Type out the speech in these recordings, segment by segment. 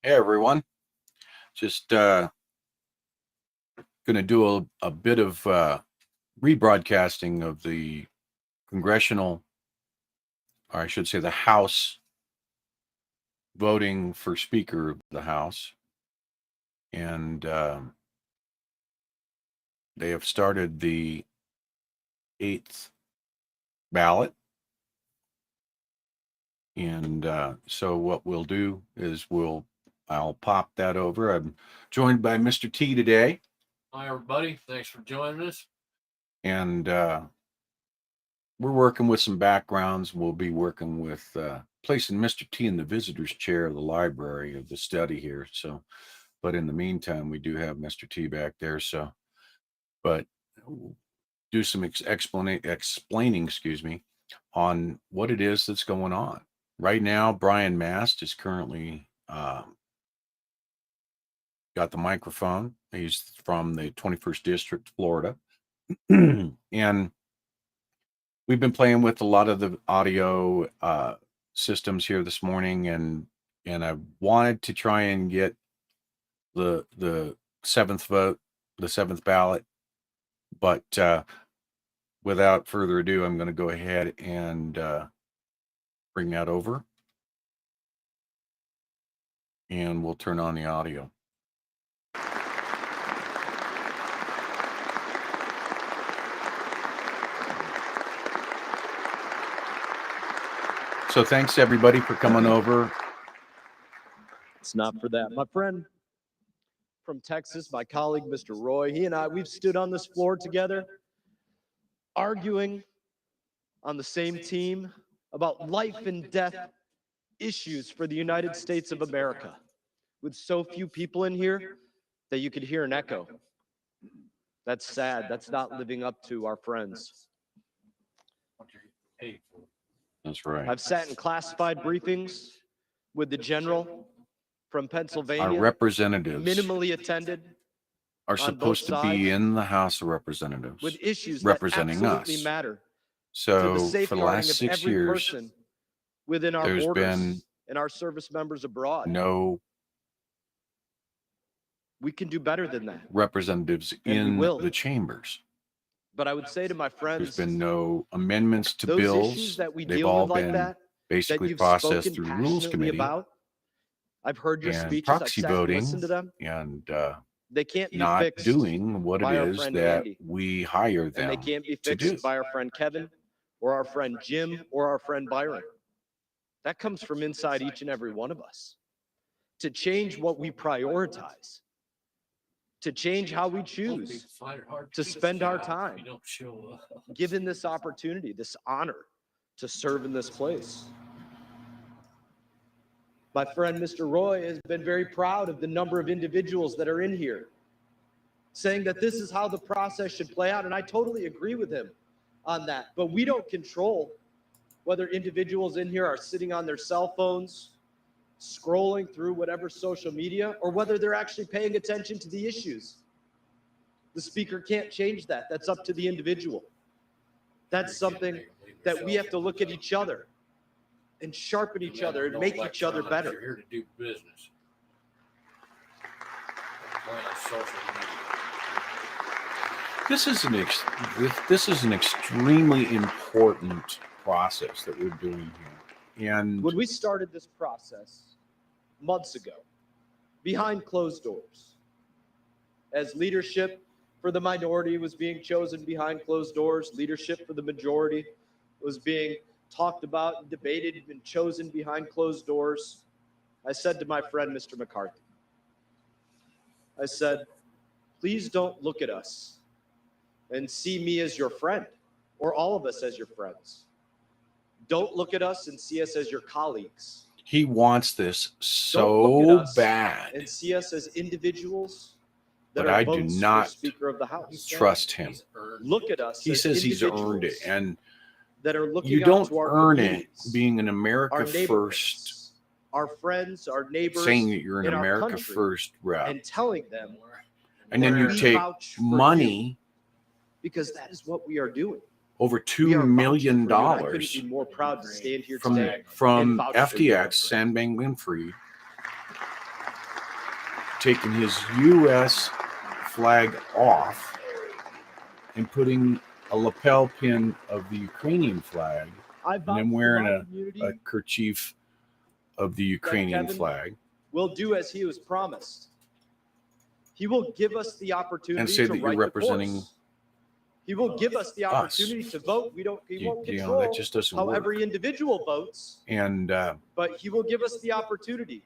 Hey everyone, just going to do a bit of rebroadcasting of the congressional, or I should say the House voting for Speaker of the House. And they have started the 8th ballot. And so what we'll do is I'll pop that over. I'm joined by Mr. T today. Hi, everybody. Thanks for joining us. And we're working with some backgrounds. We'll be working with placing Mr. T in the visitor's chair of the library of the study here. So, but in the meantime, we do have Mr. T back there. So, but do some explaining, excuse me, on what it is that's going on. Right now, Brian Mast is currently got the microphone. He's from the 21st District, Florida. And we've been playing with a lot of the audio systems here this morning, and I wanted to try and get the seventh vote, the seventh ballot. But without further ado, I'm going to go ahead and bring that over, and we'll turn on the audio. So thanks everybody for coming over. It's not for that. My friend from Texas, my colleague, Mr. Roy, he and I, we've stood on this floor together, arguing on the same team about life and death issues for the United States of America, with so few people in here that you could hear an echo. That's sad. That's not living up to our friends. That's right. I've sat in classified briefings with the general from Pennsylvania. Our representatives minimally attended are supposed to be in the House of Representatives with issues representing that absolutely us. Matter So to the for the last 6 years, within our there's borders been and our service members abroad. no we can do better than that. Representatives in the chambers. But I would say to my friends, there's been no amendments to those bills. Issues that we They've deal all with like been that, basically that processed through Rules Committee about. I've heard your and speeches, proxy I've sat voting, and listened to them. and they can't be not fixed doing what it by our is friend that Andy. we hire them And they can't be to do. fixed by our friend Kevin or our friend Jim or our friend Byron. That comes from inside each and every one of us. To change what we prioritize, to change how we choose to spend our time, given this opportunity, this honor to serve in this place. My friend, Mr. Roy, has been very proud of the number of individuals that are in here, saying that this is how the process should play out. And I totally agree with him on that. But we don't control whether individuals in here are sitting on their cell phones, scrolling through whatever social media, or whether they're actually paying attention to the issues. The speaker can't change that. That's up to the individual. That's something that we have to look at each other and sharpen each other and make each other better. You're here to do business. This is an extremely important process that we're doing here. And when we started this process months ago, behind closed doors, as leadership for the minority was being chosen behind closed doors, leadership for the majority was being talked about and debated and chosen behind closed doors, I said to my friend, Mr. McCarthy, I said, please don't look at us and see me as your friend or all of us as your friends. Don't look at us and see us as your colleagues. He wants this so bad. And see us as individuals that but are I do not Speaker of the House. Trust him. Look at us. He says he's earned it. And that are looking you don't out to our earn it being an America First, our friends, our neighbors, saying that you're an America First rep, and telling them, and then you take money, because that is what we are doing. Over $2 million I couldn't be more proud to stand here from today FTX, Sam Bankman-Fried, taking his U.S. flag off and putting a lapel pin of the Ukrainian flag, I and vouch then for wearing my a community kerchief of the Ukrainian Kevin flag, will do as he was promised. He will give us the opportunity and say to that you're write the representing course. He will give us the opportunity to vote. He won't you know, control that just doesn't how work. every individual votes, And but he will give us the opportunity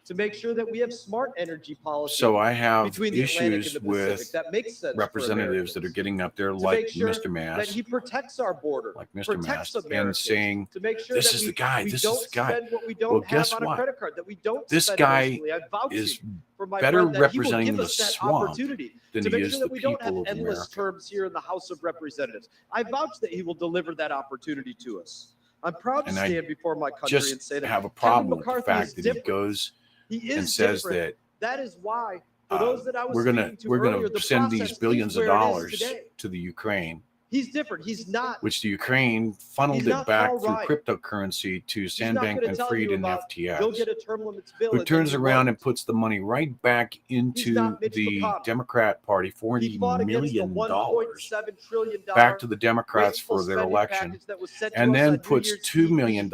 to make sure that we have smart energy policy so I have between the Atlantic and issues the Pacific with that makes sense representatives for that are Americans. getting up there To like make sure Mr. that Mass, he protects our border, like Mr. protects Mass, and Americans, saying, to make sure this that is we, the guy, we this don't is the guy. spend what we don't Well, have guess on a what? credit card, that we don't This spend guy wastefully. I'm vouching is for my better friend that he will representing give the us that swamp opportunity than to he make is sure the that we don't have people of endless America. terms here in the House of Representatives. I vouch that he will deliver that opportunity to us. I'm proud to And I stand before my country and Just say that have a Kevin problem with the McCarthy is fact that he different. goes He is and says different. that That is why, for those that I was we're gonna speaking to earlier, the send process these billions is of where it is dollars today. to the Ukraine, He's different. He's not. which the Ukraine funneled He's it not back Paul through Ryan. cryptocurrency to He's not Sandbank going to and tell Fried you and about go FTX, get a term limits bill. who and then turns you around won't. and puts the money right back He's into not Mitch the McConnell. Democrat Party, He $40 fought against the million $1.7 trillion back to the Democrats wasteful for their spending election, package that was sent to and us then on New puts Year's $2 Eve. million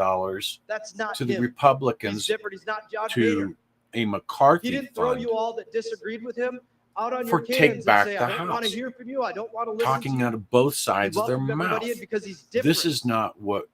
That's not to the him. He's Republicans different. He's not John Boehner. to a He McCarthy didn't throw fund you all that disagreed with him out on for your Take cans and Back say, the I don't want to House, hear from you. I don't want to listen to talking you. out of both He sides of their welcomed everybody mouth. in because he's different. This is not what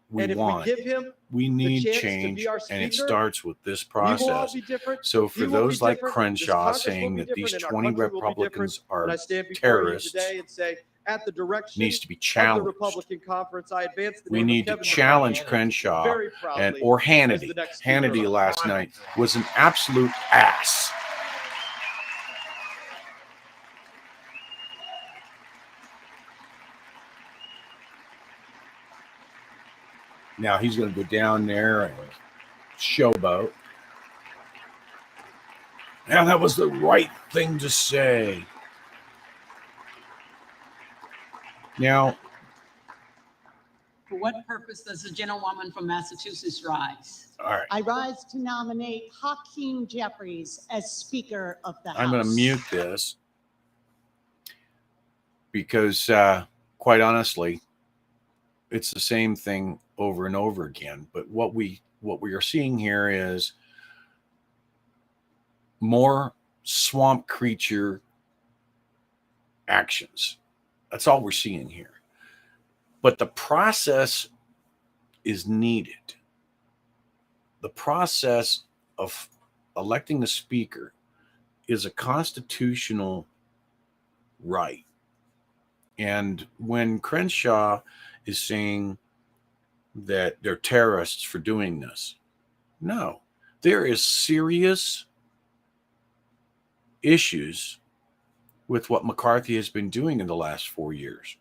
we and if want. we give him We need chance to change, be our and it speaker, starts with this we will all process. be different. So He for will be those like different. This Crenshaw Congress will saying be that these different, and our 20 country will be different. Republicans And I are stand before terrorists you today and say, at the direction needs to be of the challenged. Republican conference, I advance the We name need of to Kevin challenge McCarthy Crenshaw very and proudly or as Hannity. the next speaker. Hannity last night was an absolute ass. Now he's going to go down there and showboat. Now that was the right thing to say. Now, For what purpose does the gentlewoman from Massachusetts rise? all right, I rise to nominate Hakeem Jeffries as Speaker of the House. I'm going to mute this because, quite honestly, it's the same thing over and over again. But what we are seeing here is more swamp creature actions. That's all we're seeing here. But the process is needed. The process of electing a speaker is a constitutional right. And when Crenshaw is saying that they're terrorists for doing this, no, there is serious issues with what McCarthy has been doing in the last 4 years.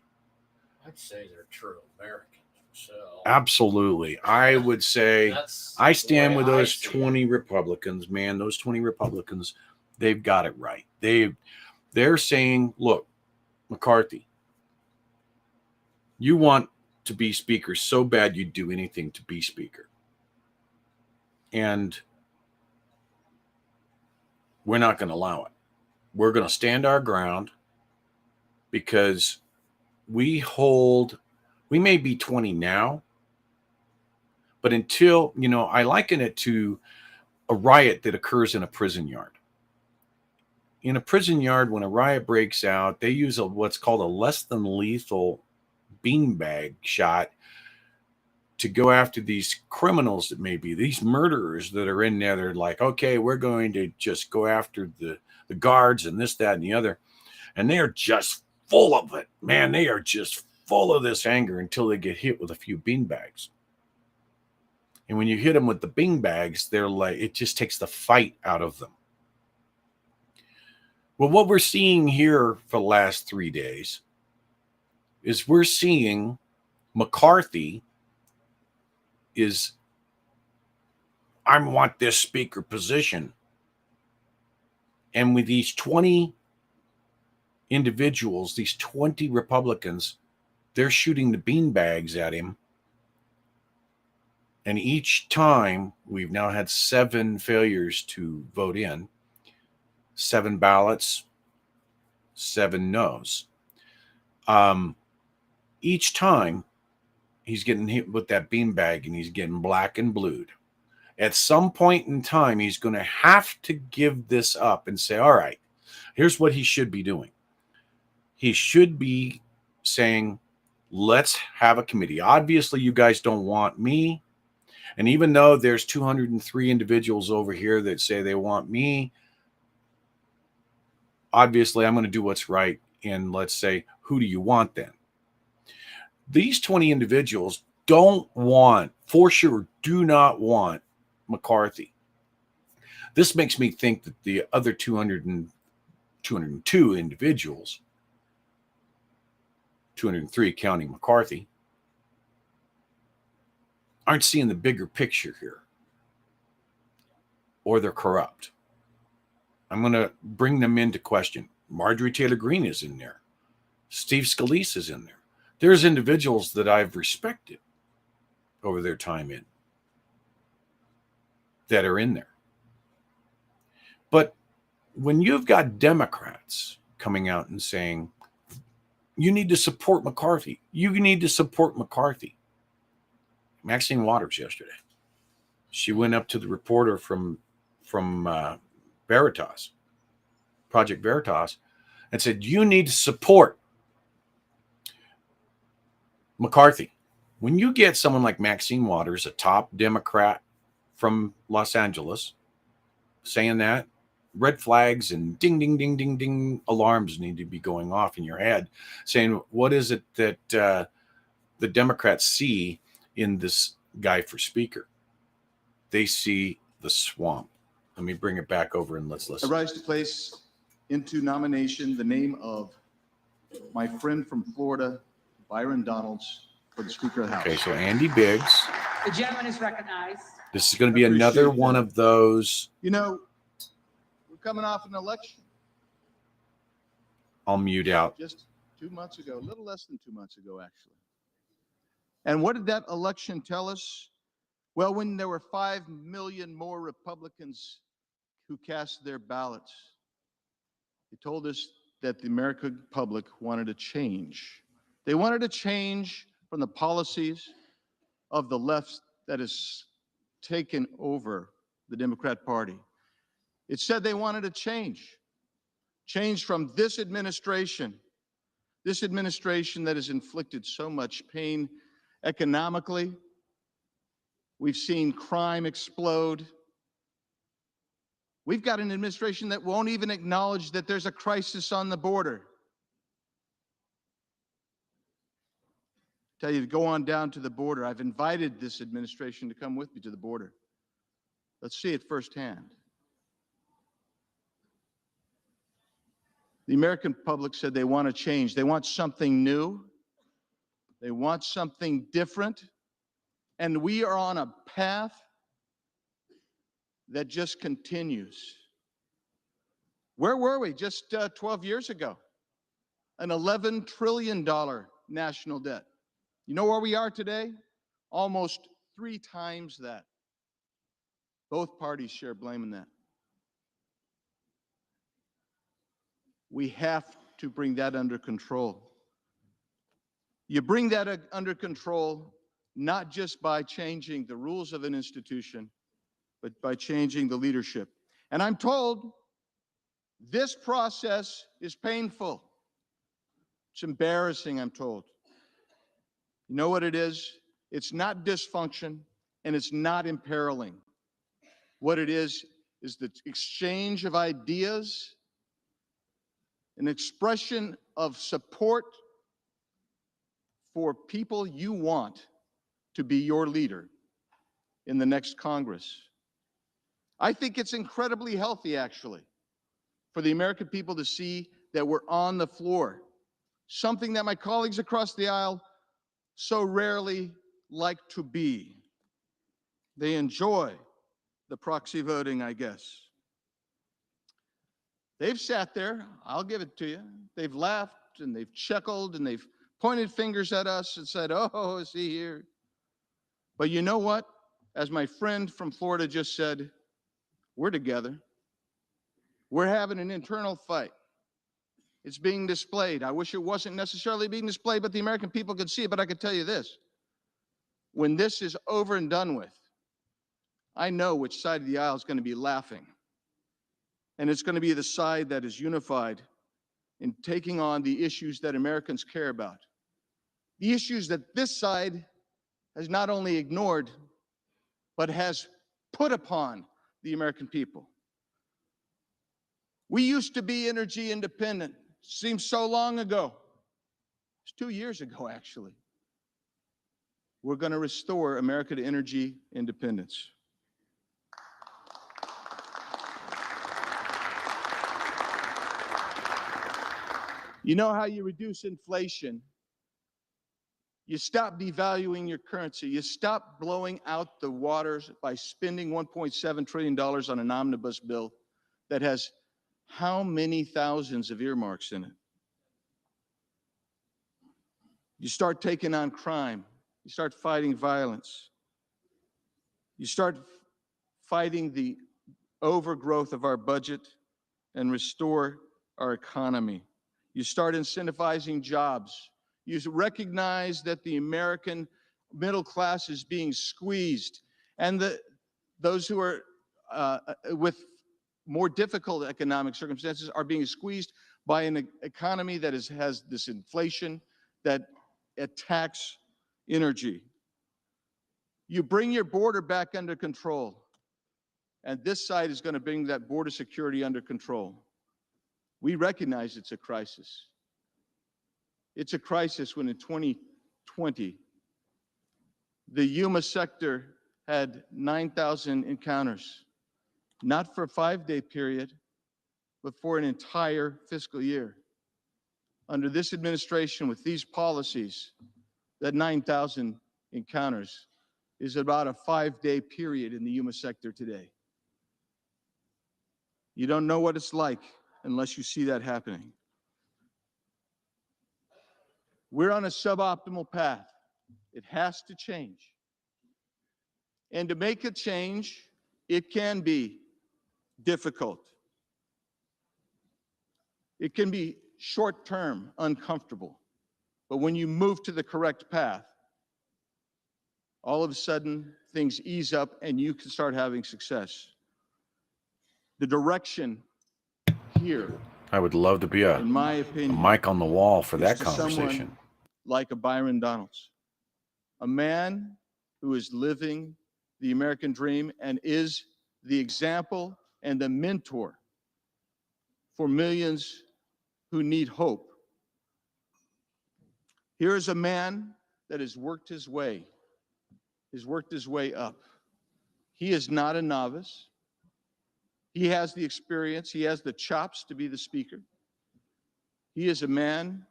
I'd say they're true Americans. So Absolutely. I would say that's I the stand way with I those see it. 20 Republicans, man. Those 20 Republicans, they've got it right. They're saying, look, McCarthy, you want to be speaker so bad you'd do anything to be speaker. And we're not going to allow it. We're going to stand our ground because we may be 20 now, but until, I liken it to a riot that occurs in a prison yard. In a prison yard, when a riot breaks out, they use what's called a less than lethal beanbag shot to go after these criminals that may be these murderers that are in there. They're like, okay, we're going to just go after the guards and this, that, and the other. And they are just full of it, man. They are just full of this anger until they get hit with a few beanbags. And when you hit them with the beanbags, they're like, it just takes the fight out of them. Well, what we're seeing here for the last 3 days is we're seeing McCarthy I want this speaker position. And with these 20 individuals, these 20 Republicans, they're shooting the beanbags at him. And each time, we've now had 7 failures to vote in. 7 ballots, 7 no's. Each time he's getting hit with that beanbag and he's getting black and blued. At some point in time, he's going to have to give this up and say, all right, here's what he should be doing. He should be saying, let's have a committee. Obviously, you guys don't want me. And even though there's 203 individuals over here that say they want me, obviously, I'm going to do what's right. And let's say, who do you want then? These 20 individuals don't want, for sure, do not want McCarthy. This makes me think that the other 202 individuals, 203 counting McCarthy, aren't seeing the bigger picture here, or they're corrupt. I'm going to bring them into question. Marjorie Taylor Greene is in there. Steve Scalise is in there. There's individuals that I've respected over their time in that are in there. But when you've got Democrats coming out and saying, you need to support McCarthy. You need to support McCarthy. Maxine Waters yesterday, she went up to the reporter from Veritas, Project Veritas, and said, you need to support McCarthy. When you get someone like Maxine Waters, a top Democrat from Los Angeles, saying that, red flags and ding, ding, ding, ding, ding alarms need to be going off in your head, saying, what is it that the Democrats see in this guy for speaker? They see the swamp. Let me bring it back over and let's listen. I rise to place into nomination the name of my friend from Florida, Byron Donalds, for the Speaker of the House. Okay, so Andy Biggs. The gentleman is recognized. This is going to be another one of those. You know, we're coming off an election I'll mute out. just 2 months ago, a little less than 2 months ago, actually. And what did that election tell us? Well, when there were 5 million more Republicans who cast their ballots, it told us that the American public wanted a change. They wanted a change from the policies of the left that has taken over the Democrat Party. It said they wanted a change from this administration that has inflicted so much pain economically. We've seen crime explode. We've got an administration that won't even acknowledge that there's a crisis on the border. Tell you to go on down to the border. I've invited this administration to come with me to the border. Let's see it firsthand. The American public said they want to change. They want something new. They want something different. And we are on a path that just continues. Where were we just 12 years ago? An $11 trillion national debt. You know where we are today? Almost 3 times that. Both parties share blame in that. We have to bring that under control. You bring that under control not just by changing the rules of an institution, but by changing the leadership. And I'm told this process is painful. It's embarrassing, I'm told. You know what it is? It's not dysfunction and it's not imperiling. What it is the exchange of ideas, an expression of support for people you want to be your leader in the next Congress. I think it's incredibly healthy, actually, for the American people to see that we're on the floor, something that my colleagues across the aisle so rarely like to be. They enjoy the proxy voting, I guess. They've sat there, I'll give it to you. They've laughed and they've chuckled and they've pointed fingers at us and said, oh, is he here? But you know what? As my friend from Florida just said, we're together. We're having an internal fight. It's being displayed. I wish it wasn't necessarily being displayed, but the American people could see it. But I can tell you this, when this is over and done with, I know which side of the aisle is going to be laughing. And it's going to be the side that is unified in taking on the issues that Americans care about. The issues that this side has not only ignored, but has put upon the American people. We used to be energy independent. Seems so long ago. It's 2 years ago, actually. We're going to restore America to energy independence. You know how you reduce inflation? You stop devaluing your currency. You stop blowing out the waters by spending $1.7 trillion on an omnibus bill that has how many thousands of earmarks in it? You start taking on crime. You start fighting violence. You start fighting the overgrowth of our budget and restore our economy. You start incentivizing jobs. You recognize that the American middle class is being squeezed, and those who are with more difficult economic circumstances are being squeezed by an economy that has this inflation that attacks energy. You bring your border back under control, and this side is going to bring that border security under control. We recognize it's a crisis. It's a crisis when in 2020, the Yuma sector had 9,000 encounters, not for a 5-day period, but for an entire fiscal year. Under this administration, with these policies, that 9,000 encounters is about a 5-day period in the Yuma sector today. You don't know what it's like unless you see that happening. We're on a suboptimal path. It has to change. And to make a change, it can be difficult. It can be short-term, uncomfortable. But when you move to the correct path, all of a sudden things ease up and you can start having success. The direction here, I would love to be a in my opinion, mic on the wall for is that to someone conversation. like a Byron Donalds, a man who is living the American dream and is the example and the mentor for millions who need hope. Here is a man that has worked his way up. He is not a novice. He has the experience. He has the chops to be the speaker. He is a man.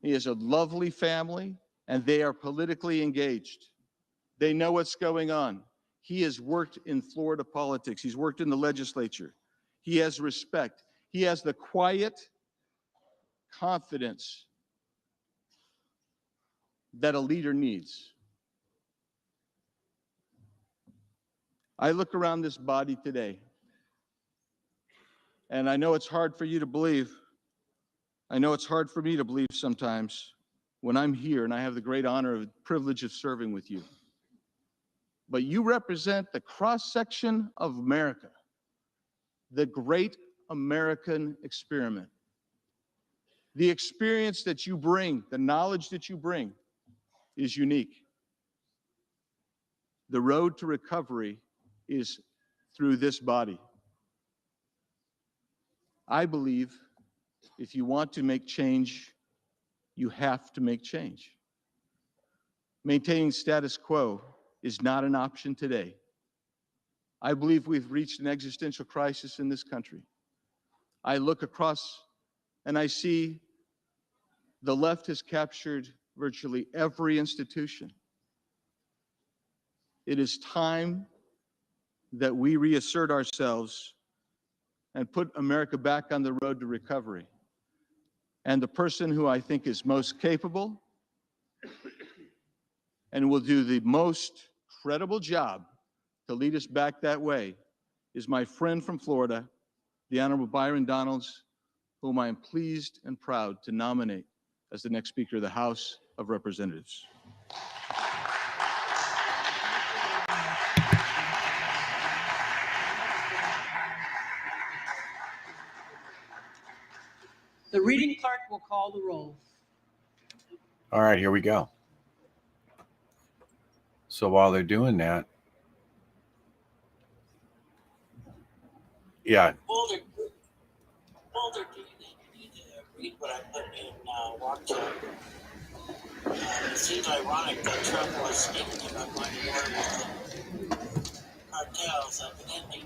He has a lovely family, and they are politically engaged. They know what's going on. He has worked in Florida politics. He's worked in the legislature. He has respect. He has the quiet confidence that a leader needs. I look around this body today, and I know it's hard for you to believe. I know it's hard for me to believe sometimes when I'm here and I have the great honor and privilege of serving with you. But you represent the cross-section of America, the great American experiment. The experience that you bring, the knowledge that you bring is unique. The road to recovery is through this body. I believe if you want to make change, you have to make change. Maintaining status quo is not an option today. I believe we've reached an existential crisis in this country. I look across and I see the left has captured virtually every institution. It is time that we reassert ourselves and put America back on the road to recovery. And the person who I think is most capable and will do the most credible job to lead us back that way is my friend from Florida, the Honorable Byron Donalds, whom I am pleased and proud to nominate as the next Speaker of the House of Representatives. The reading clerk will call the roll. All right, here we go. So while they're doing that, yeah, Boulder, do you need to read what I put in Walk Talk? It seems ironic that Trump was speaking about going to war with the cartels. Evidently,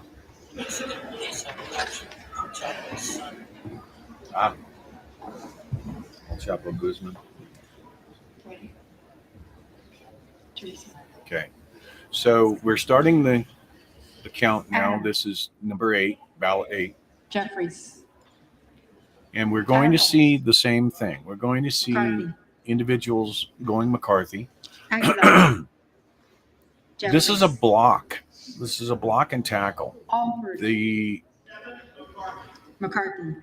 Mexican police have captured Chapo's son. Chapo Guzman. Okay, so we're starting the count now. This is number 8, ballot 8. Jeffries. And we're going to see the same thing. We're going to see McCarthy. individuals going McCarthy. Aguilar. This is a block. This is a block and tackle. Alford. The McCarthy.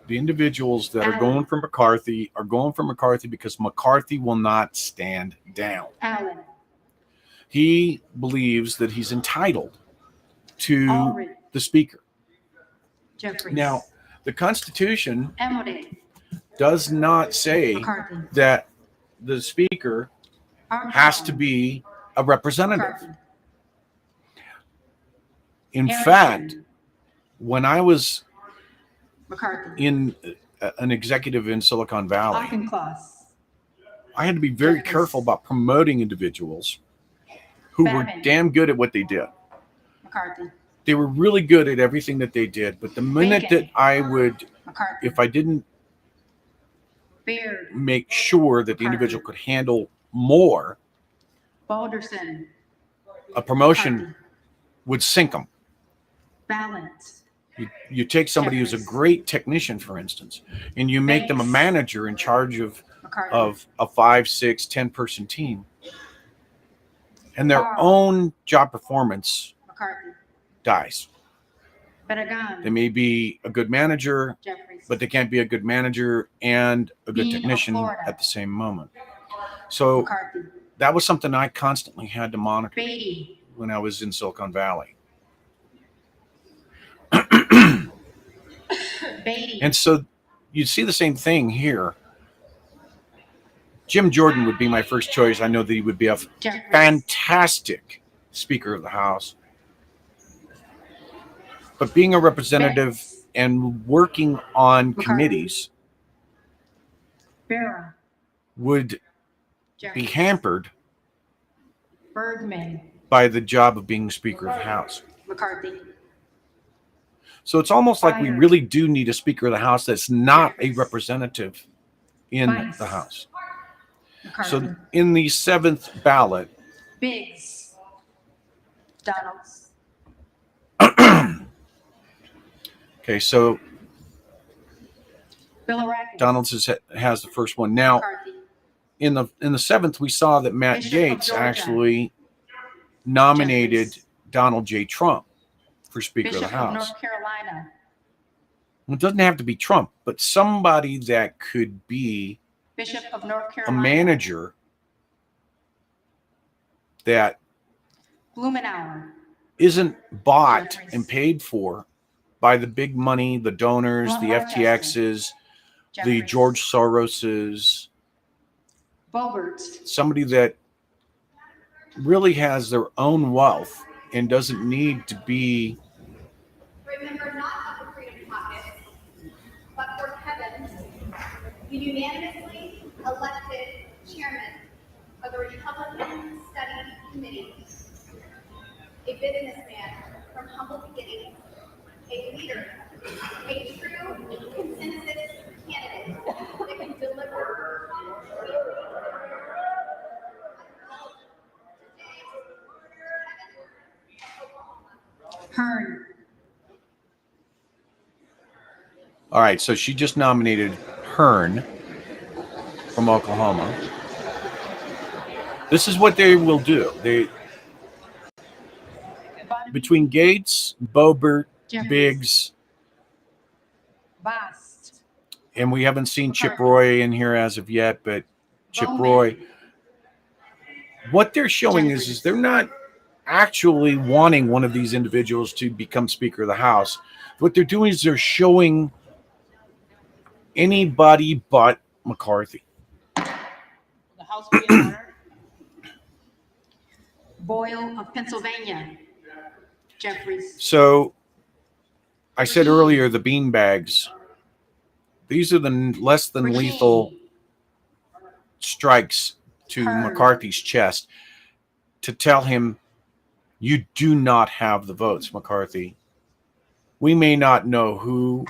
individuals that are going for McCarthy are going for McCarthy because McCarthy will not stand down. Allen. He believes that he's entitled to Allred. the speaker. Jeffries. Now, the Constitution Amodei. does not say McCarthy. that the speaker has to be a representative. McCarthy. In Harrison. fact, when I was McCarthy. in an executive in Silicon Valley, Auchincloss. I had to be very Jeffries. careful about promoting individuals who were Babin. damn good at what they did. McCarthy. They were really good at everything that they did, but the minute Bacon. that I would, McCarthy. if I didn't Beard. make sure that the McCarthy. individual could handle more, Balderson. a promotion McCarthy. would sink them. Ballant. You take somebody who's a Jeffries. great technician, for instance, and you make them a Banks. manager in charge of McCarthy. a 5, 6, 10-person team, and their Carl. own job performance McCarthy. dies. Barragan. They may be a good manager, Jeffries. but they can't be a good manager and a good Dean of technician Florida. at the same moment. So McCarthy. that was something I constantly had to monitor Beatty. when I was in Silicon Valley. Beatty. And so you see the same thing here. Jim Jordan would be my first choice. I know that he would be a Jeffries. fantastic Speaker of the House. But being a representative Betts. and working on McCarthy. committees Barra. would be Jeffries. hampered Bergman. by the job of being Speaker of the House. McCarthy. So it's almost like we Fire. really do need a Speaker of the House that's not a Jeffries. representative in Vice. the House. McCarthy. So in the 7th ballot, Biggs. Donalds. okay, so Bilirakis. Donalds has the first one. Now, McCarthy. in the 7th, we saw that Matt Bishop of Gates Georgia. actually nominated Jeffries. Donald J. Trump for Speaker Bishop of the of House. North Carolina. It doesn't have to be Trump, but somebody that could be Bishop of North a Carolina. manager that Blumenauer. isn't bought Jeffries. and paid for by the big money, the donors, the Blunt FTXs, the Jeffries. George Soroses, Boebert. somebody that really has their own wealth and doesn't need to be Remember, not of the Freedom Caucus, but for Kevin, the unanimously elected chairman of the Republican Study Committee, a businessman from humble beginnings, a leader, a true consensus candidate that can deliver. Hearn. all right. So she just nominated Hearn from Oklahoma. This is what they will do. Between Gates, Boebert, Jeffries. Biggs, Bast. And we haven't seen Chip McCarthy. Roy in here as of yet, but Chip Bowman. Roy, what they're showing is they're not actually wanting one of these individuals to become Speaker of the House. What they're doing is they're showing anybody but McCarthy. The House be in order. Boyle of Pennsylvania. Jeffries. So I said earlier, the beanbags, these are the less than lethal strikes to Heard. McCarthy's chest to tell him, you do not have the votes, McCarthy. We may not know who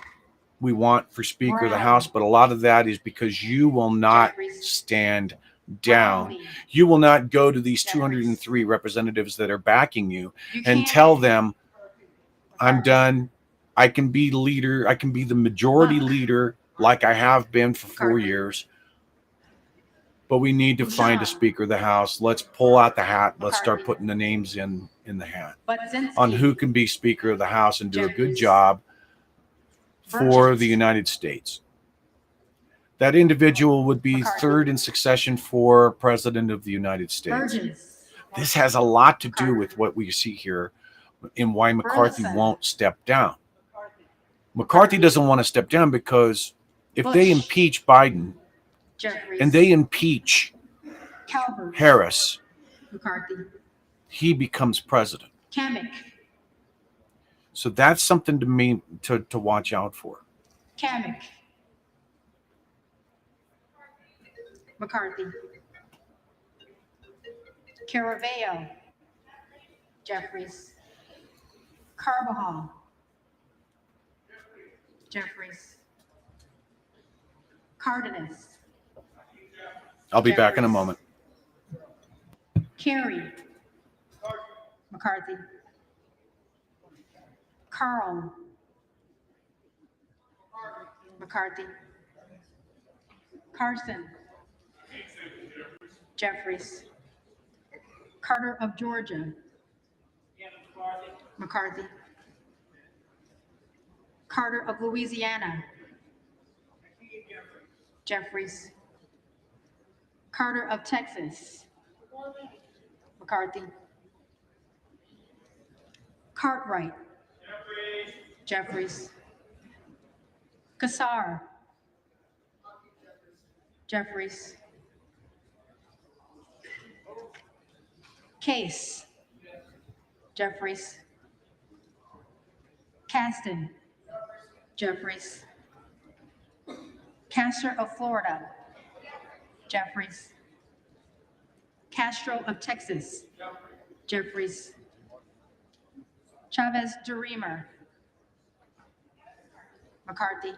we want for Speaker of the Brown. House, but a lot of that is because you will not Jeffries. stand down. Bromley. You will not go to these Jeffries. 203 representatives that are backing you and Buchanan. tell them, I'm McCarthy. done. I can be leader. I can be the majority Buck. leader like I have been for 4 McCarthy. years. But we need to find a Bouchon. Speaker of the House. Let's pull out the hat. Let's start McCarthy. putting the names in the hat Budzinski. on who can be Speaker of the House and do a good Jeffries. job for Burgess. the United States. That individual would be McCarthy. third in succession for President of the United States. Burgess. This has a lot to do McCarthy. with what we see here and why McCarthy Burleson. won't step down. McCarthy doesn't want to step down because if they Bush. impeach Biden Jeffries. and they impeach Calvert. Harris, McCarthy. he becomes president. Kamek. So that's something to me to watch out for. Kamek. McCarthy. Caraveo. Jeffries. Carbajal. Jeffries. Cardenas. I'll be back in a Jeffries. moment. Carey. McCarthy. Carl. McCarthy. Carson. Jeffries. Carter of Georgia. McCarthy. Carter of Louisiana. Jeffries. Carter of Texas. McCarthy. Cartwright. Jeffries. Kassar. Jeffries. Case. Jeffries. Caston. Jeffries. Castor of Florida. Jeffries. Castro of Texas. Jeffries. Chavez DeRemer. McCarthy.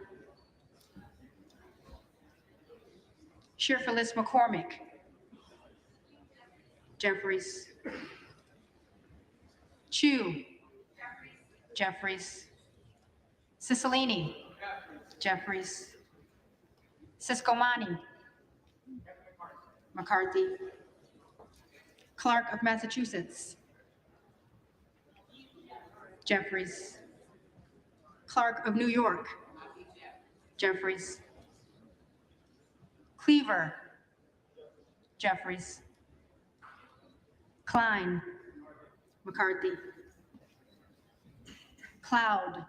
Sherfilis McCormick. Jeffries. Chu. Jeffries. Cicilline. Jeffries. Siscomani. McCarthy. Clark of Massachusetts. Jeffries. Clark of New York. Jeffries. Cleaver. Jeffries. Klein. McCarthy. Cloud.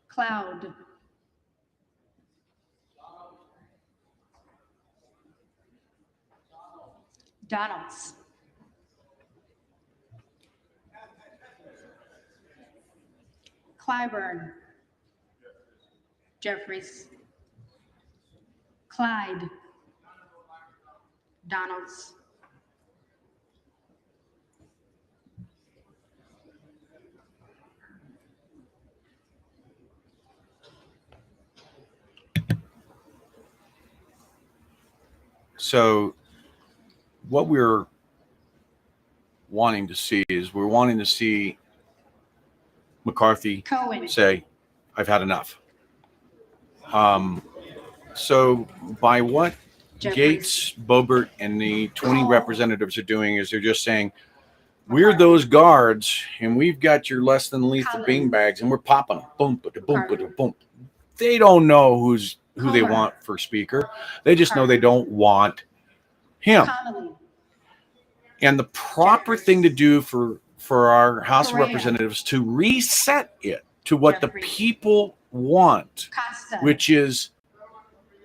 Cloud. Donalds. Clyburn. Jeffries. Clyde. Donalds. So what we're wanting to see is we're wanting to see McCarthy Cohen. say, I've had enough. So by what Jeffries. Gates, Boebert, and the 20 Oh. representatives are doing is they're just saying, We're those guards, and we've got your less than lethal Collins. beanbags, and we're popping them. Boom, boom, boom, boom. They don't know who they Comer. want for speaker. They just know they don't want him. Connolly. And the proper thing to do for our House Correa. of Representatives to reset it to what the Jeffries. people want, Costa. which is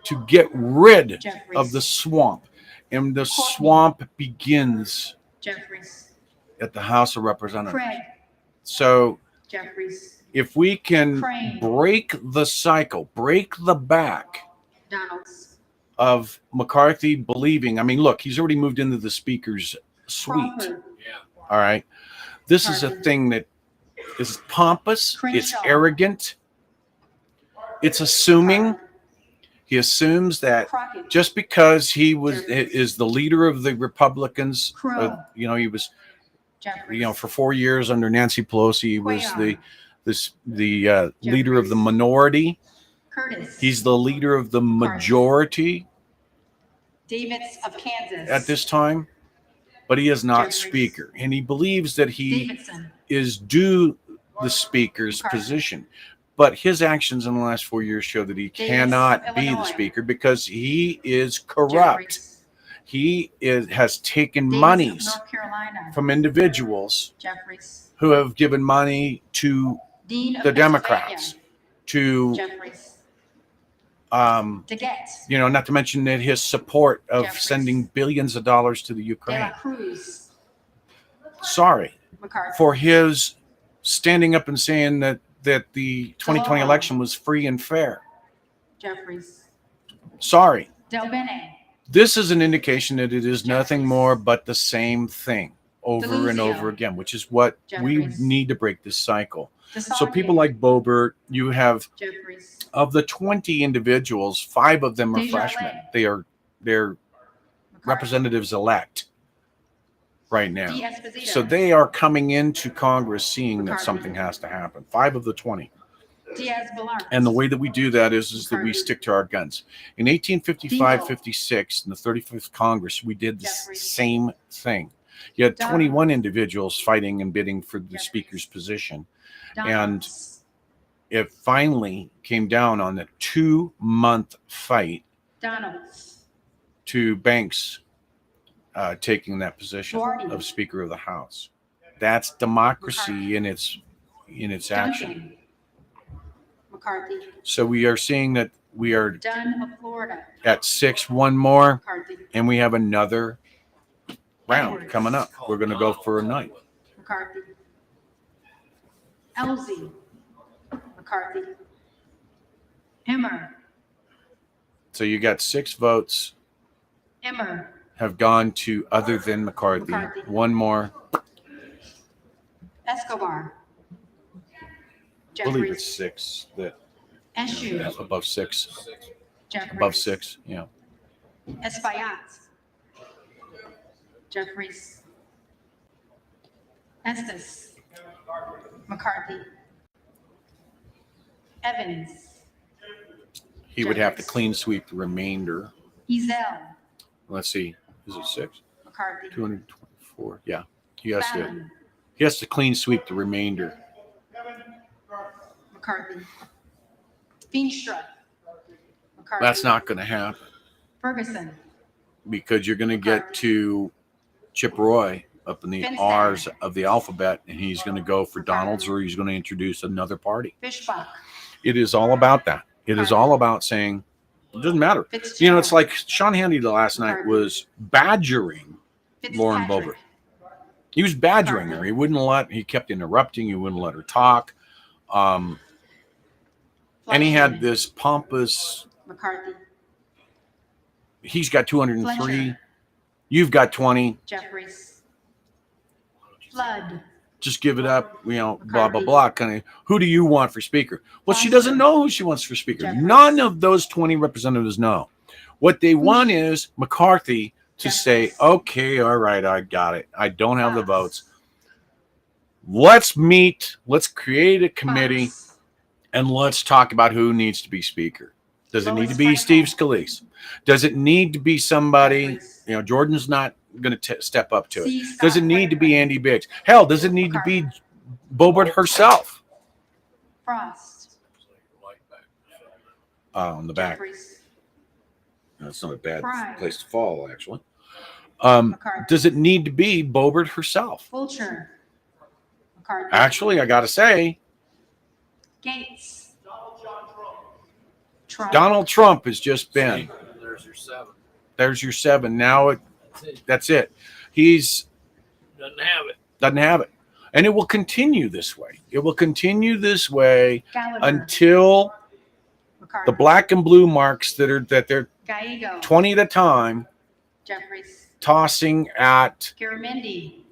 to get rid Jeffries. of the swamp. And the Courtney. swamp begins Jeffries. at the House of Representatives. Craig. So Jeffries. if we can Crane. break the cycle, break the back Donalds. of McCarthy believing, I mean, look, he's already moved into the speaker's suite. Crawford. Yeah. All right. This is a Carter. thing that is pompous, it's Crenshaw. arrogant, it's assuming. Carter. He assumes that Crockett. just because he Jeffries. is the leader of the Republicans, Crow. he was, Jeffries. for 4 years under Nancy Pelosi, he was Cuellar. the leader of the Jeffries. minority. Curtis. He's the leader of the majority Davids of Kansas. at this time, but he is not Jeffries. speaker, and he believes that he Davidson. is due the speaker's McCarthy. position. But his actions in the last 4 years show that he Davis, cannot be the Illinois. speaker because he is corrupt. Jeffries. He has taken Davis of monies North Carolina. from individuals Jeffries. who have given money to Dean of the Pennsylvania. Democrats, to Jeffries. DeGette. DeGette. Not to mention that his support of Jeffries. sending billions of dollars to the De Ukraine. La Cruz. Sorry McCarthy. for his standing up and saying that the 2020 DeLauro. election was free and fair. Jeffries. Sorry. Del Bene. This is an indication that it is nothing Jeffries. more but the same thing over and DeLuzio. over again, which is what we Jeffries. need to break this cycle. So DeSaulnier. people like Boebert, you have Jeffries. of the 20 individuals, 5 of them are Desjardins. freshmen. They're McCarthy. representatives elect right now. D'Esposito. So they are coming into Congress seeing that McCarthy. something has to happen. 5 of the 20. Diaz-Balart. And the way that we do that is that we McCarthy. stick to our guns. In 1855-56, in the 35th Congress, we did the Jeffries. same thing. You had Donalds. 21 individuals fighting and bidding for the Jeffries. speaker's position. Donalds. It finally came down on a 2-month fight Donalds. to Banks taking that position Gordy. of Speaker of the House. That's democracy in its action. Duncan. McCarthy. So we are seeing that we are Dunn of Florida. at 6, one more, McCarthy. and we have another round Edwards. coming up. We're going to go for a night. McCarthy. Elsie. McCarthy. Emmer. So you got 6 votes Emmer. have gone to other than McCarthy. McCarthy. One more. Escobar. I believe it's Jeffries. 6 that Eshu. above 6. Jeffries. Above 6. Yeah. Espaillat. Jeffries. Estes. McCarthy. Evans. He would have to Jeffries. clean sweep the remainder. Ezel. Let's see. Is it 6? McCarthy. 224. Yeah. He Fallon. has to clean sweep the remainder. McCarthy. Feenstra. McCarthy. That's not going to happen Ferguson. because you're going to get to Chip Roy up in the Finstad. R's of the alphabet, and he's going to go for McCarthy. Donald's, or he's going to introduce another party. Fischbach. It is all about that. It is all about saying it doesn't matter. Fitzgerald. You know, it's like Sean Hannity last night McCarthy. was badgering Lauren Fitzpatrick. Boebert. He was badgering McCarthy. her. He kept interrupting. He wouldn't let her talk. And he had Fleischman. this pompous, McCarthy. he's got 203. Fletcher. You've got 20. Jeffries. Flood. Just give it up, blah, blah, McCarthy. blah. Kind of, who do you want for speaker? Well, she Foster. doesn't know who she wants for speaker. Jeffries. None of those 20 representatives know. What they want is McCarthy to say, Jeffries. okay, all right, I got it. I don't have the Fox. votes. Let's meet. Let's create a committee. Fox. And let's talk about who needs to be speaker. Does it need to Lois be Frankel. Steve Scalise? Does it need to be somebody, Jeffries. you know, Jordan's not going to step up to it. C. Does it Scott need to be Franklin. Andy Biggs? Hell, does it need to be Boebert herself Frost. Like back. on the back? Jeffries. That's not a bad Fry. place to fall, actually. McCarthy. Does it need to be Boebert herself? Fulcher. McCarthy. Actually, I got to say, Gates. Trump. Donald Trump has just been. See, there's your 7. There's your 7. Now That's it. that's it. He's Doesn't have it. doesn't have it, and it will continue this way. It will continue this way Gallagher. until McCarthy. the black and blue marks that they're Gallego. 20 at a time Jeffries. tossing at Garamendi.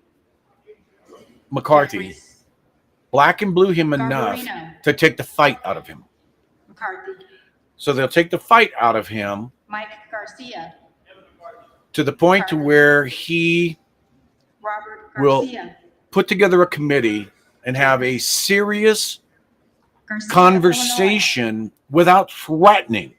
McCarthy Jeffries. black and blue him enough Garbarino. to take the fight out of him. McCarthy. So they'll take the fight out of him Mike Garcia. to the point to where he Robert Will- Garcia. put together a committee and have a serious Garcia, conversation without threatening.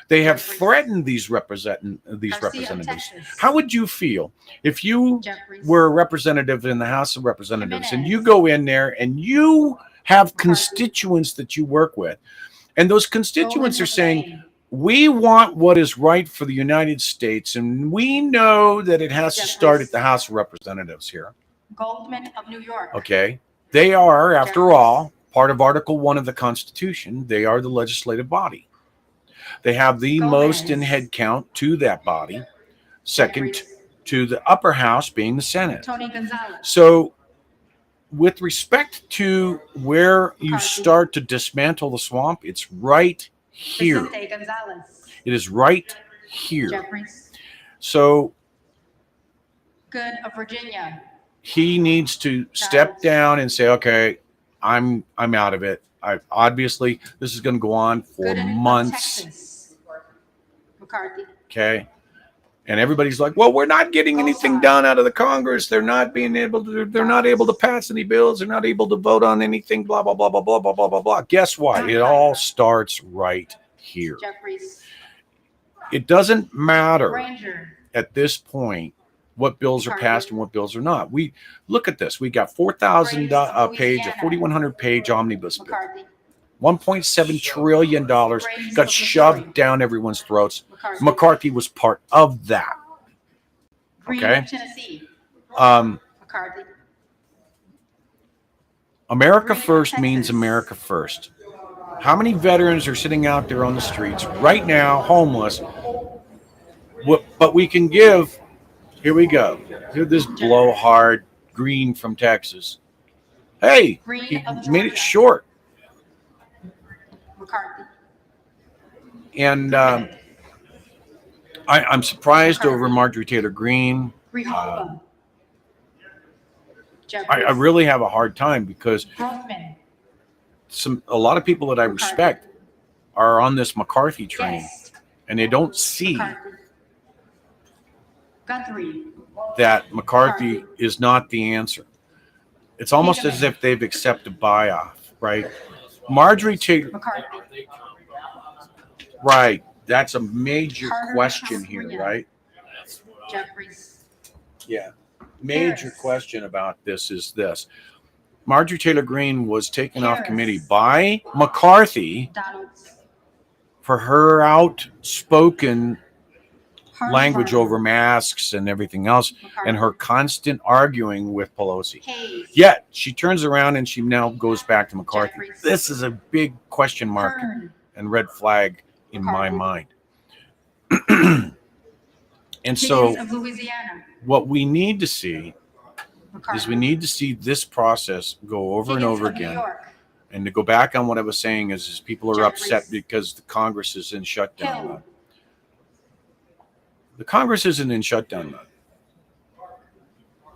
They have Jeffries. threatened these Garcia of representatives. Texas. How would you feel if you Jeffries. were a representative in the House of Representatives and you Jimenez. go in there and you have McCarthy. constituents that you work with, and those constituents Goldman are saying, McLean. we want what is right for the United States, and we know that it has to start at the House of Representatives here. Goldman of New York. Okay. They are, after Jeffries. all, part of Article 1 of the Constitution. They are the legislative body. They have the Gomez. most in head count to that body, second Jeffries. to the upper house being the Senate. Tony Gonzalez. So, with respect to where you McCarthy. start to dismantle the swamp, it's right here. Vicente Gonzalez. It is right here. Jeffries. So, Good of Virginia. he needs to step down and say, okay, I'm out of it. Obviously this is going to go on for Good of months. Texas. McCarthy. Okay. And everybody's like, well, we're not getting anything done out of the Congress. They're not able to pass any bills. They're not able to vote on anything, blah, blah, blah, blah, blah, blah, blah, blah, blah. Guess what? It all starts right here. Jeffries. It doesn't matter Granger. at this point what bills are passed and what bills are not. We look at this. We got 4,000 page, a 4,100 page omnibus bill. McCarthy. $1.7 trillion got shoved down everyone's throats. McCarthy. McCarthy was part of that. Green Okay. of Tennessee. America McCarthy. Green of first means Texas. America first. How many veterans are sitting out there on the streets right now, homeless? But we can give, here we go. Here's this blowhard Green from Texas. Hey, Green he of made it Georgia. short. McCarthy. And I'm surprised over Marjorie Taylor Greene. Grijalva. I Jeffries. really have a hard time because Grothman. a lot of people that I respect are on this McCarthy train, Guest. and they don't see McCarthy. Guthrie. that McCarthy is not the answer. It's almost as if they've accepted buy-off, right? Marjorie Taylor, McCarthy. right? That's a major Carter, question here, California. right? Jeffries. Yeah. Major Harris. question about this is this. Marjorie Taylor Greene was taken off Harris. committee by McCarthy Donalds. for her outspoken language Hartsbarger. over masks and everything else, McCarthy. and her constant arguing with Pelosi. Hayes. Yet she turns around and she now goes back to McCarthy. Jeffries. This is a big question mark Kern. and red flag in my McCarthy. mind. And so Higgins of Louisiana. what we need to see McCarthy. is we need to see this process go over and Higgins over of New again. York. And to go back on what I was saying is people are Jeffries. upset because the Congress is in shutdown Hill. mode. The Congress isn't in shutdown mode.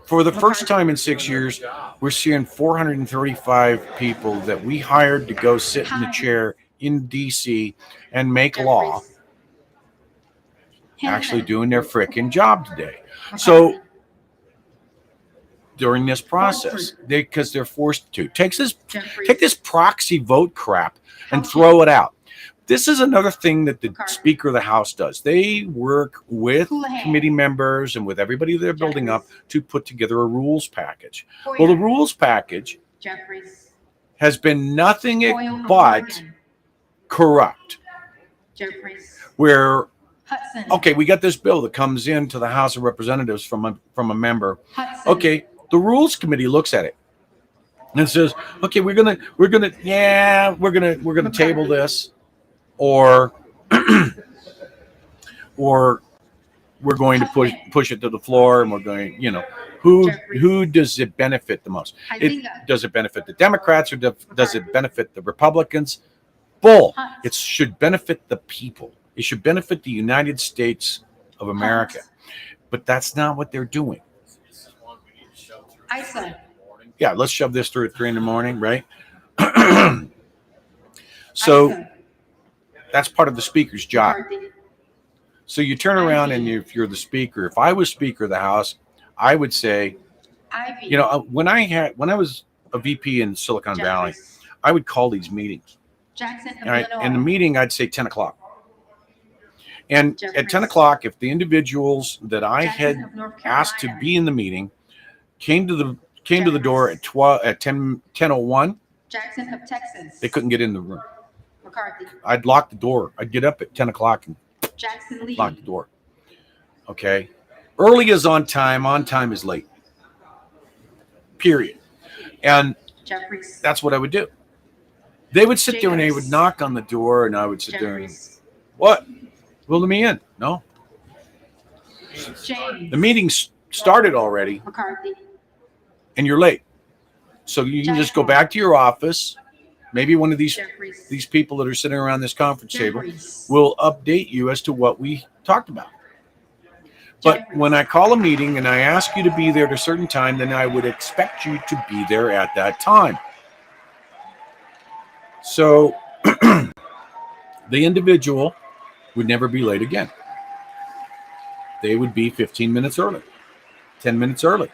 For the first McCarthy. time in 6 years, we're seeing 435 people that we hired to go sit in the chair in DC and make law Jeffries. actually Hinman. doing their frickin' job today. McCarthy. So during this process, because they're forced to, take Jeffries. this proxy vote crap and Fauci. throw it out. This is another thing that the McCarthy. Speaker of the House does. They work with Houlihan. committee members and with everybody they're building up Jeffries. to put together a rules package. Hoyer. Well, the rules package Jeffries. has been nothing Hoyle but Morgan. corrupt. Jeffries. Where, Hudson. okay, we got this bill that comes into the House of Representatives from a member. Hudson. Okay, the rules committee looks at it and says, okay, we're gonna table this, or or we're going to push it to the floor, and we're going, who does it benefit the most? Does it benefit the Democrats, or does it benefit the Republicans? Bull. It should benefit the people. It should benefit the United States of America. But that's not what they're doing. This is one we need to shove through. ISA. in the morning. Yeah, let's shove this through at 3 a.m, right? So ISA. that's part of the Speaker's job. McCarthy. So you turn around, and if you're the Speaker, if I was Speaker of the House, I would say, Ivy. when I was a VP in Silicon Valley, Jeffries. I would call these meetings. Jackson of All right, Illinois. in the meeting, I'd say 10 o'clock. And at Jeffries. 10 o'clock, if the individuals that I Jackson had of North asked to Carolina. be in the meeting came to the door at 10:01, Jackson of Texas. they couldn't get in the room. McCarthy. I'd lock the door. I'd get up at 10 o'clock and Jackson Lee. lock the door. Okay. Early is on time is late. Period. And Jeffries. that's what I would do. They would sit there and they would Jacobs. knock on the door, and I would sit there and, Jeffries. what? Will let me in. No. James. The meeting's started already, McCarthy. and you're late. So you can just go back to your office. Maybe one of these Jeffries. people that are sitting around this conference table Jeffries. will update you as to what we talked about. But Jeffries. when I call a meeting and I ask you to be there at a certain time, then I would expect you to be there at that time. So the individual would never be late again. They would be 15 minutes early, 10 minutes early.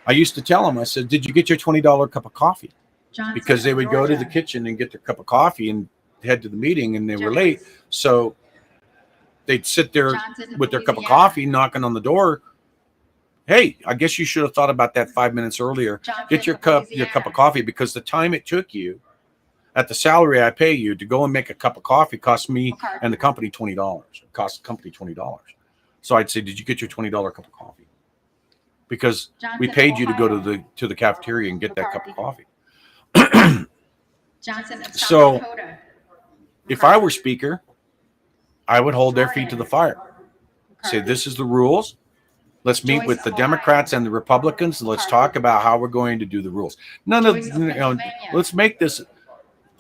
I used to tell them, I said, did you get your $20 cup of coffee? Johnson Because they of would go to the Georgia. kitchen and get their cup of coffee and head to the meeting, and they were late. Jeffries. So they'd sit there Johnson of with their cup of Louisiana. coffee, knocking on the door. Hey, I guess you should have thought about that 5 minutes earlier. Johnson Get your of cup of Louisiana. coffee, because the time it took you at the salary I pay you to go and make a cup of coffee cost me McCarthy. and the company $20. It cost the company $20. So I'd say, did you get your $20 cup of coffee? Because we Johnson of paid you to go Ohio. to the cafeteria and get that cup of coffee. Johnson of South So, Dakota. If I were Speaker, I would hold their feet to the fire. Say, McCarthy. this is the rules. Let's meet Joyce with the of Democrats Ohio. and the Republicans, and let's talk about how we're going to do the rules. Joyce of Pennsylvania. Let's make this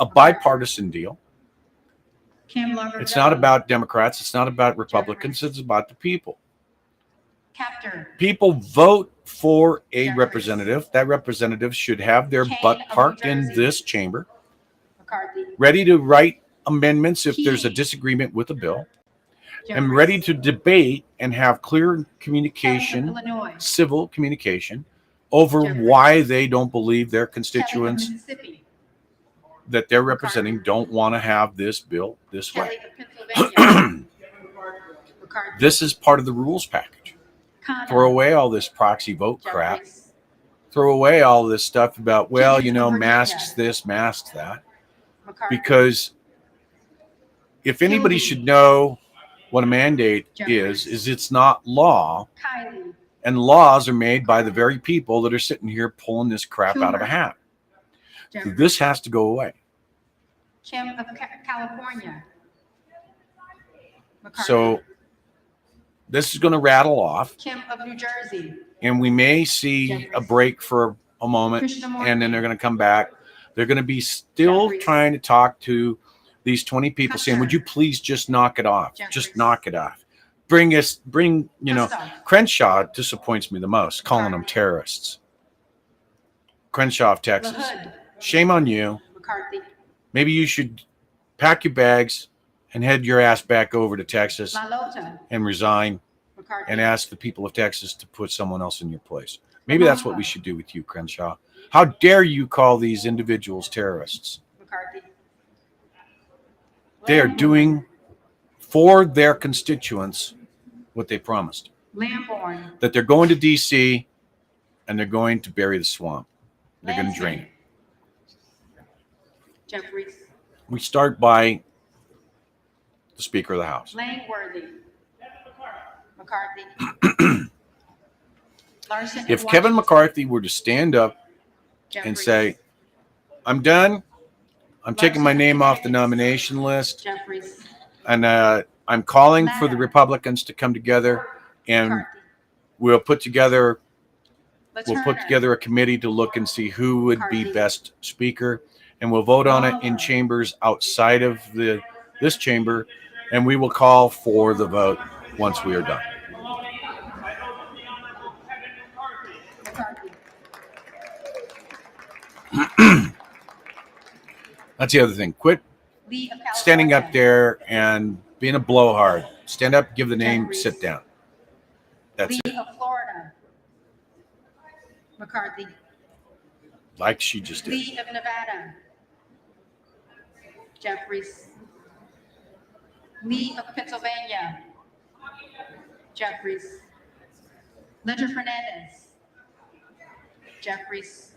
a bipartisan deal. Kim Lover. It's not about Democrats. It's not about Republicans. It's about the people. Captor. People vote for a Jeffries. representative. That representative should have their Kane butt of New parked in Jersey. this chamber, McCarthy. ready to write amendments if there's a Key. disagreement with a bill, and Jeffries. ready to debate and have clear Kelly of communication, Illinois. civil communication, over Jeffries. why they don't believe their Kelly of constituents Mississippi. that they're representing don't want to have this bill this Kelly way. of Pennsylvania. McCarthy. This is part of the rules package. Connor. Throw away all this proxy vote crap. Jeffries. Throw away all this stuff about, well, James of Virginia. masks this, masks that. McCarthy. Because if anybody Kennedy. should know what a mandate Jeffries. is it's not law, Kylie. and laws are made by the very people that are sitting here pulling this crap out of a Schumer. hat. Jeffries. This has to go away. Kim of California. McCarthy. So this is going to rattle off, Kim of New Jersey. and we may see a Jeffries. break for a moment, Krishnamurthy. and then they're going to come back. They're going to be still Jeffries. trying to talk to these 20 people, saying, Kushner. would you please just knock it off? Just Jeffries. knock it off. Bring, Gustav. Crenshaw disappoints me the most, calling them McCarthy. terrorists. Crenshaw of Texas. LaHood. Shame on you. McCarthy. Maybe you should pack your bags and head your ass back over to Texas Lalota. and resign McCarthy. and ask the people of Texas to put someone else in your place. Maybe that's what we should do with you, Crenshaw. How dare you call these individuals terrorists? McCarthy. They are doing for their constituents what they promised. Lamborn, That they're going to DC and they're going to bury the swamp. They're going to drain it. Jeffries, We start by the Speaker of the House. Langworthy, McCarthy. Larson. If and Kevin Washington. McCarthy were to stand up and Jeffries, say, I'm done, I'm taking my Larson name and off the Hayes. nomination list, Jeffries, and I'm calling for the Ladder. Republicans to come together and McCarthy, we'll put together Laterna, a committee to look and see who would be McCarthy. best speaker, and we'll vote on it in Waller. chambers outside of this chamber, and we will call for the vote once we are done. McCarthy, That's the other thing. Quit Lee of standing up California. there and being a blowhard. Stand up, give the name, Jeffries. sit down. That's Lee it. of Florida. McCarthy, Like she just did. Lee of Nevada. Jeffries, Lee of Pennsylvania. Jeffries, Ledger Fernandez. Jeffries,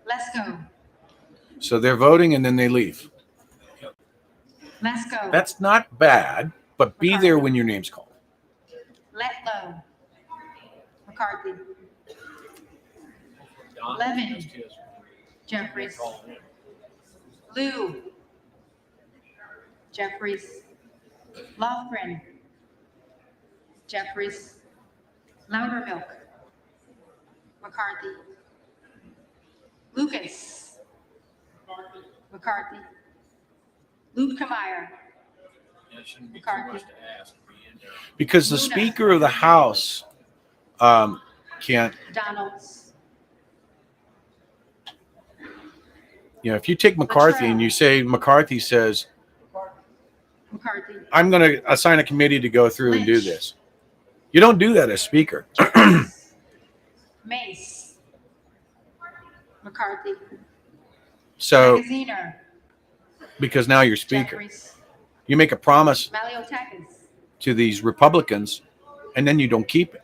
Lesko, So they're voting and then they leave. Lesko. That's not bad, but be there when your name's called. Letlow, McCarthy, Don, Levin. just his. Jeffries, Call him. Lou, Jeffries, Lofgren, Jeffries, Loudermilk, McCarthy, Lucas, McCarthy, Lukemeyer, It shouldn't be too McCarthy. much to ask. Be in there. Because the Luna. Speaker of the House can't, Donalds, if you take McCarthy and you say, McCarthy says, McCarthy, I'm going to assign a committee to go through and do Lynch. this. You don't do that as Speaker. Mace, McCarthy, So, Magaziner, because now you're Speaker, Jeffries, you make a promise Maliotakis, to these Republicans and then you don't keep it.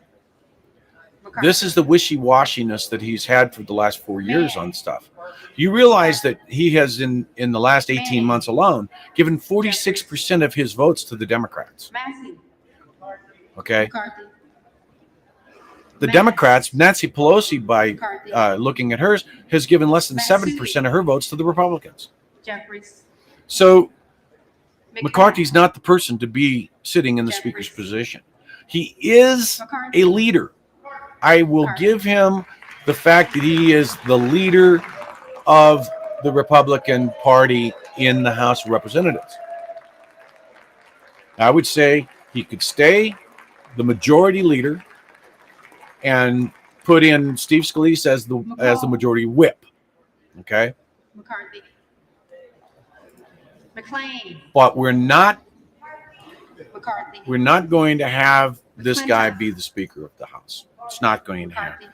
McCarthy. This is the wishy-washiness that he's had for the last 4 years on stuff. You realize that he has, in the last 18 months alone, given 46% of his votes to the Democrats. Massey, Okay? McCarthy, The Mass. Democrats, Nancy Pelosi, by McCarthy, looking at hers, has given less than Massey. 7% of her votes to the Republicans. Jeffries, So McCarthy, McCarthy's not the person to be sitting in the Speaker's Jeffries. position. He is McCarthy, a leader. I will McCarthy. give him the fact that he is the leader of the Republican Party in the House of Representatives. I would say he could stay the majority leader and put in Steve Scalise as the majority whip. Okay? McCarthy, McLean, But we're not McCarthy, going to have this guy McClintock. be the Speaker of the House. It's not going to happen.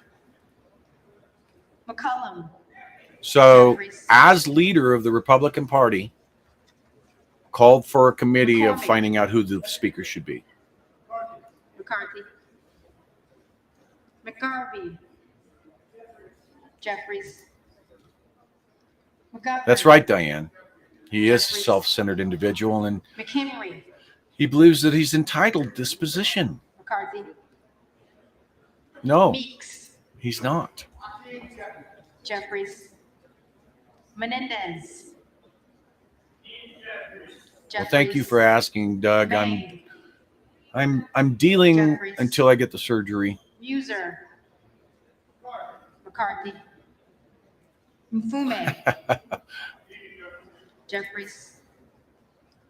McCarthy, McCollum, So, Jeffries. as leader of the Republican Party, called for a committee of McCormick. finding out who the speaker should be. McCarthy, McGarvey, Jeffries, McGovern. That's right, Diane. He is a Jeffries. self-centered individual, and McHenry, he believes that he's entitled to this position. McCarthy, No, Meeks, he's not. Jeffries, Menendez. Well, thank you for Jeffries, asking, Doug. May, I'm dealing Jeffries. until I get the surgery. Muser, McCarthy, Mfume, Jeffries.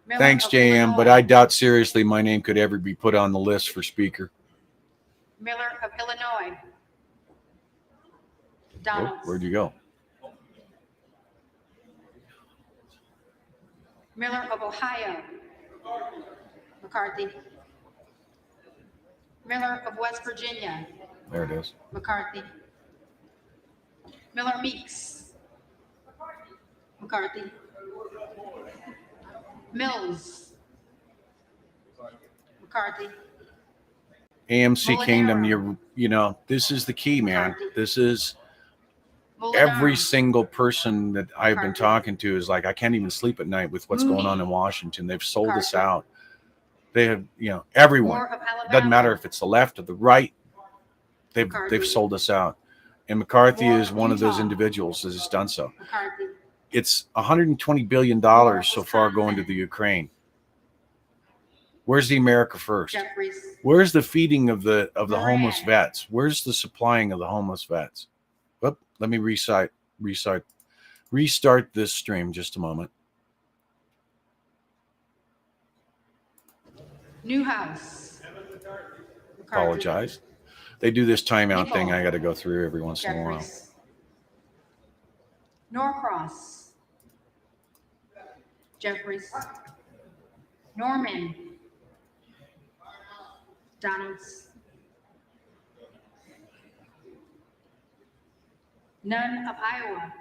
Miller Thanks, of JM, but Illinois. I doubt seriously my name could ever be put on the list for speaker. Miller of Illinois. Oh, Donalds. where'd you go? Miller of Ohio. McCarthy. Miller of West Virginia. There it is. McCarthy. Miller Meeks. McCarthy. Mills. McCarthy. AMC Kingdom, Molinaro. you know, this is the key, man. McCarthy. This is Molinaro. every single person that I've been McCarthy. talking to is like, I can't even sleep at night with what's Mooney. going on in Washington. They've sold us McCarthy. out. They have, you know, everyone. Moore of Alabama. Doesn't matter if it's the left or the right. They've McCarthy. sold us out. And McCarthy Moore is of one of those Utah. individuals that has done so. McCarthy. It's $120 billion Moore of so far going to Wisconsin. the Ukraine. Where's the America First? Jeffries. Where's the feeding of the homeless Moran. vets? Where's the supplying of the homeless vets? Oop, let me restart this stream just a moment. Newhouse. McCarthy. Apologize. They do this timeout thing People. I got to go through every once in a while. Jeffries. Norcross. Jeffries. Norman. Donalds. None of Iowa.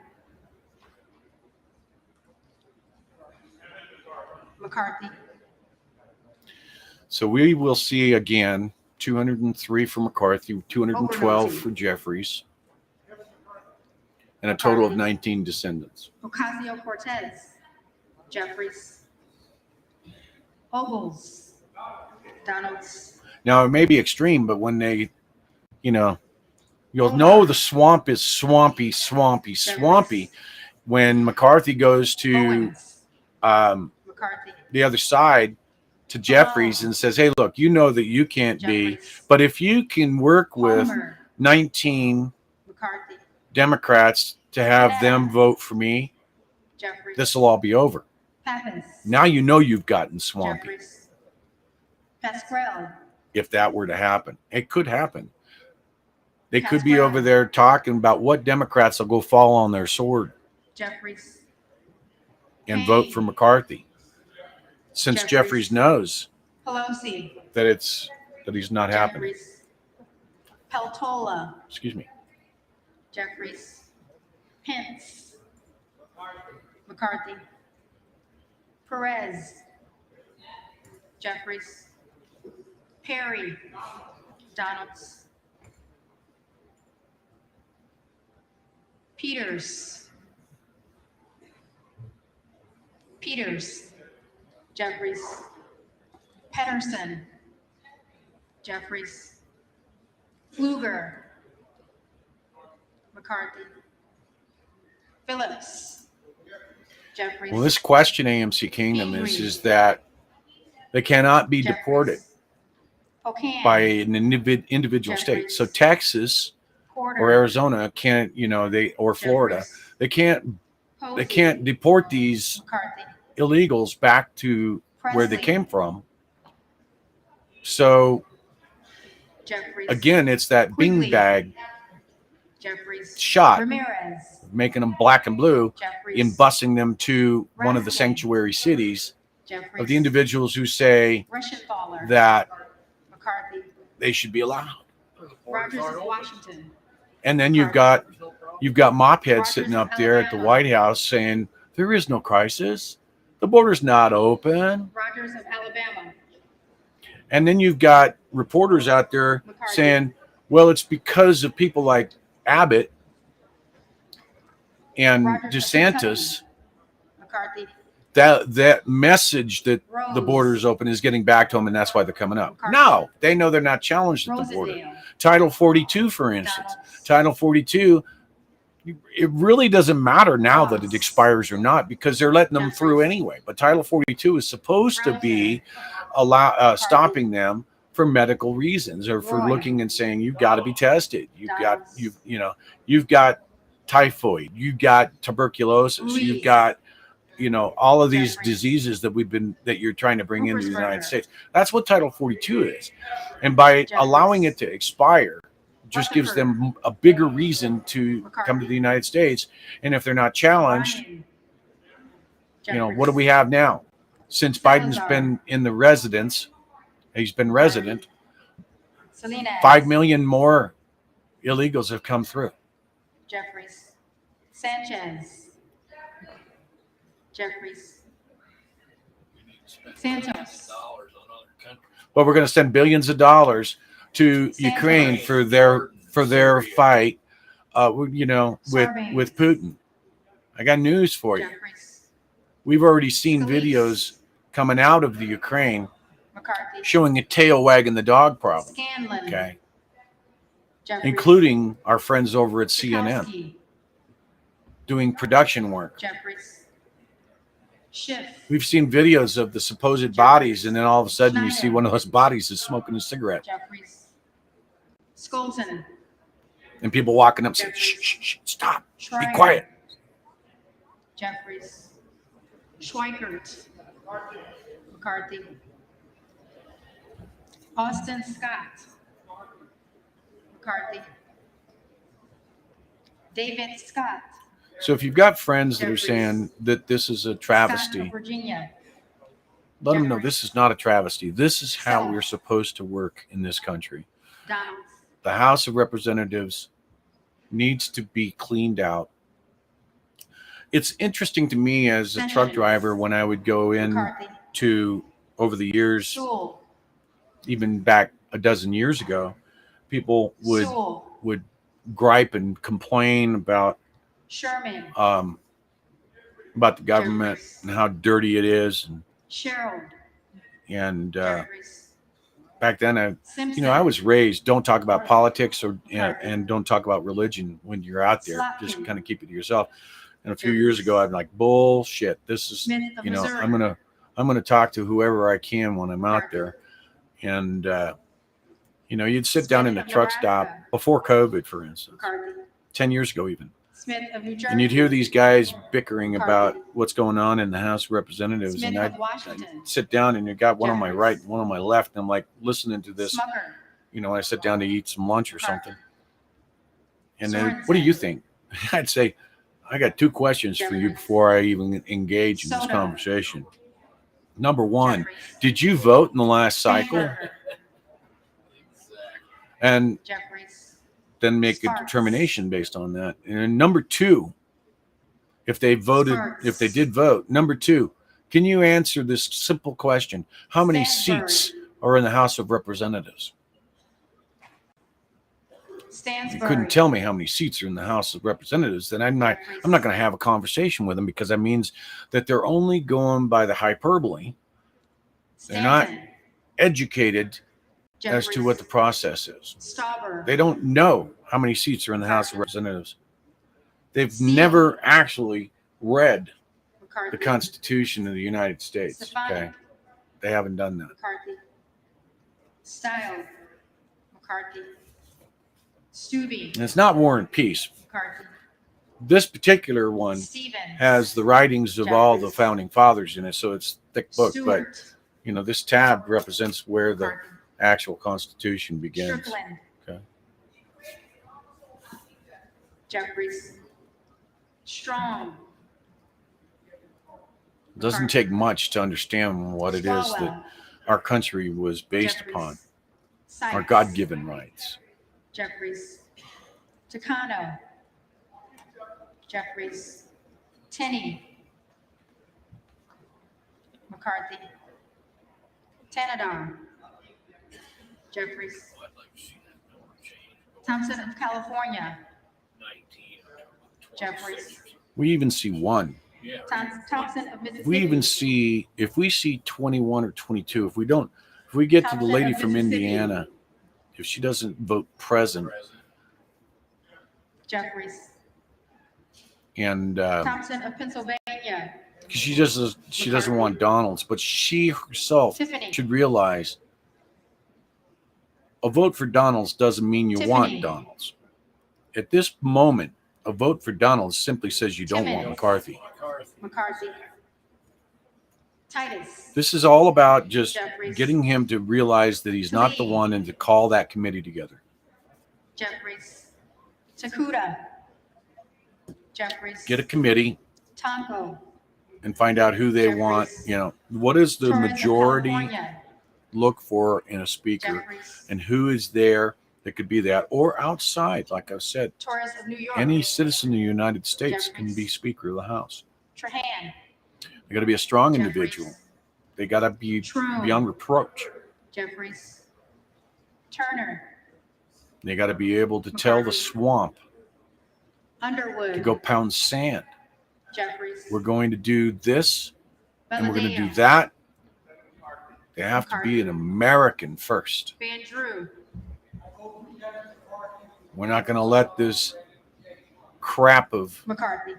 McCarthy. So we will see again 203 for McCarthy, 212 Overdosing. for Jeffries, and a total of McCarthy. 19 descendants. Ocasio-Cortez. Jeffries. Ogles. Donalds. Now it may be extreme, but when they, you know, you'll Omar. know the swamp is swampy Jeffries. when McCarthy goes to Owens. McCarthy. the other side to Jeffries and says, hey, look, you know that you can't be, Jeffries. but if you can work with Palmer. 19 McCarthy. Democrats to have them vote for me, Jeffries. this will all be over. Pappas. Now you know you've gotten swampy. Jeffries. Pasquale. If that were to happen, it could happen. They could be Pasquale. over there talking about what Democrats will go fall on their sword Jeffries. and Hey. vote for McCarthy, since Jeffries. Jeffries knows Pelosi. that he's not happening. Jeffries. Peltola. Excuse me. Jeffries. Pence. McCarthy. Perez. Jeffries. Perry. Donalds. Peters. Jeffries. Pedersen. Jeffries. Pfluger. McCarthy. Phillips. Jeffries. Well, this question, AMC Kingdom, is that they cannot be Jeffries. deported O'Can. by an individual state. So Jeffries. Texas Porter. or Arizona can't, or Florida, Jeffries. they can't Posey. deport these McCarthy. illegals back to where they Presley. came from. So Jeffries. again, it's that Quigley. beanbag Jeffries. shot, Ramirez. making them black and blue Jeffries. in busing them to one of the Raskin. sanctuary cities Jeffries. of the individuals who say Reschenthaler. that McCarthy. they should be allowed. Rogers of Washington. And then you've got mopheads Rogers sitting of up there at the Alabama. White House saying there is no crisis, the border's not open. Rogers of Alabama. And then you've got reporters out there McCarthy. saying, well, it's because of people like Abbott and Rogers of DeSantis McCarthy. that message that the Rose. border is open is getting back to them, and that's why they're coming up. McCarthy. No, they know they're not challenged at the border. Rosendale. Title 42, for instance. Donalds. Title 42, it really doesn't matter now that it expires or not because they're letting them through anyway. But Title 42 is supposed to be stopping them for medical reasons or for Roy. looking and saying you've got to be tested. Donalds. You've got typhoid, you've got tuberculosis, Ruiz. you've got all of these Jeffries. diseases that you're trying to bring into the United Ruppersberger. States. That's what Title 42 is. And by Jeffries. allowing it to expire just gives them a bigger reason to come to the United States. And if they're not challenged, Ryan. what do we have now? Since Biden's Salazar. been in the residence, he's been resident, Salinas. 5 million more illegals have come through. Jeffries. Sanchez. Jeffries. Spend Santos. billions of dollars on other countries. But we're going to send billions of dollars to Same Ukraine thing. for their Syria. fight, with Putin. I got news for you. Jeffries. We've already seen Scalise. videos coming out of the Ukraine McCarthy. showing a tail wagging the dog problem. Scanlon. Okay, Jeffries. including our friends over at CNN Tchaikovsky. doing production work. Jeffries. Schiff. We've seen videos of the supposed bodies, and then all of a sudden you see one of those bodies is smoking a cigarette, Jeffries. Skolton. and people walking up saying, "Shh, shh, shh, stop, be Schreier. quiet." Jeffries. Schweikert. McCarthy. Austin Scott. McCarthy. David Scott. So if you've got friends that are Jeffries. saying that this is a Scott travesty, of Virginia. let them know Jeffries. this is not a travesty. This is how Stone. we're supposed to work in this country. Donalds. The House of Representatives needs to be cleaned out. It's interesting to me as a truck Senators. driver when I would go in McCarthy. to, over the years, Sewell. even back a dozen years ago, people Sewell. would gripe and complain about Sherman. the government Jeffries. and how dirty it is, Sherrill. and Jeffries. back then I Simpson. I was raised, don't talk about politics and don't talk about religion when you're out there. Just Slotkin. kind of keep it to yourself. And a few years ago, I'm like, bullshit. This is, Smith of Missouri. I'm gonna talk to whoever I can when I'm out there. And you'd sit down in a Smith of truck stop Nebraska. before COVID, for instance, McCarthy. 10 years ago even. Smith of New Jersey. And you'd hear these guys bickering McCarthy. about what's going on in the House of Representatives. Smith And of I'd Washington. sit down and you got one on my Jeffries. right, one on my left. And I'm like listening to this, Smucker. when I sit down to eat some lunch or McCarthy. something. And then, what do you think? I'd say, I got two questions for you Jeffries. before I even engage in this Soto. conversation. Number one, Jeffries. did you vote in the last cycle? Sandberg. Exactly. And Jeffries. then make a Sparks. determination based on that. And number two, if they voted, Sparks. if they did vote, number two, can you answer this simple question? How many Sandberg. seats are in the House of Representatives? You Stansbury. couldn't tell me how many seats are in the House of Representatives, then I'm not going to have a conversation with them, because that means that they're only going by the hyperbole. They're not Stanton. educated as to Jeffries. what the process is. Stauber. They don't know how many seats are in the House of Representatives. They've Steele. never actually read McCarthy. the Constitution of the United States. Stefani. Okay, they haven't done that. McCarthy. Style. McCarthy. Stubbe. And it's not War and Peace. McCarthy. This particular one Stevens. has the writings of all the Jeffries. founding fathers in it, so it's a thick book. But Stewart. this tab represents where the McCarthy. actual Constitution begins. Strickland. Okay. Jeffries. Strong. It doesn't take much to understand what it is that Swalwell. our country was based Jeffries. upon, Sykes. our God-given rights. Jeffries. Takano. Jeffries. Tenney. McCarthy. Tanadar. Jeffries. I'd like to see that number change. Thompson of California. 19 or 26 Jeffries. or something. We even see one. Yeah. Thompson of Mississippi. We even see, if we see 21 or 22, if we get to the Thompson lady of from Mississippi. Indiana, if she doesn't vote present, President. Jeffries. and Thompson of Pennsylvania. 'cause she doesn't want Donalds, but she herself Tiffany. should realize a vote for Donalds doesn't mean you Tiffany. want Donalds. At this moment, a vote for Donalds simply says you don't want Timmons. McCarthy. McCarthy. Titus. This is all about just Jeffries. getting him to realize that he's not the Tlaib. one, and to call that committee together. Jeffries. Takuda. Jeffries. Get a committee Tonko. and find out who they want. Jeffries. What is the Torres of majority California. look for in a speaker, Jeffries. and who is there that could be that, or outside. Like I said, Torres of New York. any citizen of the United States can Jeffries. be Speaker of the House. Trahan. They got to be a strong Jeffries. individual. They got to be True. beyond reproach. Jeffries. Turner. They got to be able to tell the McCarthy. swamp Underwood. to go pound sand. Jeffries. We're going to do this and we're going to do Belladeo. that. They have to McCarthy. be an American first. Van Drew. We're not going to let this crap of McCarthy.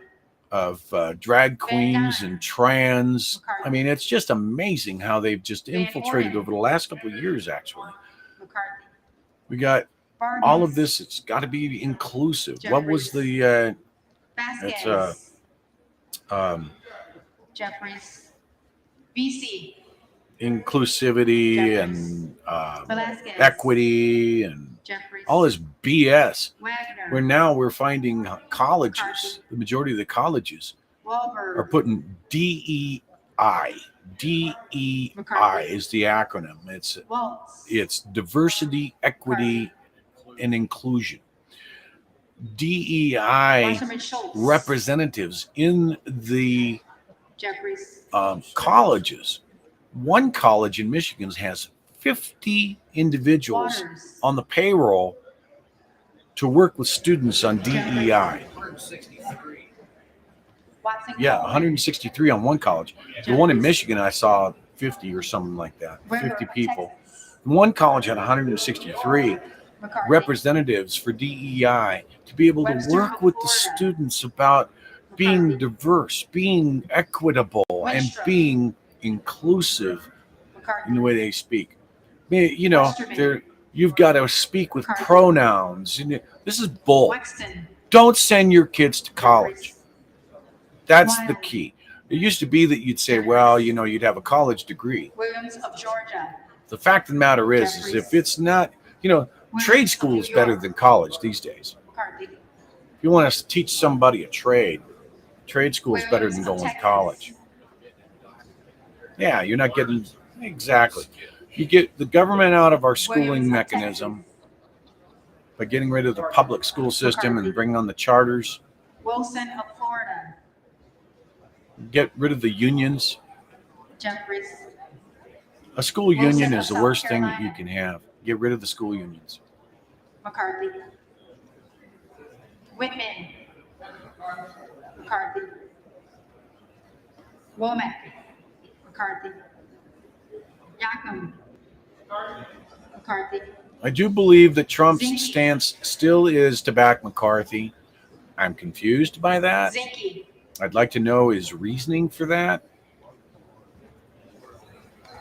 drag queens and trans. McCarthy. I mean, it's just amazing how they've just Van infiltrated Orden. over the last couple of years, actually. McCarthy. We got Vargas. all of this. It's got to be inclusive. What was the Vasquez. um, Jeffries. VC. inclusivity Jeffries. and Velasquez. equity and Jeffries. all this BS? Wagner. Where now we're finding colleges, the majority of the colleges Wahlberg. are putting DEI. DEI McCarthy. is the acronym. Waltz. It's diversity, equity, and inclusion. DEI Wasserman Schultz. representatives in the Jeffries. colleges. One college in Michigan has 50 individuals Waters. on the payroll to work with students on DEI. 163. Watson. Yeah, Coleman. 163 on one college. The one in Michigan, I saw 50 or something like that. Weber, 50 people. Texas. One college had 163 McCarthy. representatives for DEI to be able to Webster, work with the Florida. students about being McCarthy. diverse, being equitable, and Winstrup. being inclusive McCarthy. in the way they speak. You know, Westerman. you've got to speak with McCarthy. pronouns. This is bull. Wexton. Don't send your kids to college. Jeffries. That's the Wiley. key. It used to be that you'd say, well, you know, you'd have a college degree. Williams of Georgia. The fact of the matter is Jeffries. if it's not, you know, Williams trade of school New is better York. than college these days. McCarthy. If you want to teach somebody a trade school is better than Williams of going to Texas. college. Yeah, you're not getting exactly. You get the government out of our schooling Williams of mechanism Texas. by getting rid of the public school system McCarthy. and bringing on the charters. Wilson of Florida. Get rid of the unions. Jeffries. A school Wilson union of is the South worst thing that you Carolina. can have. Get rid of the school unions. McCarthy. Whitman. McCarthy. Womack. McCarthy. Yakum. McCarthy. I do believe that Trump's Zinke. stance still is to back McCarthy. I'm confused by that. Zinke. I'd like to know his reasoning for that.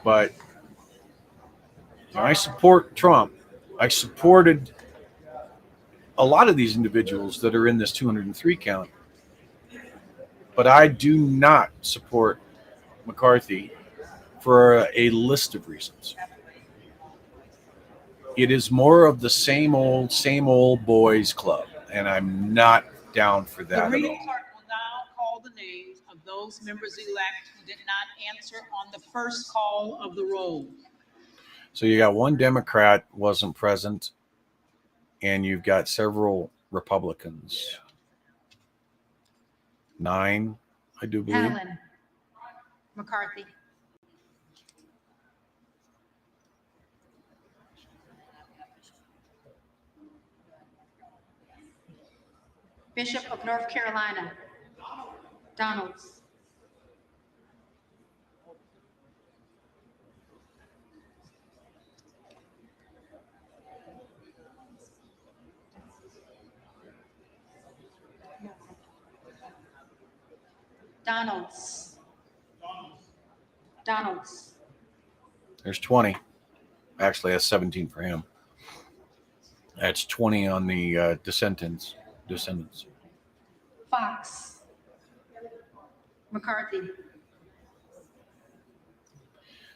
But I support Trump. I supported a lot of these individuals that are in this 203 count. But I do not support McCarthy for a list of reasons. It is more of the same old boys club, and I'm not down for The that at reading all. clerk will now call the names of those members-elect who did not answer on the first call of the roll. So you got one Democrat wasn't present, and you've got several Republicans. 9, I do believe. Allen. McCarthy. Bishop of North Carolina. Donalds. Donalds. Donalds. There's 20. Actually, that's 17 for him. That's 20 on the descendants. Fox. McCarthy.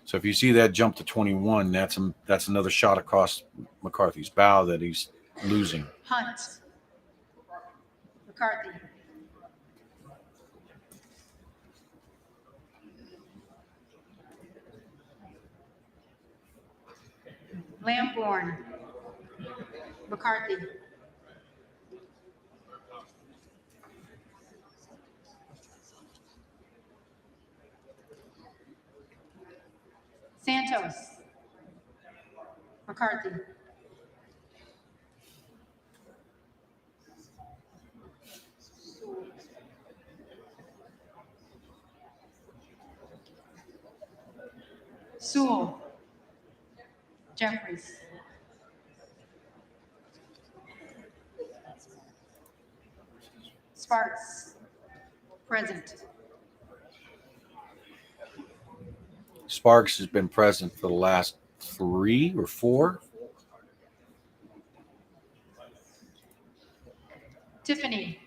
So if you see that jump to 21, that's another shot across McCarthy's bow that he's losing. Hunt. McCarthy. Lamborn. McCarthy. Santos. McCarthy. Sewell. Jeffries. Sparks. Present. Sparks has been present for the last 3 or 4. Tiffany.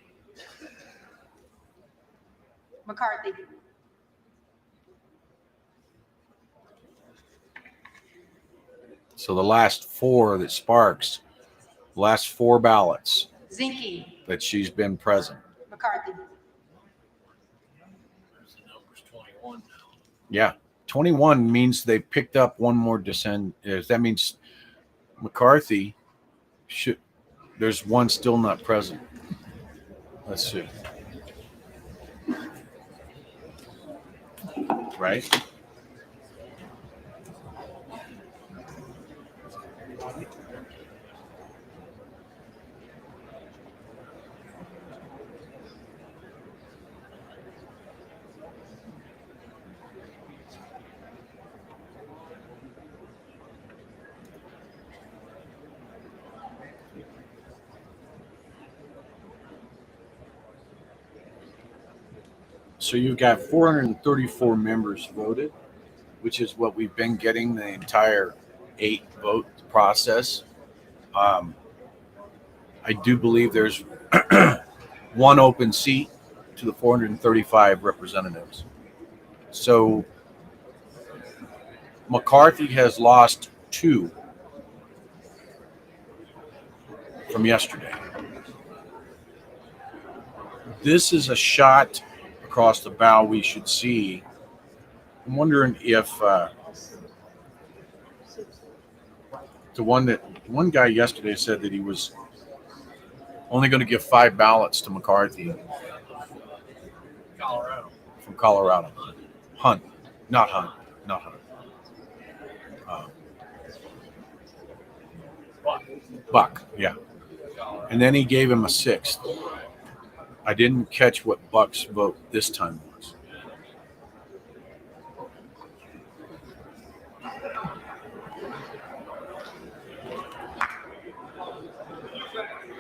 McCarthy. So the last 4 that Sparks, last 4 ballots Zinke. that she's been present. McCarthy. There's the number's 21 now. Yeah. 21 means they picked up one more descend. That means McCarthy should, there's one still not present. Let's see. Right? So you've got 434 members voted, which is what we've been getting the entire 8-vote process. I do believe there's one open seat to the 435 representatives. So McCarthy has lost 2 from yesterday. This is a shot across the bow we should see. I'm wondering if one guy yesterday said that he was only going to give 5 ballots to McCarthy Colorado. from Colorado. Hunt. Buck, yeah. And then he gave him a 6th. I didn't catch what Buck's vote this time was.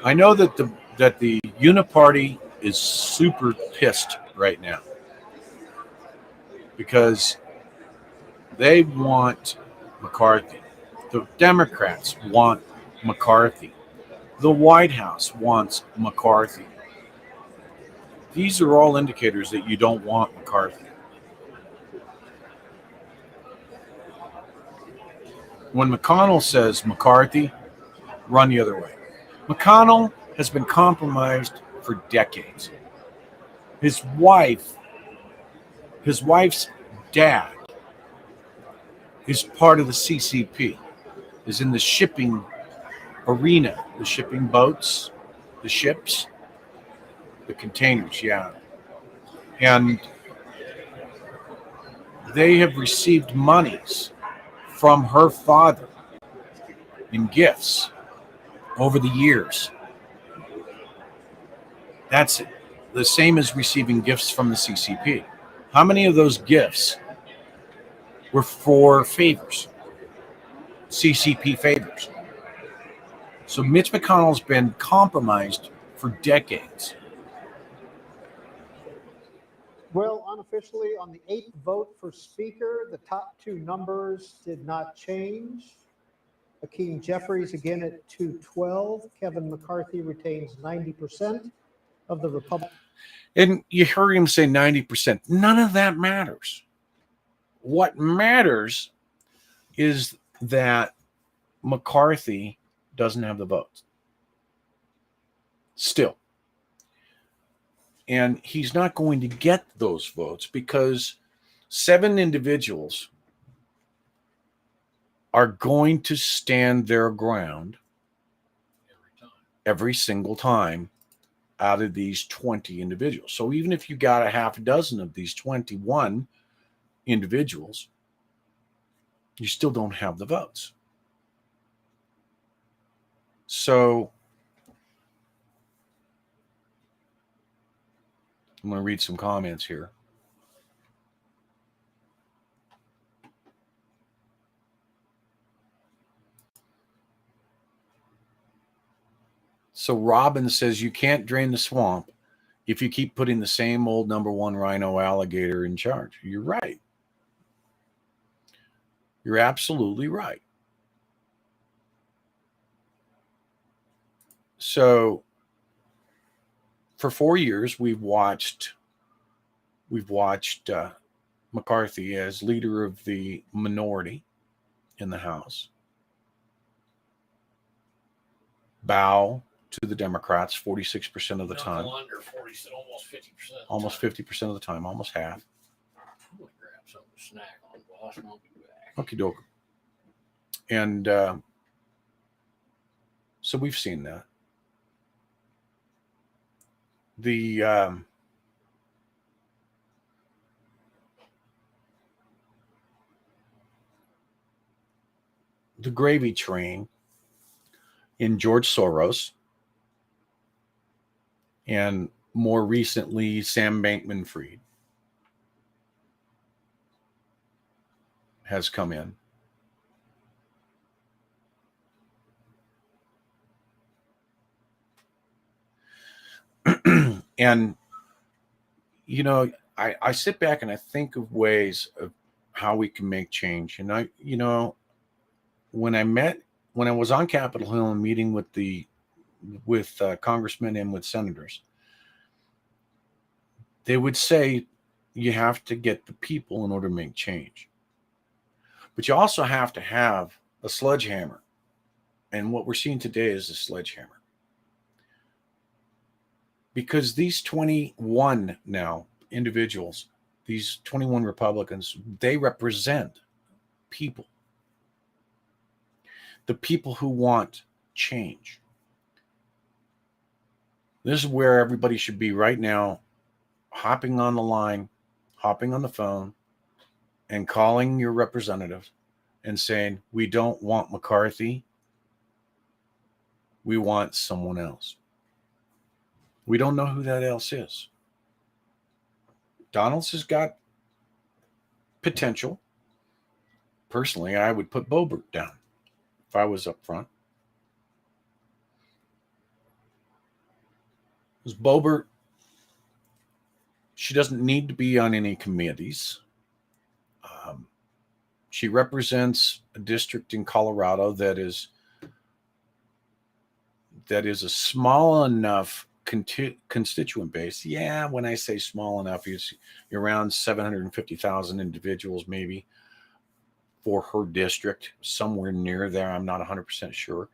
I know that the Uniparty is super pissed right now because they want McCarthy. The Democrats want McCarthy. The White House wants McCarthy. These are all indicators that you don't want McCarthy. When McConnell says McCarthy, run the other way. McConnell has been compromised for decades. His wife's dad is part of the CCP, is in the shipping arena, the shipping boats, the ships, the containers, yeah. And they have received monies from her father in gifts over the years. That's the same as receiving gifts from the CCP. How many of those gifts were for favors? CCP favors. So Mitch McConnell's been compromised for decades. Well, unofficially, on the 8th vote for Speaker, the top 2 numbers did not change. Hakeem Jeffries again at 212. Kevin McCarthy retains 90% of the Republican. And you heard him say 90%. None of that matters. What matters is that McCarthy doesn't have the votes. Still. And he's not going to get those votes because 7 individuals are going to stand their ground every single time out of these 20 individuals. So even if you got a half a dozen of these 21 individuals, You still don't have the votes. So I'm going to read some comments here. So Robin says you can't drain the swamp if you keep putting the same old number one rhino alligator in charge. You're right. You're absolutely right. So for 4 years, we've watched McCarthy as leader of the minority in the House bow to the Democrats 46% of the time. Under 40, almost 50%. Almost 50% of the time, almost half. I'm gonna grab something to snack on, boss, and I'll be back. Okie doke. And so we've seen that. The gravy train in George Soros, and more recently Sam Bankman-Fried has come in. And you know, I sit back and I think of ways of how we can make change. And when I was on Capitol Hill and meeting with congressmen and with senators, they would say you have to get the people in order to make change. But you also have to have a sledgehammer. And what we're seeing today is a sledgehammer. Because these 21 now individuals, these 21 Republicans, they represent people. The people who want change. This is where everybody should be right now, hopping on the line, hopping on the phone, and calling your representatives and saying, we don't want McCarthy. We want someone else. We don't know who that else is. Donalds has got potential. Personally, I would put Boebert down if I was up front. Because Boebert, she doesn't need to be on any committees. She represents a district in Colorado that is a small enough constituent base. Yeah, when I say small enough, it's around 750,000 individuals maybe for her district, somewhere near there. I'm not 100% sure.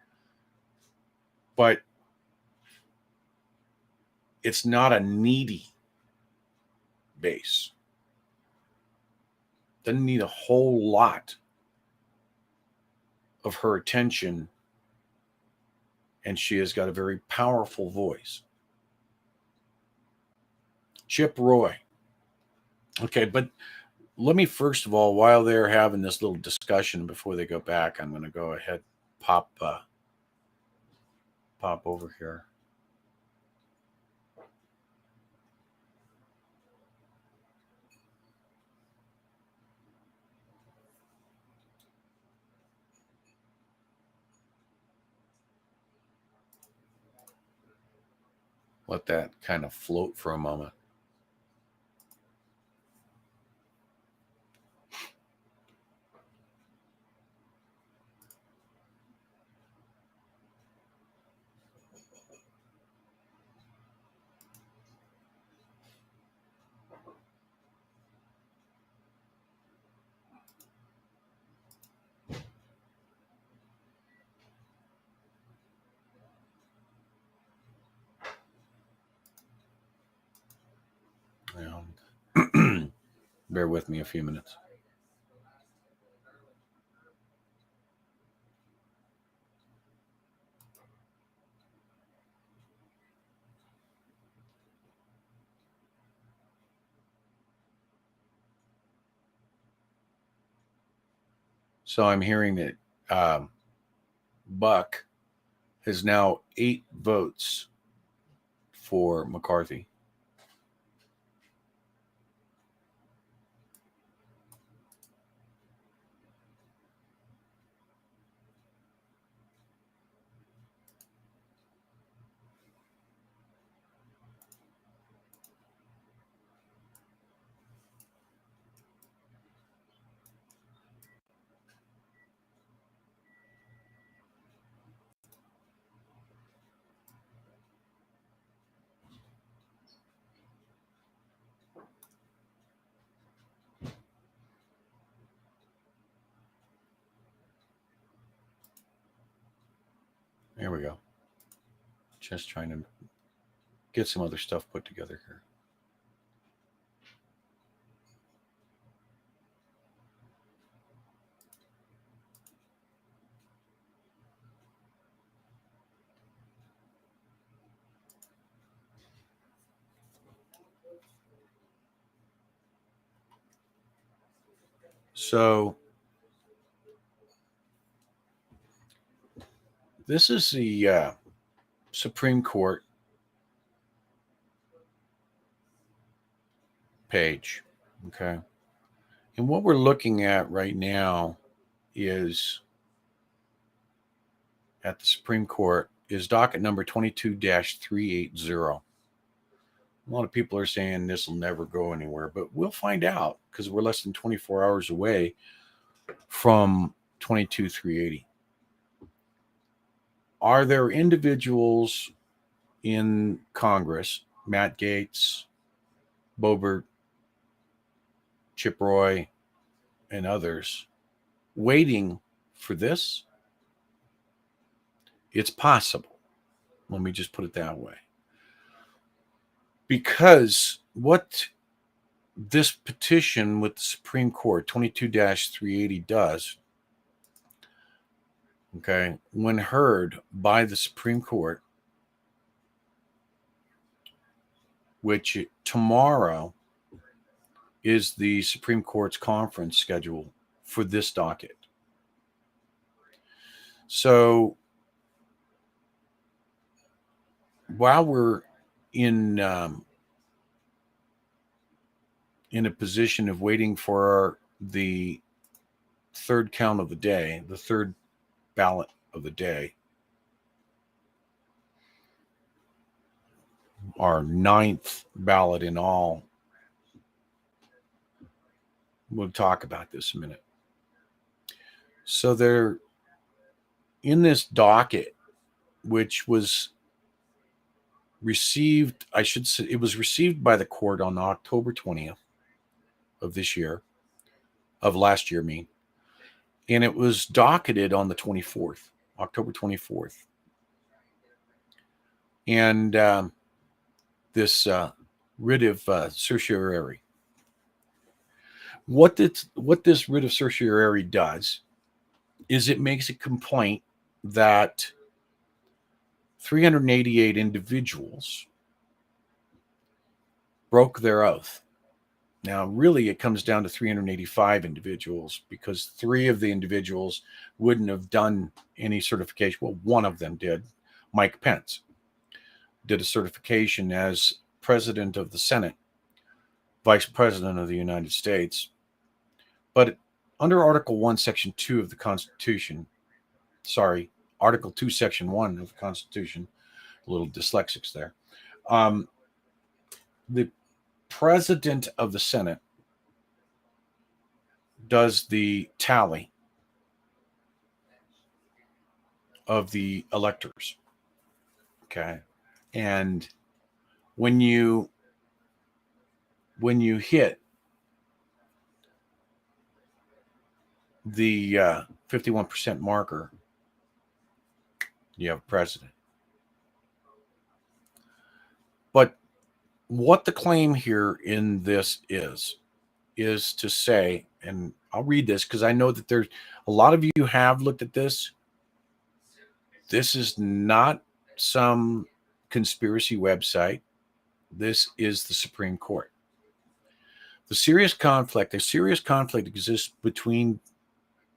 But it's not a needy base. Doesn't need a whole lot of her attention, and she has got a very powerful voice. Chip Roy. Okay, but let me first of all, while they're having this little discussion before they go back, I'm going to go ahead, pop over here. Let that kind of float for a moment. Bear with me a few minutes. So I'm hearing that Buck has now 8 votes for McCarthy. There we go. Just trying to get some other stuff put together here. So this is the Supreme Court page. Okay. And what we're looking at right now is at the Supreme Court is docket number 22-380. A lot of people are saying this will never go anywhere, but we'll find out because we're less than 24 hours away from 22-380. Are there individuals in Congress, Matt Gaetz, Boebert, Chip Roy, and others, waiting for this? It's possible. Let me just put it that way. Because what this petition with the Supreme Court, 22-380, does, okay, when heard by the Supreme Court, which tomorrow is the Supreme Court's conference schedule for this docket. So while we're in a position of waiting for the third count of the day, the third ballot of the day, our 9th ballot in all. We'll talk about this in a minute. So they're in this docket, which was received, I should say, it was received by the court on October 20th of this year, of last year, and it was docketed on the 24th, October 24th. And this writ of certiorari. What this writ of certiorari does is it makes a complaint that 388 individuals broke their oath. Now, really, it comes down to 385 individuals because 3 of the individuals wouldn't have done any certification. Well, one of them did. Mike Pence did a certification as President of the Senate, Vice President of the United States. But under Article 1, Section 2 of the Constitution, Article 2, Section 1 of the Constitution, a little dyslexics there, the President of the Senate does the tally of the electors. Okay. And when you hit the 51% marker, you have a president. But what the claim here in this is to say, and I'll read this because I know that there's a lot of you have looked at this. This is not some conspiracy website. This is the Supreme Court. A serious conflict exists between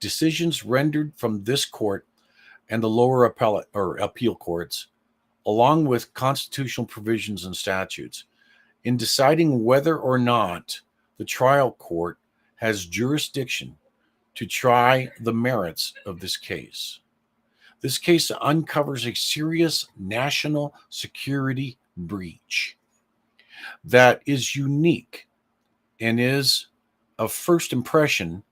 decisions rendered from this court and the lower appellate or appeal courts, along with constitutional provisions and statutes, in deciding whether or not the trial court has jurisdiction to try the merits of this case. This case uncovers a serious national security breach that is unique and is of first impression,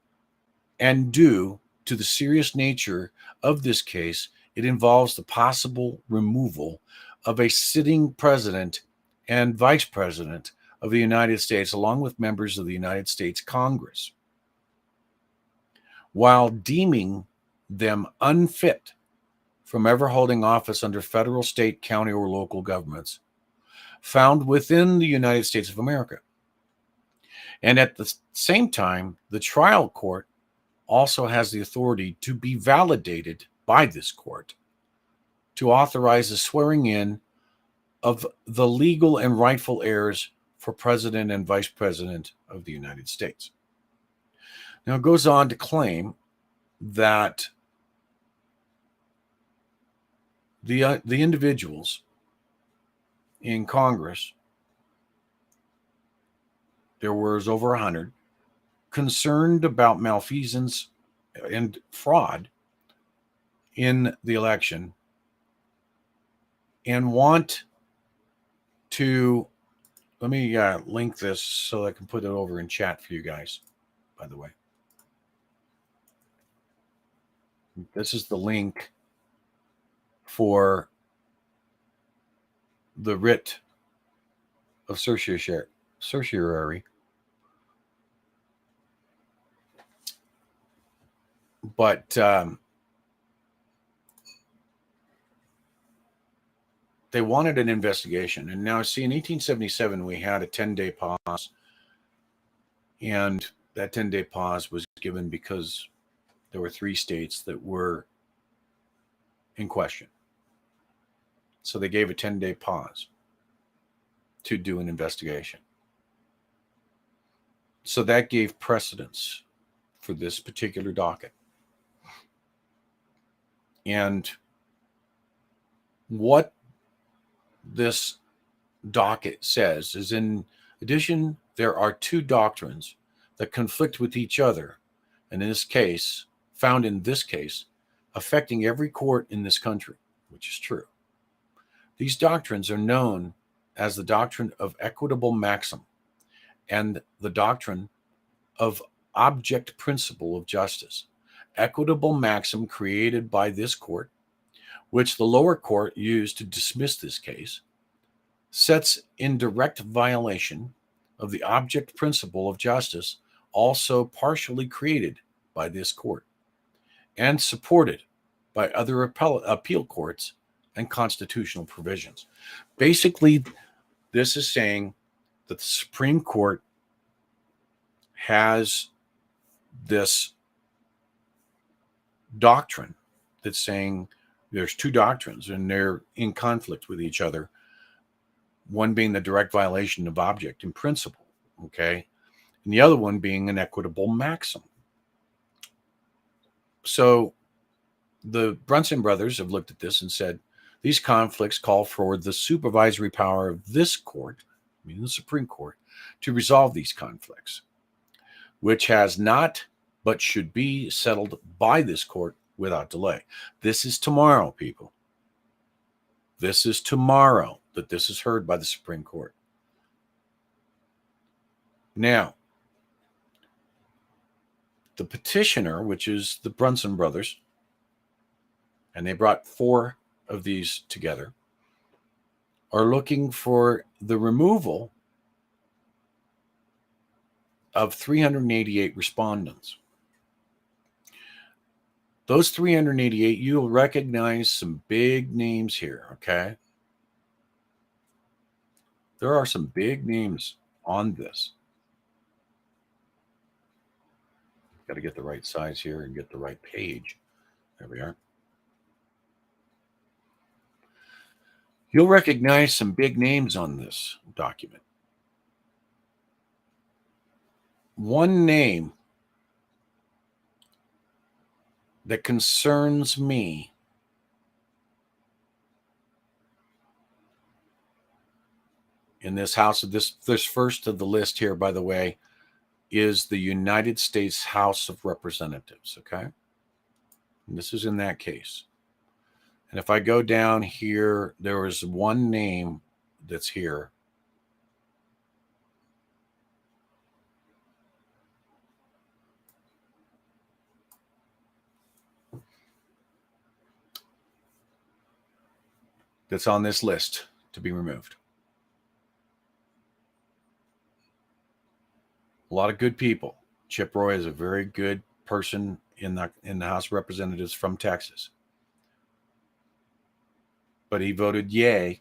and due to the serious nature of this case, it involves the possible removal of a sitting president and vice president of the United States, along with members of the United States Congress, while deeming them unfit from ever holding office under federal, state, county, or local governments found within the United States of America. And at the same time, the trial court also has the authority to be validated by this court to authorize the swearing in of the legal and rightful heirs for president and vice president of the United States. Now, it goes on to claim that the individuals in Congress, there was over 100, concerned about malfeasance and fraud in the election, and want to, let me link this so I can put it over in chat for you guys, by the way. This is the link for the writ of certiorari. But they wanted an investigation. And now, see, in 1877, we had a 10-day pause. And that 10-day pause was given because there were 3 states that were in question. So they gave a 10-day pause to do an investigation. So that gave precedence for this particular docket. And what this docket says is, in addition, there are 2 doctrines that conflict with each other, and in this case, found in this case, affecting every court in this country, which is true. These doctrines are known as the doctrine of equitable maxim and the doctrine of object principle of justice. Equitable maxim created by this court, which the lower court used to dismiss this case, sets in direct violation of the object principle of justice, also partially created by this court and supported by other appeal courts and constitutional provisions. Basically, this is saying that the Supreme Court has this doctrine that's saying there's 2 doctrines and they're in conflict with each other, one being the direct violation of object and principle, okay, and the other one being an equitable maxim. So the Brunson brothers have looked at this and said these conflicts call for the supervisory power of this court, I mean the Supreme Court, to resolve these conflicts, which has not but should be settled by this court without delay. This is tomorrow, people. This is tomorrow that this is heard by the Supreme Court. Now, the petitioner, which is the Brunson brothers, and they brought 4 of these together, are looking for the removal of 388 respondents. Those 388, you'll recognize some big names here, okay? There are some big names on this. Got to get the right size here and get the right page. There we are. You'll recognize some big names on this document. One name that concerns me in this House of this first of the list here, by the way, is the United States House of Representatives. Okay. And this is in that case. And if I go down here, there is one name that's here. That's on this list to be removed. A lot of good people. Chip Roy is a very good person in the House of Representatives from Texas. But he voted yay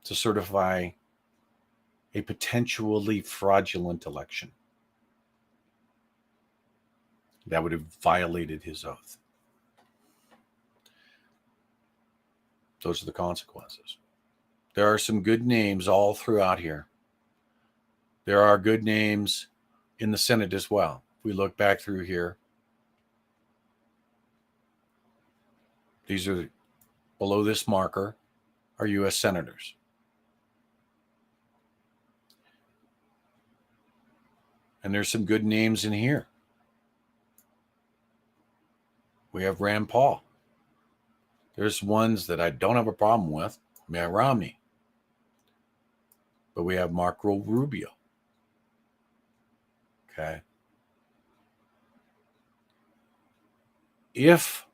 to certify a potentially fraudulent election. That would have violated his oath. Those are the consequences. There are some good names all throughout here. There are good names in the Senate as well. If we look back through here, these are below this marker are U.S. senators. And there's some good names in here. We have Rand Paul. There's ones that I don't have a problem with. Mitt Romney. But we have Marco Rubio. Okay. If,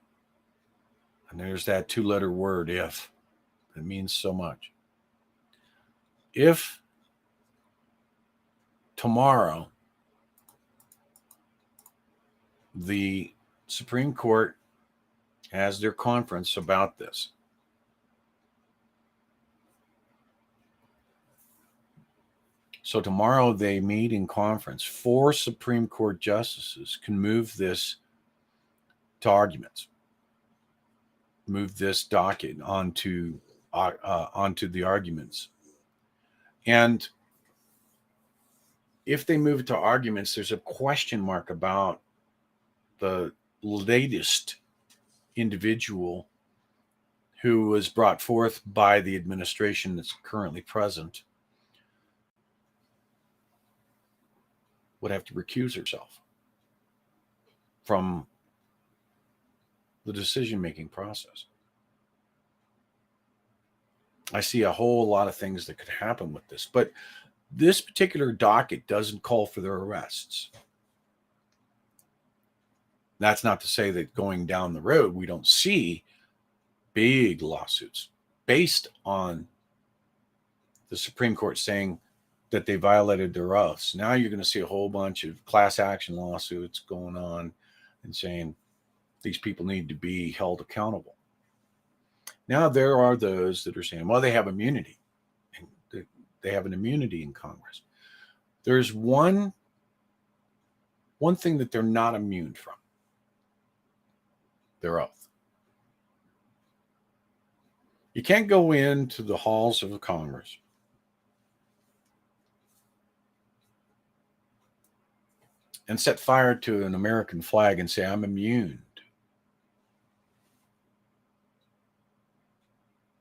and there's that two-letter word, if. It means so much. If tomorrow the Supreme Court has their conference about this, so tomorrow they meet in conference, 4 Supreme Court justices can move this to arguments, move this docket onto the arguments. And if they move it to arguments, there's a question mark about the latest individual who was brought forth by the administration that's currently present would have to recuse herself from the decision-making process. I see a whole lot of things that could happen with this, but this particular docket doesn't call for their arrests. That's not to say that going down the road, we don't see big lawsuits based on the Supreme Court saying that they violated their oaths. Now you're going to see a whole bunch of class action lawsuits going on and saying these people need to be held accountable. Now there are those that are saying, well, they have immunity. They have an immunity in Congress. There's one thing that they're not immune from: their oath. You can't go into the halls of Congress and set fire to an American flag and say, I'm immune.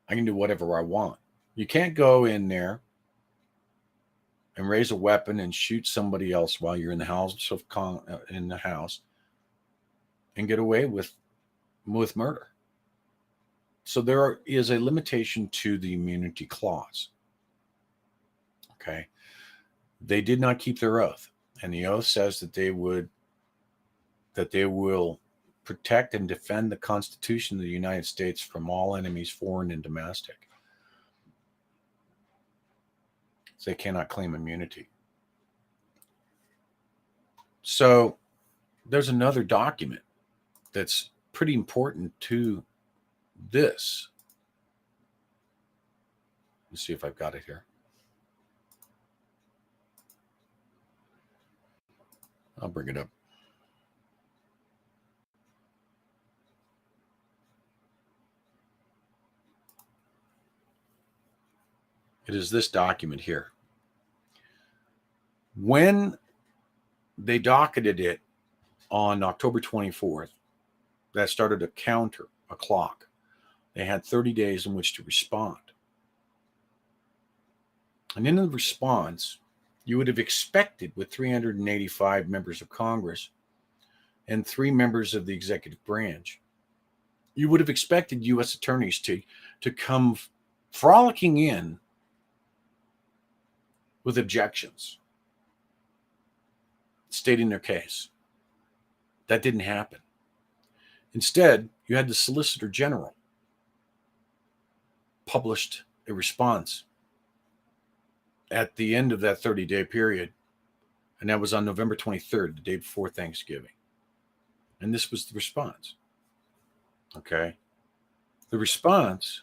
I can do whatever I want. You can't go in there and raise a weapon and shoot somebody else while you're in the house and get away with murder. So there is a limitation to the immunity clause. Okay. They did not keep their oath, and the oath says that they will protect and defend the Constitution of the United States from all enemies, foreign and domestic. So they cannot claim immunity. So there's another document that's pretty important to this. Let's see if I've got it here. I'll bring it up. It is this document here. When they docketed it on October 24th, that started a counter, a clock. They had 30 days in which to respond. And in the response, you would have expected, with 385 members of Congress and 3 members of the executive branch, you would have expected U.S. attorneys to come frolicking in with objections, stating their case. That didn't happen. Instead, you had the Solicitor General published a response at the end of that 30-day period, and that was on November 23rd, the day before Thanksgiving. And this was the response. Okay? The response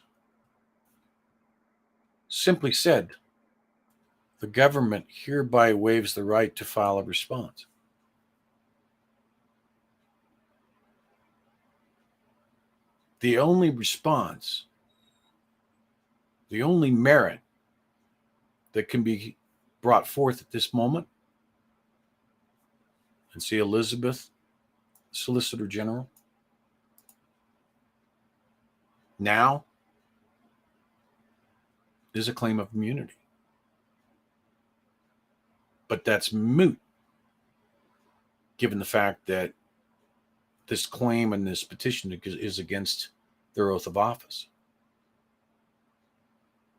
simply said, the government hereby waives the right to file a response. The only response, the only merit that can be brought forth at this moment, and see Elizabeth, Solicitor General, now is a claim of immunity. But that's moot, given the fact that this claim and this petition is against their oath of office,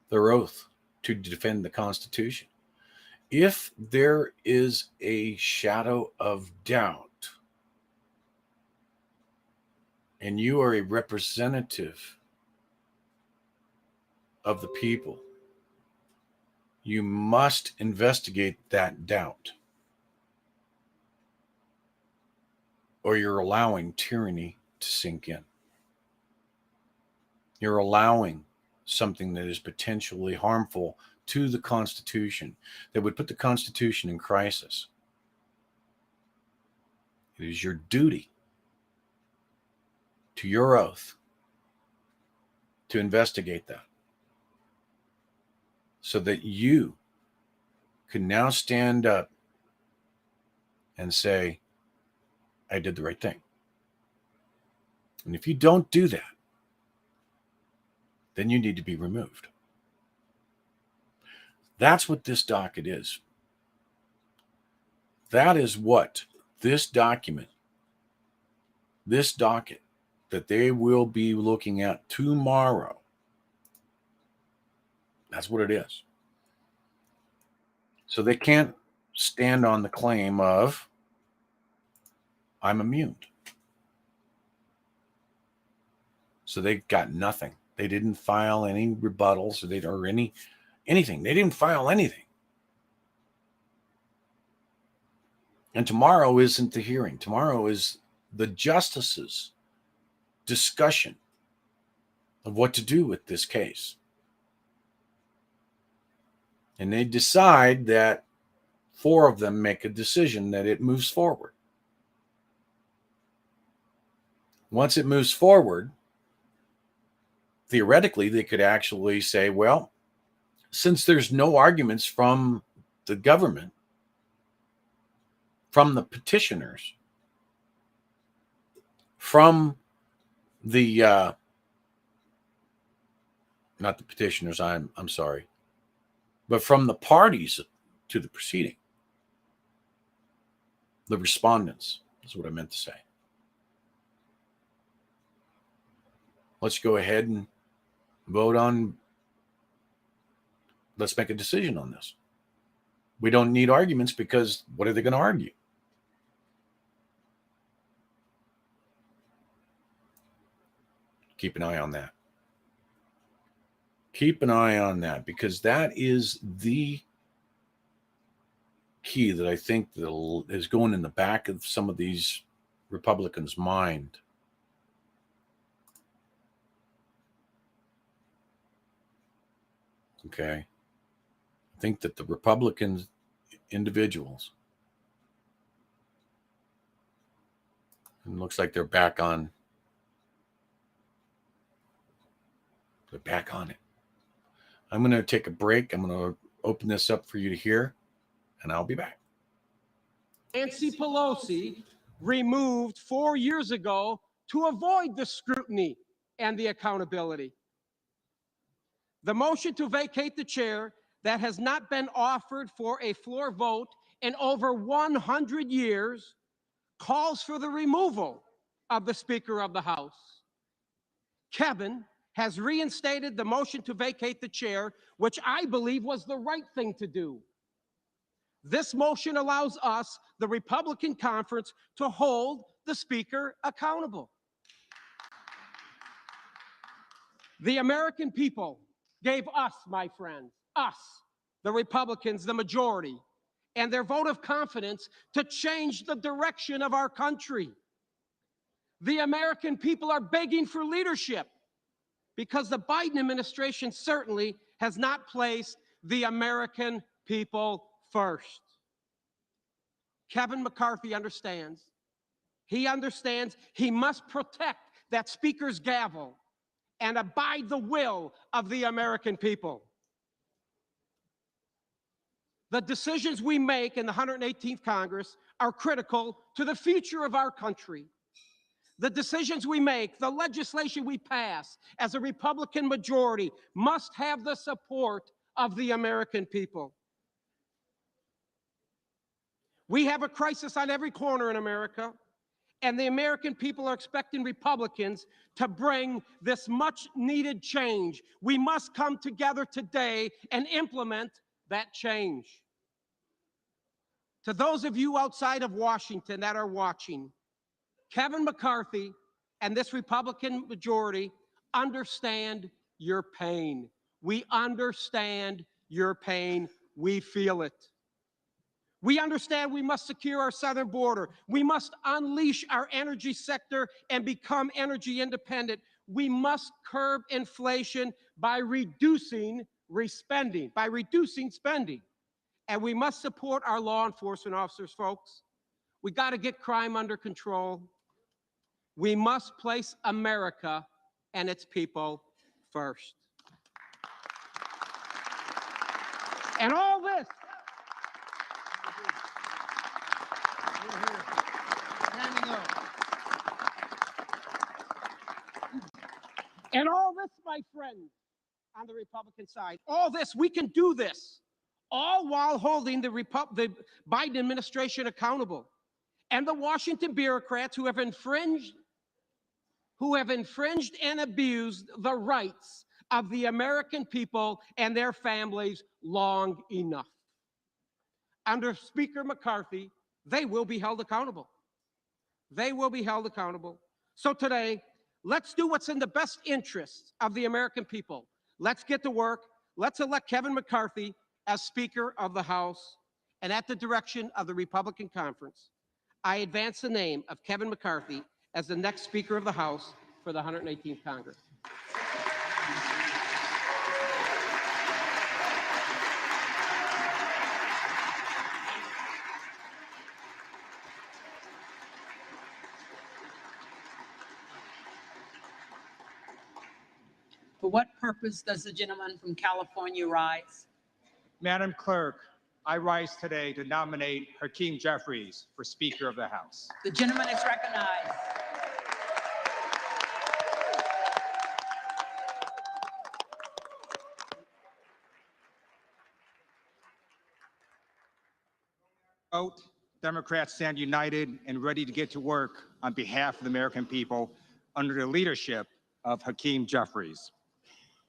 their oath to defend the Constitution. If there is a shadow of doubt, and you are a representative of the people, you must investigate that doubt, or you're allowing tyranny to sink in. You're allowing something that is potentially harmful to the Constitution, that would put the Constitution in crisis. It is your duty, to your oath, to investigate that, so that you can now stand up and say, I did the right thing. And if you don't do that, then you need to be removed. That's what this docket is. That is what this document, this docket that they will be looking at tomorrow, that's what it is. So they can't stand on the claim of, I'm immune. So they got nothing. They didn't file any rebuttals or anything. They didn't file anything. And tomorrow isn't the hearing. Tomorrow is the justices' discussion of what to do with this case. And they decide that 4 of them make a decision that it moves forward. Once it moves forward, theoretically, they could actually say, well, since there's no arguments from the government, from the petitioners, from the, not the petitioners, I'm sorry, but from the parties to the proceeding, the respondents is what I meant to say. Let's go ahead and vote on, let's make a decision on this. We don't need arguments, because what are they going to argue? Keep an eye on that. Keep an eye on that, because that is the key that I think that is going in the back of some of these Republicans' mind. Okay. I think that the Republican individuals, it looks like they're back on it. I'm going to take a break. I'm going to open this up for you to hear, and I'll be back. Nancy Pelosi removed 4 years ago to avoid the scrutiny and the accountability. The motion to vacate the chair that has not been offered for a floor vote in over 100 years calls for the removal of the Speaker of the House. Kevin has reinstated the motion to vacate the chair, which I believe was the right thing to do. This motion allows us, the Republican Conference, to hold the Speaker accountable. The American people gave us, my friends, us, the Republicans, the majority, and their vote of confidence to change the direction of our country. The American people are begging for leadership because the Biden administration certainly has not placed the American people first. Kevin McCarthy understands. He understands he must protect that Speaker's gavel and abide the will of the American people. The decisions we make in the 118th Congress are critical to the future of our country. The decisions we make, the legislation we pass as a Republican majority must have the support of the American people. We have a crisis on every corner in America, and the American people are expecting Republicans to bring this much-needed change. We must come together today and implement that change. To those of you outside of Washington that are watching, Kevin McCarthy and this Republican majority understand your pain. We understand your pain. We feel it. We understand we must secure our southern border. We must unleash our energy sector and become energy independent. We must curb inflation by reducing spending. And we must support our law enforcement officers, folks. We got to get crime under control. We must place America and its people first. And all this my friends, on the Republican side, all this, we can do this, all while holding the Biden administration accountable. And the Washington bureaucrats who have infringed and abused the rights of the American people and their families long enough. Under Speaker McCarthy, they will be held accountable. They will be held accountable. So today, let's do what's in the best interest of the American people. Let's get to work. Let's elect Kevin McCarthy as Speaker of the House. And at the direction of the Republican Conference, I advance the name of Kevin McCarthy as the next Speaker of the House for the 118th Congress. For what purpose does the gentleman from California rise? Madam Clerk, I rise today to nominate Hakeem Jeffries for Speaker of the House. The gentleman is recognized. Vote, Democrats stand united and ready to get to work on behalf of the American people under the leadership of Hakeem Jeffries.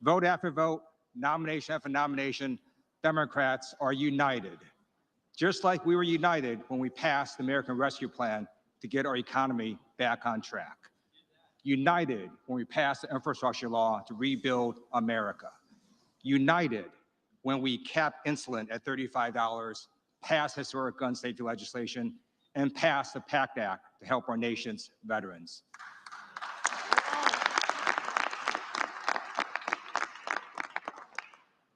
Vote after vote, nomination after nomination, Democrats are united. Just like we were united when we passed the American Rescue Plan to get our economy back on track. United when we passed the infrastructure law to rebuild America. United when we capped insulin at $35, passed historic gun safety legislation, and passed the PACT Act to help our nation's veterans.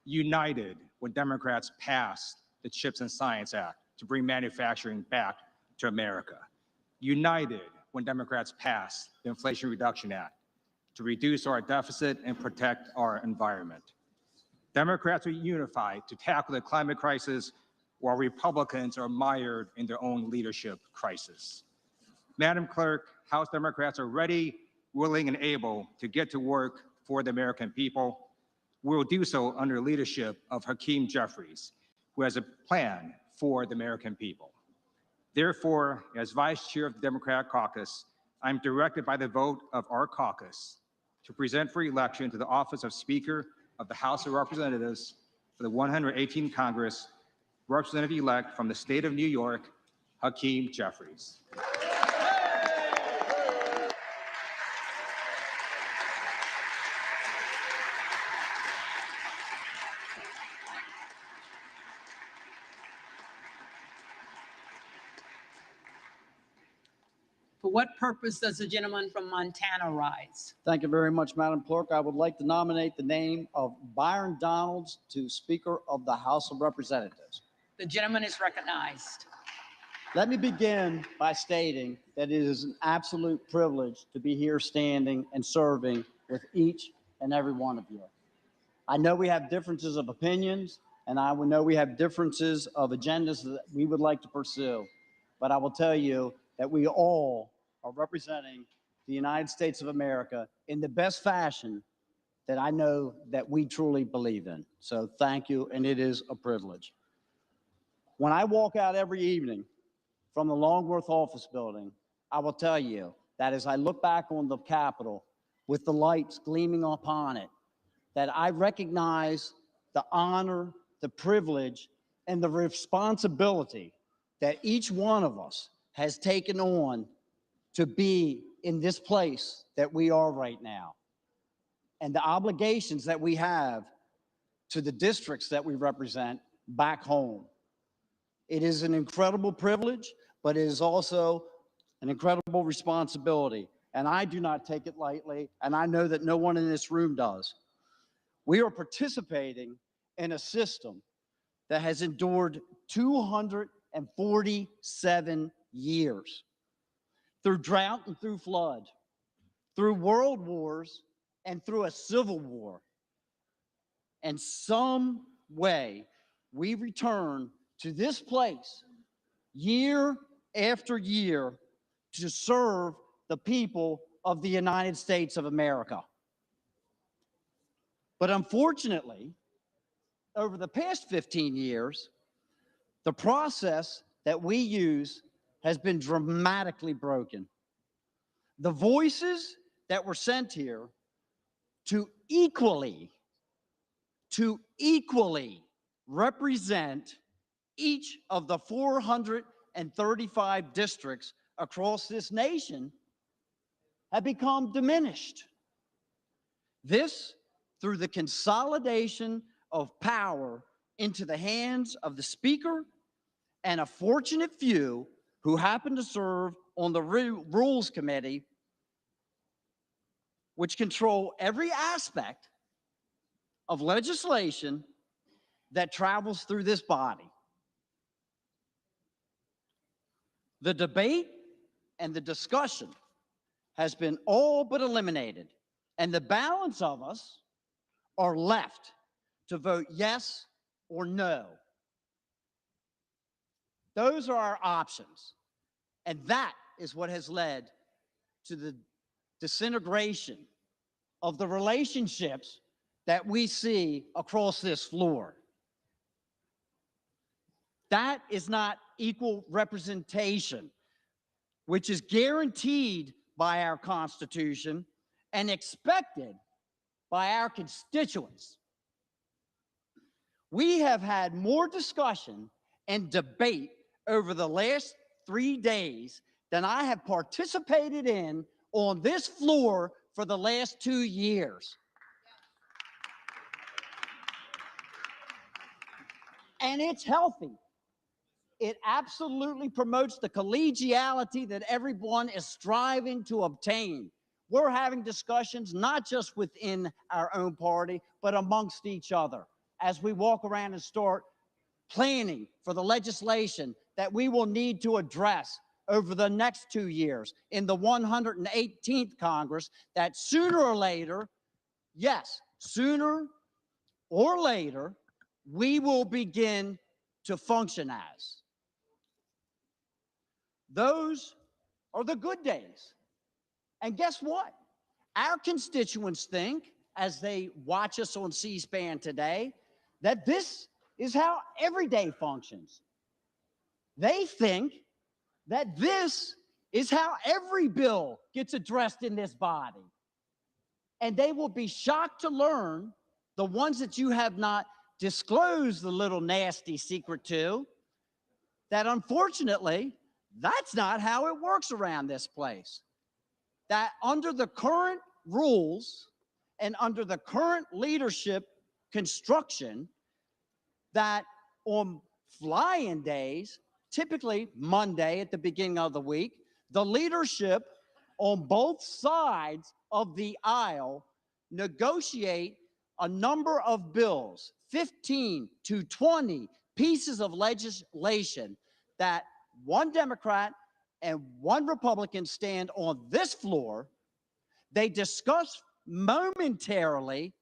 United when Democrats passed the CHIPS and Science Act to bring manufacturing back to America. United when Democrats passed the Inflation Reduction Act to reduce our deficit and protect our environment. Democrats are unified to tackle the climate crisis while Republicans are mired in their own leadership crisis. Madam Clerk, House Democrats are ready, willing, and able to get to work for the American people. We will do so under the leadership of Hakeem Jeffries, who has a plan for the American people. Therefore, as Vice Chair of the Democratic Caucus, I'm directed by the vote of our caucus to present for election to the office of Speaker of the House of Representatives for the 118th Congress, Representative-elect from the state of New York, Hakeem Jeffries. For what purpose does the gentleman from Montana rise? Thank you very much, Madam Clerk. I would like to nominate the name of Byron Donalds to Speaker of the House of Representatives. The gentleman is recognized. Let me begin by stating that it is an absolute privilege to be here standing and serving with each and every one of you. I know we have differences of opinions, and I know we have differences of agendas that we would like to pursue, but I will tell you that we all are representing the United States of America in the best fashion that I know that we truly believe in. So thank you, and it is a privilege. When I walk out every evening from the Longworth office building, I will tell you that as I look back on the Capitol with the lights gleaming upon it, that I recognize the honor, the privilege, and the responsibility that each one of us has taken on to be in this place that we are right now, and the obligations that we have to the districts that we represent back home. It is an incredible privilege, but it is also an incredible responsibility, and I do not take it lightly, and I know that no one in this room does. We are participating in a system that has endured 247 years. Through drought and through flood, through world wars and through a civil war. And some way we return to this place year after year to serve the people of the United States of America. But unfortunately, over the past 15 years, the process that we use has been dramatically broken. The voices that were sent here to equally represent each of the 435 districts across this nation have become diminished. This through the consolidation of power into the hands of the Speaker and a fortunate few who happen to serve on the Rules Committee, which control every aspect of legislation that travels through this body. The debate and the discussion has been all but eliminated, and the balance of us are left to vote yes or no. Those are our options. And that is what has led to the disintegration of the relationships that we see across this floor. That is not equal representation, which is guaranteed by our Constitution and expected by our constituents. We have had more discussion and debate over the last 3 days than I have participated in on this floor for the last 2 years. And it's healthy. It absolutely promotes the collegiality that everyone is striving to obtain. We're having discussions not just within our own party, but amongst each other as we walk around and start planning for the legislation that we will need to address over the next 2 years in the 118th Congress, that sooner or later, yes, sooner or later, we will begin to function as. Those are the good days. And guess what? Our constituents think, as they watch us on C-SPAN today, that this is how every day functions. They think that this is how every bill gets addressed in this body. And they will be shocked to learn, the ones that you have not disclosed the little nasty secret to, that unfortunately, that's not how it works around this place. That under the current rules and under the current leadership construction, that on fly-in days, typically Monday at the beginning of the week, the leadership on both sides of the aisle negotiate a number of bills, 15 to 20 pieces of legislation, that one Democrat and one Republican stand on this floor. They discuss momentarily,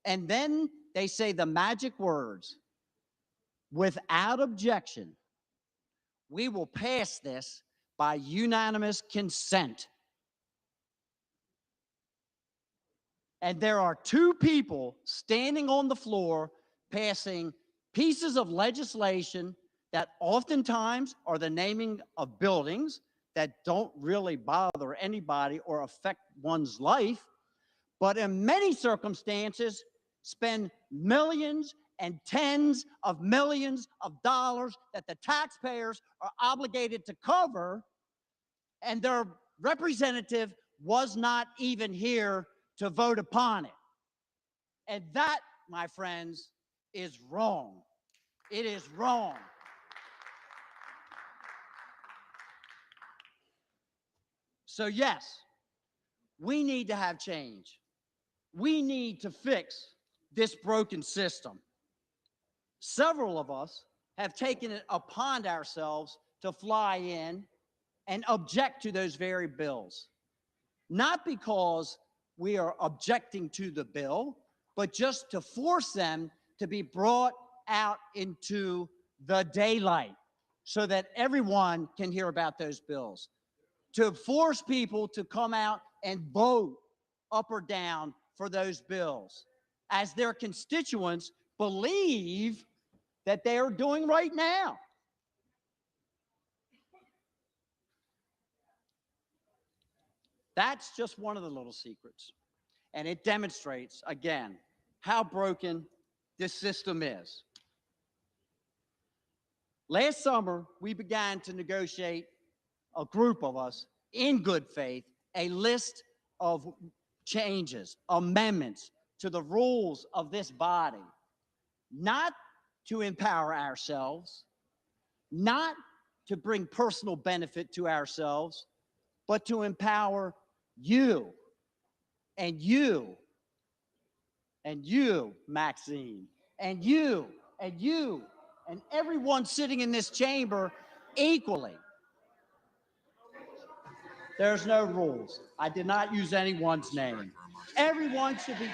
and then they say the magic words, without objection, we will pass this by unanimous consent. And there are two people standing on the floor passing pieces of legislation that oftentimes are the naming of buildings that don't really bother anybody or affect one's life, but in many circumstances spend millions and tens of millions of dollars that the taxpayers are obligated to cover, and their representative was not even here to vote upon it. And that, my friends, is wrong. It is wrong. So yes, we need to have change. We need to fix this broken system. Several of us have taken it upon ourselves to fly in and object to those very bills. Not because we are objecting to the bill, but just to force them to be brought out into the daylight so that everyone can hear about those bills. To force people to come out and vote up or down for those bills, as their constituents believe that they are doing right now. That's just one of the little secrets. And it demonstrates, again, how broken this system is. Last summer, we began to negotiate, a group of us, in good faith, a list of changes, amendments to the rules of this body, not to empower ourselves, not to bring personal benefit to ourselves, but to empower you and you and you, Maxine, and you and you and everyone sitting in this chamber equally. There's no rules. I did not use anyone's name. Everyone should be,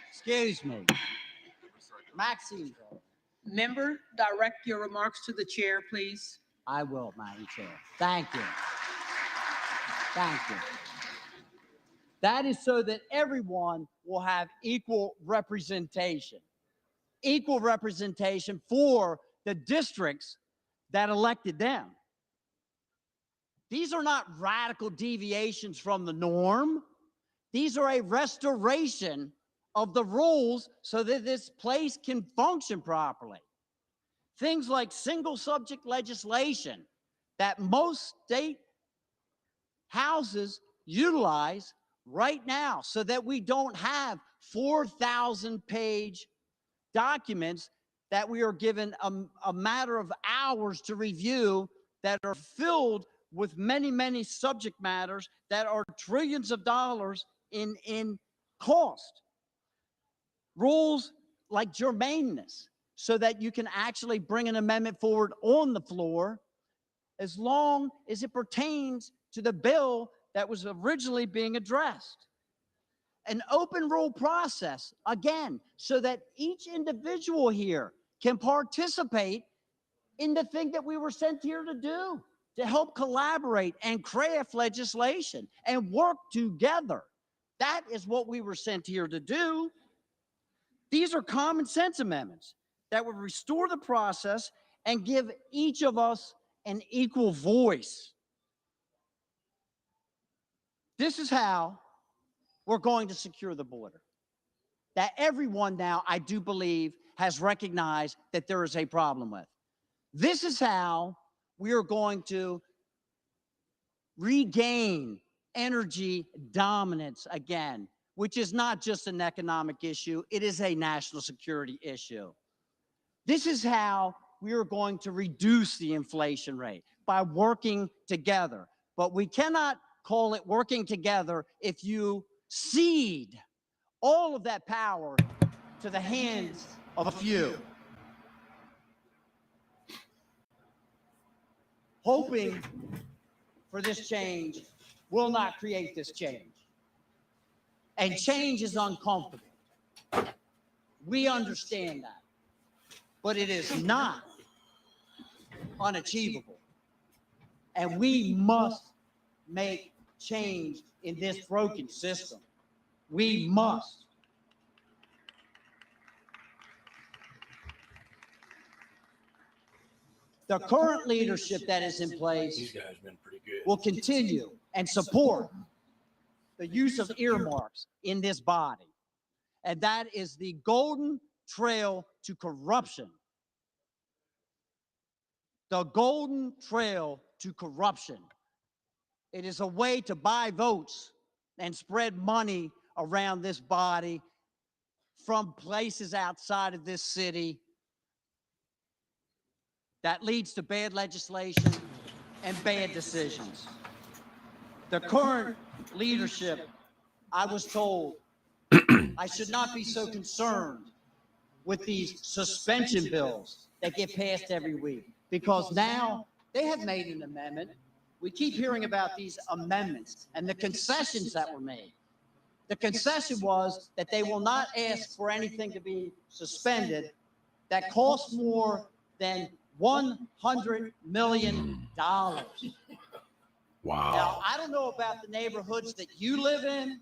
excuse me. Maxine. Member, direct your remarks to the chair, please. I will, Madam Chair. Thank you. Thank you. That is so that everyone will have equal representation. Equal representation for the districts that elected them. These are not radical deviations from the norm. These are a restoration of the rules so that this place can function properly. Things like single subject legislation that most state houses utilize right now so that we don't have 4,000-page documents that we are given a matter of hours to review that are filled with many, many subject matters that are trillions of dollars in cost. Rules like germaneness, so that you can actually bring an amendment forward on the floor as long as it pertains to the bill that was originally being addressed. An open rule process, again, so that each individual here can participate in the thing that we were sent here to do. to help collaborate and craft legislation and work together. That is what we were sent here to do. These are common sense amendments that would restore the process and give each of us an equal voice. This is how we're going to secure the border. That everyone now, I do believe, has recognized that there is a problem with. This is how we are going to regain energy dominance again, which is not just an economic issue, it is a national security issue. This is how we are going to reduce the inflation rate, by working together. But we cannot call it working together if you cede all of that power to the hands of a few. Hoping for this change will not create this change. And change is uncomfortable. We understand that. But it is not unachievable. And we must make change in this broken system. We must. The current leadership that is in place These guys been pretty good. will continue and support the use of earmarks in this body. And that is the golden trail to corruption. The golden trail to corruption. It is a way to buy votes and spread money around this body from places outside of this city that leads to bad legislation and bad decisions. The current leadership, I was told, I should not be so concerned with these suspension bills that get passed every week, because now they have made an amendment. We keep hearing about these amendments and the concessions that were made. The concession was that they will not ask for anything to be suspended that costs more than $100 million. Wow. Now, I don't know about the neighborhoods that you live in,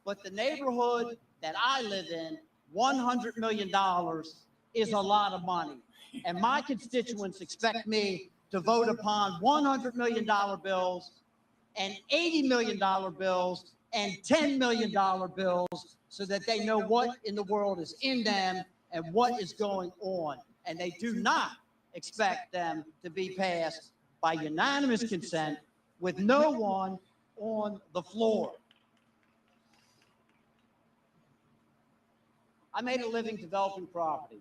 but the neighborhood that I live in, $100 million is a lot of money. And my constituents expect me to vote upon $100 million bills and $80 million bills and $10 million bills so that they know what in the world is in them and what is going on. And they do not expect them to be passed by unanimous consent with no one on the floor. I made a living developing property.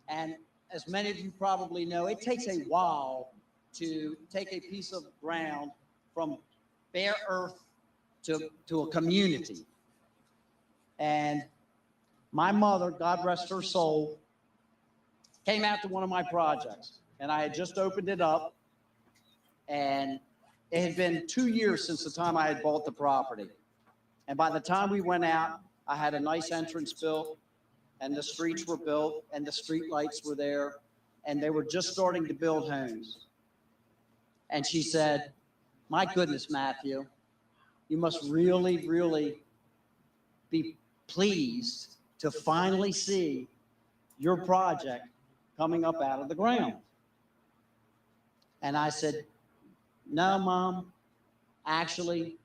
And as many of you probably know, it takes a while to take a piece of ground from bare earth to a community. And my mother, God rest her soul, came out to one of my projects, and I had just opened it up, and it had been 2 years since the time I had bought the property. And by the time we went out, I had a nice entrance built, and the streets were built, and the street lights were there, and they were just starting to build homes. And she said, "My goodness, Matthew, you must really, really be pleased to finally see your project coming up out of the ground." And I said, "No, Mom, actually,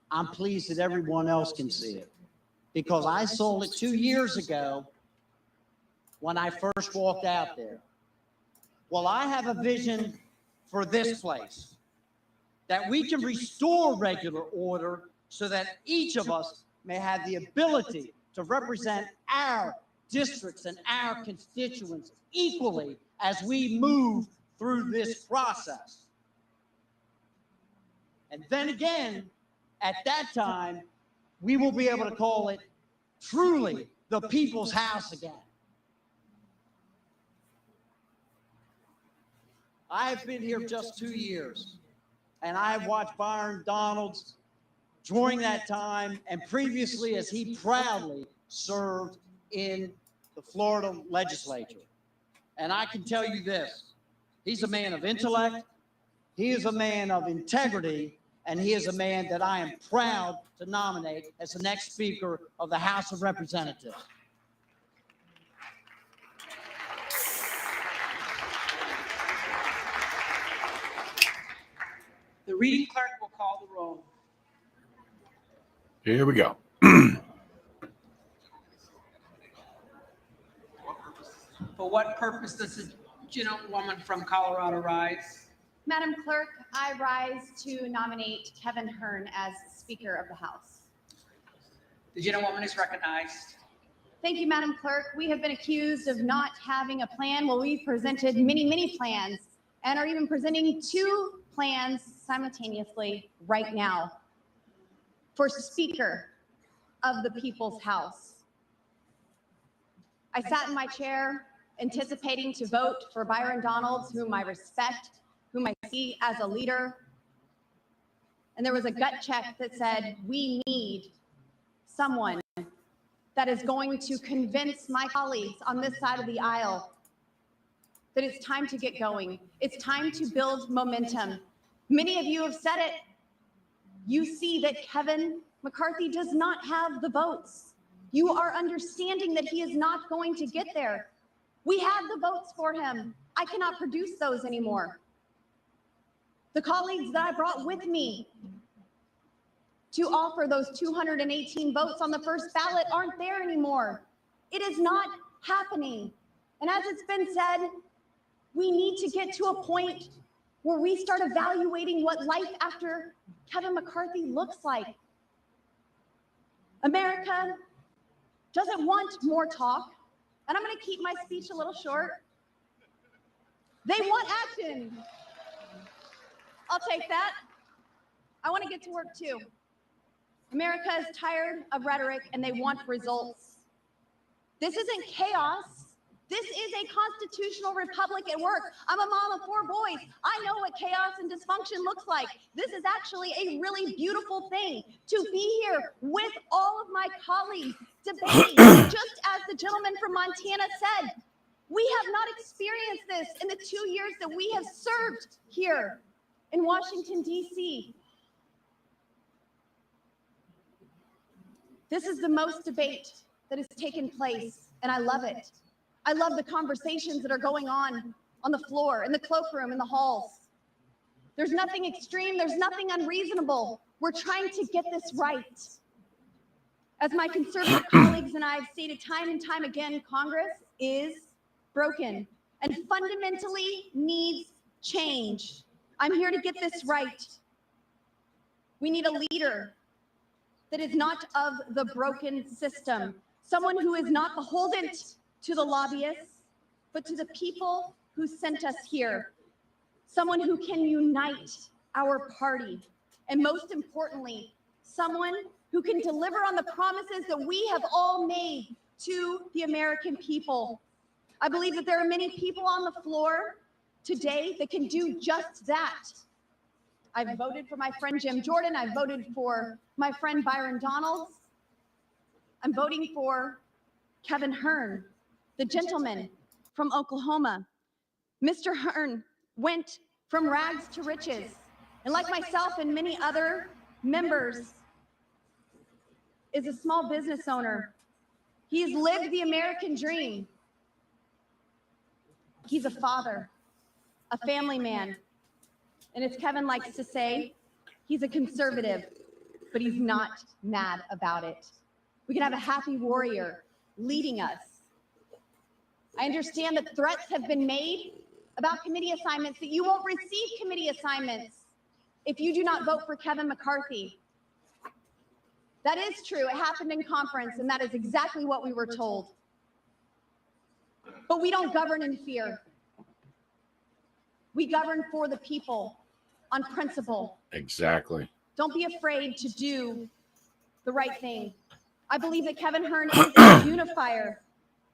I'm pleased that everyone else can see it, because I sold it 2 years ago when I first walked out there. Well, I have a vision for this place, that we can restore regular order so that each of us may have the ability to represent our districts and our constituents equally as we move through this process. And then again, at that time, we will be able to call it truly the people's house again." I have been here just 2 years, and I have watched Byron Donalds during that time and previously as he proudly served in the Florida legislature. And I can tell you this, he's a man of intellect, He is a man of integrity, and he is a man that I am proud to nominate as the next Speaker of the House of Representatives. The reading clerk will call the roll. Here we go. For what purpose does the gentlewoman from Colorado rise? Madam Clerk, I rise to nominate Kevin Hearn as Speaker of the House. The gentlewoman is recognized. Thank you, Madam Clerk. We have been accused of not having a plan. Well, we've presented many plans and are even presenting 2 plans simultaneously right now for Speaker of the People's House. I sat in my chair anticipating to vote for Byron Donalds, whom I respect, whom I see as a leader. And there was a gut check that said, we need someone that is going to convince my colleagues on this side of the aisle that it's time to get going. It's time to build momentum. Many of you have said it. You see that Kevin McCarthy does not have the votes. You are understanding that he is not going to get there. We had the votes for him. I cannot produce those anymore. The colleagues that I brought with me to offer those 218 votes on the first ballot aren't there anymore. It is not happening. And as it's been said, we need to get to a point where we start evaluating what life after Kevin McCarthy looks like. America doesn't want more talk, and I'm going to keep my speech a little short. They want action. I'll take that. I want to get to work too. America is tired of rhetoric and they want results. This isn't chaos. This is a constitutional republic at work. I'm a mom of 4 boys. I know what chaos and dysfunction looks like. This is actually a really beautiful thing to be here with all of my colleagues debating. Just as the gentleman from Montana said, we have not experienced this in the 2 years that we have served here in Washington, D.C. This is the most debate that has taken place, and I love it. I love the conversations that are going on the floor, in the cloakroom, in the halls. There's nothing extreme. There's nothing unreasonable. We're trying to get this right. As my conservative colleagues and I have stated time and time again, Congress is broken and fundamentally needs change. I'm here to get this right. We need a leader that is not of the broken system, someone who is not beholden to the lobbyists, but to the people who sent us here, someone who can unite our party, and most importantly, someone who can deliver on the promises that we have all made to the American people. I believe that there are many people on the floor today that can do just that. I've voted for my friend Jim Jordan. I've voted for my friend Byron Donalds. I'm voting for Kevin Hearn, the gentleman from Oklahoma. Mr. Hearn went from rags to riches. And like myself and many other members, is a small business owner. He's lived the American dream. He's a father, a family man. And as Kevin likes to say, he's a conservative, but he's not mad about it. We can have a happy warrior leading us. I understand that threats have been made about committee assignments, that you won't receive committee assignments if you do not vote for Kevin McCarthy. That is true. It happened in conference, and that is exactly what we were told. But we don't govern in fear. We govern for the people on principle. Exactly. Don't be afraid to do the right thing. I believe that Kevin Hearn is a unifier.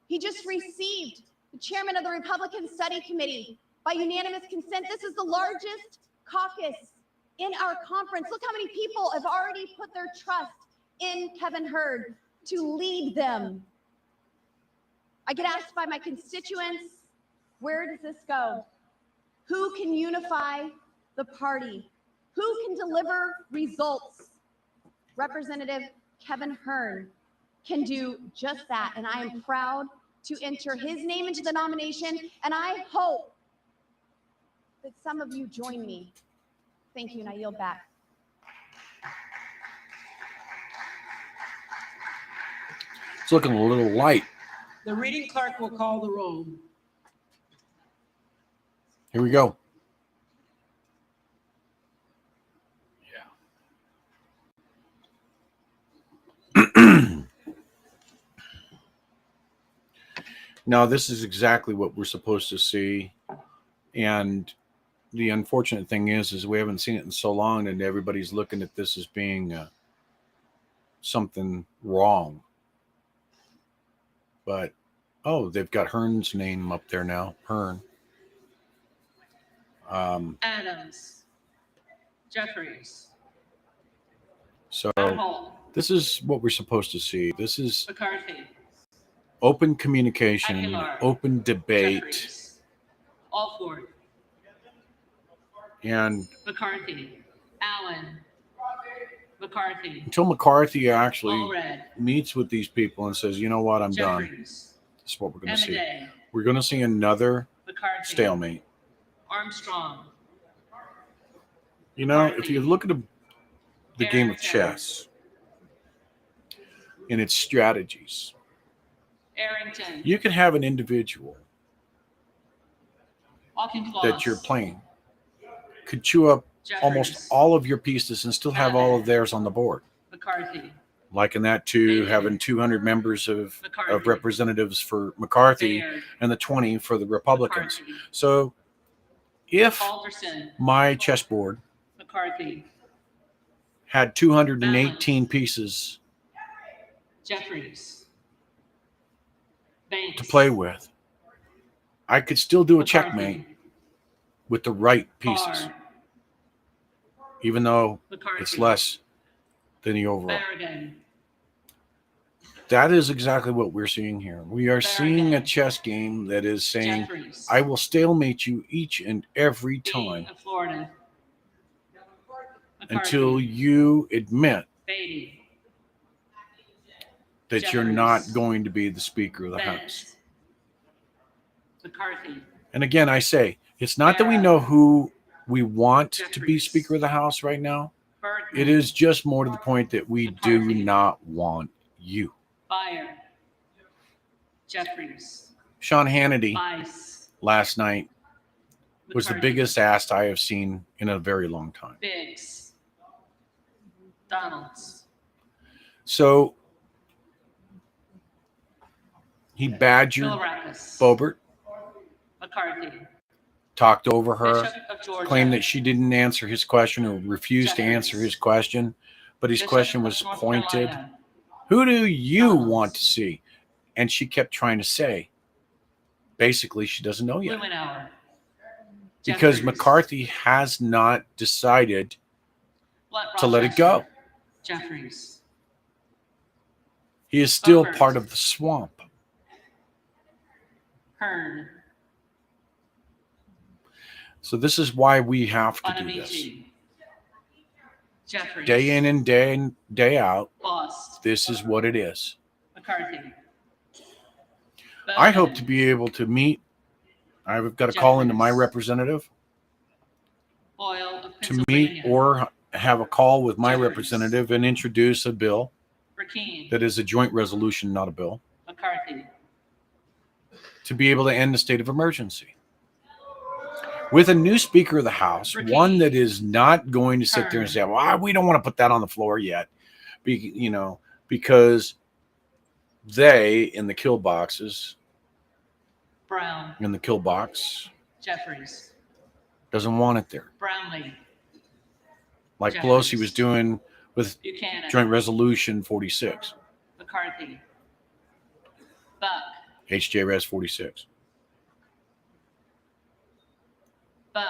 He just received the chairman of the Republican Study Committee by unanimous consent. This is the largest caucus in our conference. Look how many people have already put their trust in Kevin Hearn to lead them. I get asked by my constituents, where does this go? Who can unify the party. Who can deliver results? Representative Kevin Hern can do just that, and I am proud to enter his name into the nomination, and I hope that some of you join me. Thank you, and I yield back. It's looking a little light. The reading clerk will call the roll. Here we go. Now, this is exactly what we're supposed to see. And the unfortunate thing is we haven't seen it in so long, and everybody's looking at this as being something wrong. But, oh, they've got Hearn's name up there now. Hearn. Adams. Jeffries. So Hall. this is what we're supposed to see. This is McCarthy. open communication, Aguilar. open debate, Jeffries. Alford. and McCarthy. Allen. McCarthy. until McCarthy actually Allred. meets with these people and says, you know what, I'm done. Jeffries. This is what we're going to see. Emmaday. We're going to see another McCarthy. stalemate. Armstrong. You know, if you look at the game of chess and its strategies, Arrington. you can have an individual Auchincloss. that you're playing could chew up almost Jeffries. all of your pieces and still have all of theirs on the board. McCarthy. Liken that to having 200 members of McCarthy. representatives for McCarthy Baird. and the 20 for the Republicans. McCarthy. So if Alderson. my chessboard McCarthy. had 218 pieces Jeffries. Banks. to play with, I could still do a McCarthy. checkmate with the right pieces, Carr. even though McCarthy. it's less than the overall. Berrigan. That is exactly what we're seeing here. We are seeing a chess game that is saying, Jeffries. I will stalemate you each and every time Of Florida. McCarthy. until you admit Beatty. that you're not going to be the Speaker of the House. Bennett. McCarthy. And again, I say, it's not that we know who we want to be Jeffries. Speaker of the House right now. Bergman. It is just more to the point that we do McCarthy. not want you. Beyer. Jeffries. Sean Hannity Bice. last night was the McCarthy. biggest ass I have seen in a very long time. Biggs. Donalds. So he badgered Bilirakis. Boebert, McCarthy. talked over her, Bishop of Georgia. claimed that she didn't answer his question or refused to Jeffries. answer his question, but his Bishop question of was North pointed. Carolina. Who do you Donalds. want to see? And she kept trying to say, basically, she doesn't know yet. Blumenauer. Because Jeffries. McCarthy has not decided Blunt to let it go. Rochester. Jeffries. He is still Buckert. part of the swamp. Hearn. So this is why we have to do this. Bonamici. Jeffries. Day in and day out, Bost. this is what it is. McCarthy. I hope Bowman. to be able to meet. I've got to call into my Jeffries. representative Boyle of to meet Pennsylvania. or have a call with my Jeffries. representative and introduce a bill Rakeen. that is a joint resolution, not a bill, McCarthy. to be able to end the state of emergency. With a new Speaker of the House, Rakeen. one that is not going to sit there and Hearn. say, well, we don't want to put that on the floor yet, because they, in the kill boxes, Brown. in the kill box, Jeffries. doesn't want it there. Brownlee. Like Jeffries. Pelosi was doing with Buchanan. Joint Resolution 46, McCarthy. Buck. HJRS 46. Buck.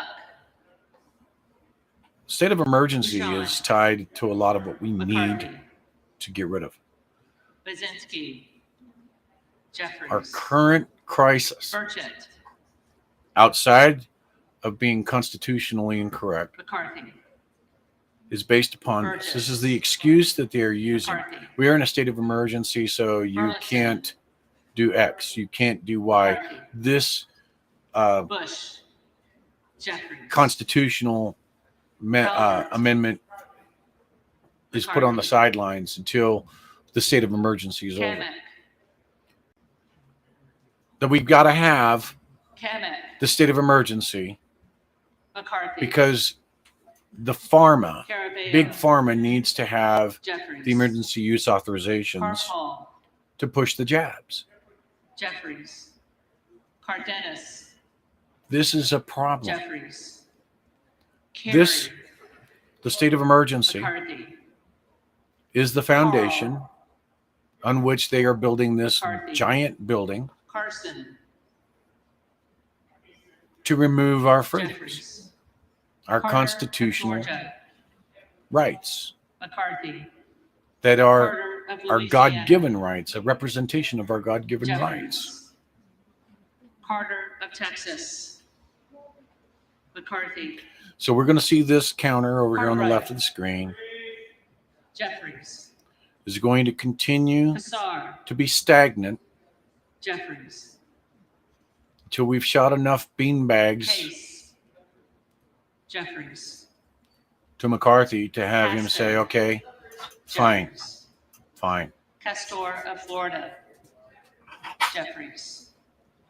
State of emergency Sean. is tied to a lot of what we McCarthy. need to get rid of. Bazinski. Jeffries. Our current crisis Burchett. outside of being constitutionally incorrect McCarthy. is based upon this. This is Burgess. the excuse that they're using. McCarthy. We are in a state of emergency, so you Burleson. can't do X, you can't do Y. McCarthy. This Bush. Jeffries. constitutional Albert. amendment is put on the McCarthy. sidelines until the state of emergency is over. Kamek. That we've got to have Kamek. the state of emergency McCarthy. because the pharma, Caraballo. big pharma, needs to have Jeffries. the emergency use authorizations Carpal. to push the jabs. Jeffries. Cardenas. This is a problem. Jeffries. This, Carey. the state of emergency, McCarthy. is the foundation on which they are building this McCarthy. giant building Carson. to remove our freedoms, Jeffries. our Carter of constitutional Georgia. rights McCarthy. that are Carter of our Louisiana. God-given rights, a representation of our God-given Jeffries. rights. Carter of Texas. McCarthy. So we're going to see this counter over here on the Cartwright. left of the screen Jeffries. is going to continue Kassar. to be stagnant Jeffries. until we've shot enough beanbags Case. Jeffries. to McCarthy to have him say, Pastor. okay, fine, Jeffries. fine. Castor of Florida. Jeffries.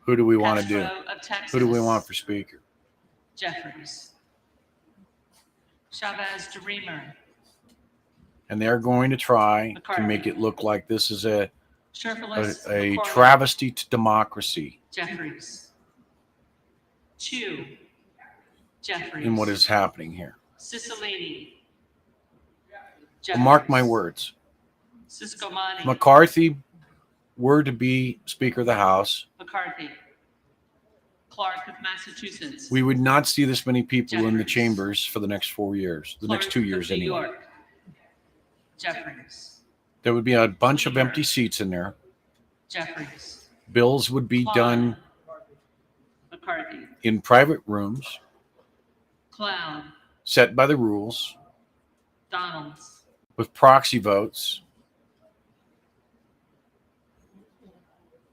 Who do we want to do? Castro of Texas. Who do we want for speaker? Jeffries. Chavez DeRemer. And they're going to try to McCarthy. make it look like this is a Sherfilis. a McCormick. travesty to democracy Jeffries. Chu. Jeffries. in what is happening here. Cicilline. Mark my words. Siscomani. McCarthy were to be Speaker of the House, McCarthy. Clark of Massachusetts. we would not see this many people in the Jeffries. chambers for the next 4 years, the next Clark 2 of years New anyway. York. Jeffries. There would be a bunch of empty seats in there. Jeffries. Bills would be Klein. done McCarthy. in private rooms, Clown. set by the rules, Donalds. with proxy votes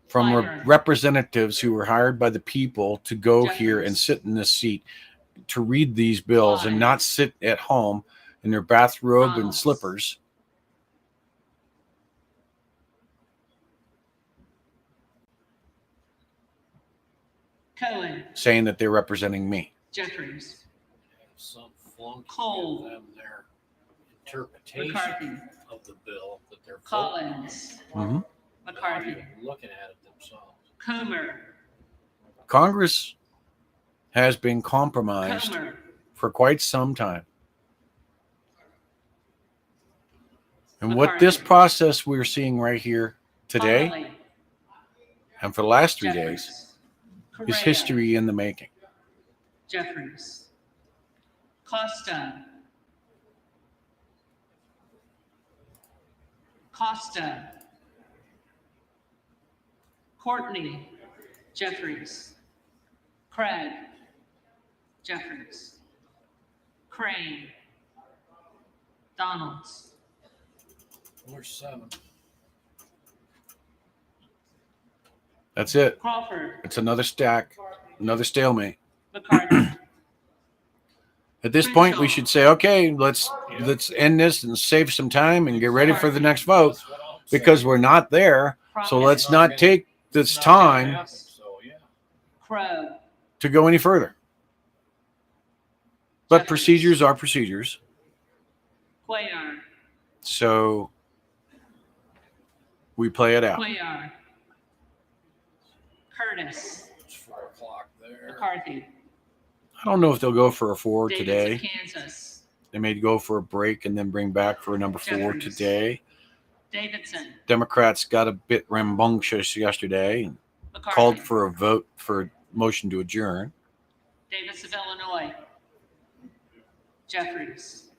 from Clyburn. representatives who were hired by the people to go here and Jeffries. sit in this seat to read these bills Klein. and not sit at home in their bathrobe and Ronalds. slippers. Cohen. Saying that they're representing me. Jeffries. Some flunky Cole. give them their interpretation McCarthy. of the bill that they're voting Collins. Mhm. on, McCarthy. not even looking at it themselves. Comer. Congress has been compromised Comer. for quite some time. And what this McCarthy. process we're seeing right here today Connolly. and for the last 3 days Jeffries. is Correa. history in the making. Jeffries. Costa. Costa. Courtney. Jeffries. Craig. Jeffries. Crane. Donalds. There's 7. That's it. Crawford. It's another stack, another stalemate. McCarthy. At this point, we Crenshaw. should say, okay, let's end this and save some time and get ready for the next vote That's what I'm because saying. we're not there. So let's not take this It's not gonna time happen, so, yeah. Crow. to go any further. But Jeffries. procedures are procedures. Cuellar. So we play it out. Cuellar. Curtis. It's 4 o'clock there. McCarthy. I don't know if they'll go for a 4 Davis today. of Kansas. They may go for a break and then bring back for a number 4 Jeffries. today. Davidson. Democrats got a bit rambunctious yesterday and McCarthy. called for a vote for a motion to adjourn. Davis of Illinois. Jeffries.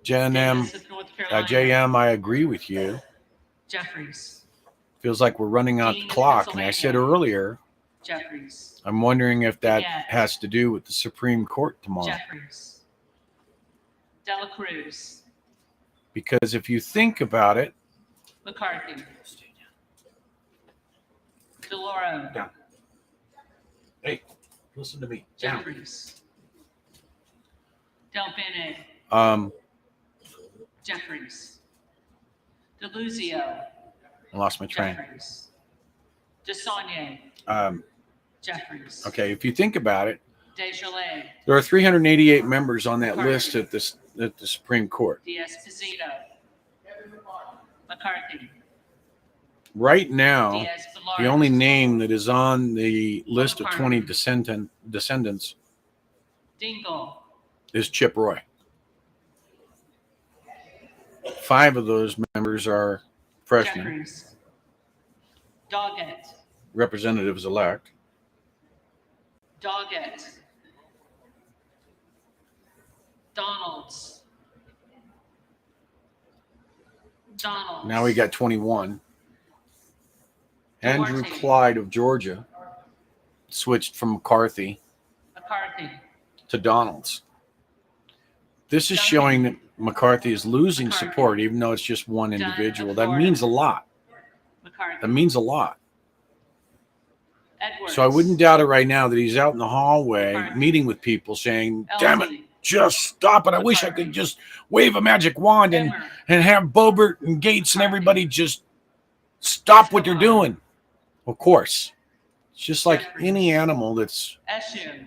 JM, Davis of North Carolina. JM, I agree with you. Jeffries. Feels like we're running out Dean the of clock. And I said Pennsylvania. earlier, Jeffries. I'm wondering if that Yes. has to do with the Supreme Court tomorrow. Jeffries. Dela Cruz. Because if you think about it, McCarthy. DeLauro. Down. Hey, listen to me. Jeffries. Del Bene. Jeffries. DeLuzio. I lost my train. Jeffries. DeSaulnier. Jeffries. Okay, if you think about it, Desjardins. there are 388 members on that list at the Supreme Court. Diaz-Pasito. McCarthy. Right now, Diaz-Balart. the only name that is on the list of 20 descendants Dingle. is Chip Roy. 5 of those members are freshmen, Jeffries. Doggett. representatives elect. Doggett. Donalds. Donalds. Now we got 21. Andrew Duarte. Clyde of Georgia switched from McCarthy McCarthy. to Donalds. This is showing that McCarthy is losing McCarthy. support, even though it's just one Dunn of individual. That Florida. means a lot. McCarthy. That means a lot. Edwards. So I wouldn't doubt it right now that he's out in the hallway McCarthy. meeting with people saying, damn it, Elsie. just stop it. I wish I McCarthy. could just wave a magic wand Emmer. and have Boebert and Gates and everybody just stop what they're doing. Of course. It's just like Jeffries. any animal that's Eshu.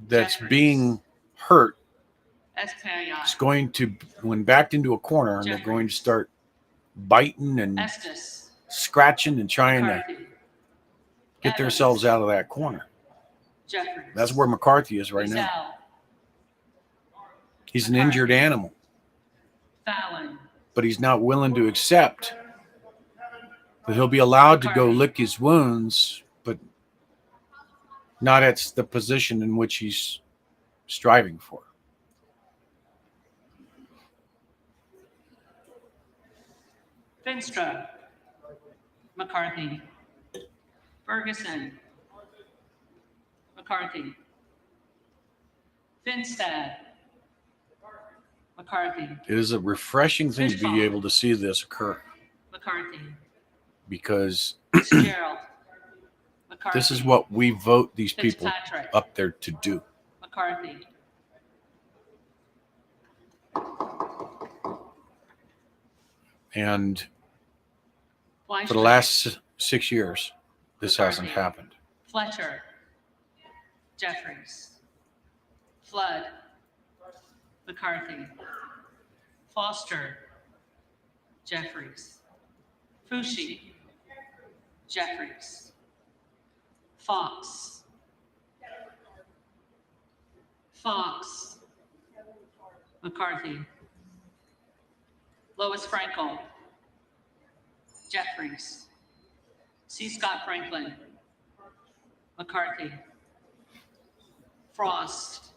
Jeffries. being hurt. Espayat. It's going to, when backed into a corner, and they're going to start biting and Estes. scratching and trying to McCarthy. get Evans. themselves out of that corner. Jeffries. That's where McCarthy is right now. Rizal. He's an McCarthy. injured animal, Fallon. but he's not willing to accept that he'll be allowed to go McCarthy. lick his wounds, but not at the position in which he's striving for. Finstra. McCarthy. Ferguson. McCarthy. Finstad. McCarthy. It is a refreshing thing to be Fishbaum. able to see this occur McCarthy. because Fitzgerald. McCarthy. this is what we vote these people Fitzpatrick. up there to do. McCarthy. And for the Fleischman. last 6 years, this hasn't McCarthy. happened. Fletcher. Jeffries. Flood. McCarthy. Foster. Jeffries. Fushi. Jeffries. Fox. Fox. McCarthy. Lois Frankel. Jeffries. C. Scott Franklin. McCarthy. Frost.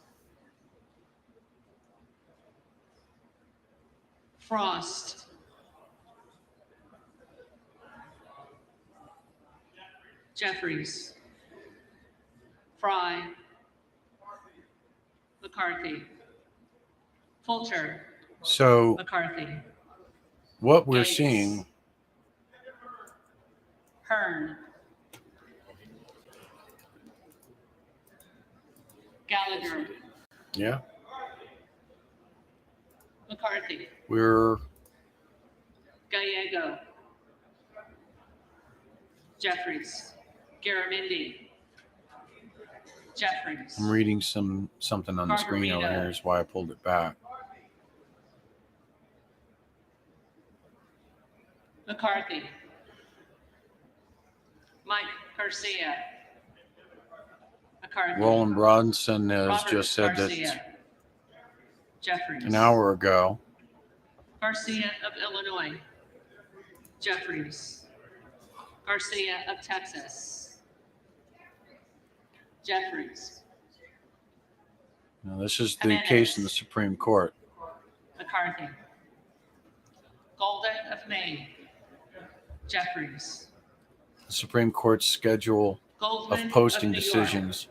Frost. Jeffries. Fry. McCarthy. Fulcher. So McCarthy. what we're Gates. seeing, Hearn. Gallagher. yeah, McCarthy. we're Gallego. Jeffries. Garamendi. Jeffries. I'm reading something on the screen over Margarito. here is why I pulled it back. McCarthy. Mike Garcia. McCarthy. Roland Bronson has Robert just said Garcia. that Jeffries. an hour ago. Garcia of Illinois. Jeffries. Garcia of Texas. Jeffries. Now, this is the case in the Supreme Court. McCarthy. Golden of Maine. Jeffries. The Supreme Court's schedule Goldman of posting New York. decisions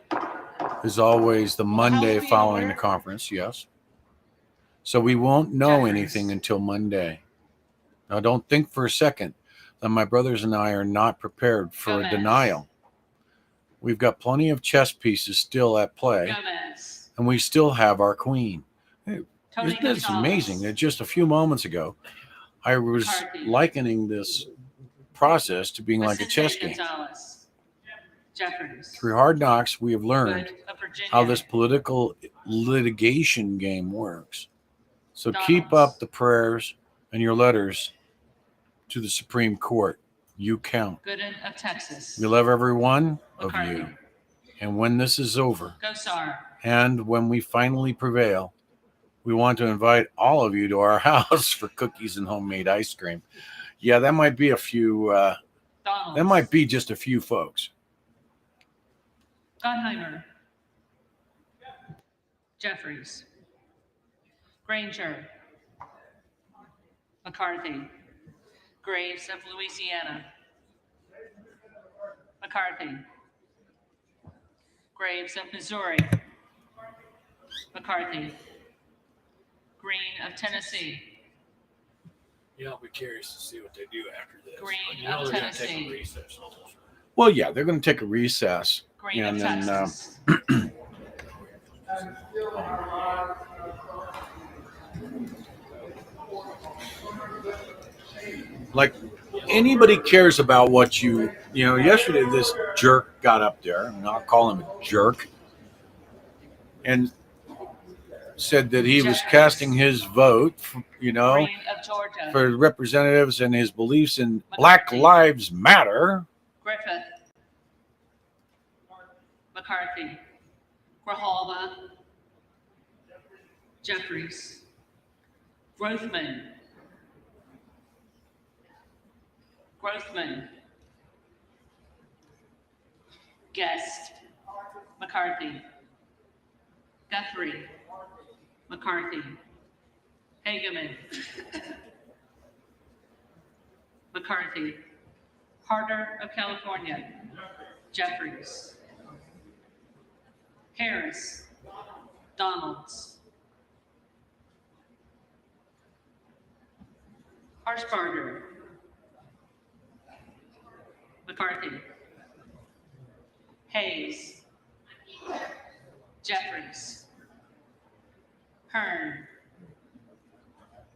is always the Monday House be in following the order. conference, yes. So we won't know Jeffries. anything until Monday. Now, don't think for a second that my brothers and I are not prepared for Gomez. a denial. We've got plenty of chess pieces still at play, Gomez. and we still have our queen. Hey, Tony isn't this Gonzalez. amazing that just a few moments ago, I was McCarthy. likening this process to being like a Vicente chess game. Gonzalez. Jeffries. Through hard knocks, we have learned Good of Virginia. how this political litigation game works. So keep Donalds. up the prayers and your letters to the Supreme Court. You count. Gooden of Texas. We love every one of McCarthy. you. And when this is over, Gosar. and when we finally prevail, we want to invite all of you to our house for cookies and homemade ice cream. Yeah, that might be a few, Donalds. that might be just a few folks. Gottheimer. Jeffries. Granger. McCarthy. Graves of Louisiana. McCarthy. Graves of Missouri. McCarthy. Green of Tennessee. Yeah, I'll be curious to see what they do after this. Green But you know of they're gonna take Tennessee. a recess on this. Well, yeah, they're going to take a recess. Green And of then, Texas. Like anybody cares about what yesterday this jerk got up there, and I'll call him a jerk, and said that he was casting his vote, Green of Georgia. for representatives and his beliefs in Black Lives Matter. Griffith. McCarthy. Grijalva. Jeffries. Grothman. Grothman. Guest. McCarthy. Guthrie. McCarthy. Hageman. McCarthy. Harder of California. Jeffries. Harris. Donalds. Harshbarger. McCarthy. Hayes. Jeffries. Hearn.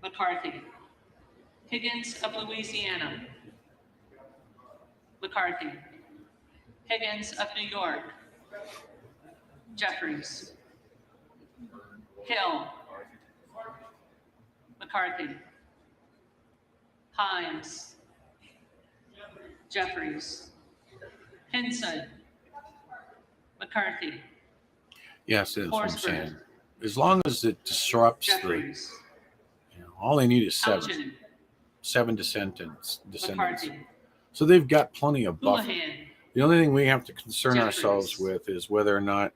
McCarthy. Higgins of Louisiana. McCarthy. Higgins of New York. Jeffries. Hill. McCarthy. Himes. Jeffries. Henson. McCarthy. Yes, that's what I'm Forsberg. saying. As long as it disrupts Jeffries. all they need is Alchin. seven descendants. McCarthy. So they've got plenty of buffer. Houlihan. The only thing we have to concern Jeffries. ourselves with is whether or not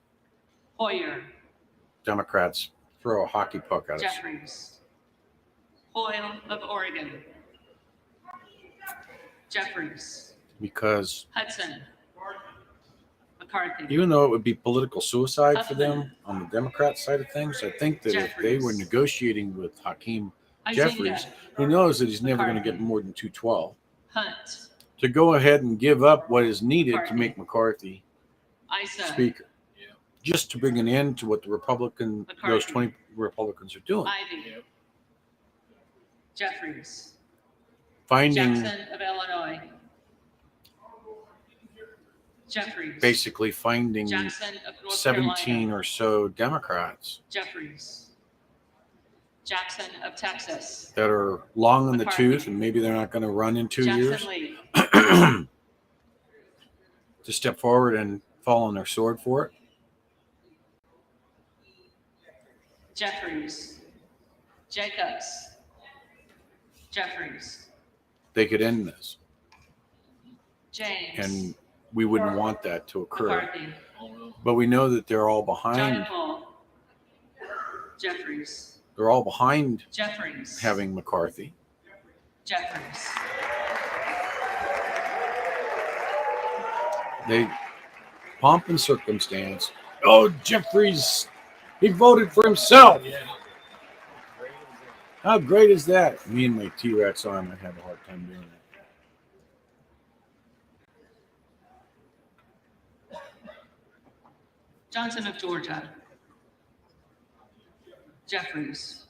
Hoyer. Democrats throw a hockey puck at us. Jeffries. Hoyle of Oregon. Jeffries. Because Hudson. McCarthy. even though it would be political suicide for Huffman. them on the Democrat side of things, I think that if they were Jeffries. negotiating with Hakeem Huizenga. Jeffries, who knows that he's never going to McCarthy. get more than 212, Hunt. to go ahead and give up what is needed to McCarthy. make McCarthy Isa. speaker, just to bring an end to what those McCarthy. 20 Republicans are doing, Ivy. Jeffries. finding Jackson of Illinois. Jeffries. basically finding Jackson of North 17 Carolina. or so Democrats Jeffries. Jackson of Texas. that are long in the McCarthy. tooth, and maybe they're not going to run in 2 Jackson years, Lee. to step forward and fall on their sword for it. Jeffries. Jacobs. Jeffries. They could end this, James. and we wouldn't want that to occur. McCarthy. But we know that they're all behind. John Paul. Jeffries. They're all behind Jeffries. having McCarthy. Jeffries. They pomp and circumstance. Oh, Jeffries, he voted for himself. How great is that? Me and my T-Rex arm, I'd have a hard time doing that. Johnson of Georgia. Jeffries.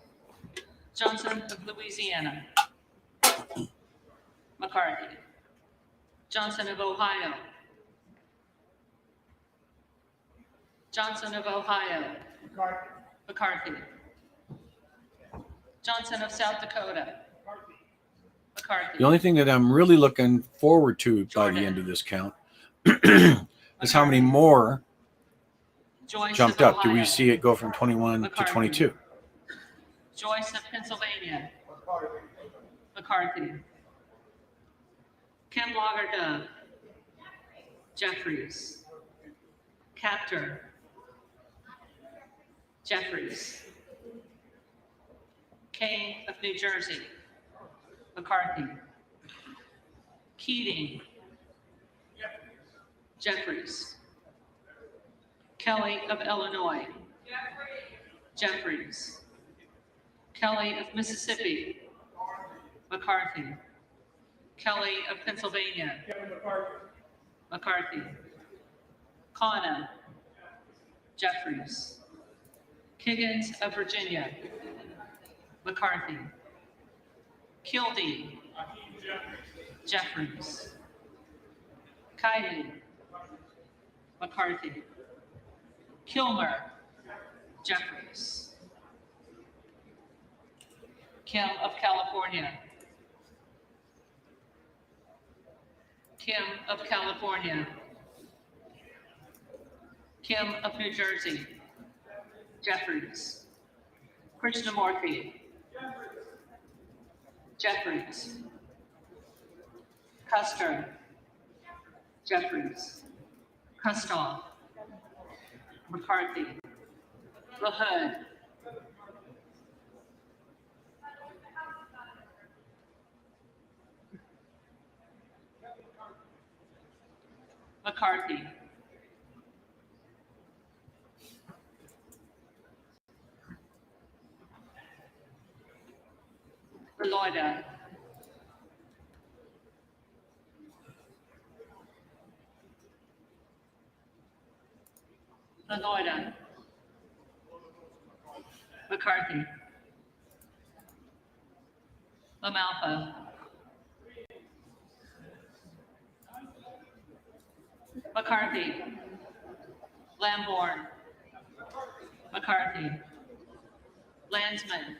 Johnson of Louisiana. McCarthy. Johnson of Ohio. Johnson of Ohio. McCarthy. Johnson of South Dakota. McCarthy. The only thing that I'm really looking forward to by the end of this count is how many more Joyce jumped of up. Do we Ohio. see it go from 21 to 22? Joyce of Pennsylvania. McCarthy. Kim Blogger Dove. Jeffries. Captor. Jeffries. Kane of New Jersey. McCarthy. Keating. Jeffries. Kelly of Illinois. Jeffries. Kelly of Mississippi. McCarthy. Kelly of Pennsylvania. McCarthy. Khanna. Jeffries. Kiggins of Virginia. McCarthy. Kildee. Jeffries. Kiley. McCarthy. Kilmer. Jeffries. Kim of California. Kim of California. Kim of New Jersey. Jeffries. Krishnamurthy. Jeffries. Custer. Jeffries. Kustoff. McCarthy. LaHood. McCarthy. Reloida. Reloida. McCarthy. LaMalfa. McCarthy. Lamborn. McCarthy. Landsman.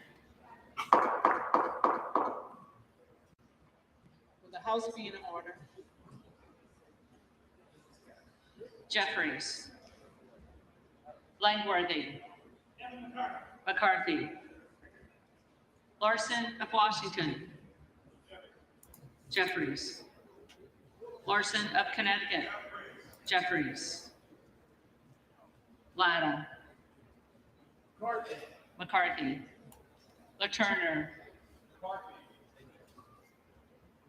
Will the House be in order? Jeffries. Langworthy. McCarthy. Larson of Washington. Jeffries. Larson of Connecticut. Jeffries. Latta. McCarthy. LaTurner.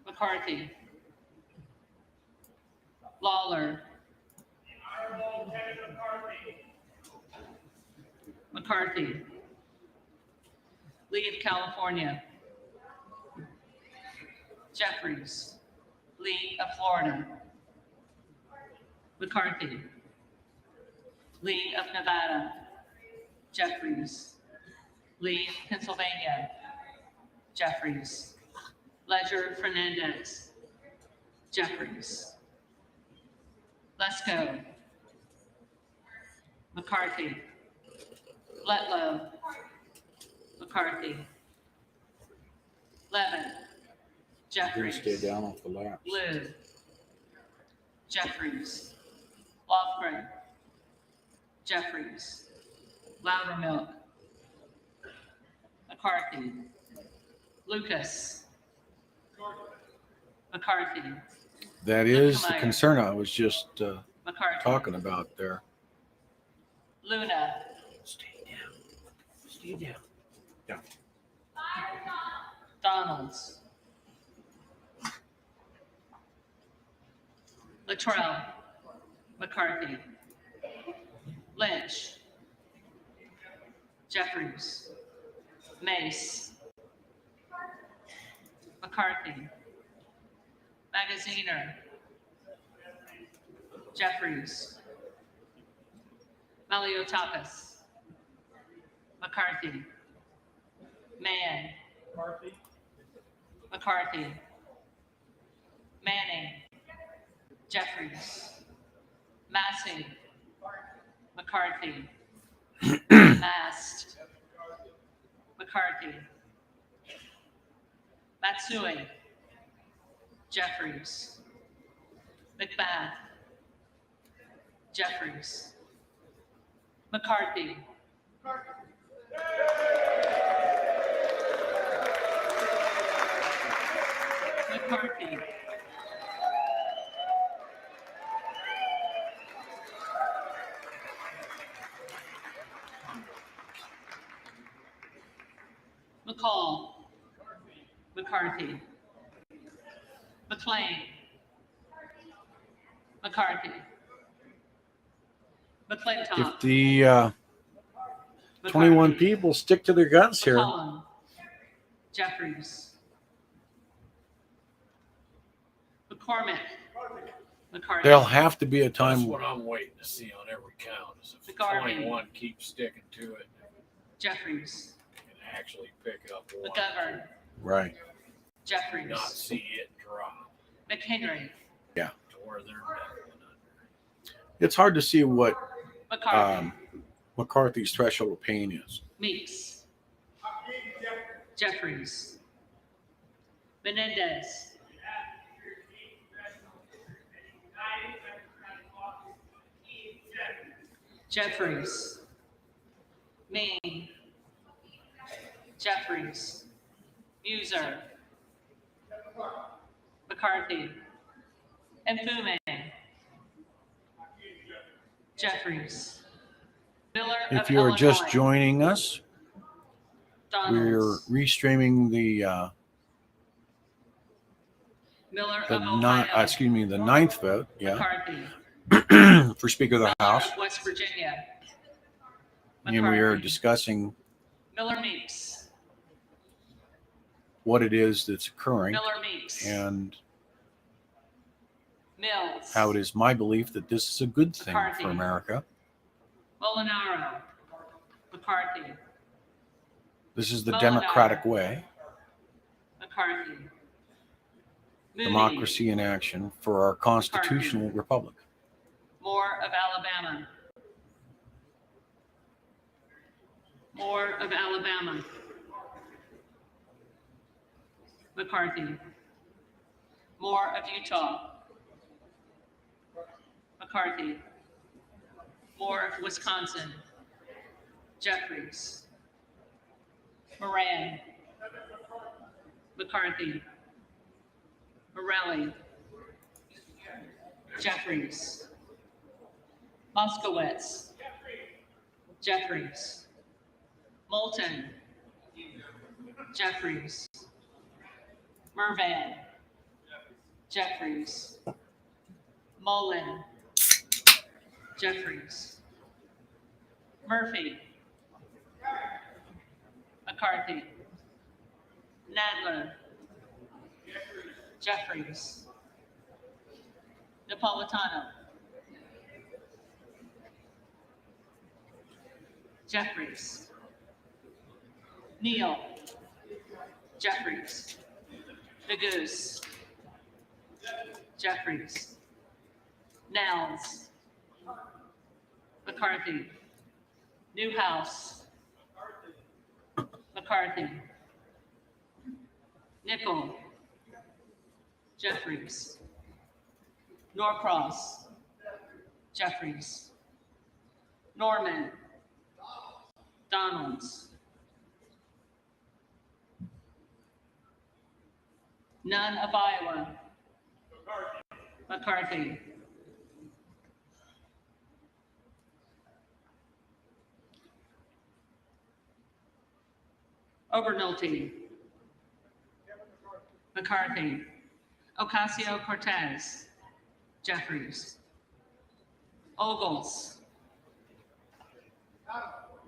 McCarthy. Lawler. McCarthy. Lee of California. Jeffries. Lee of Florida. McCarthy. Lee of Nevada. Jeffries. Lee of Pennsylvania. Jeffries. Ledger Fernandez. Jeffries. Lesko. McCarthy. Letlow. McCarthy. Levin. You're gonna Jeffries. stay down off the laps. Blue. Jeffries. Lofgren. Jeffries. Loudermilk. McCarthy. Lucas. McCarthy. That is the Linkemeyer. concern I was just McCarthy. talking about there. Luna. Stay down. Stay down. Down. Donalds. Luttrell. McCarthy. Lynch. Jeffries. Mace. McCarthy. Magaziner. Jeffries. Maliotakis. McCarthy. Mann. McCarthy. Manning. Jeffries. Massey. McCarthy. Mast. McCarthy. Matsui. Jeffries. McBath. Jeffries. McCarthy. McCarthy. McCall. McCarthy. McLean. McCarthy. McClintock. If the 21 people stick to their guns here, McCollum. Jeffries. McCormick. McCarthy. there'll have to be a That's time. what I'm waiting to see on every count, is if McGarvey. 21 keeps sticking to it Jeffries. and actually pick up one. McGovern. Right. Jeffries. Not see it drop McHenry. Yeah. to where they're doubling under. It's hard to see what McCarthy. McCarthy's threshold of pain is. Meeks. Jeffries. Menendez. Jeffries. Mean. Jeffries. Muser. McCarthy. Mfume. Jeffries. Miller If of you're just Illinois. joining us, we're Donalds. restreaming the Miller the of not Ohio. excuse me, the ninth vote, yeah, McCarthy. for Speaker of the Miller House, of West Virginia. and we are McCarthy. discussing Miller Meeks. what it is that's occurring Miller Meeks. and Mills. how it is my belief that this is a good thing McCarthy. for America. Molinaro. McCarthy. This is the Molinaro. democratic way, McCarthy. Moody. democracy in action for our constitutional republic. Moore of Alabama. Moore of Alabama. McCarthy. Moore of Utah. McCarthy. Moore of Wisconsin. Jeffries. Moran. McCarthy. Morelli. Jeffries. Moskowitz. Jeffries. Moulton. Jeffries. Mervan. Jeffries. Mullen. Jeffries. Murphy. McCarthy. Nadler. Jeffries. Napolitano. Jeffries. Neal. Jeffries. Nagoose. Jeffries. Nels. McCarthy. Newhouse. McCarthy. Nickel. Jeffries. Norcross. Jeffries. Norman. Donalds. None of Iowa. McCarthy. Obernolte. McCarthy. Ocasio-Cortez. Jeffries. Ogles.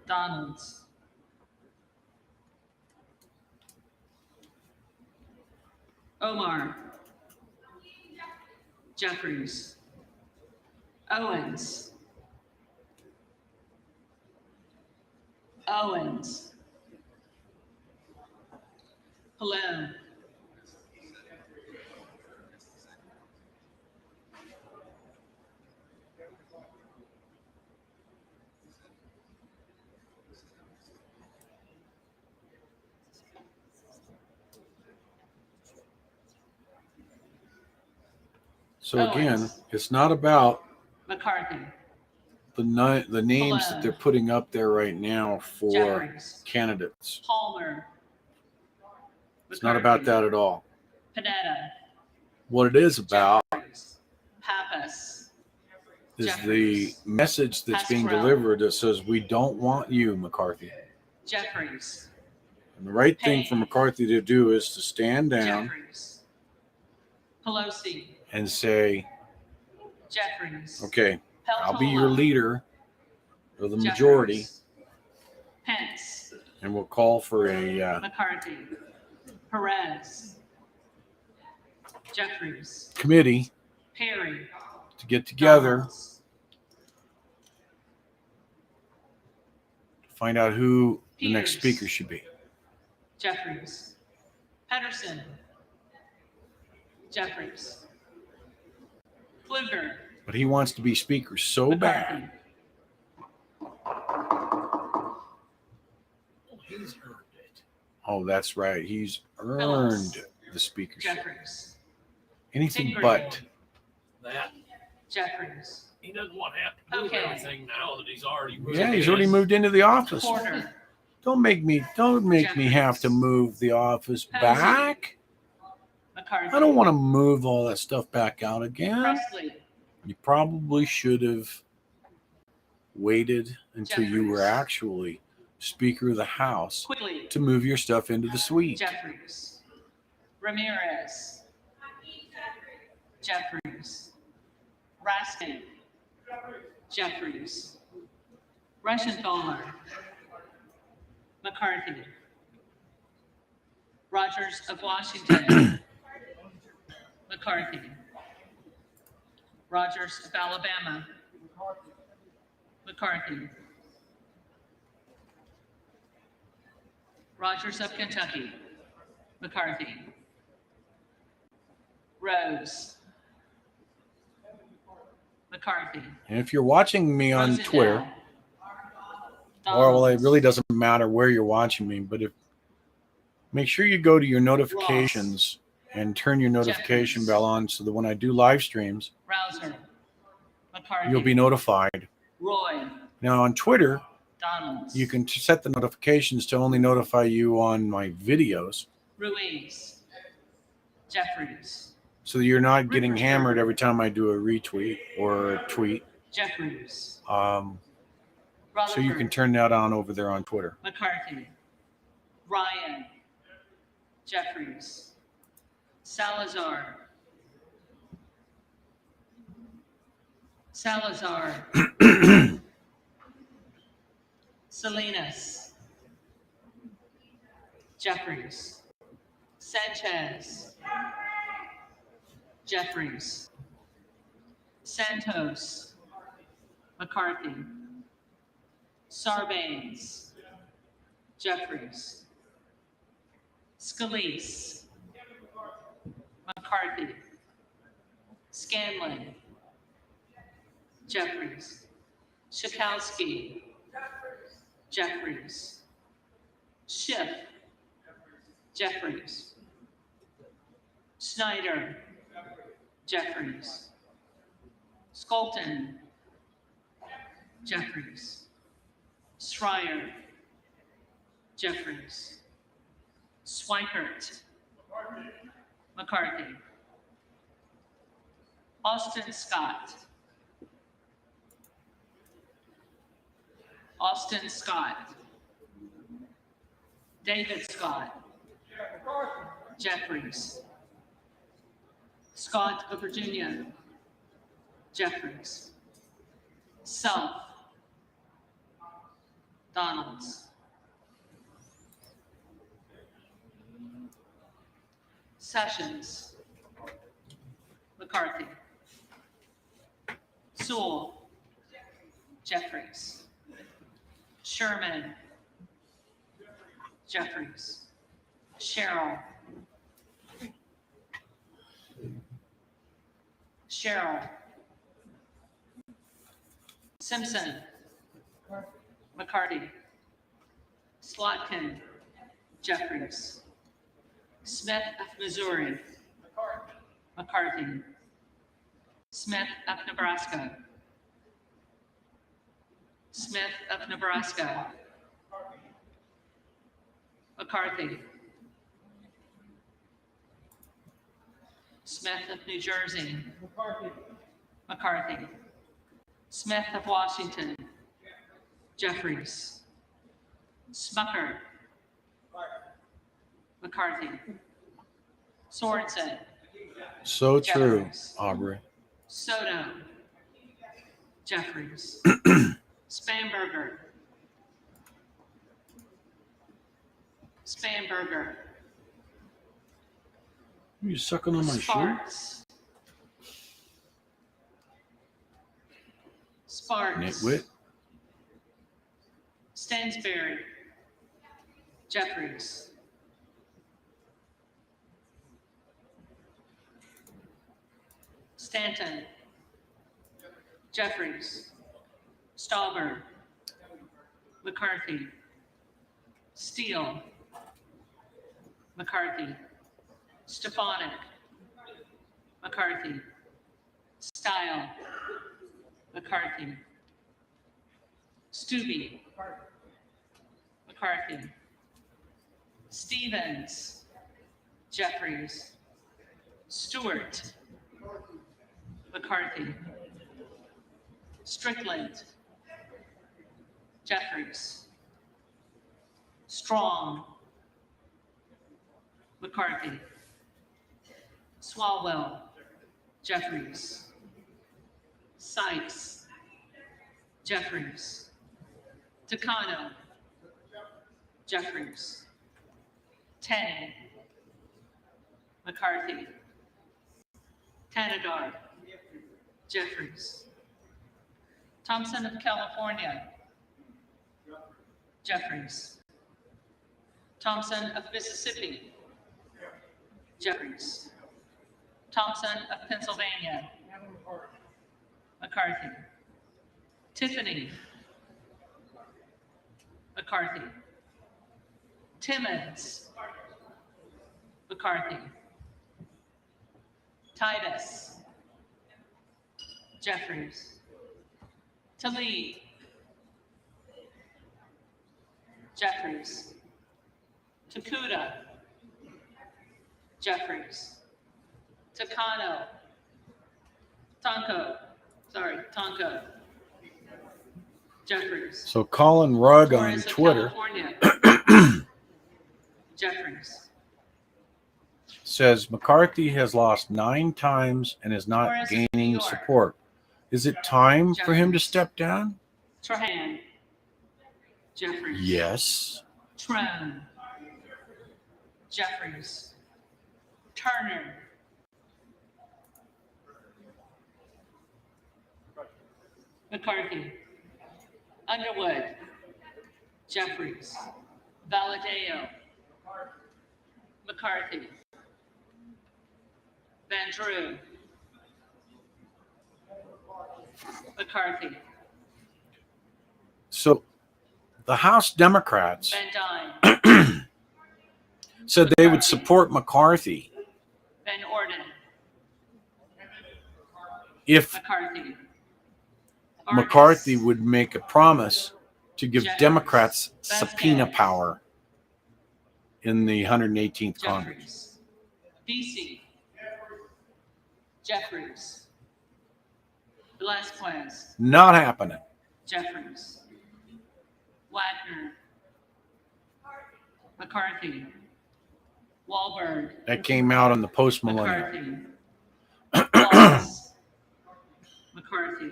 Donalds. Omar. Jeffries. Owens. Owens. Pallone. So again, Owens. it's not about McCarthy. the names that they're putting up there right now for Jeffries. candidates. Palmer. It's not about that at all. Panetta. What it is about Pappas. is Jeffries. the message that's being Pasquarello. delivered that says, we don't want you, McCarthy. Jeffries. And the right thing for McCarthy to do is to stand down Jeffries. Pelosi. and say, Jeffries. okay, I'll be your Peltola. leader of the majority, Jeffries. Pence. and we'll call for a McCarthy. Perez. Jeffries. committee Perry. to get together Donalds. to find out who the next Peters. speaker should be. Jeffries. Pedersen. Jeffries. Pfluger. But he wants to be speaker so McCarthy. bad. He's earned it. Oh, that's right. He's Phillips. earned the speakership. Jeffries. Anything Pingree. but. That Jeffries. he doesn't want to have to move Okay. everything now that he's already moved. Yeah, he's already moved into the office. Porter. Don't make me have to move the office back. McCarthy. I don't want to move all that stuff back out again. Presley. You probably should have waited until you were Jeffries. actually Speaker of the House Quigley. to move your stuff into the suite. Jeffries. Ramirez. Jeffries. Raskin. Jeffries. Reschenthaler. McCarthy. Rogers of Washington. McCarthy. Rogers of Alabama. McCarthy. Rogers of Kentucky. McCarthy. Rose. McCarthy. And if you're watching me on Rosendahl. Twitter, or well, it really doesn't matter where you're watching me, but if make sure you go to your notifications and turn your notification Jeffries. bell on so that when I do live streams, Rouser. McCarthy. you'll be notified. Roy. Now on Twitter, Donalds. you can set the notifications to only notify you on my videos Ruiz. Jeffries. so that you're not getting hammered every time I do a retweet or a tweet. Jeffries. So you can turn that on over there on Twitter. McCarthy. Ryan. Jeffries. Salazar. Salazar. Salinas. Jeffries. Sanchez. Jeffries. Santos. McCarthy. Sarbanes. Jeffries. Scalise. McCarthy. Scanlon. Jeffries. Schakowsky. Jeffries. Schiff. Jeffries. Snyder. Jeffries. Skolton. Jeffries. Schreier. Jeffries. Swikert. McCarthy. Austin Scott. Austin Scott. David Scott. Jeffries. Scott of Virginia. Jeffries. Self. Donalds. Sessions. McCarthy. Sewell. Jeffries. Sherman. Jeffries. Sherrill. Sherrill. Simpson. McCarty. Slotkin. Jeffries. Smith of Missouri. McCarthy. Smith of Nebraska. Smith of Nebraska. McCarthy. Smith of New Jersey. McCarthy. Smith of Washington. Jeffries. Smucker. McCarthy. Sorensen. So true, Jeffries. Aubrey. Soto. Jeffries. Spanberger. Spanberger. You sucking on my shoe? Sparks. Sparks. Nitwit. Stansberry. Jeffries. Stanton. Jeffries. Stauber. McCarthy. Steele. McCarthy. Stefanik. McCarthy. Style. McCarthy. Stubbe. McCarthy. Stevens. Jeffries. Stewart. McCarthy. Strickland. Jeffries. Strong. McCarthy. Swalwell. Jeffries. Sykes. Jeffries. Takano. Jeffries. Tang. McCarthy. Tanadar. Jeffries. Thompson of California. Jeffries. Thompson of Mississippi. Jeffries. Thompson of Pennsylvania. McCarthy. Tiffany. McCarthy. Timmons. McCarthy. Titus. Jeffries. Tlaib. Jeffries. Takuda. Jeffries. Takano. Tonko. Jeffries. So Colin Rugg on Torres of Twitter California. Jeffries. says McCarthy has lost 9 times and is not Torres of New gaining York. support. Is it time for him to step down? Trahan. Jeffries. Yes. Trone. Jeffries. Turner. McCarthy. Underwood. Jeffries. Valadeo. McCarthy. Van Drew. McCarthy. So the House Democrats Van Dyne. said they would support McCarthy Van Orden. if McCarthy. McCarthy would make a promise to give Jeffries. Democrats Vasquez. subpoena power in the 118th Congress. Jeffries. BC. Jeffries. Velasquez. Not happening. Jeffries. Wagner. McCarthy. Wahlberg. That came out on the post-millennial. McCarthy. Wallace. McCarthy.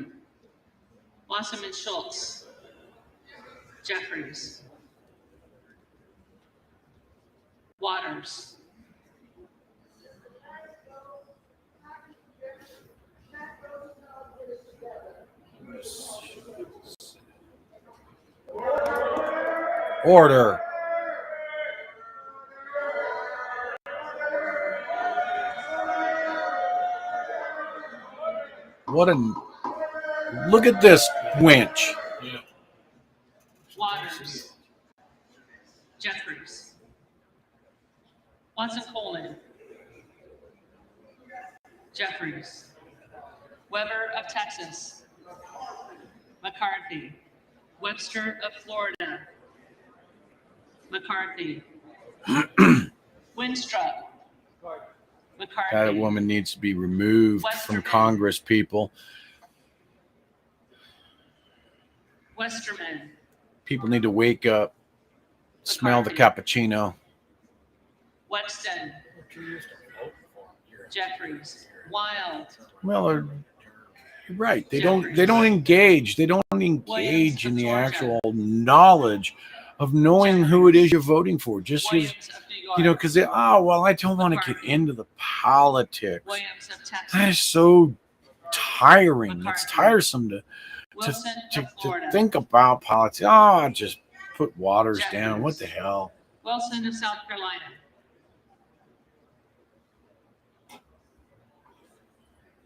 Wasserman Schultz. Jeffries. Waters. Order. What a look at this winch. Waters. Jeffries. Watson Coleman. Jeffries. Weber of Texas. McCarthy. Webster of Florida. McCarthy. Winstrup. McCarthy. That woman needs to be removed from Westerman. Congress, people. Westerman. People need to wake up, smell the cappuccino. Wexton. Jeffries. Wild. Well, you're right. They don't engage. They don't engage in the Georgia. actual knowledge of knowing who it is you're voting for. Just as, because they, well, I don't want to get into the politics. Williams of Texas. That is so tiring. It's tiresome to Wilson of Florida. think about politics. Just put Waters down. What the hell? Wilson of South Carolina.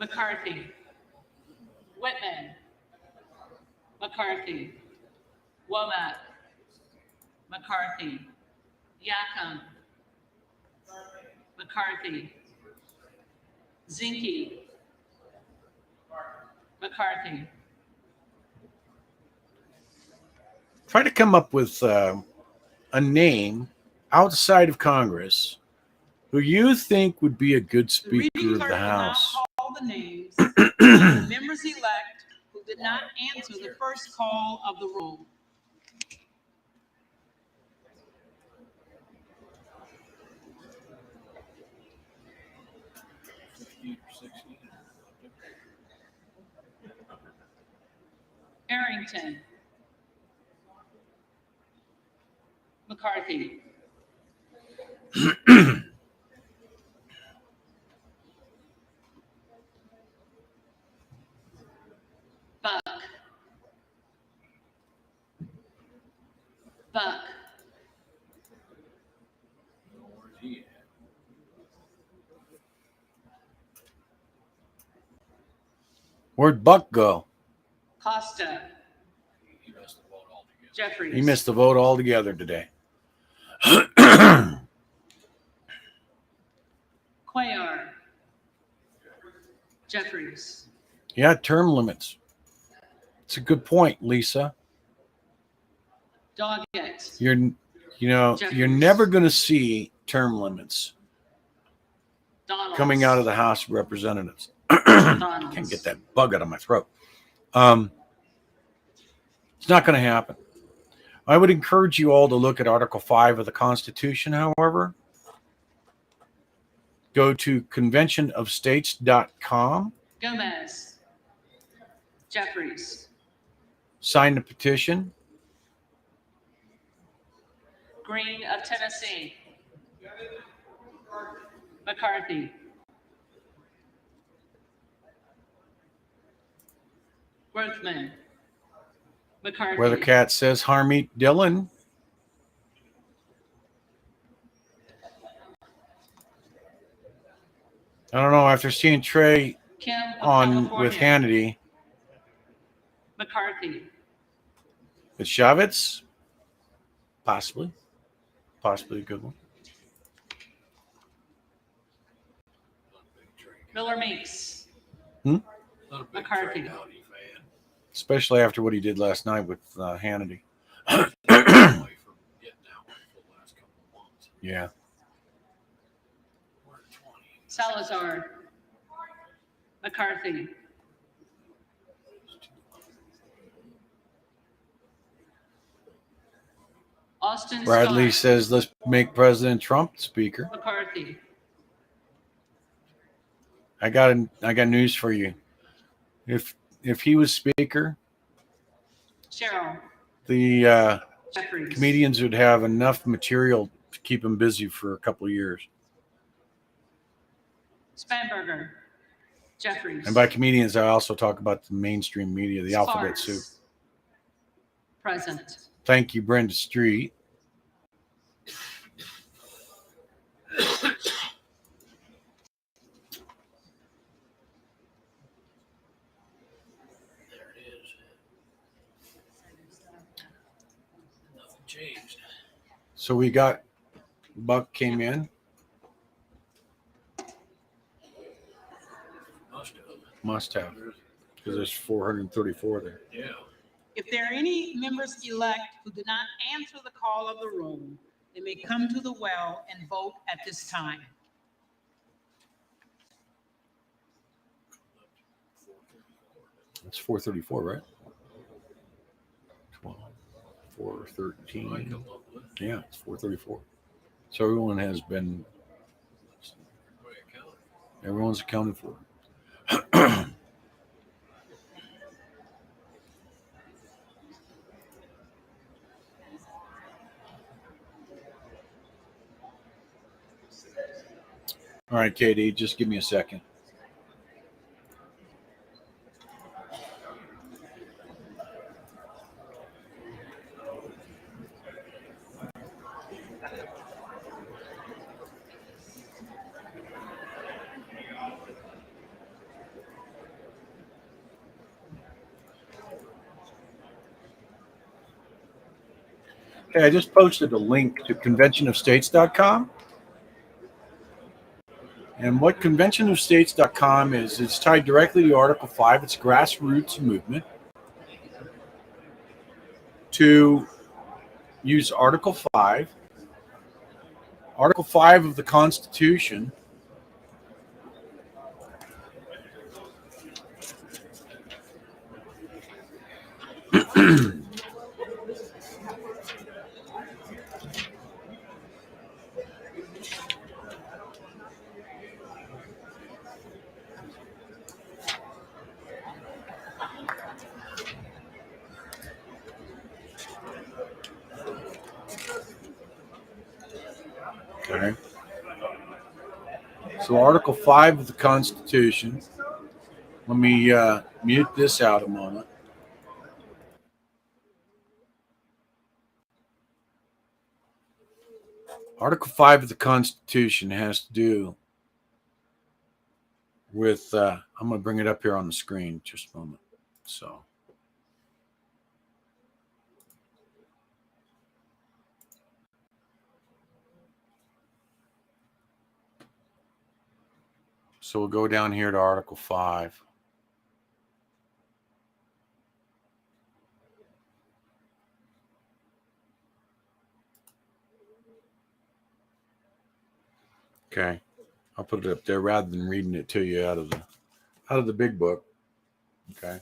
McCarthy. Whitman. McCarthy. Womack. McCarthy. Yacom. McCarthy. Zinke. McCarthy. Try to come up with a name outside of Congress who you think would be a good Speaker of the House. Call the names of the members-elect who did not answer the first call of the roll. Arrington. McCarthy. Buck. Buck. Where'd Buck go? Costa. Jeffries. He missed the vote altogether today. Cuellar. Jeffries. Yeah, term limits. It's a good point, Lisa. Doggett. You're never going to see term limits Donalds. coming out of the House of Representatives. Can't get that bug out of my throat. It's not going to happen. I would encourage you all to look at Article 5 of the Constitution, however. Go to conventionofstates.com, Gomez. Jeffries. sign the petition. Green of Tennessee. McCarthy. Grothman. McCarthy. Weathercat says Harmeet Dillon. I don't know, after seeing Trey Kim of on California. with Hannity, McCarthy. with Chavez, possibly a good one. Miller Meeks. Hmm? McCarthy. Especially after what he did last night with Hannity. Yeah. Salazar. McCarthy. Austin Bradley Scott. says let's make President Trump Speaker. McCarthy. I got news for you. If he was Speaker, Cheryl. The Jeffries. comedians would have enough material to keep them busy for a couple of years. Spanberger. Jeffries. And by comedians, I also talk about the mainstream media, the alphabet Sparks. soup. Present. Thank you, Brenda Street. There it is. Nothing changed. So we got Buck came in. Must have. Because there's 434 there. Yeah. If there are any members-elect who did not answer the call of the room, they may come to the well and vote at this time. It's 434, right? 12, 413. Yeah, it's 434. So everyone has been, everyone's accounted for. All right, Katie, just give me a second. Okay, I just posted a link to conventionofstates.com. And what conventionofstates.com is, it's tied directly to Article 5. It's a grassroots movement to use Article 5. Article 5 of the Constitution okay. So Article 5 of the Constitution, let me mute this out a moment. Article 5 of the Constitution has to do with, I'm going to bring it up here on the screen just a moment. So. So we'll go down here to Article 5. Okay. I'll put it up there rather than reading it to you out of the big book. Okay.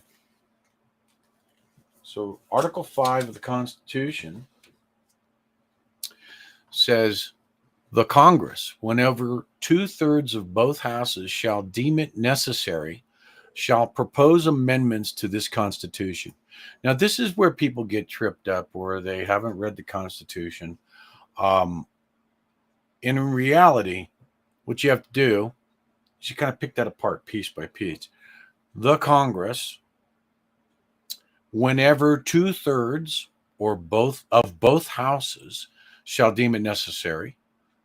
So Article 5 of the Constitution says, the Congress, whenever 2/3 of both houses shall deem it necessary, shall propose amendments to this Constitution. Now, this is where people get tripped up, where they haven't read the Constitution. In reality, what you have to do is you kind of pick that apart piece by piece. The Congress, whenever 2/3 or both of both houses shall deem it necessary,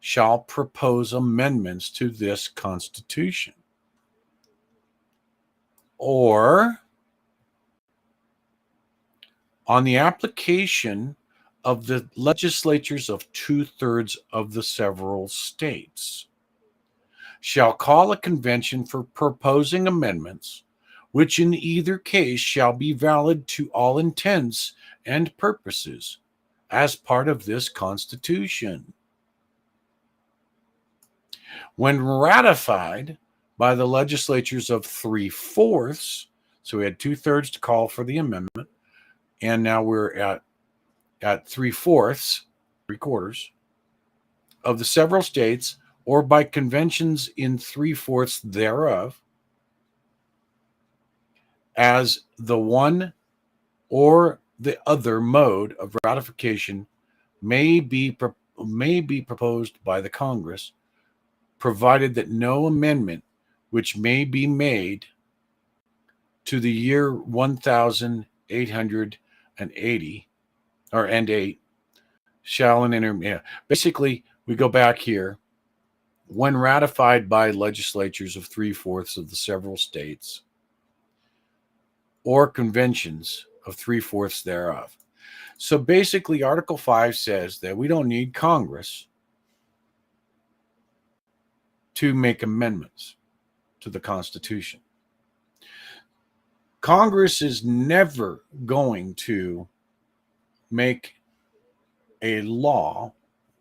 shall propose amendments to this Constitution. Or, on the application of the legislatures of 2/3 of the several states, shall call a convention for proposing amendments, which in either case shall be valid to all intents and purposes as part of this Constitution. When ratified by the legislatures of 3/4, so we had 2/3 to call for the amendment, and now we're at 3/4, 3/4 of the several states, or by conventions in 3/4 thereof, as the one or the other mode of ratification may be proposed by the Congress, provided that no amendment which may be made to the year 1880 or and 8 shall in basically we go back here, when ratified by legislatures of 3/4 of the several states or conventions of 3/4 thereof. So basically Article 5 says that we don't need Congress to make amendments to the Constitution. Congress is never going to make a law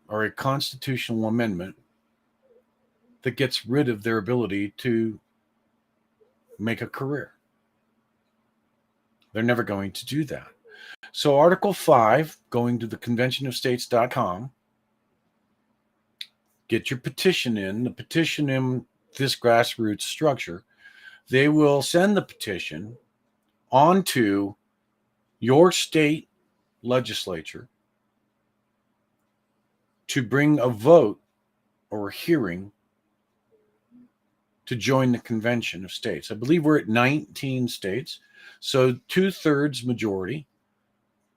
or a constitutional amendment that gets rid of their ability to make a career. They're never going to do that. So Article 5, going to the conventionofstates.com, get your petition in, the petition in this grassroots structure. They will send the petition onto your state legislature to bring a vote or a hearing to join the Convention of States. I believe we're at 19 states. So 2/3 majority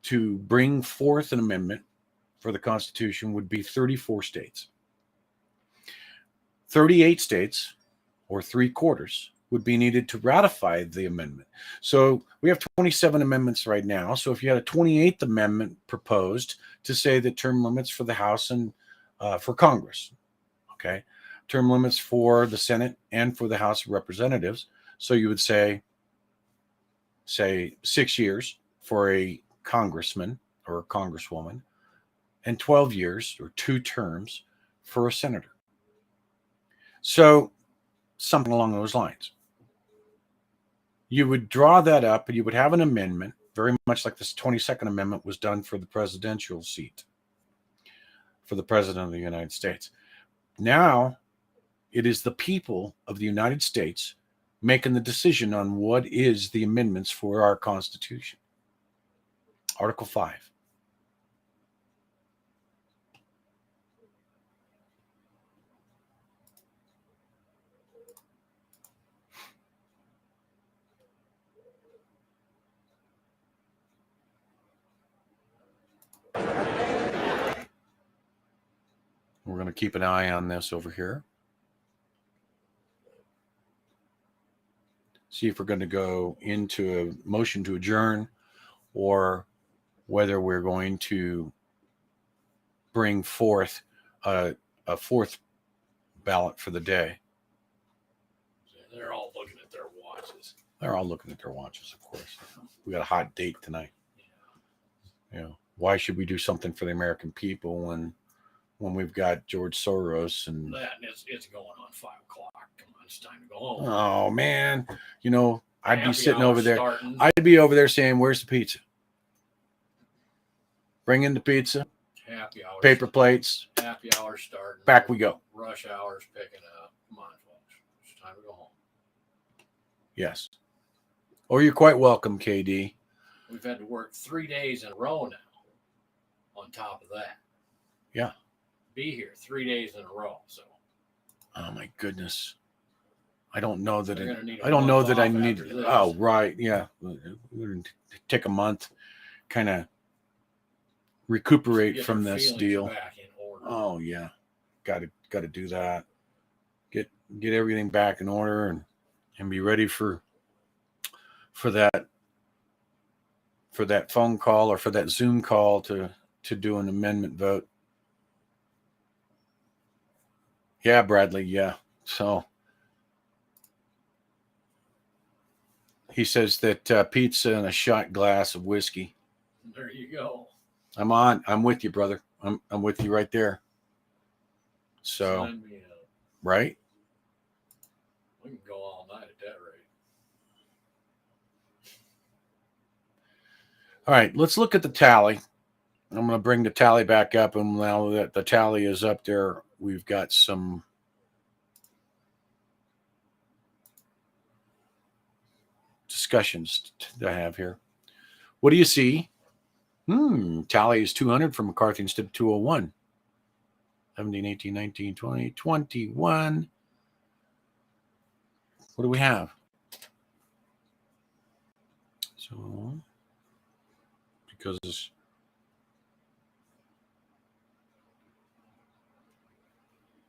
to bring forth an amendment for the Constitution would be 34 states. 38 states, or 3/4, would be needed to ratify the amendment. So we have 27 amendments right now. So if you had a 28th amendment proposed to say that term limits for the House and for Congress, okay, term limits for the Senate and for the House of Representatives. So you would say 6 years for a congressman or a congresswoman and 12 years or 2 terms for a senator. So something along those lines. You would draw that up and you would have an amendment, very much like this 22nd Amendment was done for the presidential seat, for the President of the United States. Now, it is the people of the United States making the decision on what is the amendments for our Constitution. Article 5. We're going to keep an eye on this over here. See if we're going to go into a motion to adjourn or whether we're going to bring forth a fourth ballot for the day. They're all looking at their watches. They're all looking at their watches, of course. We got a hot date tonight. You know, why should we do something for the American people when we've got George Soros and That and it's going on 5 o'clock. Come on, it's time to go home. oh man, you know, I'd be Happy sitting hour over there. starting. I'd be over there saying, "Where's the pizza? Bring in the pizza, Happy hour. paper plates. Happy hour starting. Back we go." Rush hours picking up. Come on, folks. It's time to go home. Yes. Oh, you're quite welcome, KD. We've had to work 3 days in a row now. On top of that, Yeah. be here 3 days in a row. So Oh my goodness. I don't know that. They're gonna need a I don't know month that I off need. after this. Oh right, yeah. We're gonna take a month, kind of recuperate get from their this feelings deal. back in order. Oh yeah, got to do that. Get everything back in order and be ready for that phone call or for that Zoom call to do an amendment vote. Yeah, Bradley. Yeah. So he says that pizza and a shot glass of whiskey. There you go. I'm with you, brother. I'm with you right there. So, Sign me up. right? We can go all night at that rate. All right, let's look at the tally. I'm going to bring the tally back up, and now that the tally is up there, we've got some discussions to have here. What do you see? Tally is 200 for McCarthy instead of 201. 17, 18, 19, 20, 21. What do we have? So, because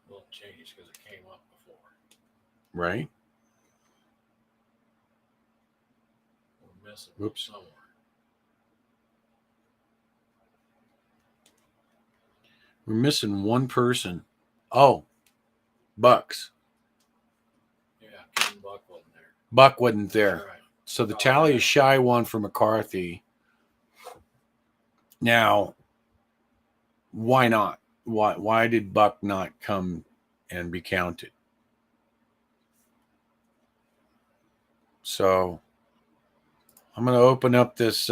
Will change because it came up before. right? We're missing Oops. somewhere. We're missing one person. Oh, Bucks. Yeah, Ken Buck wasn't there. Buck wasn't there. All right. So the tally is shy one for McCarthy. Now, why not? Why did Buck not come and be counted? So I'm going to open up this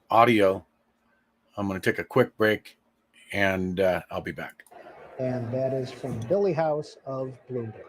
audio. I'm going to take a quick break, and I'll be back. And that is from Billy House of Bloomberg.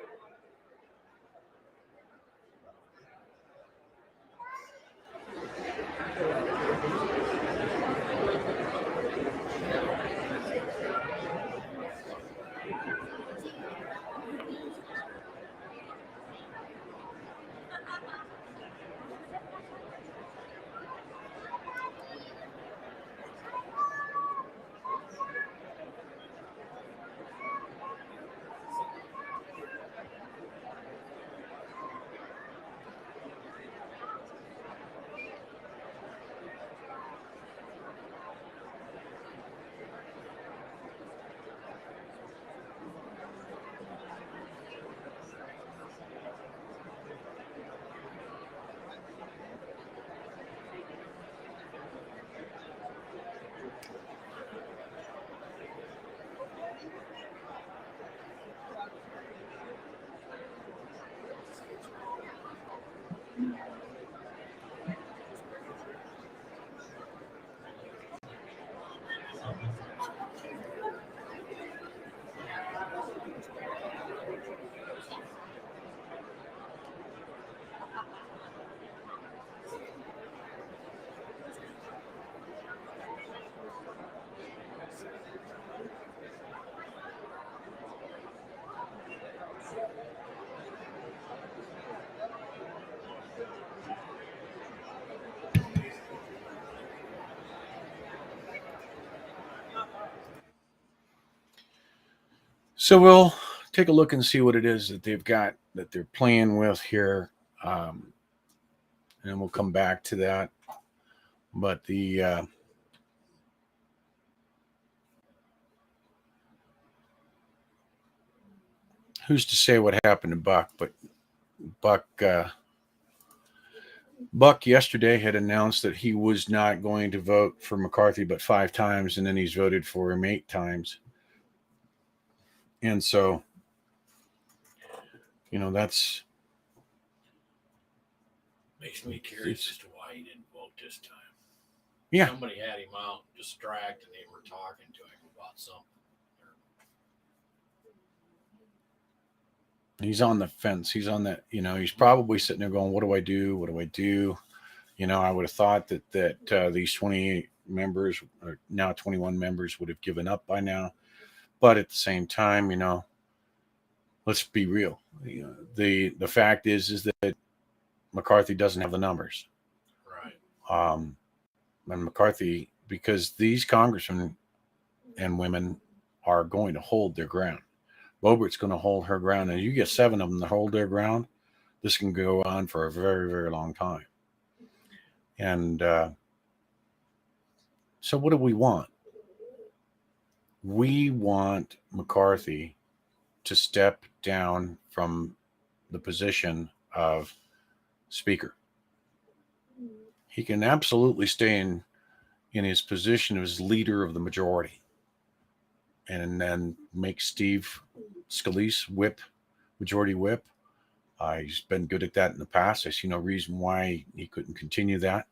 So we'll take a look and see what it is that they've got that they're playing with here, and then we'll come back to that. But the who's to say what happened to Buck? But Buck yesterday had announced that he was not going to vote for McCarthy but 5 times, and then he's voted for him 8 times. And so, that's Makes me curious as to why he didn't vote this time. Yeah. Somebody had him out distracted and they were talking to him about something. he's on the fence. He's on that, he's probably sitting there going, what do I do? What do I do? I would have thought that these 28 members, or now 21 members, would have given up by now. But at the same time, let's be real. The fact is that McCarthy doesn't have the numbers. Right. And McCarthy, because these congressmen and women are going to hold their ground. Boebert's going to hold her ground, and you get 7 of them that hold their ground. This can go on for a very, very long time. And so what do we want? We want McCarthy to step down from the position of Speaker. He can absolutely stay in his position as leader of the majority, and then make Steve Scalise majority whip. He's been good at that in the past. I see no reason why he couldn't continue that.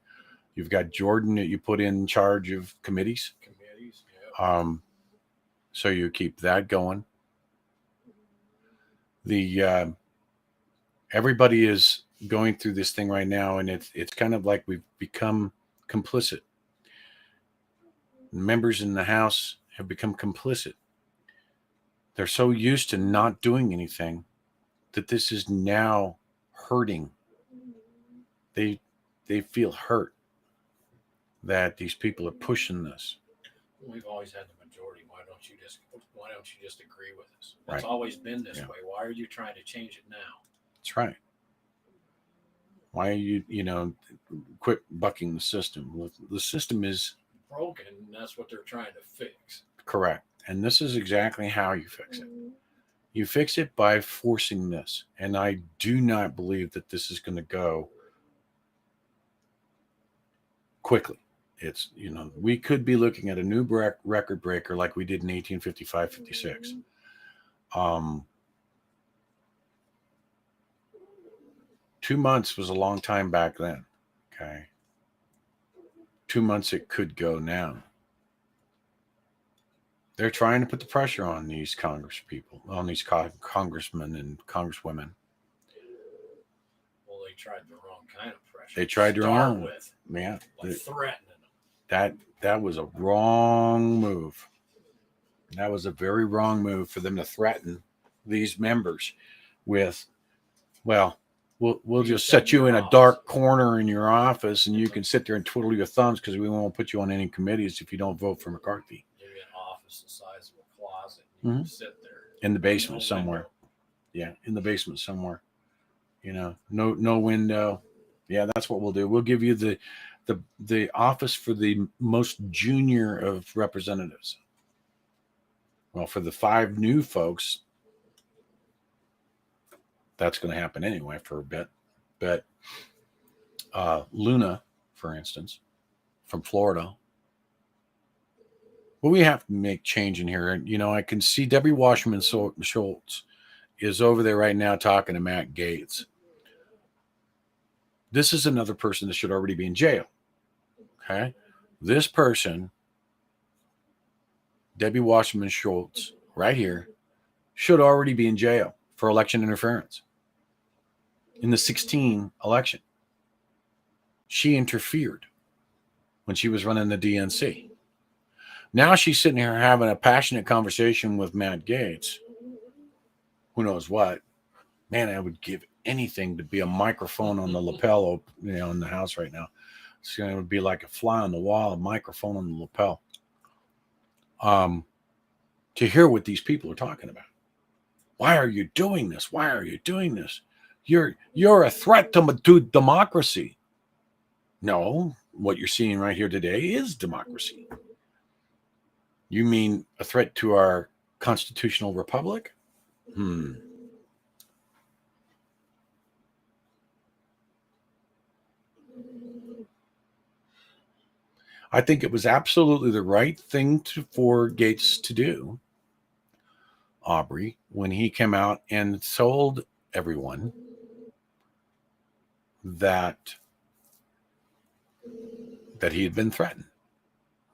You've got Jordan that you put in charge of committees. Yeah. So you keep that going. Everybody is going through this thing right now, and it's kind of like we've become complicit. Members in the House have become complicit. They're so used to not doing anything that this is now hurting. They feel hurt that these people are pushing this. We've always had the majority. Why don't you just agree with us? It's Right. always been this Yeah. way. Why are you trying to change it now? That's right. Why are you quit bucking the system? Well, the system is Broken, and that's what they're trying to fix. correct. And this is exactly how you fix it. You fix it by forcing this. And I do not believe that this is going to go quickly. It's, we could be looking at a new record breaker like we did in 1855, 56. 2 months was a long time back then. Okay. 2 months it could go now. They're trying to put the pressure on these Congress people, on these congressmen and congresswomen. Well, they tried the wrong kind of pressure. They tried to their start own. with, Yeah. like threatening them. That was a wrong move. That was a very wrong move for them to threaten these members with, well, we'll just set you in a dark corner in your office and you can sit there and twiddle your thumbs because we won't put you on any committees if you don't vote for McCarthy. Give you an office the size of a closet. And you can sit there. In the basement No somewhere. window. Yeah, in the basement somewhere. No window. Yeah, that's what we'll do. We'll give you the office for the most junior of representatives. Well, for the 5 new folks, that's going to happen anyway for a bit. But Luna, for instance, from Florida, well, we have to make change in here. And, I can see Debbie Wasserman Schultz is over there right now talking to Matt Gaetz. This is another person that should already be in jail. Okay. This person, Debbie Wasserman Schultz, right here, should already be in jail for election interference. In the 2016 election, she interfered when she was running the DNC. Now she's sitting here having a passionate conversation with Matt Gaetz. Who knows what? Man, I would give anything to be a microphone on the lapel, in the house right now. It's going to be like a fly on the wall, a microphone on the lapel. To hear what these people are talking about. Why are you doing this? Why are you doing this? You're a threat to democracy. No, what you're seeing right here today is democracy. You mean a threat to our constitutional republic? I think it was absolutely the right thing for Gaetz to do, Aubrey, when he came out and told everyone that he had been threatened.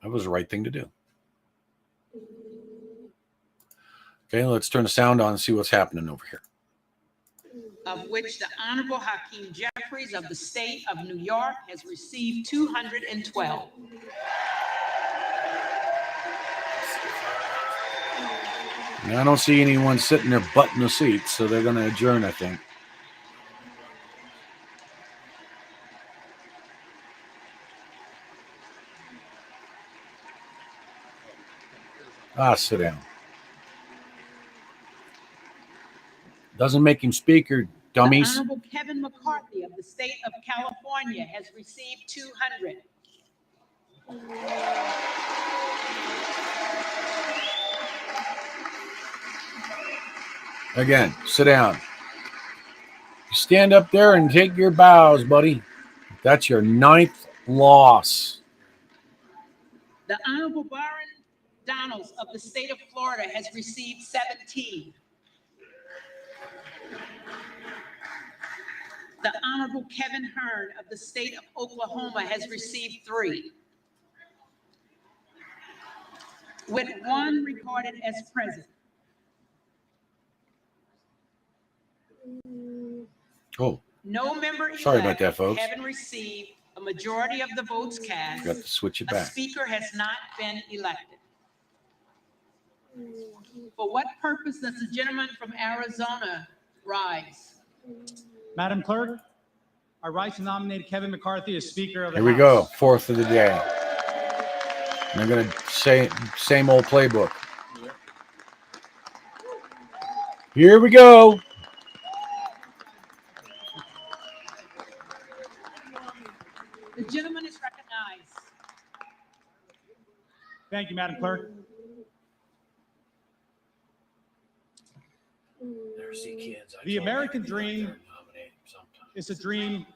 That was the right thing to do. Okay, let's turn the sound on and see what's happening over here. Of which the Honorable Hakeem Jeffries of the state of New York has received 212. Now, I don't see anyone sitting there butting the seats, so they're going to adjourn, I think. Sit down. Doesn't make him speaker, dummies. The Honorable Kevin McCarthy of the state of California has received 200. Again, sit down. You stand up there and take your bows, buddy. That's your 9th loss. The Honorable Byron Donalds of the state of Florida has received 17. The Honorable Kevin Hearn of the state of Oklahoma has received 3. With 1 recorded as present. Oh, No member sorry about elect that, folks. having received a majority of the votes cast, Got to switch it a back. speaker has not been elected. For what purpose does the gentleman from Arizona rise? Madam Clerk, I rise to nominate Kevin McCarthy as Speaker of the Here we House. go, fourth of the day. And I'm gonna say same old playbook. Here we go. The gentleman is recognized. Thank you, Madam Clerk. There, see kids. The American dream is a dream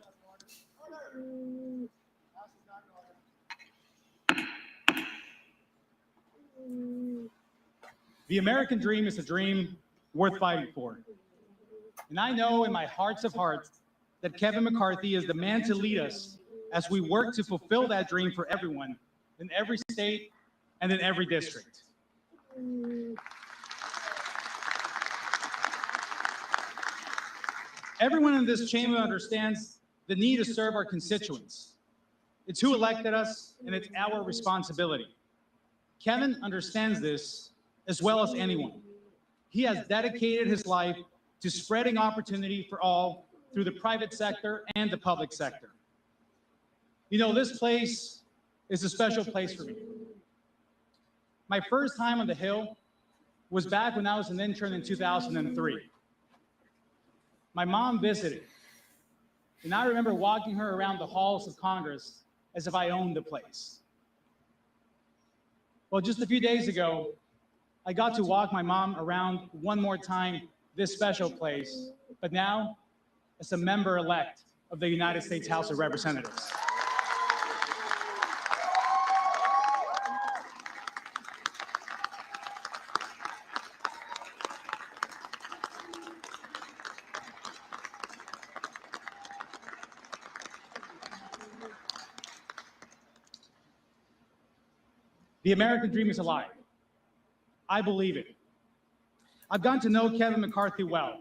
The American dream is a dream worth fighting for. And I know in my hearts of hearts that Kevin McCarthy is the man to lead us as we work to fulfill that dream for everyone in every state and in every district. Everyone in this chamber understands the need to serve our constituents. It's who elected us, and it's our responsibility. Kevin understands this as well as anyone. He has dedicated his life to spreading opportunity for all through the private sector and the public sector. You know, this place is a special place for me. My first time on the Hill was back when I was an intern in 2003. My mom visited, and I remember walking her around the halls of Congress as if I owned the place. Well, just a few days ago, I got to walk my mom around one more time this special place, but now as a member-elect of the United States House of Representatives. The American dream is alive. I believe it. I've gotten to know Kevin McCarthy well.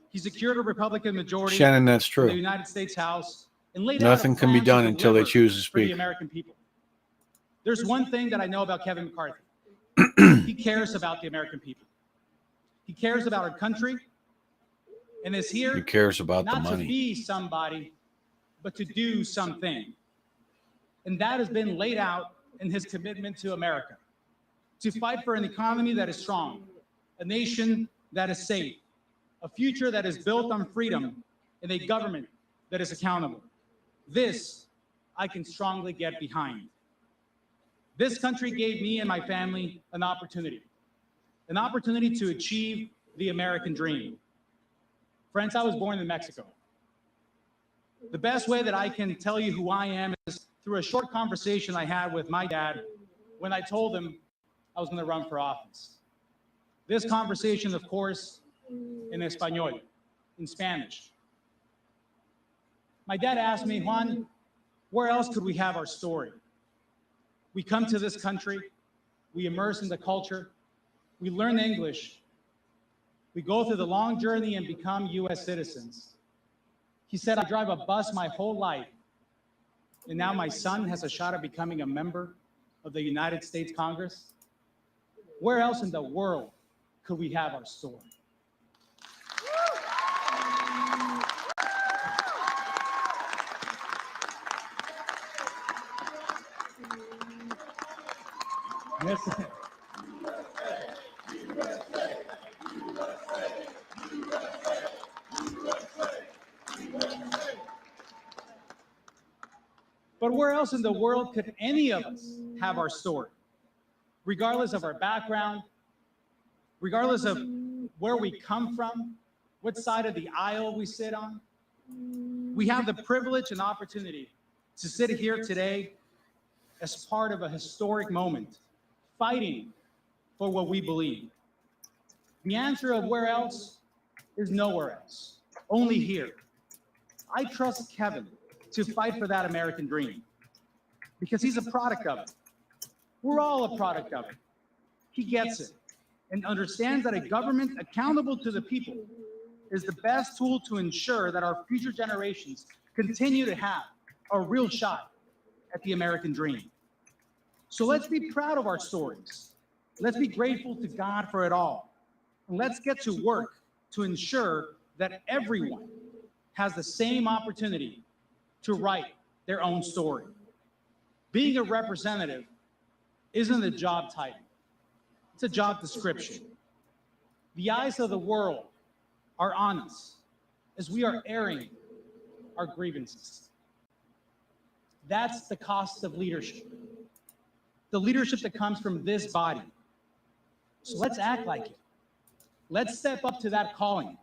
He secured a Republican majority Shannon, that's in the true. United States House and laid out a Nothing can be plan to done until they deliver choose to for the speak. American people. There's one thing that I know about Kevin McCarthy. He cares about the American people. He cares about our country and is here He cares about the not to money. be somebody, but to do something. And that has been laid out in his commitment to America, to fight for an economy that is strong, a nation that is safe, a future that is built on freedom, and a government that is accountable. This I can strongly get behind. This country gave me and my family an opportunity to achieve the American dream. Friends, I was born in Mexico. The best way that I can tell you who I am is through a short conversation I had with my dad when I told him I was going to run for office. This conversation, of course, in Espanol, in Spanish. My dad asked me, Juan, where else could we have our story? We come to this country, we immerse in the culture, we learn English, we go through the long journey and become US citizens. He said, I drive a bus my whole life, and now my son has a shot at becoming a member of the United States Congress. Where else in the world could we have our story? Yes. But where else in the world could any of us have our story? Regardless of our background, regardless of where we come from, what side of the aisle we sit on, we have the privilege and opportunity to sit here today as part of a historic moment, fighting for what we believe. The answer of where else is nowhere else, only here. I trust Kevin to fight for that American dream because he's a product of it. We're all a product of it. He gets it and understands that a government accountable to the people is the best tool to ensure that our future generations continue to have a real shot at the American dream. So let's be proud of our stories. Let's be grateful to God for it all. And let's get to work to ensure that everyone has the same opportunity to write their own story. Being a representative isn't a job title. It's a job description. The eyes of the world are on us as we are airing our grievances. That's the cost of leadership. The leadership that comes from this body. So let's act like it. Let's step up to that calling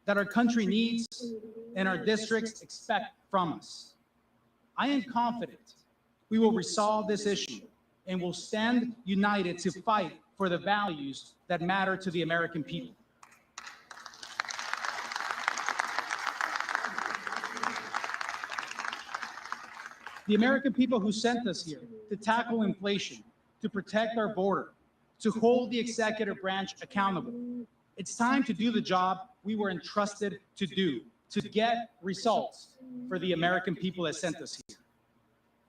that our country needs and our districts expect from us. I am confident we will resolve this issue and will stand united to fight for the values that matter to the American people. The American people who sent us here to tackle inflation, to protect our border, to hold the executive branch accountable. It's time to do the job we were entrusted to do, to get results for the American people that sent us here.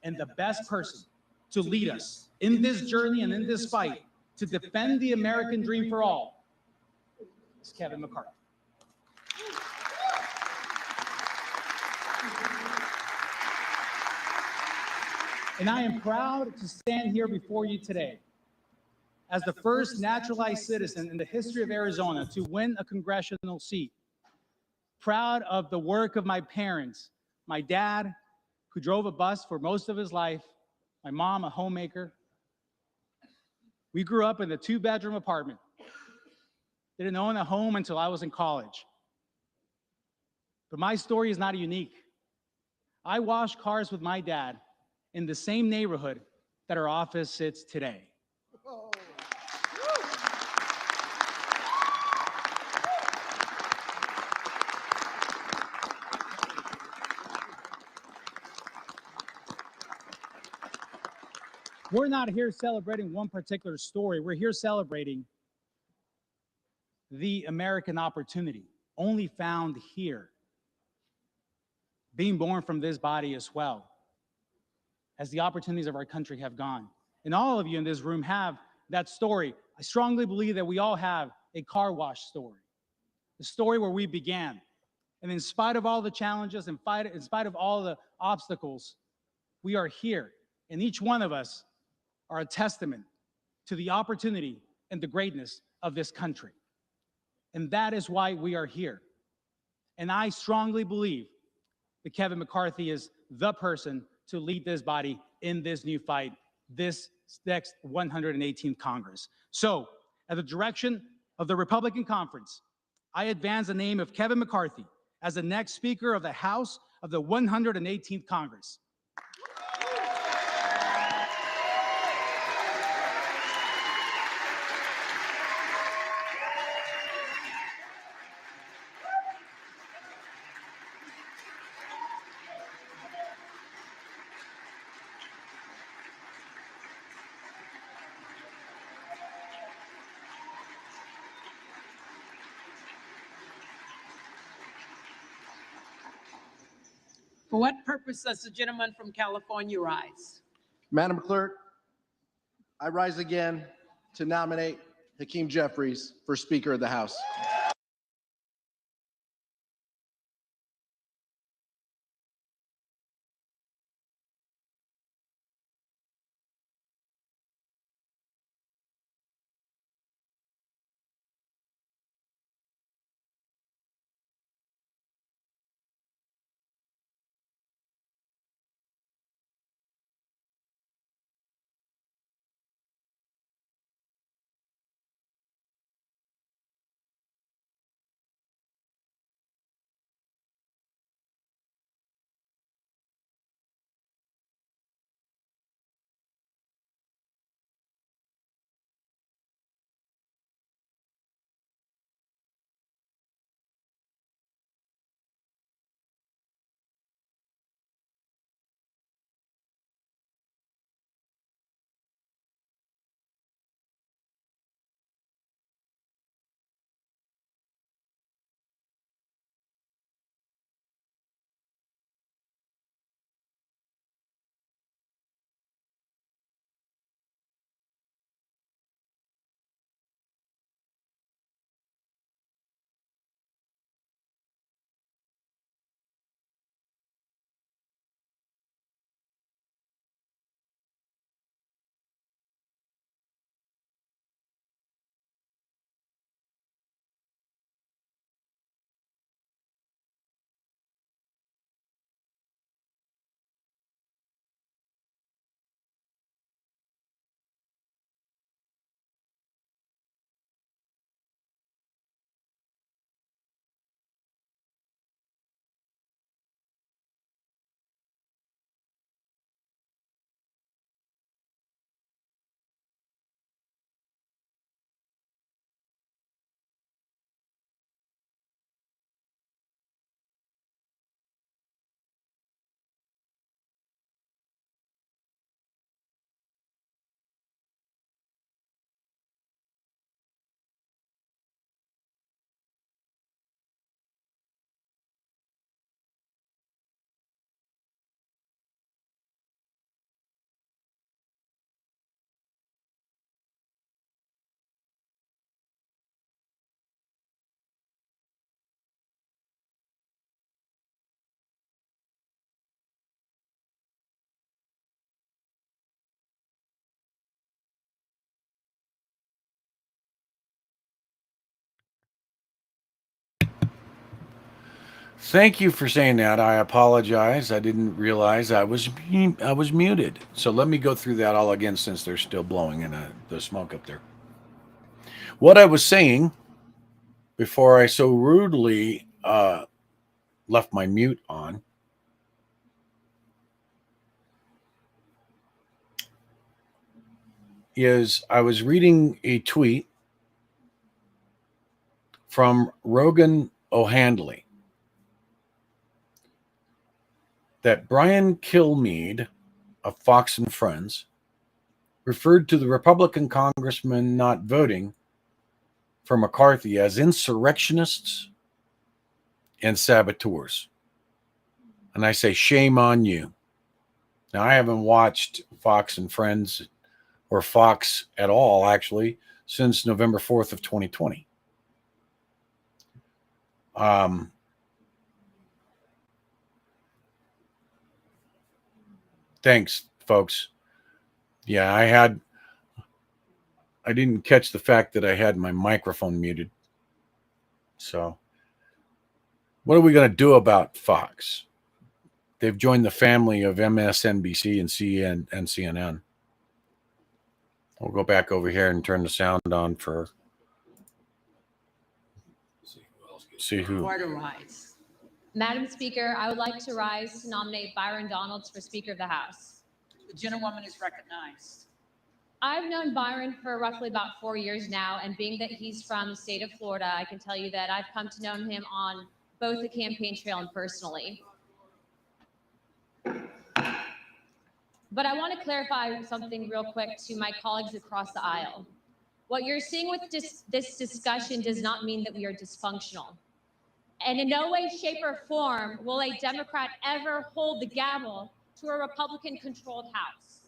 And the best person to lead us in this journey and in this fight to defend the American dream for all is Kevin McCarthy. And I am proud to stand here before you today as the first naturalized citizen in the history of Arizona to win a congressional seat. Proud of the work of my parents, my dad, who drove a bus for most of his life, my mom, a homemaker. We grew up in a 2-bedroom apartment. Didn't own a home until I was in college. But my story is not unique. I washed cars with my dad in the same neighborhood that our office sits today. We're not here celebrating one particular story. We're here celebrating the American opportunity, only found here. Being born from this body as well, as the opportunities of our country have gone. And all of you in this room have that story. I strongly believe that we all have a car wash story, the story where we began. And in spite of all the challenges, in spite of all the obstacles, we are here. And each one of us are a testament to the opportunity and the greatness of this country. And that is why we are here. And I strongly believe that Kevin McCarthy is the person to lead this body in this new fight, this next 118th Congress. So, at the direction of the Republican Conference, I advance the name of Kevin McCarthy as the next Speaker of the House of the 118th Congress. For what purpose does the gentleman from California rise? Madam Clerk, I rise again to nominate Hakeem Jeffries for Speaker of the House. Thank you for saying that. I apologize. I didn't realize I was muted. So let me go through that all again since they're still blowing in the smoke up there. What I was saying before I so rudely left my mute on is I was reading a tweet from Rogan O'Handley that Brian Kilmeade of Fox and Friends referred to the Republican congressman not voting for McCarthy as insurrectionists and saboteurs. And I say, shame on you. Now, I haven't watched Fox and Friends or Fox at all, actually, since November 4th of 2020. Thanks, folks. Yeah, I didn't catch the fact that I had my microphone muted. So, what are we going to do about Fox? They've joined the family of MSNBC and CNN. We'll go back over here and turn the sound on for see who. Order rise. Madam Speaker, I would like to rise to nominate Byron Donalds for Speaker of the House. The gentlewoman is recognized. I've known Byron for roughly about 4 years now, and being that he's from the state of Florida, I can tell you that I've come to know him on both the campaign trail and personally. But I want to clarify something real quick to my colleagues across the aisle. What you're seeing with this discussion does not mean that we are dysfunctional. And in no way, shape, or form will a Democrat ever hold the gavel to a Republican-controlled House.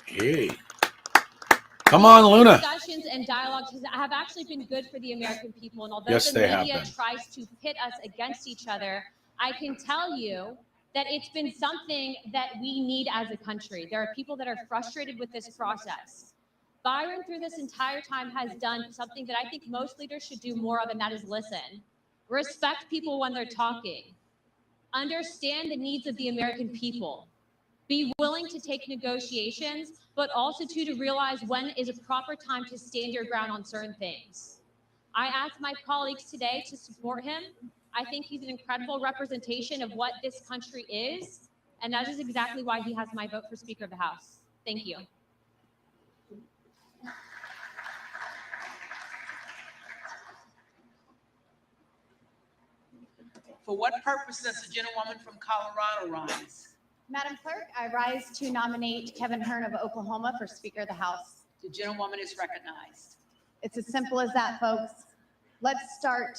Hey. Come on, Luna. Discussions and dialogues have actually been good for the American people. And although Yes, the they have media been. tries to pit us against each other, I can tell you that it's been something that we need as a country. There are people that are frustrated with this process. Byron, through this entire time, has done something that I think most leaders should do more of, and that is listen. Respect people when they're talking. Understand the needs of the American people. Be willing to take negotiations, but also to realize when is a proper time to stand your ground on certain things. I asked my colleagues today to support him. I think he's an incredible representation of what this country is, and that is exactly why he has my vote for Speaker of the House. Thank you. For what purpose does the gentlewoman from Colorado rise? Madam Clerk, I rise to nominate Kevin Hern of Oklahoma for Speaker of the House. The gentlewoman is recognized. It's as simple as that, folks. Let's start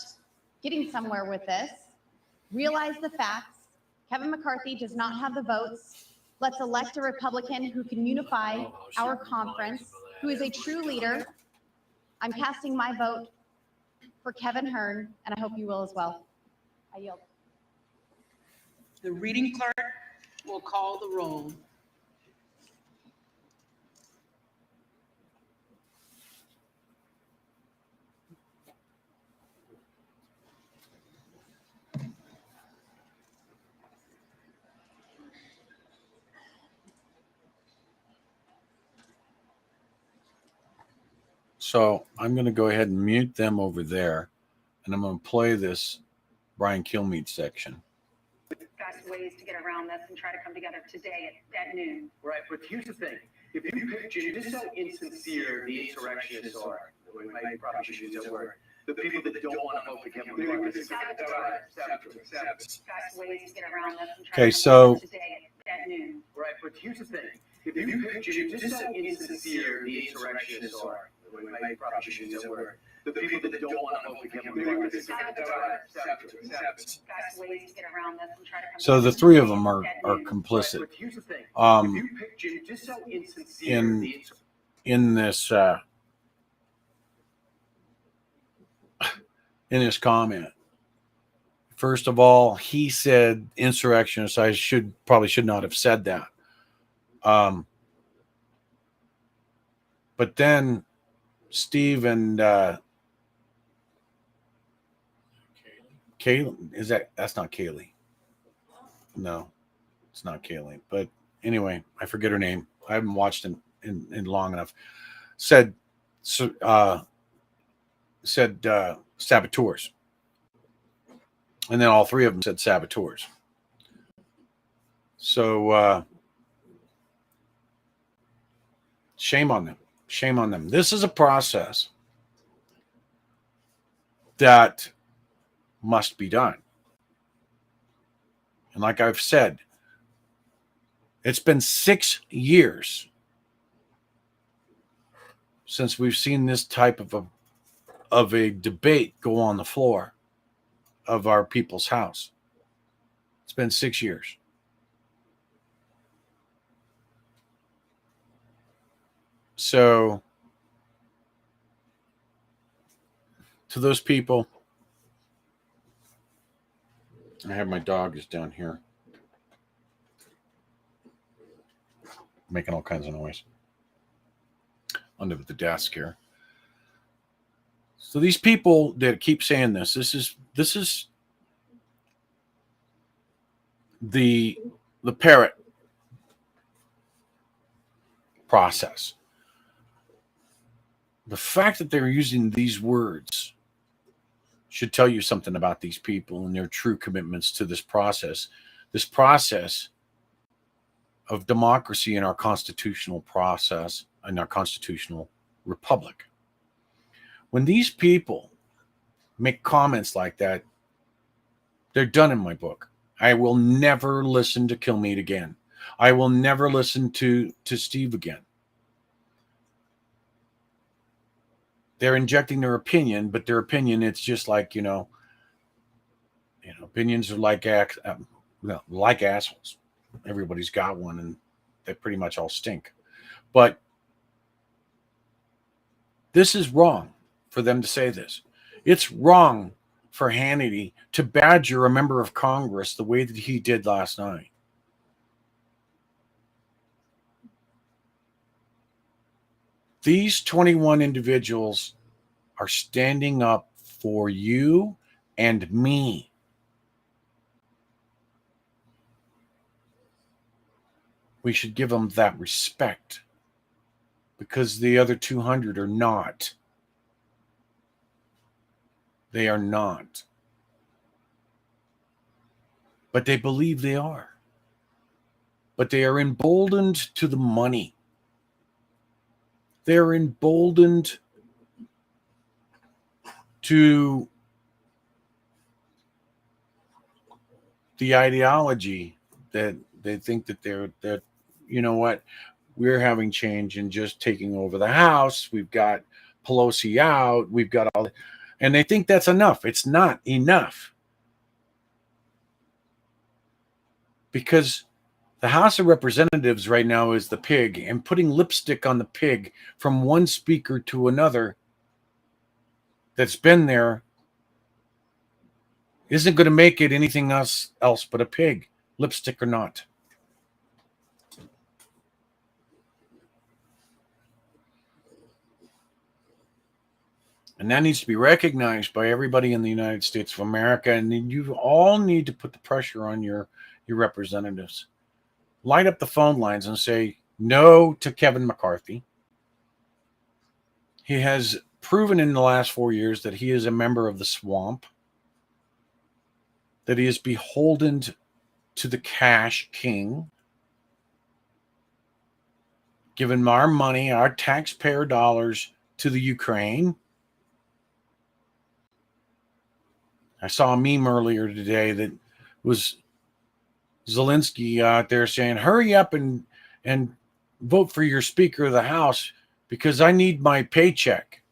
getting somewhere with this. Realize the facts. Kevin McCarthy does not have the votes. Let's elect a Republican who can unify our conference, who is a true leader. I'm casting my vote for Kevin Hern, and I hope you will as well. I yield. The reading clerk will call the roll. So I'm going to go ahead and mute them over there, and I'm going to play this Brian Kilmeade section. Discuss ways to get around this and try to come together today at noon. Right, but here's the thing. If you picture just how insincere the insurrectionists are, we might probably should use that word, the people that don't want to vote for Kevin McCarthy. Discuss ways to get around this and try Okay, to come so together today at noon. Right, but here's the thing. If you picture just how insincere the insurrectionists are, we might probably should use that word, the people that don't want to vote for Kevin McCarthy. Discuss ways to get around this and try to come So the together three of today them are at noon. complicit. But here's the thing. If you picture just how insincere in this in his comment. First of all, he said insurrectionists. I should not have said that. But then Steve and Kaylee, that's not Kaylee. No, it's not Kaylee. But anyway, I forget her name. I haven't watched in long enough. Said saboteurs. And then all three of them said saboteurs. So shame on them. Shame on them. This is a process that must be done. And like I've said, it's been 6 years since we've seen this type of a debate go on the floor of our people's house. It's been 6 years. So to those people, I have my dog is down here making all kinds of noise under the desk here. So these people that keep saying this is the parrot process. The fact that they're using these words should tell you something about these people and their true commitments to this process of democracy in our constitutional process and our constitutional republic. When these people make comments like that, they're done in my book. I will never listen to Kilmeade again. I will never listen to Steve again. They're injecting their opinion, but their opinion, it's just like, opinions are like assholes. Everybody's got one, and they pretty much all stink. But this is wrong for them to say this. It's wrong for Hannity to badger a member of Congress the way that he did last night. These 21 individuals are standing up for you and me. We should give them that respect because the other 200 are not. They are not. But they believe they are. But they are emboldened to the money. They're emboldened to the ideology that they think that you know what, we're having change and just taking over the House. We've got Pelosi out. We've got all, and they think that's enough. It's not enough. Because the House of Representatives right now is the pig, and putting lipstick on the pig from one speaker to another that's been there isn't going to make it anything else but a pig, lipstick or not. And that needs to be recognized by everybody in the United States of America. And then you all need to put the pressure on your representatives. Light up the phone lines and say no to Kevin McCarthy. He has proven in the last 4 years that he is a member of the swamp, that he is beholden to the cash king, giving our money, our taxpayer dollars to the Ukraine. I saw a meme earlier today that was Zelensky out there saying, hurry up and vote for your Speaker of the House because I need my paycheck.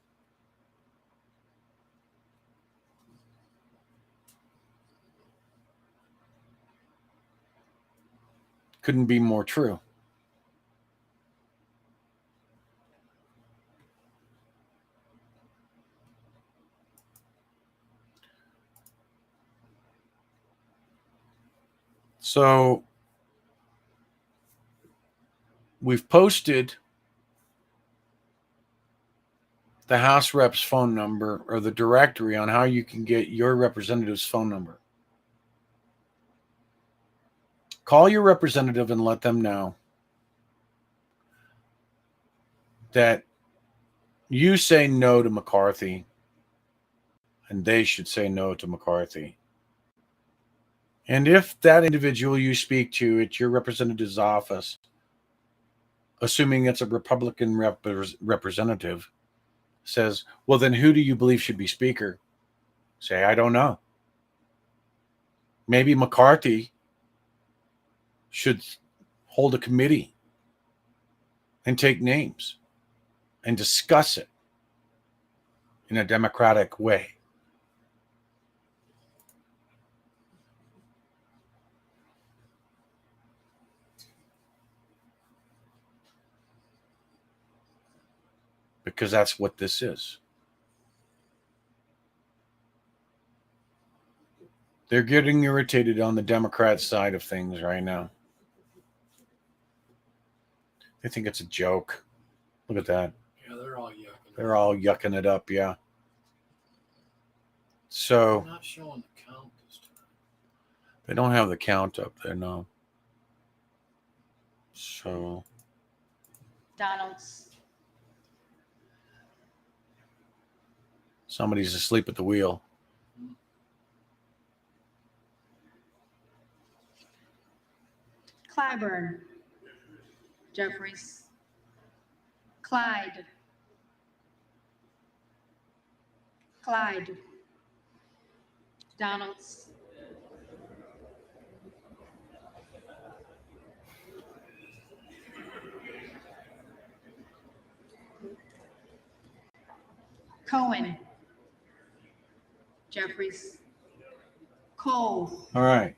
Couldn't be more true. So we've posted the House rep's phone number or the directory on how you can get your representative's phone number. Call your representative and let them know that you say no to McCarthy and they should say no to McCarthy. And if that individual you speak to at your representative's office, assuming it's a Republican representative, says, well, then who do you believe should be speaker? Say, I don't know. Maybe McCarthy should hold a committee and take names and discuss it in a democratic way. Because that's what this is. They're getting irritated on the Democrat side of things right now. They think it's a joke. Look at that. Yeah, they're all yucking. They're all yucking it up, yeah. So They're not showing the count this time. they don't have the count up there, no. So Donalds, somebody's asleep at the wheel. Clyburn, Jeffries, Clyde, Clyde, Donalds, Cohen, Jeffries, Cole, All right.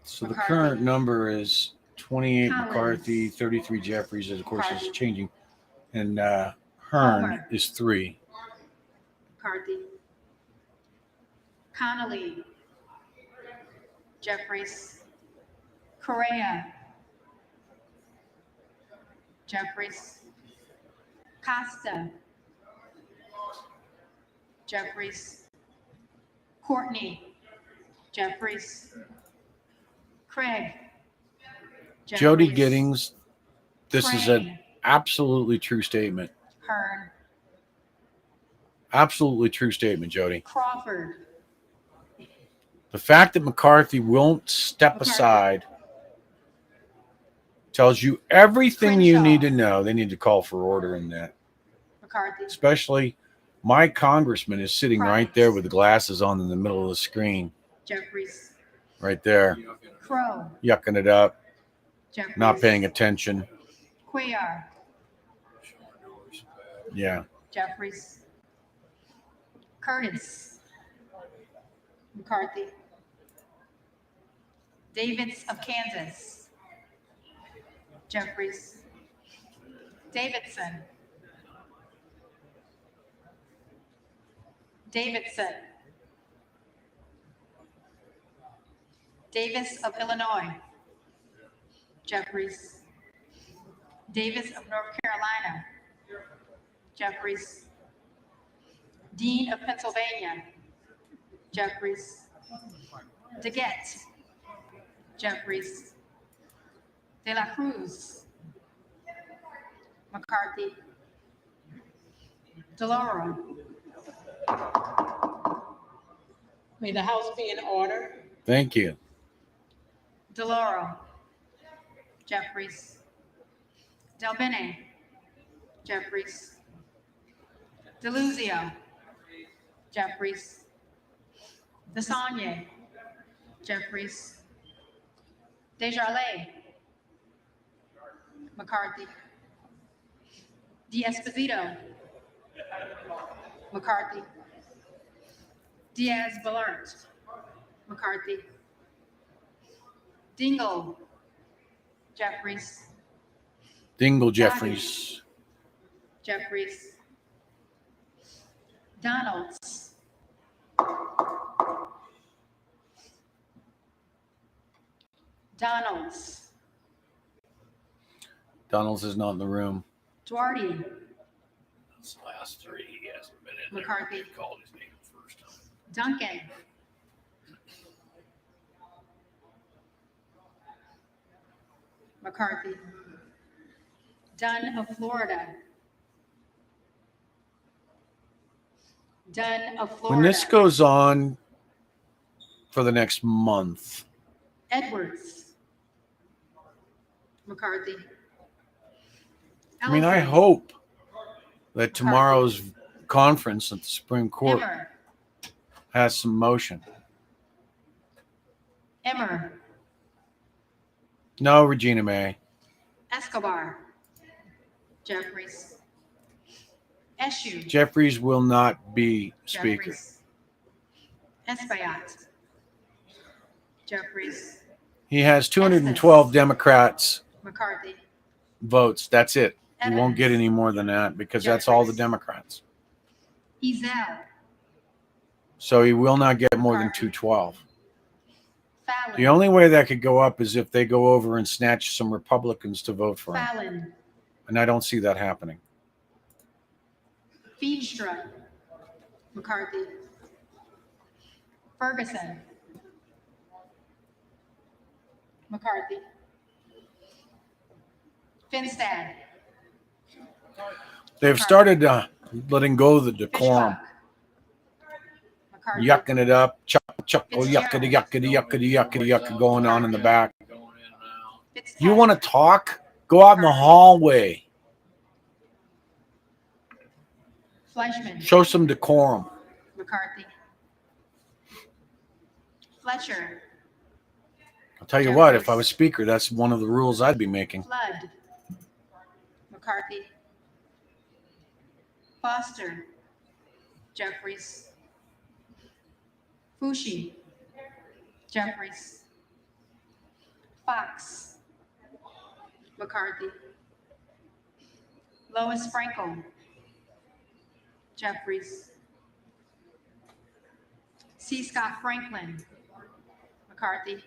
So the McCarthy. current number is 28 Collins. McCarthy, 33 Jeffries, of course, McCarthy. is changing. And Hearn Palmer. is 3. McCarthy, Connolly, Jeffries, Correa, Jeffries, Costa, Jeffries, Courtney, Jeffries, Craig, Jody Jeffries, Giddings, this is an Crane, absolutely true statement. Hearn, Absolutely true statement, Jody. Crawford, The fact that McCarthy won't step McCarthy. aside tells you everything you Crenshaw. need to know. They need to call for order in that. McCarthy, Especially my congressman is sitting right there with the glasses on in the middle of the screen. Jeffries, Right there. Crow, Yucking it up. Jeffries, Not paying attention. Cuellar, Yeah. Jeffries, Curtis, McCarthy, Davids of Kansas, Jeffries, Davidson, Davidson, Davis of Illinois, Jeffries, Davis of North Carolina, Jeffries, Dean of Pennsylvania, Jeffries, DeGette, Jeffries, De La Cruz, McCarthy, DeLauro. May the House be in order. Thank you. DeLauro, Jeffries, Del Bene, Jeffries, DeLuzio, Jeffries, DeSagne, Jeffries, Desjardins, McCarthy, D'Esposito, McCarthy, Diaz-Balart, McCarthy, Dingle, Jeffries, Dingle Jeffries. Jeffries, Donalds, Donalds, Donald's is not in the room. Duarte, That's the last three. McCarthy. Called his name the first time. Duncan. McCarthy. Dunn of Florida. Dunn of Florida. When this goes on for the next month, Edwards. McCarthy. I mean, I Elfin. hope that tomorrow's conference at the Supreme Court Emmer. has some motion. Emmer. No, Regina May. Escobar. Jeffries. Eshoo. Jeffries will not be speaker. Jeffries. Espaillat. Jeffries. He has 212 Democrats McCarthy. votes. That's it. He won't get Evans. any more than that because that's all the Jeffries. Democrats. Ezell. So he will not get more than 212. Fallon. The only way that could go up is if they go over and snatch some Republicans to vote for him. Fallon. And I don't see that happening. Feenstra. McCarthy. Ferguson. McCarthy. Finstad. They've started letting go of the decorum. McCarthy. Yucking it up, chuckle, yuckity, yuckity, yuckity, yuckity, yuck going on in the back. You want to talk? Go out in the hallway. Fleischman. Show some decorum. McCarthy. Fletcher. I'll tell you what, if I was speaker, that's one of the rules I'd be making. Flood. McCarthy. Foster. Jeffries. Fushi. Jeffries. Fox. McCarthy. Lois Frankel. Jeffries. C. Scott Franklin. McCarthy.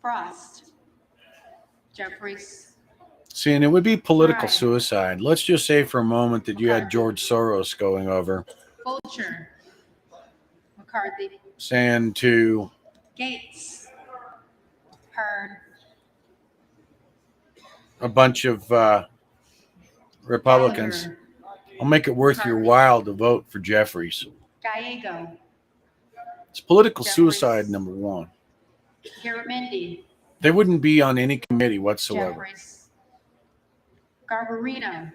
Frost. Jeffries. See, and it would be political Right. suicide. Let's just say for a moment that you had George Soros going over Fulcher. McCarthy. saying to Gates. Heard. a bunch of Republicans, I'll make it worth your while to vote for Jeffries. Gallego. It's political suicide, number one. Garamendi. They wouldn't be on any committee whatsoever. Jeffries. Garbarino.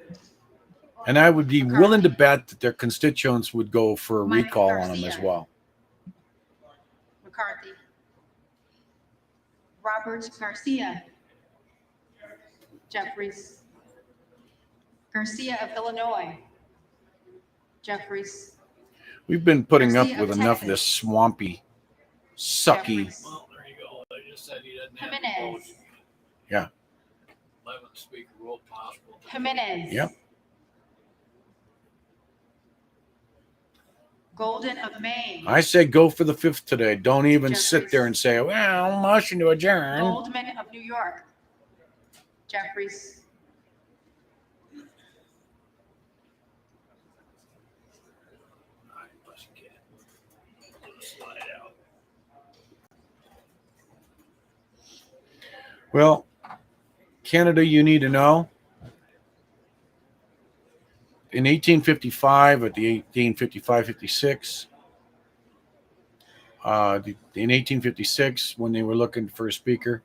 And I would be willing to bet that their constituents would go for a Mike recall on them Garcia. as well. McCarthy. Robert Garcia. Jeffries. Garcia of Illinois. Jeffries. We've been putting up Garcia with of enough of Texas. this swampy, sucky. Well, there you go. They just said he doesn't have to Jimenez. vote. Yeah. 11th speaker rule possible. Jimenez. Yep. Golden of Maine. I say go for the fifth today. Don't even sit there and say, well, motion to adjourn. Goldman of New York. Jeffries. Slide out. Well, Canada, you need to know. In 1855, at the 1855-56, in 1856, when they were looking for a speaker,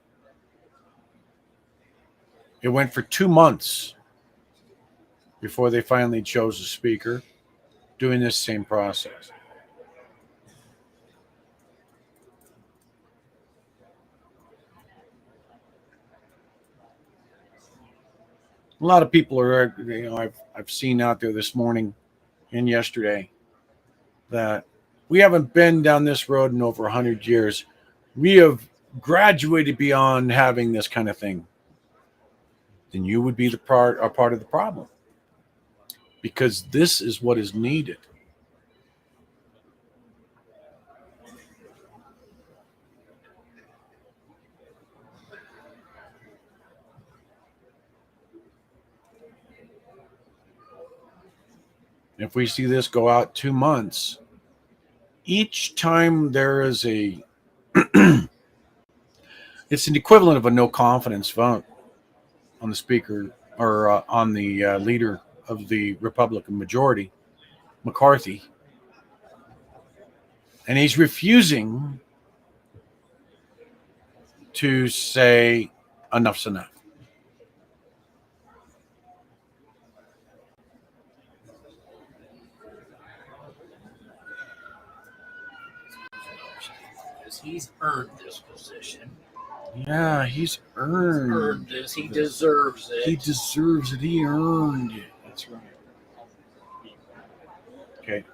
it went for 2 months before they finally chose a speaker, doing this same process. A lot of people are, I've seen out there this morning and yesterday that we haven't been down this road in over 100 years. We have graduated beyond having this kind of thing. Then you would be a part of the problem, because this is what is needed. If we see this go out 2 months, each time there is a, it's an equivalent of a no confidence vote on the speaker or on the leader of the Republican majority, McCarthy. And he's refusing to say enough's enough. He's earned this position. Yeah, he's earned. Earned this. He deserves it. He deserves it. He earned it. That's right. Okay.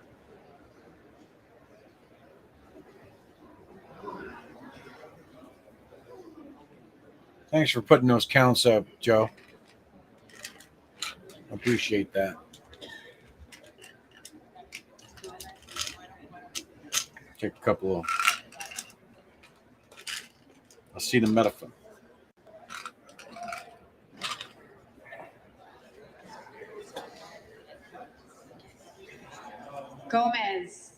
Thanks for putting those counts up, Joe. Appreciate that. Take a couple of acetaminophen. Gomez.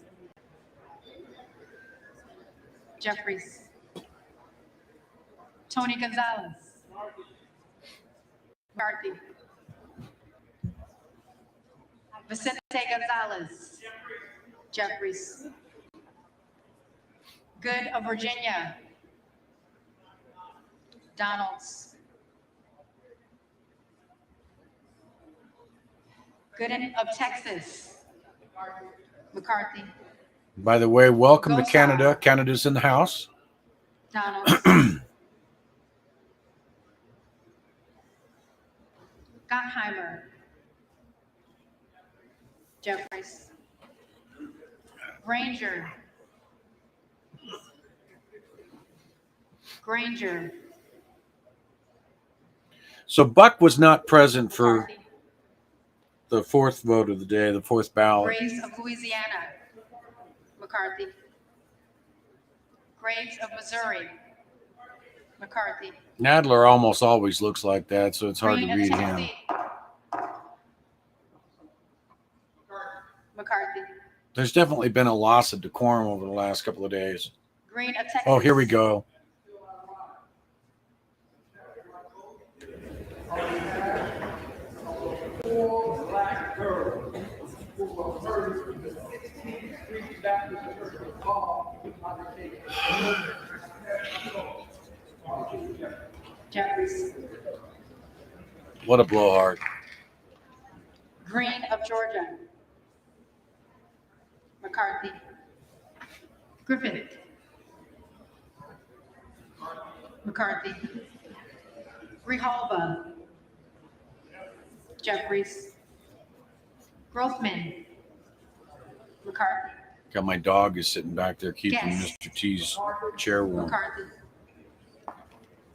Jeffries. Tony Gonzalez. McCarthy. Vicente Gonzalez. Jeffries. Good of Virginia. Donalds. Gooden of Texas. McCarthy. By the way, welcome to Gosar. Canada. Canada's in the house. Donalds. Gottheimer. Jeffries. Granger. Granger. So Buck was not present for the fourth vote of the day, the fourth ballot. Graves of Louisiana. McCarthy. Graves of Missouri. McCarthy. Nadler almost always looks like that, so it's hard to Green of read him. Tennessee. McCarthy. There's definitely been a loss of decorum over the last couple of days. Green of Texas. Oh, here we go. Jeffries. What a blowhard. Green of Georgia. McCarthy. Griffith. McCarthy. Grijalva. Jeffries. Grothman. McCarthy. Got my dog is sitting back there keeping Yes. Mr. T's chair warm. McCarthy.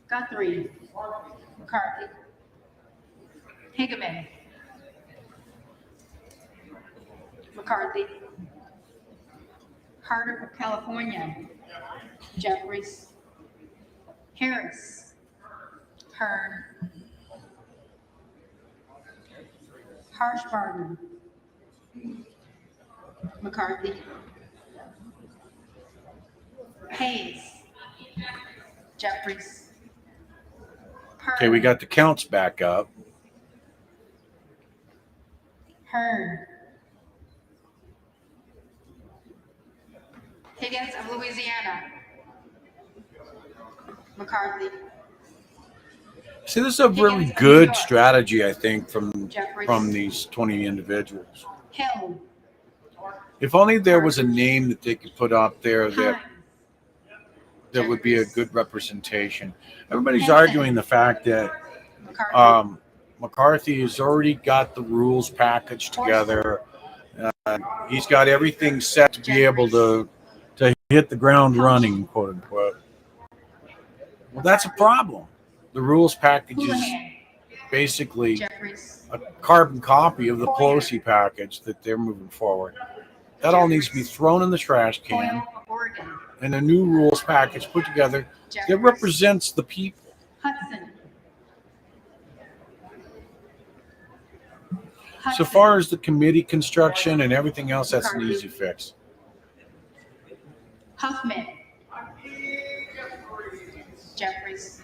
Guthrie. McCarthy. Higeman. McCarthy. Carter of California. Jeffries. Harris. Hearn. Harshbarger. McCarthy. Hayes. Jeffries. Okay, we got the counts back up. Hearn. Higgins of Louisiana. McCarthy. See, this is a really Higgins of New good York. strategy, I think, from Jeffries. these 20 individuals. Hill. If only there was a name that they could put up there that would be a good representation. Everybody's arguing the fact that McCarthy has already got the rules package together. He's got everything set to be able to hit the ground running, quote unquote. Well, that's a problem. The rules package is Houlihan. basically Jeffries. a carbon copy of the Pelosi package that they're moving forward. That all needs to be thrown in the trash can, Hoyle of Oregon. and a new rules package put together that represents the people. Hudson. So far as the committee construction and everything else, that's an easy fix. Huffman. Jeffries.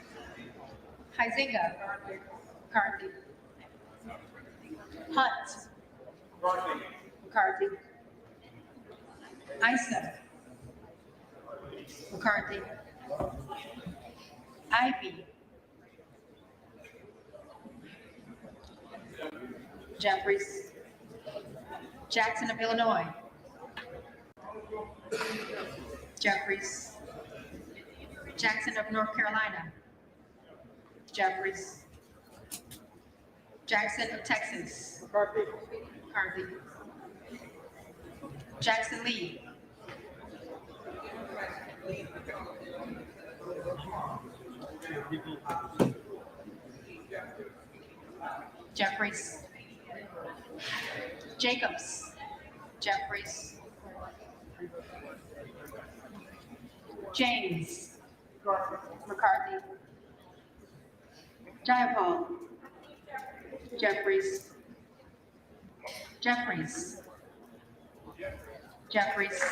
Huizinga. McCarthy. Hunt. McCarthy. Issa. McCarthy. Ivy. Jeffries. Jackson of Illinois. Jeffries. Jackson of North Carolina. Jeffries. Jackson of Texas. McCarthy. Jackson Lee. Jeffries. Jacobs. Jeffries. James. McCarthy. Jayapal. Jeffries. Jeffries. Jeffries.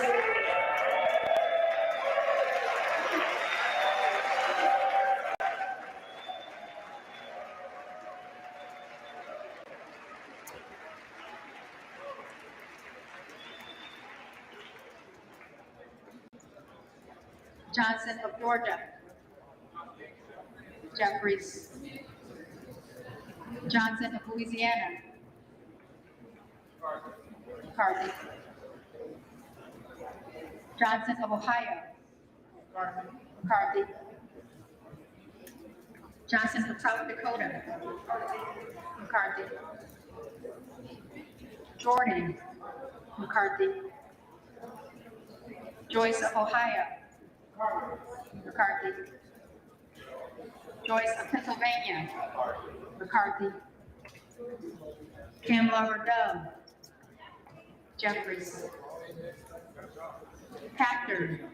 Johnson of Georgia. Jeffries. Johnson of Louisiana. McCarthy. Johnson of Ohio. McCarthy. Johnson of South Dakota. McCarthy. Jordan. McCarthy. Joyce of Ohio. McCarthy. Joyce of Pennsylvania. McCarthy. Kamala Rideau. Jeffries. Packard.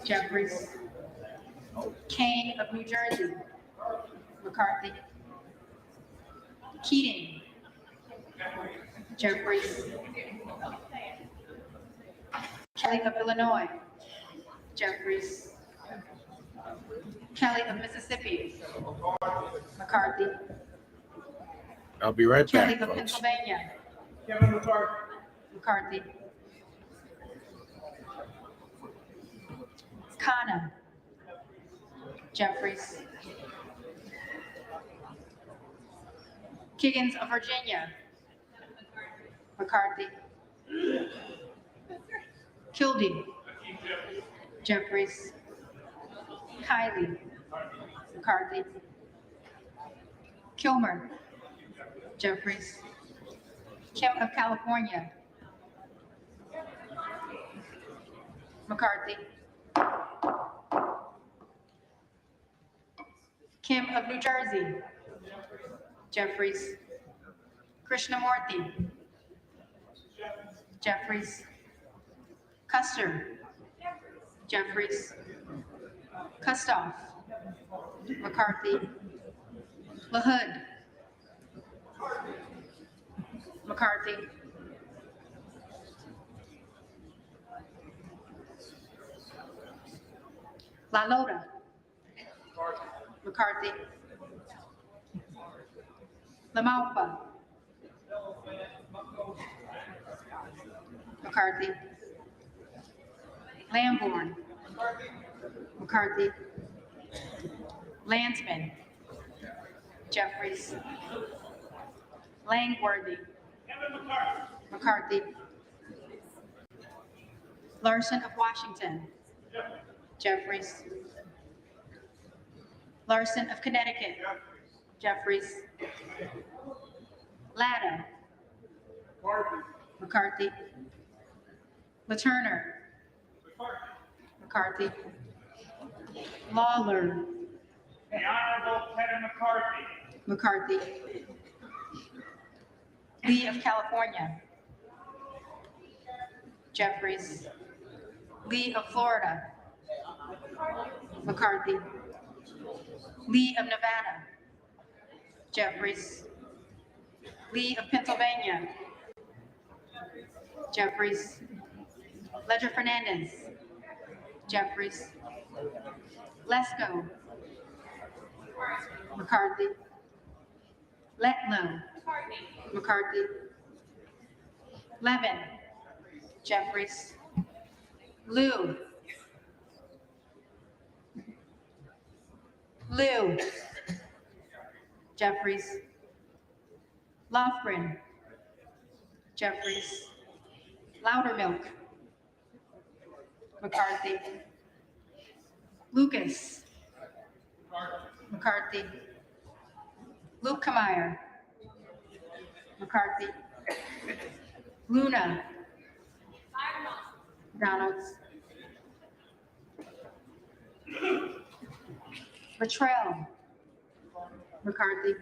Jeffries. Kane of New Jersey. McCarthy. Keating. Jeffries. Kelly of Illinois. Jeffries. Kelly of Mississippi. McCarthy. I'll be right Kelly back, of folks. Pennsylvania. McCarthy. Khanna. Jeffries. Kiggins of Virginia. McCarthy. Kildee. Jeffries. Kiley. McCarthy. Kilmer. Jeffries. Kim of California. McCarthy. Kim of New Jersey. Jeffries. Krishnamurthy. Jeffries. Custer. Jeffries. Kustoff. McCarthy. LaHood. McCarthy. LaLota. McCarthy. LaMalfa. McCarthy. Lamborn. McCarthy. Landsman. Jeffries. Langworthy. McCarthy. Larson of Washington. Jeffries. Larson of Connecticut. Jeffries. Latta. McCarthy. LaTurner. McCarthy. Lawler. The Honorable Kevin McCarthy. McCarthy. Lee of California. Jeffries. Lee of Florida. McCarthy. Lee of Nevada. Jeffries. Lee of Pennsylvania. Jeffries. Ledger Fernandez. Jeffries. Lesko. McCarthy. Letlow. McCarthy. Levin. Jeffries. Liu. Liu. Jeffries. Lofgren. Jeffries. Loudermilk. McCarthy. Lucas. McCarthy. Lukemeyer. McCarthy. Luna. Donalds. Latrell. McCarthy.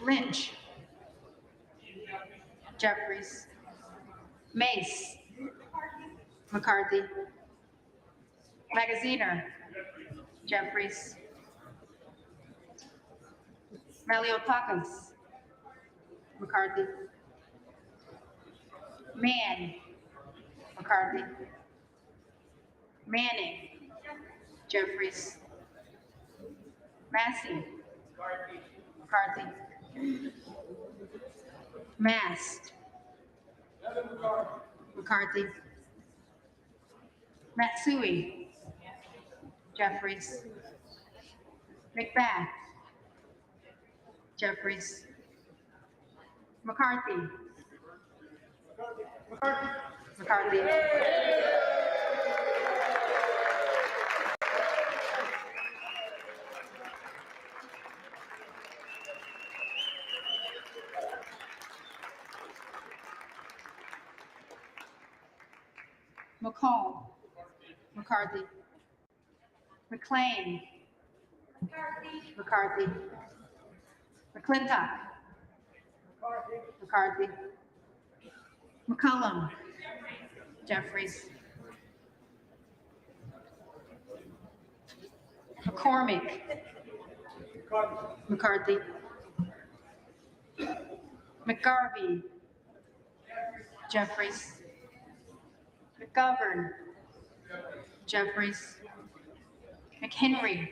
Lynch. Jeffries. Mace. McCarthy. Magaziner. Jeffries. Maliotakis. McCarthy. Mann. McCarthy. Manning. Jeffries. Massey. McCarthy. Mast. McCarthy. Matsui. Jeffries. McBath. Jeffries. McCarthy. McCarthy. McCall. McCarthy. McLean. McCarthy. McClintock. McCarthy. McCollum. Jeffries. McCormick. McCarthy. McGarvey. Jeffries. McGovern. Jeffries. McHenry.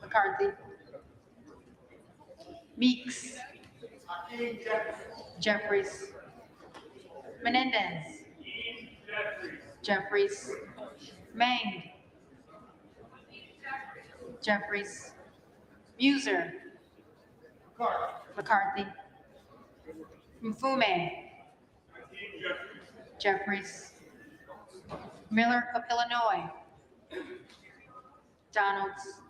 McCarthy. Meeks. Jeffries. Menendez. Jeffries. Mang. Jeffries. Muser. McCarthy. Mfume. Jeffries. Miller of Illinois. Donalds.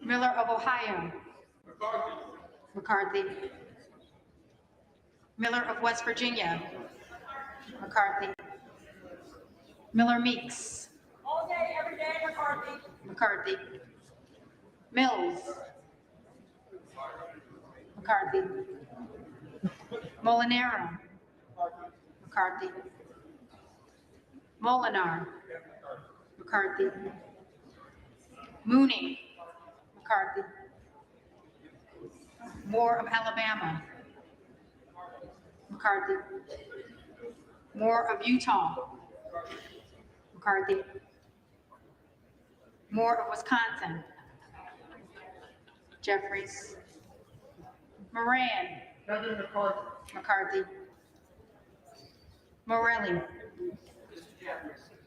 Miller of Ohio. McCarthy. Miller of West Virginia. McCarthy. Miller Meeks. All day, every day, McCarthy. McCarthy. Mills. McCarthy. Molinaro. McCarthy. Molinar. McCarthy. Mooney. McCarthy. Moore of Alabama. McCarthy. Moore of Utah. McCarthy. Moore of Wisconsin. Jeffries. Moran. McCarthy. Morelli.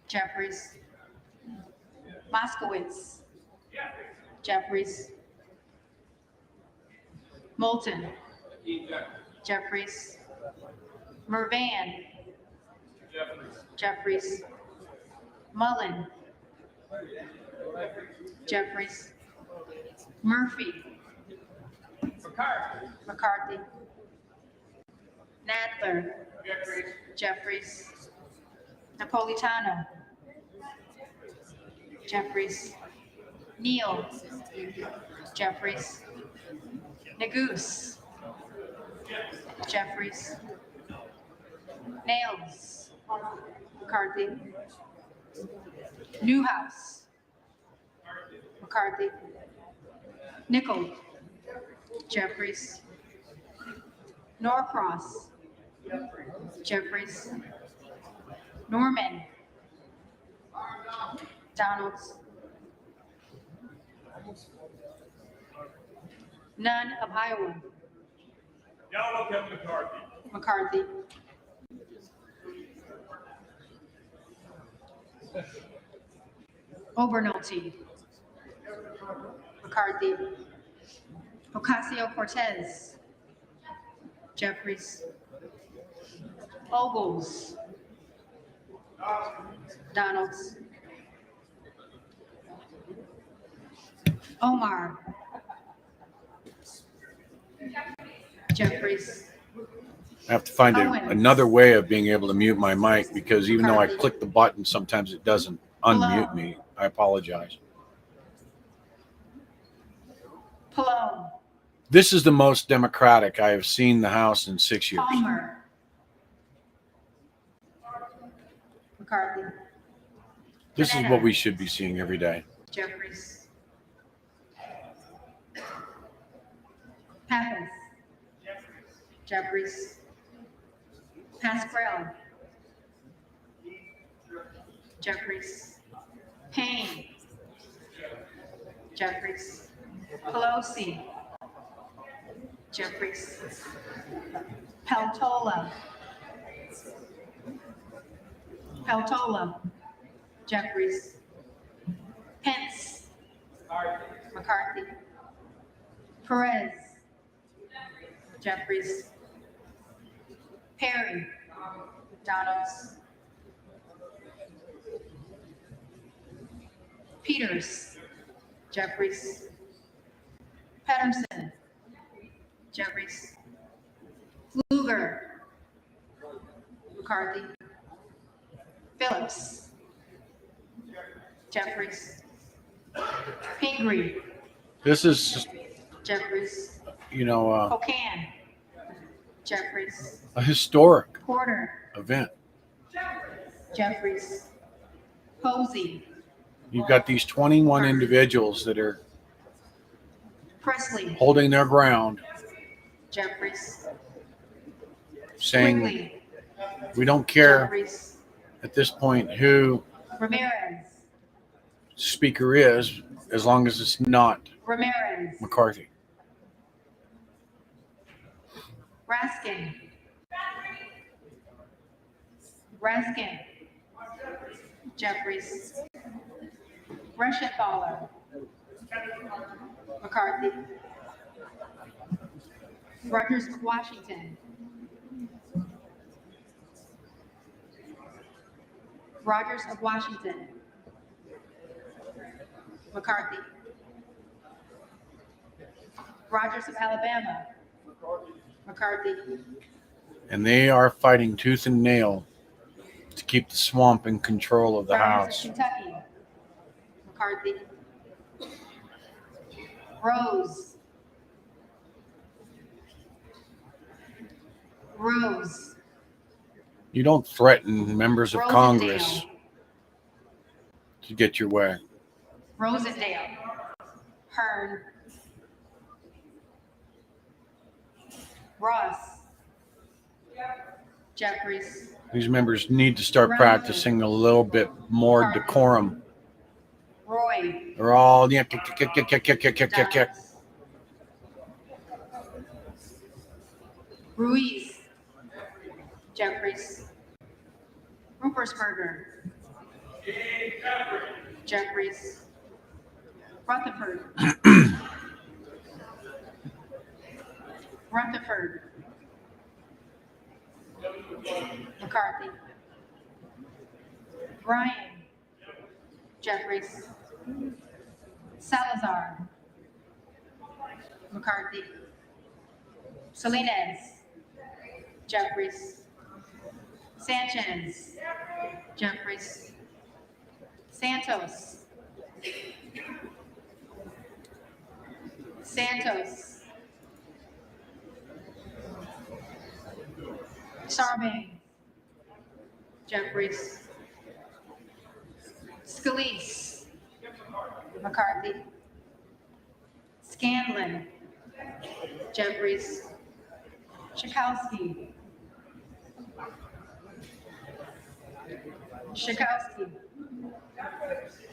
Jeffries. Moskowitz. Jeffries. Moulton. Jeffries. Mervan. Jeffries. Mullen. Jeffries. Murphy. McCarthy. Nadler. Jeffries. Napolitano. Jeffries. Neal. Jeffries. Neguse. Jeffries. Nails. McCarthy. Newhouse. McCarthy. Nickel. Jeffries. Norcross. Jeffries. Norman. Donalds. None of Iowa. Yellow, Kevin McCarthy. McCarthy. Obernolte. McCarthy. Ocasio-Cortez. Jeffries. Ogles. Donalds. Omar. Jeffries. I have to find Owens. another way of being able to mute my mic because even though I click the button, sometimes it doesn't unmute me. I apologize. Pallone. This is the most democratic I have seen the House in 6 years. Palmer. McCarthy. This is what we should be seeing every day. Jeffries. Pappas. Jeffries. Pasquale. Jeffries. Payne. Jeffries. Pelosi. Jeffries. Peltola. Peltola. Jeffries. Pence. McCarthy. Perez. Jeffries. Perry. Donalds. Peters. Jeffries. Pedersen. Jeffries. Lugar. McCarthy. Phillips. Jeffries. Pingree. This is, Jeffries. you know, Hokan. Jeffries. a historic Porter. event. Jeffries. Posey. You've got these 21 individuals that are Presley. holding their ground, Jeffries. saying Quigley. we don't care Jeffries. at this point who Ramirez. speaker is, as long as it's not Ramirez. McCarthy. Raskin. Raskin. Jeffries. Reschenthaler. McCarthy. Rogers of Washington. Rogers of Washington. McCarthy. Rogers of Alabama. McCarthy. And they are fighting tooth and nail to keep the swamp in control of the Rogers House. of Kentucky. McCarthy. Rose. Rose. You don't threaten members of Rosendale. Congress to get your way. Rosendale. Hearn. Ross. Jeffries. These members need to start practicing a little bit more decorum. Roy. They're all kick. Ruiz. Jeffries. Rupersberger. Jeffries. Rutherford. Rutherford. McCarthy. Ryan. Jeffries. Salazar. McCarthy. Salinas. Jeffries. Sanchez. Jeffries. Santos. Santos. Sarbanes. Jeffries. Scalise. McCarthy. Scanlon, Jeffries, Chakowski,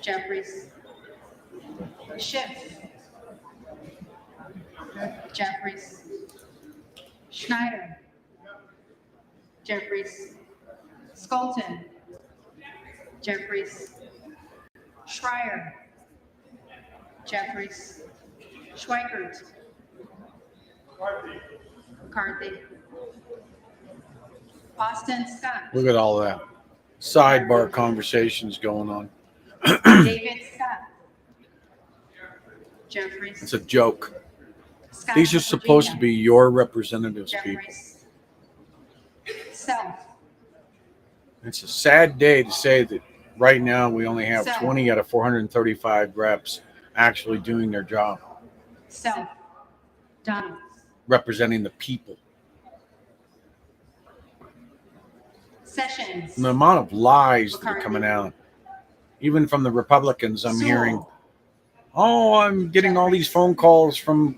Jeffries, Schiff, Jeffries, Schneider, Jeffries, Skolton, Jeffries, Schreier, Jeffries, Schweikert, McCarthy, Austin Scott, Look at all that sidebar conversations going on. David Scott, Jeffries, It's a joke. Scott, These are supposed to Virginia, be your representatives, people. Jeffries, Self, It's a sad day to say that right now we only have So- 20 out of 435 reps actually doing their job, Self, Donald, representing the people. Sessions, And the amount of lies that are McCarthy. coming out, even from the Republicans, I'm Sewell, hearing, oh, I'm getting all these phone calls from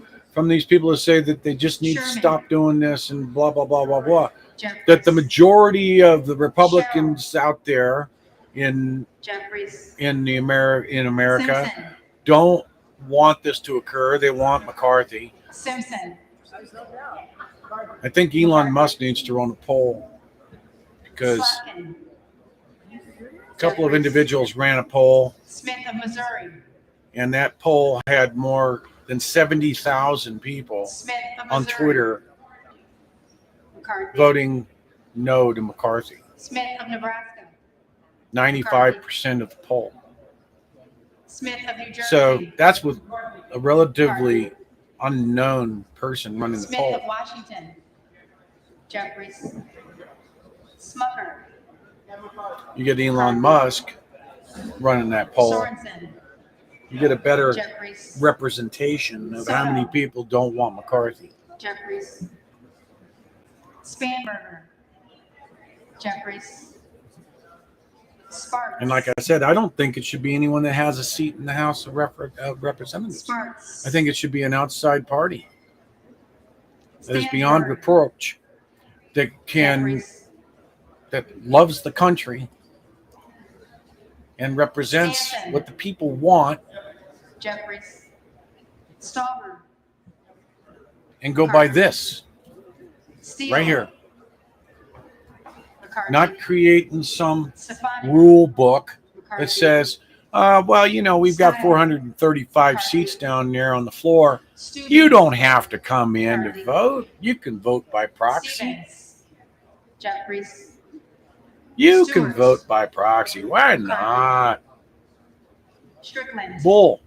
these people who say that they just need to Sherman. stop doing this and blah, blah, blah, blah, blah. Jeffries, That the majority of the Republicans out there in Jeffries, America Simpson, don't want this to occur. They want McCarthy. Simpson, I think Elon Musk needs to run a poll because Slatkin, a couple of individuals ran a poll, Smith of Missouri, and that poll had more than 70,000 people Smith of on Missouri, Twitter McCarthy, voting no to McCarthy. Smith of Nebraska, 95% of the poll. Smith of New Jersey, So that's with a relatively unknown person running the Smith poll. of Washington, Jeffries, Smucker, You get Elon Musk running that poll. Sorensen, You get a better Jeffries, representation of how many people don't want McCarthy. Jeffries, Spanberger, Jeffries, Sparks, And like I said, I don't think it should be anyone that has a seat in the House of Representatives. Sparks, I think it should be an outside party that is beyond Stanford, reproach, that loves the country and represents Stanton, what the people want, Jeffries, Stauber, and go by this Steele, right here. McCarthy, Not creating some Stefanik, rule book McCarthy, that says, well, we've got 435 seats down there on the floor. Studi, You don't have to come in to McCarthy, vote. You can vote by proxy. Stevens, Jeffries, You Stewart, can vote by proxy. Why not? Strickland, Bull.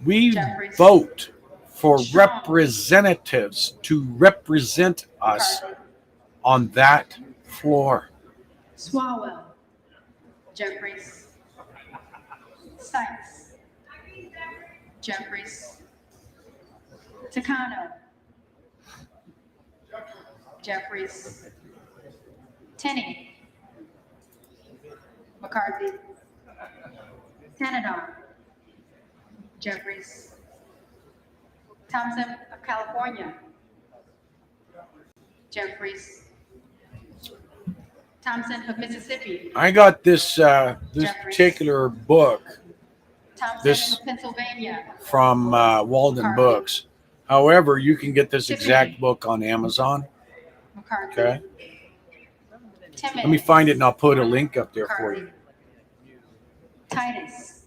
We Jeffries, vote for Strong, representatives to represent us McCarthy, on that floor. Swalwell, Jeffries, Sykes, Jeffries, Takano, Jeffries, Tenney, McCarthy, Tenadon, Jeffries, Thompson of California, Jeffries, Thompson of Mississippi, I got this this Jeffries, particular book Thompson this of Pennsylvania, from Walden McCarthy, Books. However, you can get this Tiffany, exact book on Amazon. McCarthy, Okay. Timmons, Let me find it and I'll put a link up there for you. McCarthy, Titus,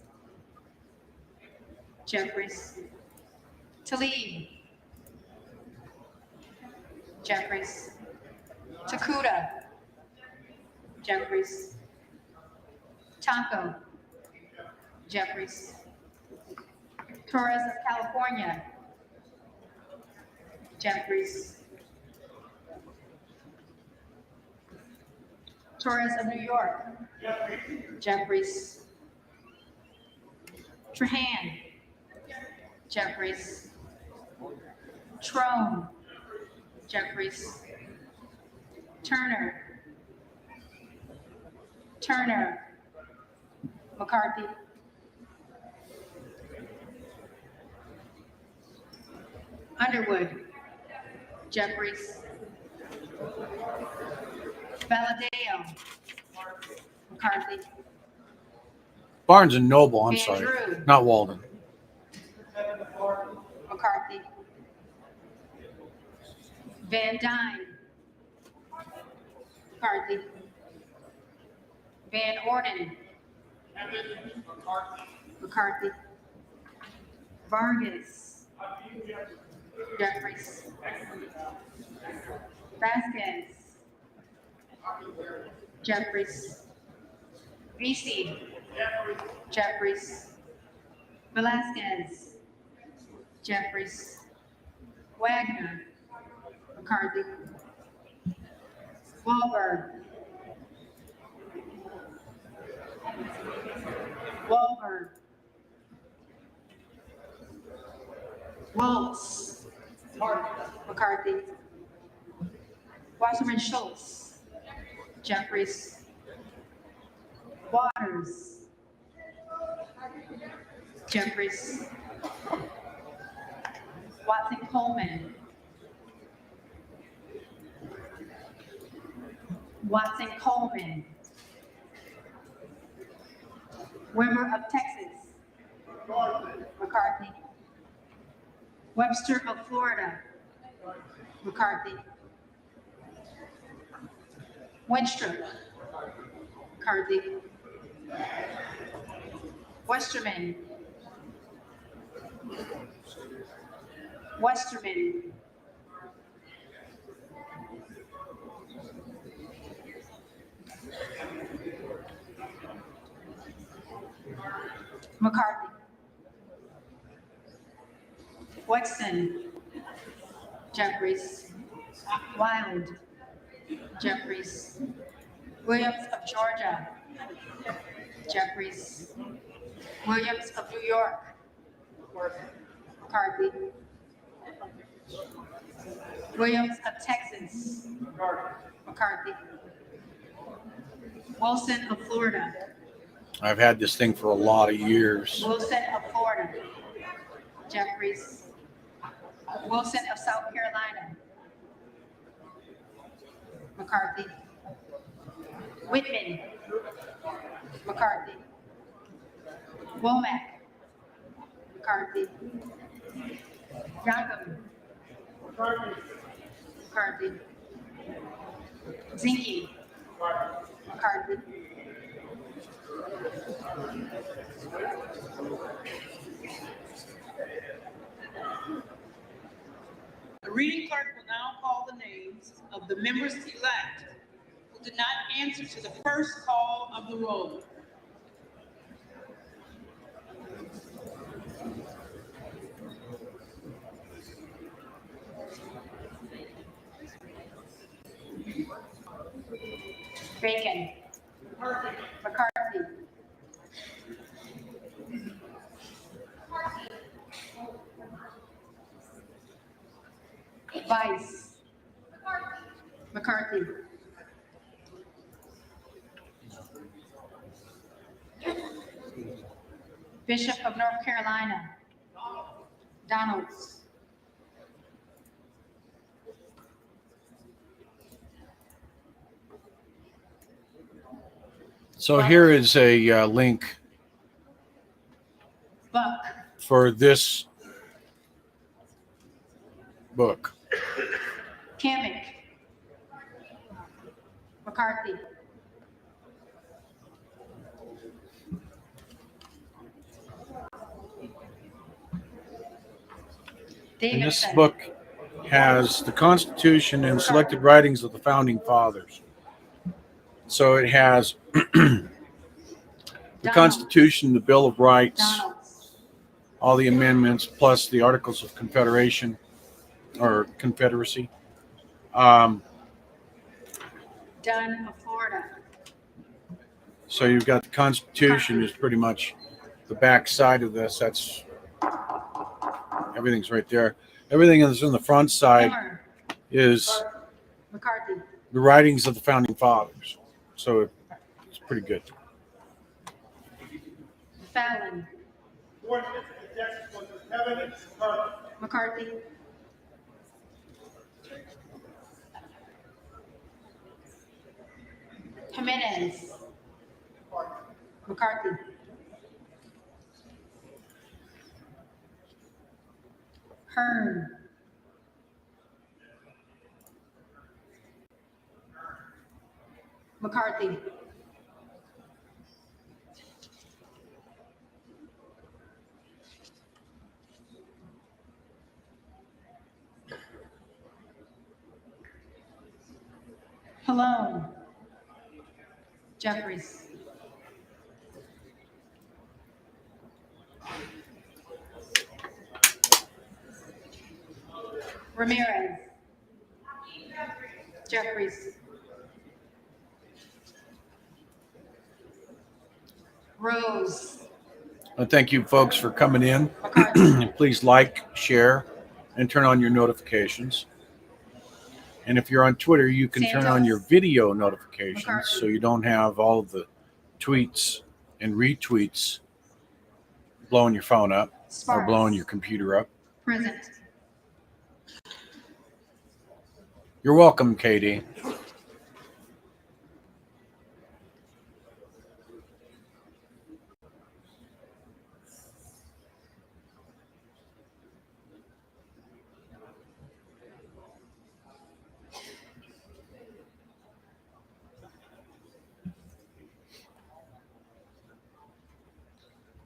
Jeffries, Talib, Jeffries, Takuda, Jeffries, Taco, Jeffries, Torres of California, Jeffries, Torres of New York, Jeffries, Trahan, Jeffries, Trone, Jeffries, Turner, McCarthy, Underwood. Jeffries. Valadeo. McCarthy. Barnes and Noble, I'm Van sorry, Drew. not Walden. McCarthy. Van Dyne. McCarthy. Van Orden. McCarthy. Vargas. Jeffries. Vasquez. Jeffries. VC. Jeffries. Velasquez. Jeffries. Wagner. McCarthy. Wahlberg. Wahlberg. Waltz. McCarthy. Wasserman Schultz. Jeffries. Waters. Jeffries. Watson Coleman. Watson Coleman. Weber of Texas. McCarthy. Webster of Florida. McCarthy. Winstrup. McCarthy. Westerman. Westerman. McCarthy. Wexton. Jeffries. Wild. Jeffries. Williams of Georgia. Jeffries. Williams of New York. McCarthy. Williams of Texas. McCarthy. Wilson of Florida. I've had this thing for a lot of years. Wilson of Florida. Jeffries. Wilson of South Carolina. McCarthy. Whitman. McCarthy. Womack. McCarthy. Yakum. McCarthy. Zinke. McCarthy. The reading clerk will now call the names of the members-elect who did not answer to the first call of the roll. Bacon. McCarthy. Vice. McCarthy. Bishop of North Carolina. Donalds. So here is a link Buck. for this book. Kimmick. McCarthy. And this Davidson. book has the Constitution and selected writings of the Founding Fathers. So it has the Constitution, the Bill of Rights, all the amendments, plus the Articles of Confederation or Confederacy. Dunn of Florida. So you've got the Constitution is pretty much the back side of this. That's everything's right there. Everything that's in the front side Emmer. is McCarthy. the writings of the Founding Fathers. So it's pretty good. Fallon. McCarthy. Jimenez. McCarthy. Hearn. McCarthy. Hello. Jeffries. Ramirez. Jeffries. Rose. Well, thank you, folks, for coming in. Please like, share, and turn on your notifications. And if you're on Twitter, you can turn on your video notifications so you don't have all of the tweets and retweets blowing your phone up or blowing your computer up. Present. You're welcome, Katie.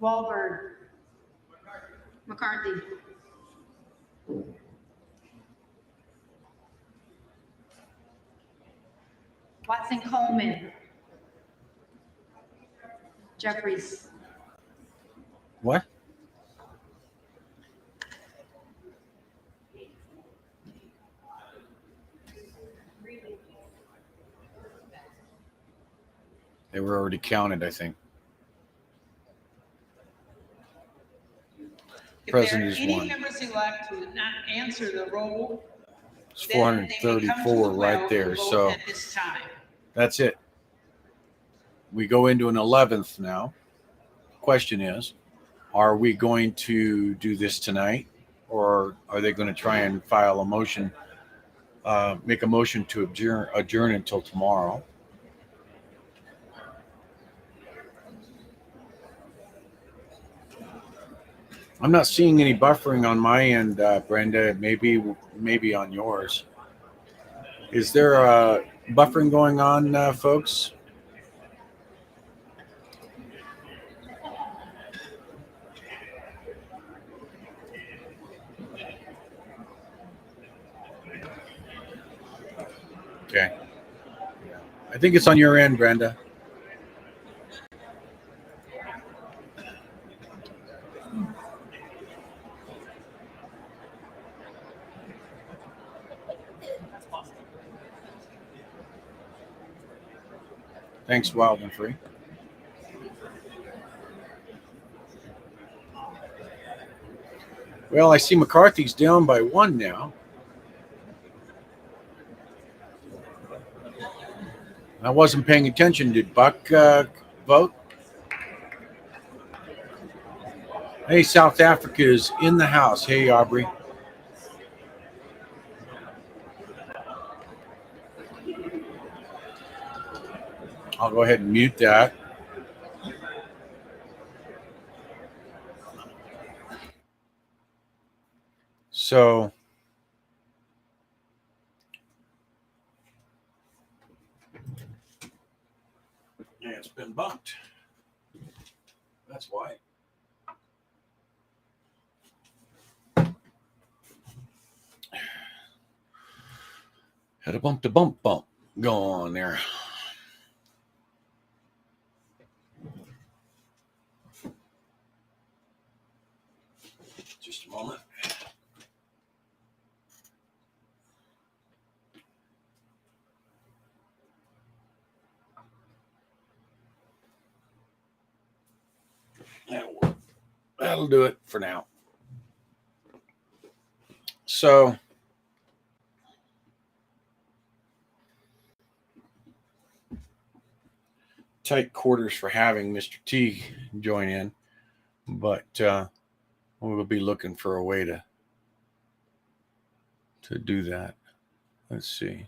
Wahlberg. McCarthy. Watson Coleman. Jeffries. What? They were already counted, I think. If there are President is any one. members elect who did not answer the roll, It's then they may come to the 434 well right to there. vote So at this time. that's it. We go into an 11th now. Question is, are we going to do this tonight, or are they going to try and file a motion, make a motion to adjourn until tomorrow? I'm not seeing any buffering on my end, Brenda. Maybe on yours. Is there buffering going on, folks? Okay. I think it's on your end, Brenda. Thanks, Wild and Free. Well, I see McCarthy's down by 1 now. I wasn't paying attention. Did Buck vote? Hey, South Africa is in the house. Hey, Aubrey. I'll go ahead and mute that. So, yeah, it's been bumped. That's why. Had a bump go on there. Just a moment. That'll work. That'll do it for now. So, tight quarters for having Mr. T join in, but we'll be looking for a way to do that. Let's see.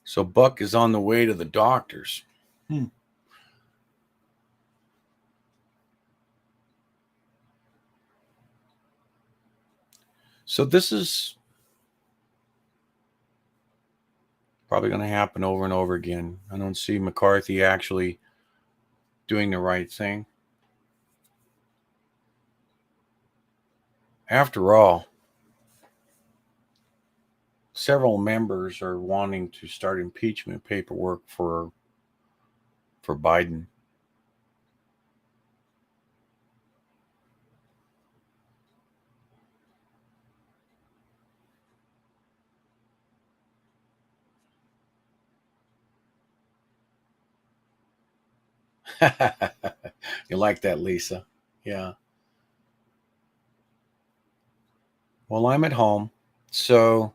So Buck is on the way to the doctors. So this is probably going to happen over and over again. I don't see McCarthy actually doing the right thing. After all, several members are wanting to start impeachment paperwork for Biden. You like that, Lisa? Yeah. Well, I'm at home, so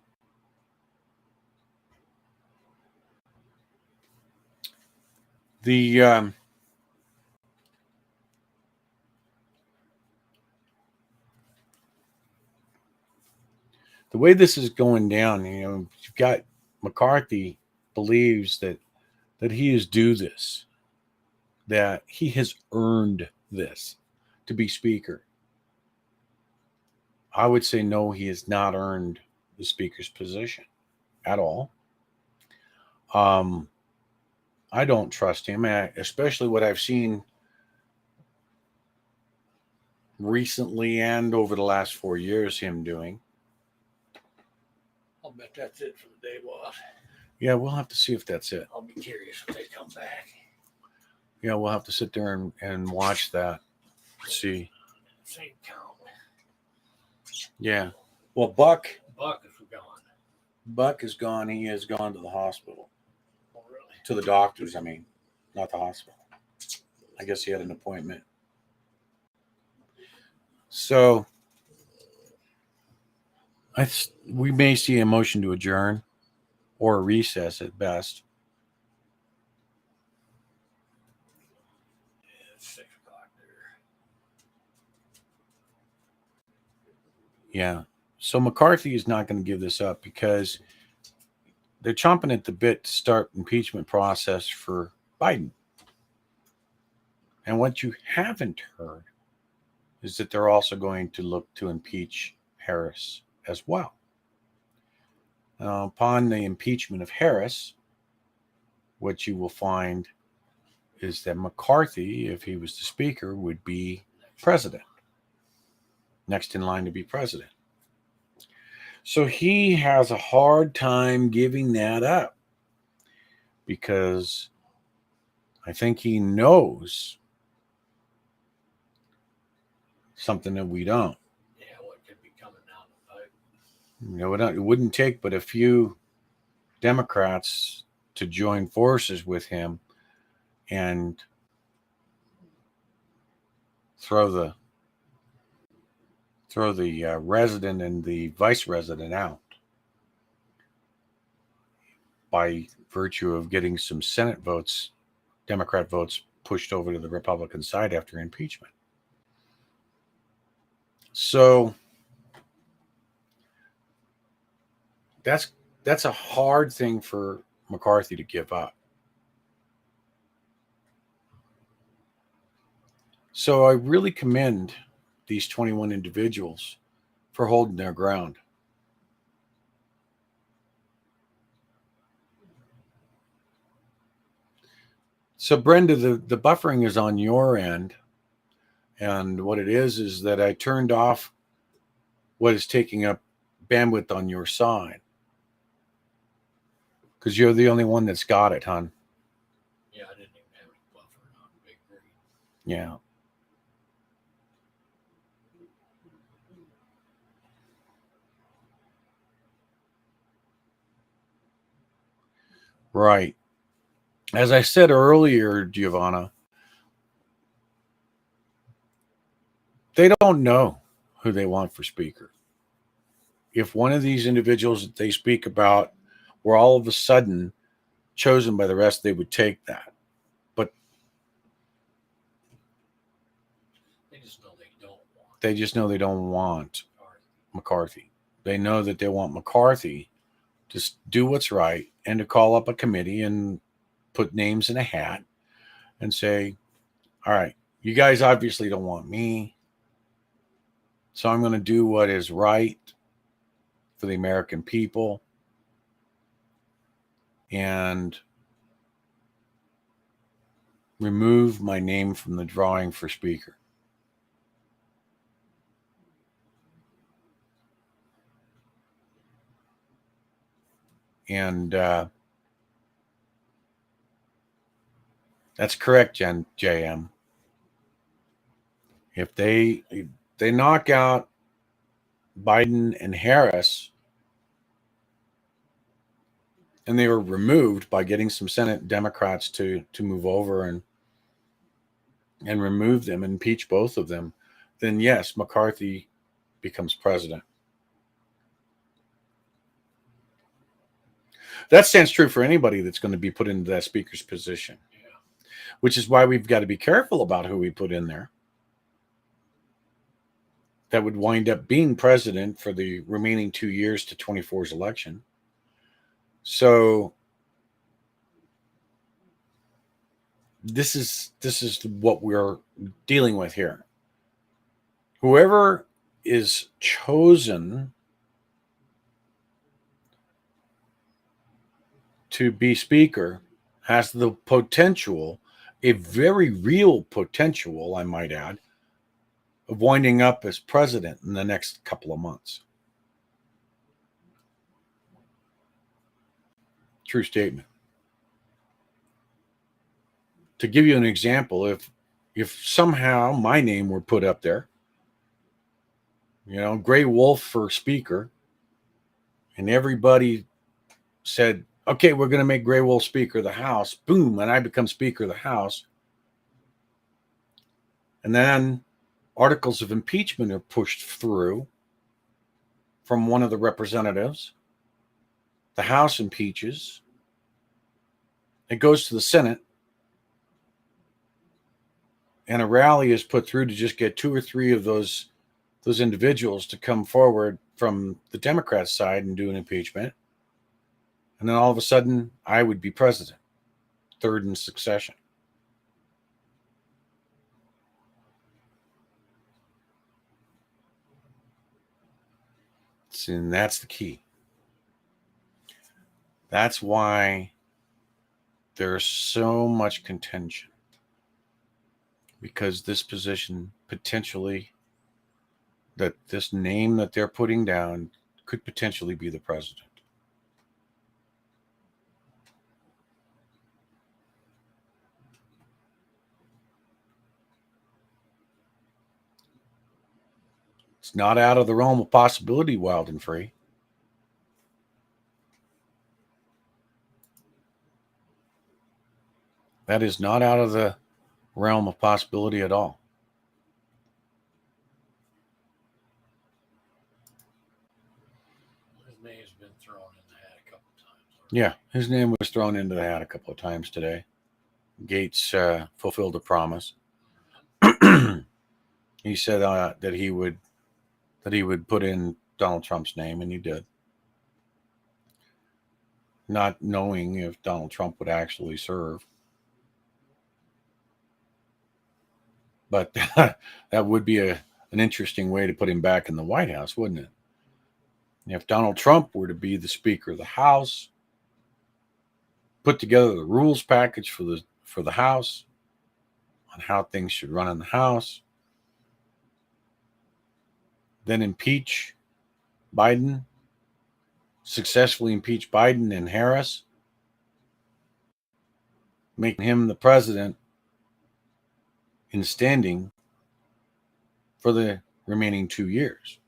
the way this is going down, you've got McCarthy believes that he is due this, that he has earned this to be speaker. I would say no, he has not earned the speaker's position at all. I don't trust him, especially what I've seen recently and over the last 4 years him doing. I'll bet that's it for the day, boss. Yeah, we'll have to see if that's it. I'll be curious when they come back. Yeah, we'll have to sit there and watch that. See. Same count. Yeah. Well, Buck is gone. Buck is gone. He has gone to the hospital. Oh, really? To the doctors, I mean, not the hospital. I guess he had an appointment. So we may see a motion to adjourn or a recess at best. It's 6 o'clock there. Yeah. So McCarthy is not going to give this up because they're chomping at the bit to start impeachment process for Biden. And what you haven't heard is that they're also going to look to impeach Harris as well. Upon the impeachment of Harris, what you will find is that McCarthy, if he was the speaker, would be president. Next in line to be president. So he has a hard time giving that up because I think he knows something that we don't. Yeah, what could be coming down the pipe? It wouldn't take but a few Democrats to join forces with him and throw the resident and the vice resident out by virtue of getting some Senate votes, Democrat votes, pushed over to the Republican side after impeachment. So that's a hard thing for McCarthy to give up. So I really commend these 21 individuals for holding their ground. So Brenda, the buffering is on your end. And what it is that I turned off what is taking up bandwidth on your side. Because you're the only one that's got it, hon. Yeah, I didn't even have any buffer on Big Green. Yeah. Right. As I said earlier, Giovanna, they don't know who they want for speaker. If one of these individuals that they speak about were all of a sudden chosen by the rest, they would take that. But They just know they don't want. they just know they don't want McCarthy. They know that they want McCarthy Just do what's right, and to call up a committee and put names in a hat and say, all right, you guys obviously don't want me, so I'm going to do what is right for the American people and remove my name from the drawing for Speaker. And that's correct, JM. If they knock out Biden and Harris, and they were removed by getting some Senate Democrats to move over and remove them, impeach both of them, then yes, McCarthy becomes president. That stands true for anybody that's going to be put into that speaker's position, which is why we've got to be careful about who we put in there. That would wind up being president for the remaining 2 years to 24's election. So this is what we're dealing with here. Whoever is chosen to be speaker has the potential, a very real potential, I might add, of winding up as president in the next couple of months. True statement. To give you an example, if somehow my name were put up there, Gray Wolf for speaker, and everybody said, okay, we're going to make Gray Wolf Speaker of the House, boom, and I become Speaker of the House. And then articles of impeachment are pushed through from one of the representatives. The House impeaches. It goes to the Senate. And a rally is put through to just get 2 or 3 of those individuals to come forward from the Democrat side and do an impeachment. And then all of a sudden, I would be president, third in succession. And that's the key. That's why there's so much contention. Because this position potentially, that this name that they're putting down could potentially be the president. It's not out of the realm of possibility, wild and free. That is not out of the realm of possibility at all. His name's been thrown in the hat a couple of times. Yeah, his name was thrown into the hat a couple of times today. Gates fulfilled a promise. He said that he would put in Donald Trump's name, and he did. Not knowing if Donald Trump would actually serve. But that would be an interesting way to put him back in the White House, wouldn't it? If Donald Trump were to be the Speaker of the House, put together the rules package for the House on how things should run in the House, then impeach Biden, successfully impeach Biden and Harris, making him the president in standing for the remaining 2 years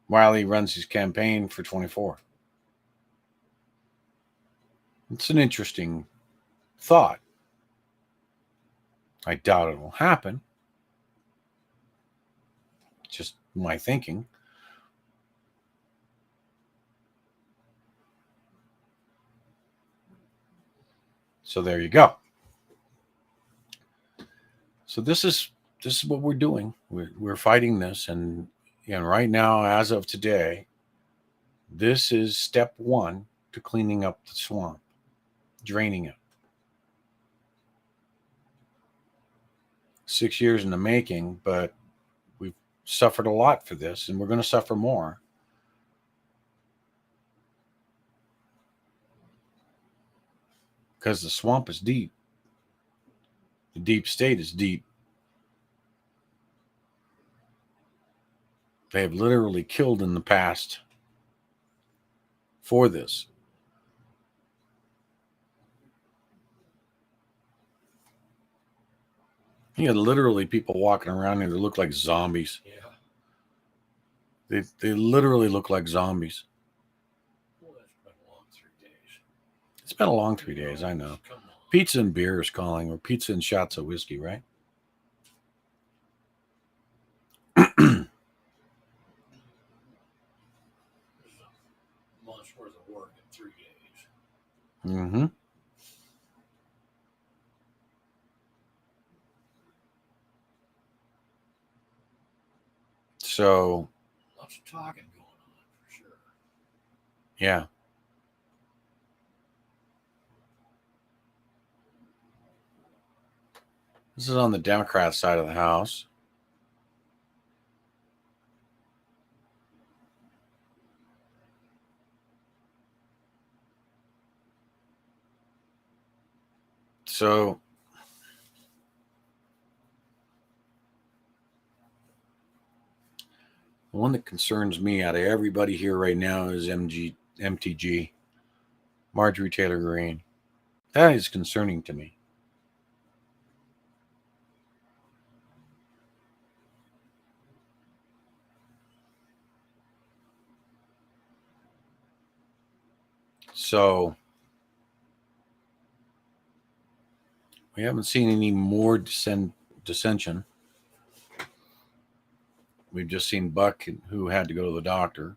while he runs his campaign for 24. It's an interesting thought. I doubt it will happen. Just my thinking. So there you go. So this is what we're doing. We're fighting this, and right now, as of today, This is step one to cleaning up the swamp, draining it. 6 years in the making, but we've suffered a lot for this, and we're going to suffer more. Because the swamp is deep. The deep state is deep. They have literally killed in the past for this. You had literally people walking around here that look like zombies. Yeah. They literally look like zombies. Well, that's been a long 3 days. It's been a long 3 days, I know. Come on. Pizza and beer is calling, or pizza and shots of whiskey, right? Month's worth of work in 3 days. Mm-hmm. So, Lots of talking going on for sure. yeah. This is on the Democrat side of the House. So, the one that concerns me out of everybody here right now is MTG, Marjorie Taylor Greene. That is concerning to me. So, we haven't seen any more dissension. We've just seen Buck, who had to go to the doctor.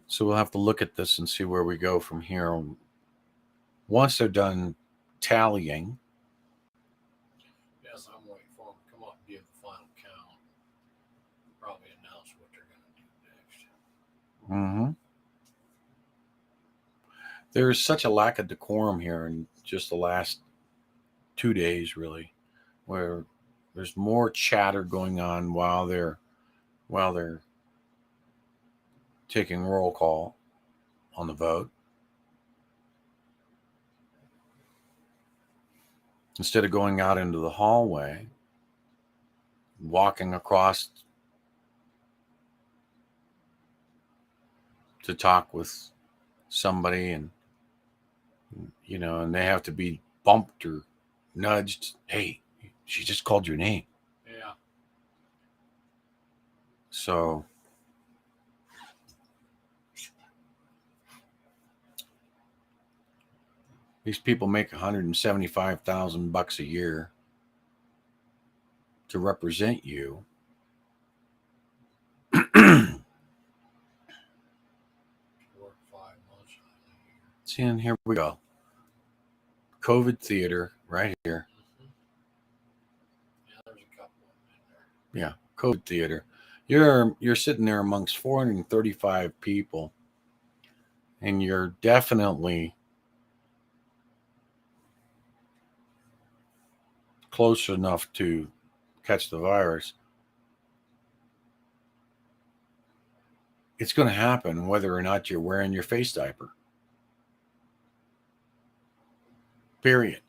So we'll have to look at this and see where we go from here. Once they're done tallying, Yes, I'm waiting for them to come up and give the final count. Probably announce what they're going to do next. there's such a lack of decorum here in just the last 2 days, really, where there's more chatter going on while they're taking roll call on the vote, instead of going out into the hallway, walking across to talk with somebody, and and they have to be bumped or nudged. Hey, she just called your name. Yeah. So these people make $175,000 a year to represent you. Work 5 months. See, and here we go. COVID theater right here. Yeah, there's a couple of them in there. Yeah, COVID theater. You're sitting there amongst 435 people, and you're definitely close enough to catch the virus. It's going to happen whether or not you're wearing your face diaper. Period.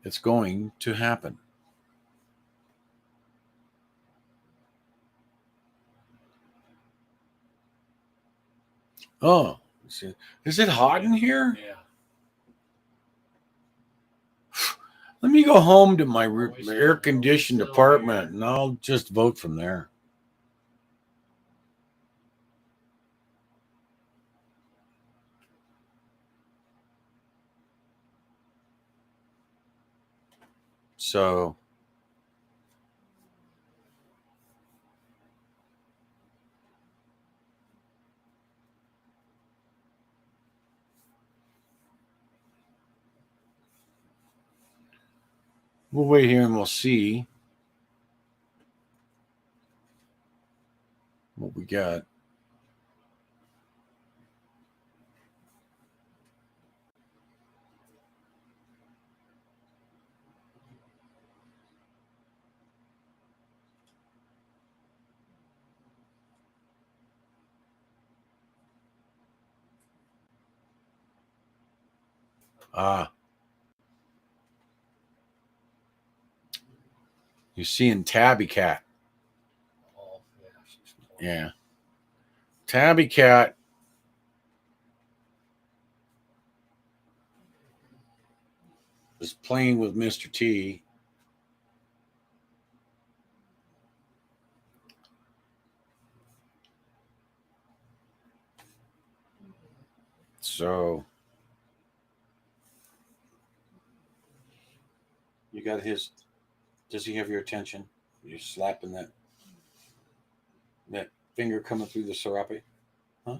It's going to happen. Oh, is it hot in here? Yeah. Let me go home to my air-conditioned apartment, and I'll just vote from there. So We'll wait here and we'll see what we got. You're seeing Tabby Cat. Oh, yeah, she's fine. Yeah. Tabby Cat is playing with Mr. T. So you got his. Does he have your attention? You're slapping that finger coming through the serape? Huh? I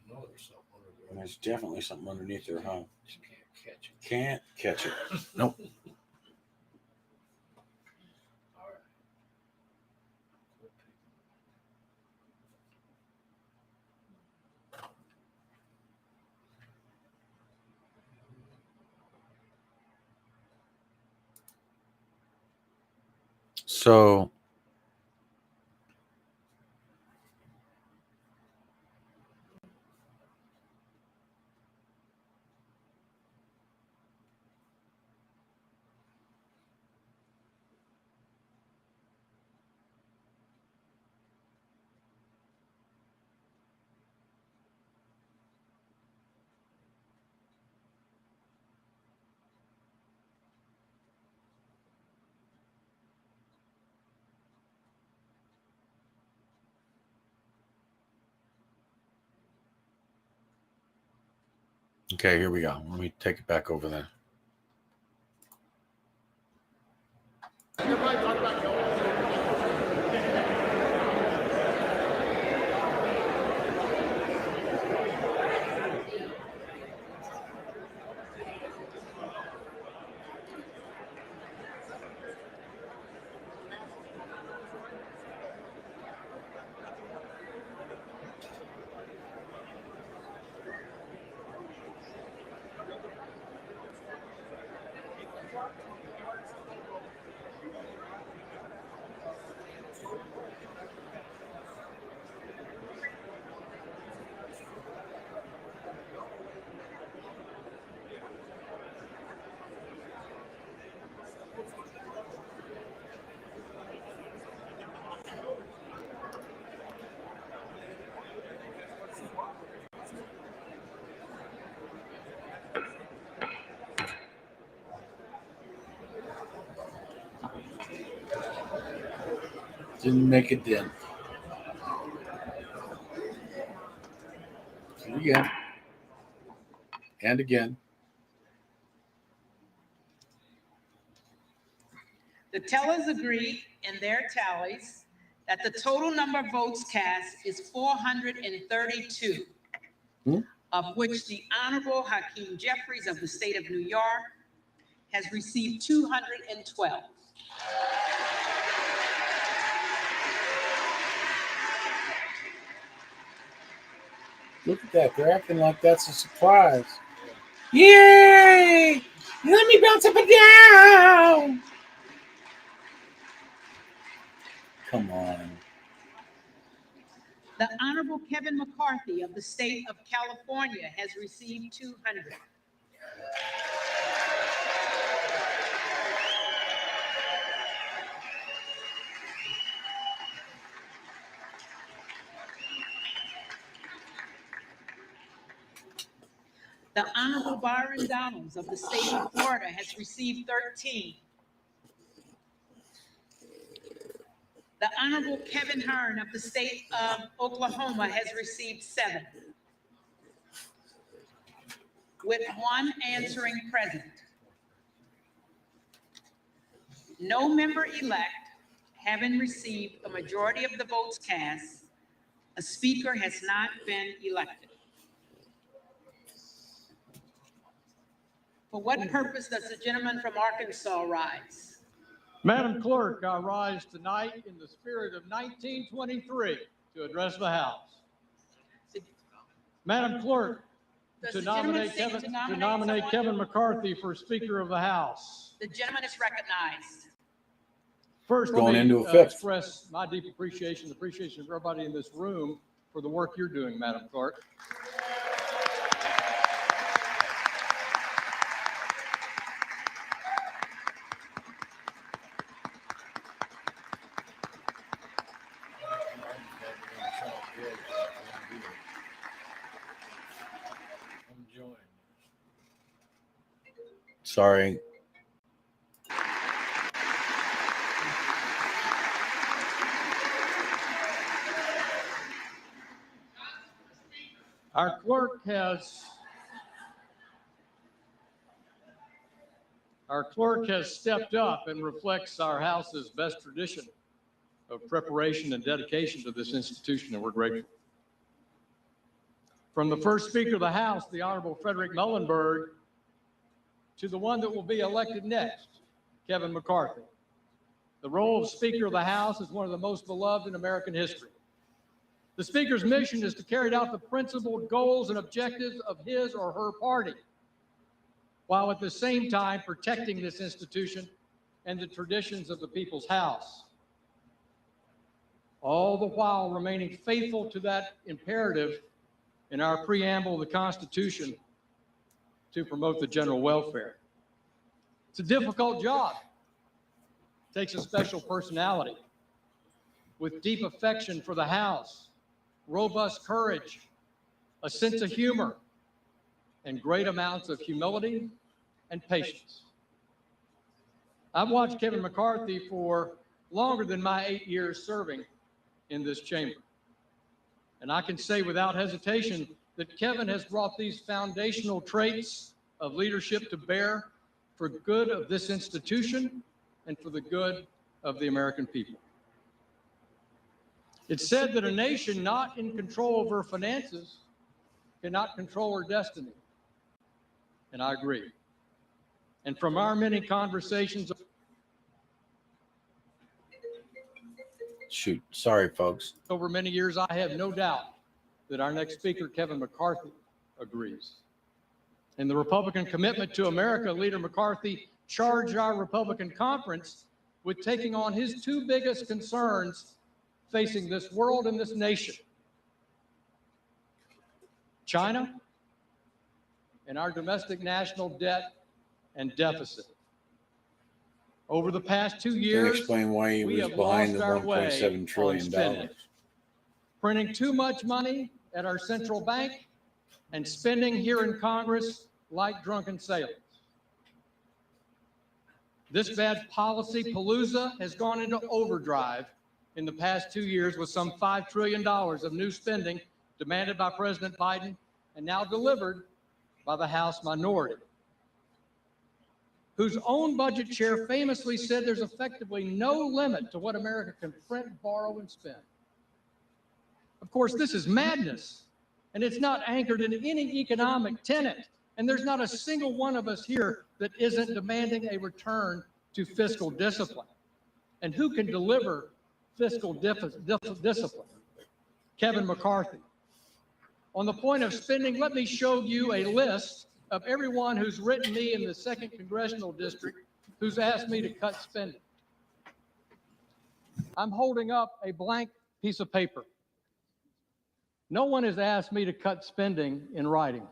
know there's something under there. And there's definitely something underneath there, huh? Just can't catch it. Can't catch it. Nope. All right. So okay, here we go. Let me take it back over there. Didn't make a dent. Again. And again. The tellers agree in their tallies that the total number of votes cast is 432, of which the Honorable Hakeem Jeffries of the state of New York has received 212. Look at that. They're acting like that's a surprise. Yay! Let me bounce up and down. Come on. The Honorable Kevin McCarthy of the state of California has received 200. The Honorable Byron Donalds of the state of Florida has received 13. The Honorable Kevin Hearn of the state of Oklahoma has received 7, with 1 answering present. No member-elect having received a majority of the votes cast, a speaker has not been elected. For what purpose does the gentleman from Arkansas rise? Madam Clerk, I rise tonight in the spirit of 1923 to address the House. Madam Clerk, Does to the gentleman nominate seek Kevin, to to nominate nominate someone? Kevin McCarthy for Speaker of the House. The gentleman is recognized. First, Going let me into a fifth. express my deep appreciation of everybody in this room for the work you're doing, Madam Clerk. I'm enjoying Sorry. Our clerk has stepped up and reflects our House's best tradition of preparation and dedication to this institution, and we're grateful. From the first Speaker of the House, the Honorable Frederick Muhlenberg, to the one that will be elected next, Kevin McCarthy. The role of Speaker of the House is one of the most beloved in American history. The Speaker's mission is to carry out the principled goals and objectives of his or her party, while at the same time protecting this institution and the traditions of the People's House. All the while remaining faithful to that imperative in our preamble of the Constitution to promote the general welfare. It's a difficult job. It takes a special personality with deep affection for the House, robust courage, a sense of humor, and great amounts of humility and patience. I've watched Kevin McCarthy for longer than my 8 years serving in this chamber. And I can say without hesitation that Kevin has brought these foundational traits of leadership to bear for good of this institution and for the good of the American people. It's said that a nation not in control of her finances cannot control her destiny. And I agree. And from our many conversations, Shoot. Sorry, folks. over many years, I have no doubt that our next speaker, Kevin McCarthy, agrees. In the Republican Commitment to America, Leader McCarthy charged our Republican conference with taking on his two biggest concerns facing this world and this nation: China and our domestic national debt and deficit. Over the past 2 Can years, explain why he we was have behind lost the our way $1.7 on trillion. spending. Printing too much money at our central bank and spending here in Congress like drunken sailors. This bad policy palooza has gone into overdrive in the past 2 years with some $5 trillion of new spending demanded by President Biden and now delivered by the House minority, whose own budget chair famously said there's effectively no limit to what America can print, borrow, and spend. Of course, this is madness, and it's not anchored in any economic tenet. And there's not a single one of us here that isn't demanding a return to fiscal discipline. And who can deliver fiscal discipline? Kevin McCarthy. On the point of spending, let me show you a list of everyone who's written me in the 2nd Congressional District who's asked me to cut spending. I'm holding up a blank piece of paper. No one has asked me to cut spending in writing.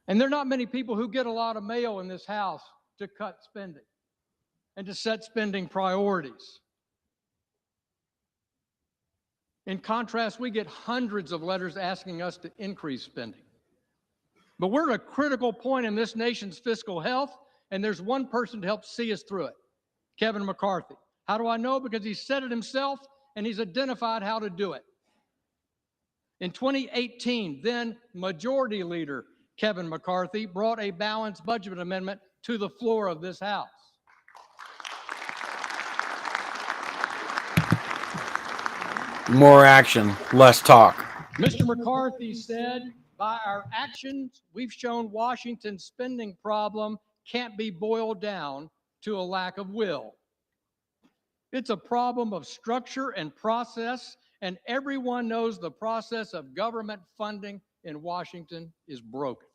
And there are not many people who get a lot of mail in this House to cut spending and to set spending priorities. In contrast, we get hundreds of letters asking us to increase spending. But we're at a critical point in this nation's fiscal health, and there's one person to help see us through it: Kevin McCarthy. How do I know? Because he said it himself, and he's identified how to do it. In 2018, then Majority Leader Kevin McCarthy brought a balanced budget amendment to the floor of this House. More action, less talk. Mr. McCarthy said By our actions, we've shown Washington's spending problem can't be boiled down to a lack of will. It's a problem of structure and process, and everyone knows the process of government funding in Washington is broken.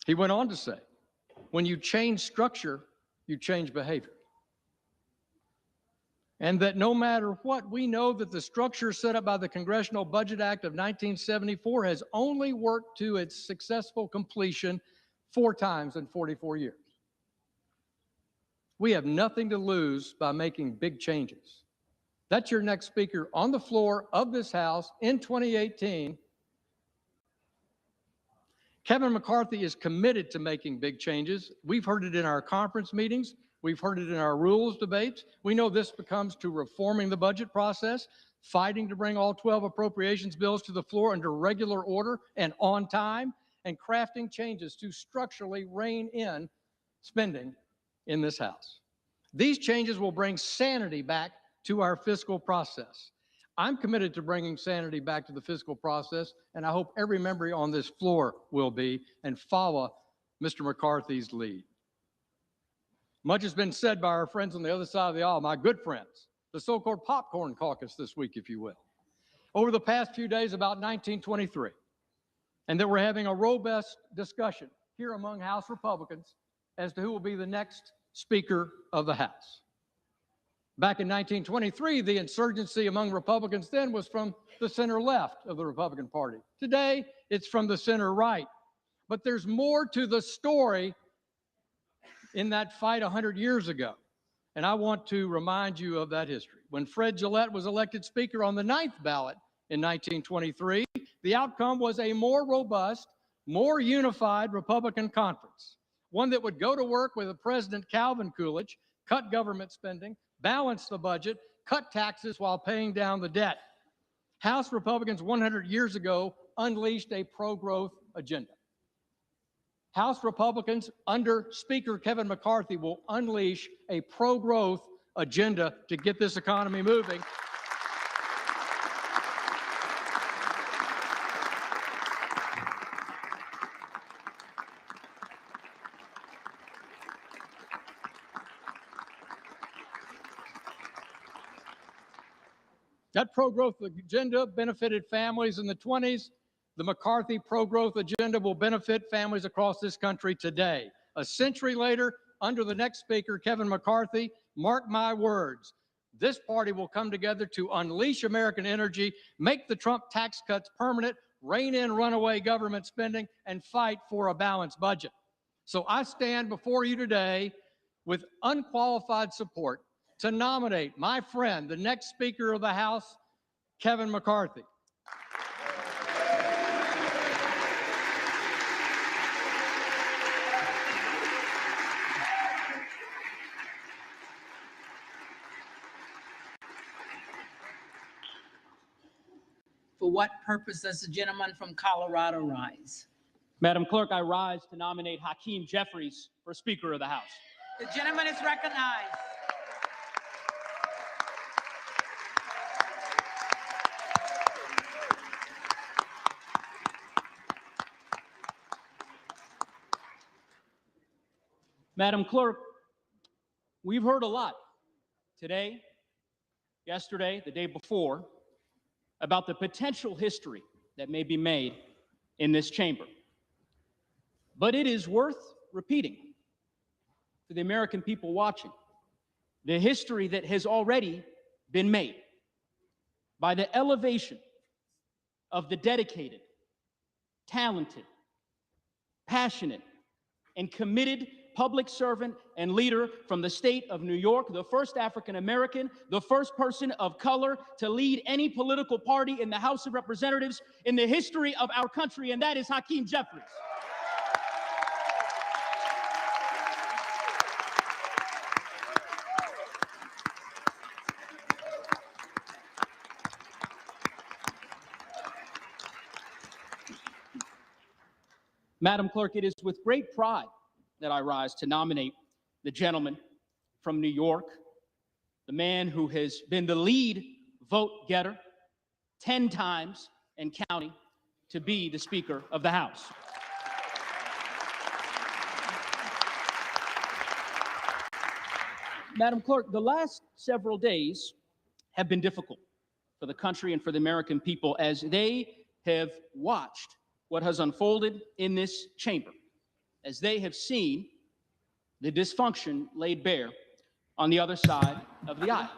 He went on to say, when you change structure, you change behavior. And that no matter what, we know that the structure set up by the Congressional Budget Act of 1974 has only worked to its successful completion 4 times in 44 years. We have nothing to lose by making big changes. That's your next speaker on the floor of this House in 2018. Kevin McCarthy is committed to making big changes. We've heard it in our conference meetings. We've heard it in our rules debates. We know this becomes to reforming the budget process, fighting to bring all 12 appropriations bills to the floor under regular order and on time, and crafting changes to structurally rein in spending in this House. These changes will bring sanity back to our fiscal process. I'm committed to bringing sanity back to the fiscal process, and I hope every member on this floor will be and follow Mr. McCarthy's lead. Much has been said by our friends on the other side of the aisle, my good friends, the so-called popcorn caucus this week, if you will, over the past few days about 1923, and that we're having a robust discussion here among House Republicans as to who will be the next Speaker of the House. Back in 1923, the insurgency among Republicans then was from the center left of the Republican Party. Today, it's from the center right. But there's more to the story in that fight 100 years ago. And I want to remind you of that history. When Fred Gillette was elected Speaker on the 9th ballot in 1923, the outcome was a more robust, more unified Republican conference, one that would go to work with President Calvin Coolidge, cut government spending, balance the budget, cut taxes while paying down the debt. House Republicans 100 years ago unleashed a pro-growth agenda. House Republicans under Speaker Kevin McCarthy will unleash a pro-growth agenda to get this economy moving. That pro-growth agenda benefited families in the 20s. The McCarthy pro-growth agenda will benefit families across this country today. A century later, under the next Speaker, Kevin McCarthy, mark my words, this party will come together to unleash American energy, make the Trump tax cuts permanent, rein in runaway government spending, and fight for a balanced budget. So I stand before you today with unqualified support to nominate my friend, the next Speaker of the House, Kevin McCarthy. For what purpose does the gentleman from Colorado rise? Madam Clerk, I rise to nominate Hakeem Jeffries for Speaker of the House. The gentleman is recognized. Madam Clerk, we've heard a lot today, yesterday, the day before, about the potential history that may be made in this chamber. But it is worth repeating for the American people watching the history that has already been made by the elevation of the dedicated, talented, passionate, and committed public servant and leader from the state of New York, the first African American, the first person of color to lead any political party in the House of Representatives in the history of our country, and that is Hakeem Jeffries. Madam Clerk, it is with great pride that I rise to nominate the gentleman from New York, the man who has been the lead vote getter 10 times and counting to be the Speaker of the House. Madam Clerk, the last several days have been difficult for the country and for the American people as they have watched what has unfolded in this chamber, as they have seen the dysfunction laid bare on the other side of the aisle.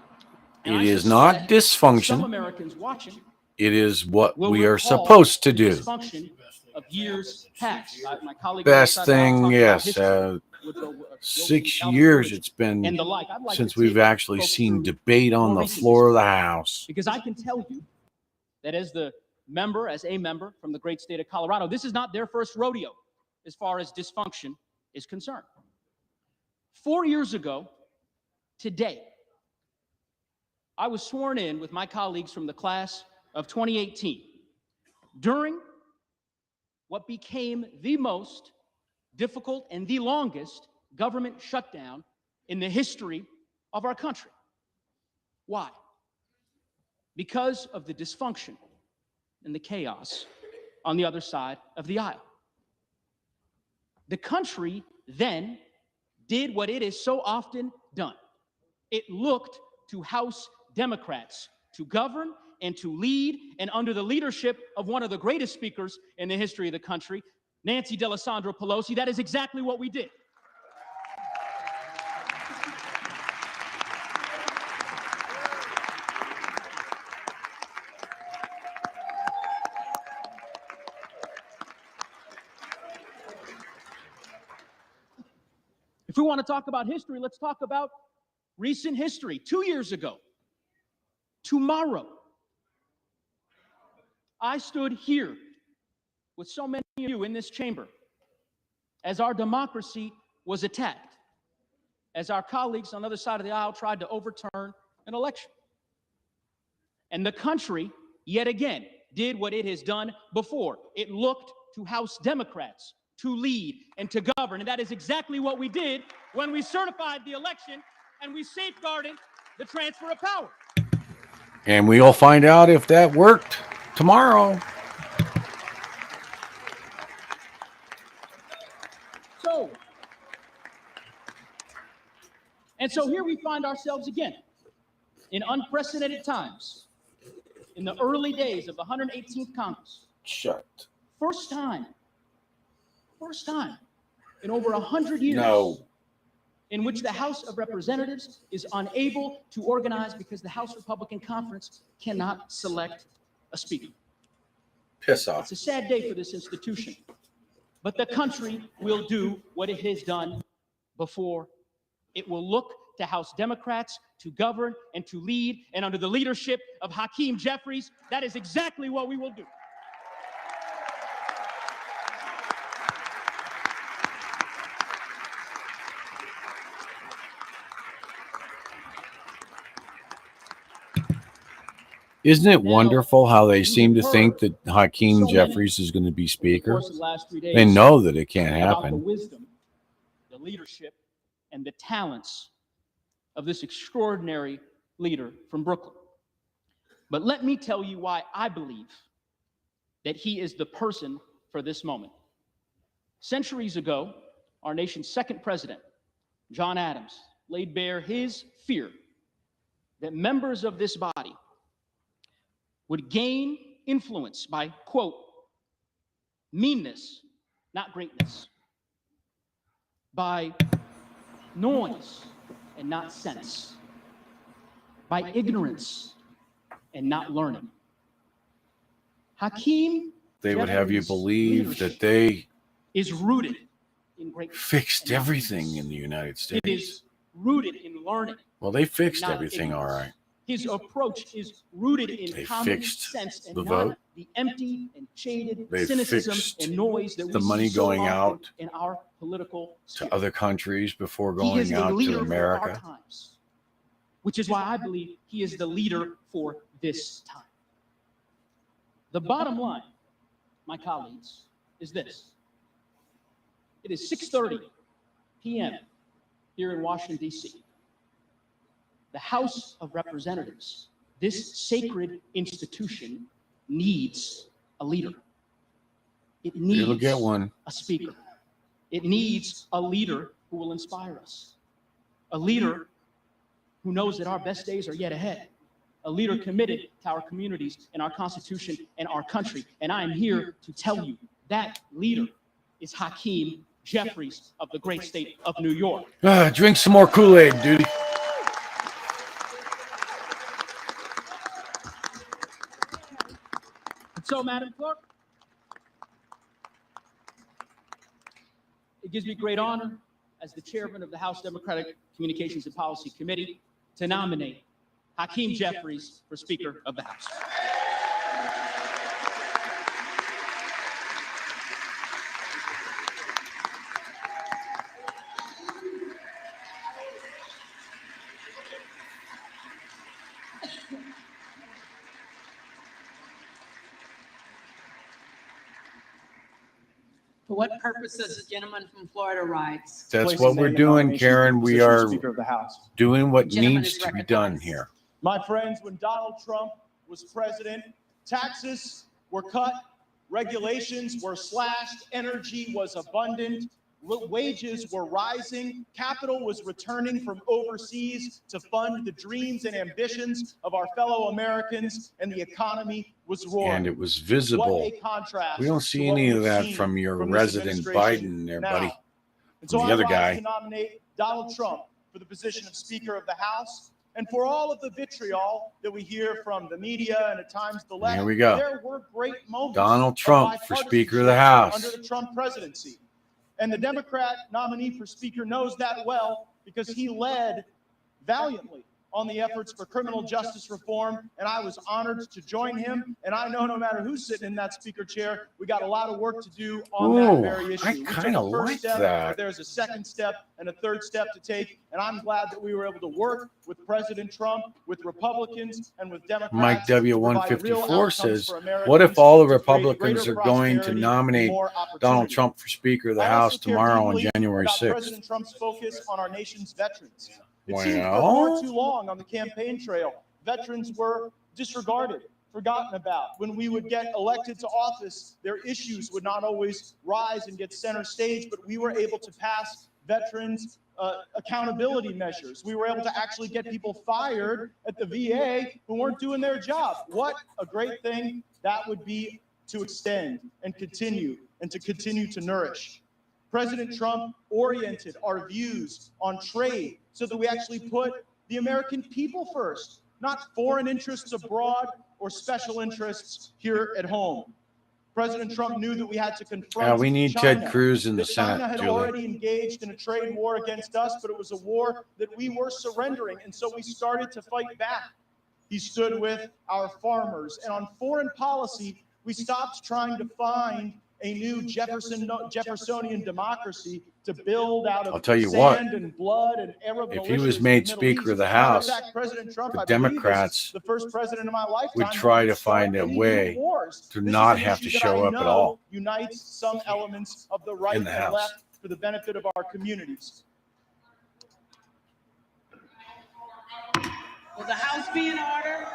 And I It is not suspect some dysfunction. Americans watching It is what will we are recall supposed to the do. dysfunction of years past. My colleague Best on the side of the aisle thing, talked about yes. history with 6 Alvin years Coolidge it's been and the like. I'd like since to we've take actually folks seen through debate on more the recent floor of the history. House. Because I can tell you that as a member from the great state of Colorado, this is not their first rodeo as far as dysfunction is concerned. 4 years ago today, I was sworn in with my colleagues from the class of 2018 during what became the most difficult and the longest government shutdown in the history of our country. Why? Because of the dysfunction and the chaos on the other side of the aisle. The country then did what it has so often done. It looked to House Democrats to govern and to lead, and under the leadership of one of the greatest speakers in the history of the country, Nancy D'Alessandro Pelosi, that is exactly what we did. If we want to talk about history, let's talk about recent history. 2 years ago, tomorrow, I stood here with so many of you in this chamber as our democracy was attacked, as our colleagues on the other side of the aisle tried to overturn an election. And the country, yet again, did what it has done before. It looked to House Democrats to lead and to govern. And that is exactly what we did when we certified the election and we safeguarded the transfer of power. And we'll find out if that worked tomorrow. So here we find ourselves again in unprecedented times in the early days of the 118th Congress. Shut. First time in over 100 years No. in which the House of Representatives is unable to organize because the House Republican Conference cannot select a speaker. Piss off. It's a sad day for this institution, but the country will do what it has done before. It will look to House Democrats to govern and to lead, and under the leadership of Hakeem Jeffries, that is exactly what we will do. Isn't it wonderful how they seem to think that Hakeem so many Jeffries is going to be In the speaker? course of the last 3 days, They know that it can't about the happen. wisdom, the leadership, and the talents of this extraordinary leader from Brooklyn. But let me tell you why I believe that he is the person for this moment. Centuries ago, our nation's second president, John Adams, laid bare his fear that members of this body would gain influence by, quote, meanness, not greatness, by noise and not sense, by ignorance and not learning. Hakeem They would have you Jeffries' believe leadership that they is rooted in greatness. fixed everything in the United It States. is rooted in learning. Well, they fixed not everything all ignorance. right. His approach is rooted in They common fixed sense and the not vote. the empty and shaded They cynicism fixed and noise that we the see money so going often out in our political sphere. to other countries before He is going the out leader to for our America. times, which is why I believe he is the leader for this time. The bottom line, my colleagues, is this. It is 6:30 p.m. here in Washington, D.C. The House of Representatives, this sacred institution, needs a leader. It It'll needs get one. a speaker. It needs a leader who will inspire us. A leader who knows that our best days are yet ahead. A leader committed to our communities and our Constitution and our country. And I am here to tell you that leader is Hakeem Jeffries of the great state of New York. Drink some more Kool-Aid, dude. And so, Madam Clerk, it gives me great honor as the chairman of the House Democratic Communications and Policy Committee to nominate Hakeem Jeffries for Speaker of the House. For what purpose does the gentleman from Florida rise? That's what we're doing, Karen. We are Speaker of the House. doing what Gentleman needs is to be done here. My friends, when Donald Trump was president, taxes were cut, regulations were slashed, energy was abundant, wages were rising, capital was returning from overseas to fund the dreams and ambitions of our fellow Americans, and the economy was roaring. And it was visible. What a contrast We don't to see what any of we've that seen from your from this resident administration Biden there, now. buddy. And so From the I other rise guy. to nominate Donald Trump for the position of Speaker of the House. And for all of the vitriol that we hear from the media and at times the left, Here we go. there were great moments Donald of Trump for Speaker of the House. under the Trump presidency. And the Democrat nominee for Speaker knows that well because he led valiantly on the efforts for criminal justice reform, and I was honored to join him. And I know no matter who's sitting in that speaker chair, we got a lot of work to do on that Ooh, very issue. I We took kinda the first like step, that. but there's a second step and a third step to take, and I'm glad that we were able to work with President Trump, with Republicans, and with Democrats. Mike to provide real W154 outcomes says, for Americans, what if all the to create Republicans greater are going to prosperity and nominate more Donald opportunity. Trump for Speaker of the I House also care tomorrow on deeply January about 6th? President Trump's focus on our nation's veterans. It seemed for Well, far too long on the campaign trail, veterans were disregarded, forgotten about. When we would get elected to office, their issues would not always rise and get center stage, but we were able to pass veterans accountability measures. We were able to actually get people fired at the VA who weren't doing their job. What a great thing that would be to extend and continue to nourish. President Trump oriented our views on trade so that we actually put the American people first, not foreign interests abroad or special interests here at home. President Trump knew that we had to confront we need China, Ted Cruz in the that China Senate, had Julie. already engaged in a trade war against us, but it was a war that we were surrendering, and so we started to fight back. He stood with our farmers, and on foreign policy, we stopped trying to find a new Jeffersonian democracy to build out of I'll tell you what, sand and blood and Arab if he militias was in made Middle Speaker of East. the Matter House, fact, President Trump, the I believe, is Democrats the first president in my lifetime would that try to start find a any way new wars. to This is not an have to issue that show I up at know all unites some elements of the right in the and House. left for the benefit of our communities. Will the House be in order?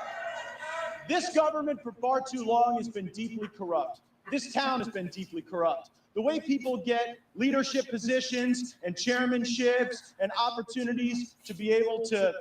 This government for far too long has been deeply corrupt. This town has been deeply corrupt. The way people get leadership positions and chairmanships and opportunities to be able to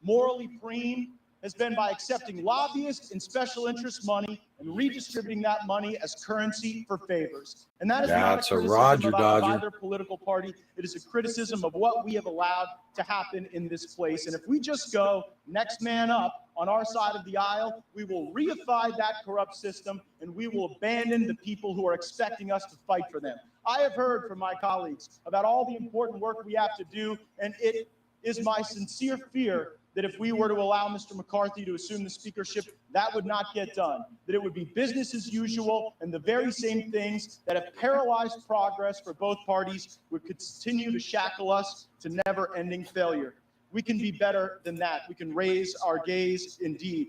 morally preen has been by accepting lobbyists and special interest money and redistributing that money as currency for favors. And that is That's a not a Roger criticism of Dodger. either political party. It is a criticism of what we have allowed to happen in this place. And if we just go next man up on our side of the aisle, we will reify that corrupt system and we will abandon the people who are expecting us to fight for them. I have heard from my colleagues about all the important work we have to do, and it is my sincere fear that if we were to allow Mr. McCarthy to assume the speakership, that would not get done, that it would be business as usual, and the very same things that have paralyzed progress for both parties would continue to shackle us to never-ending failure. We can be better than that. We can raise our gaze indeed.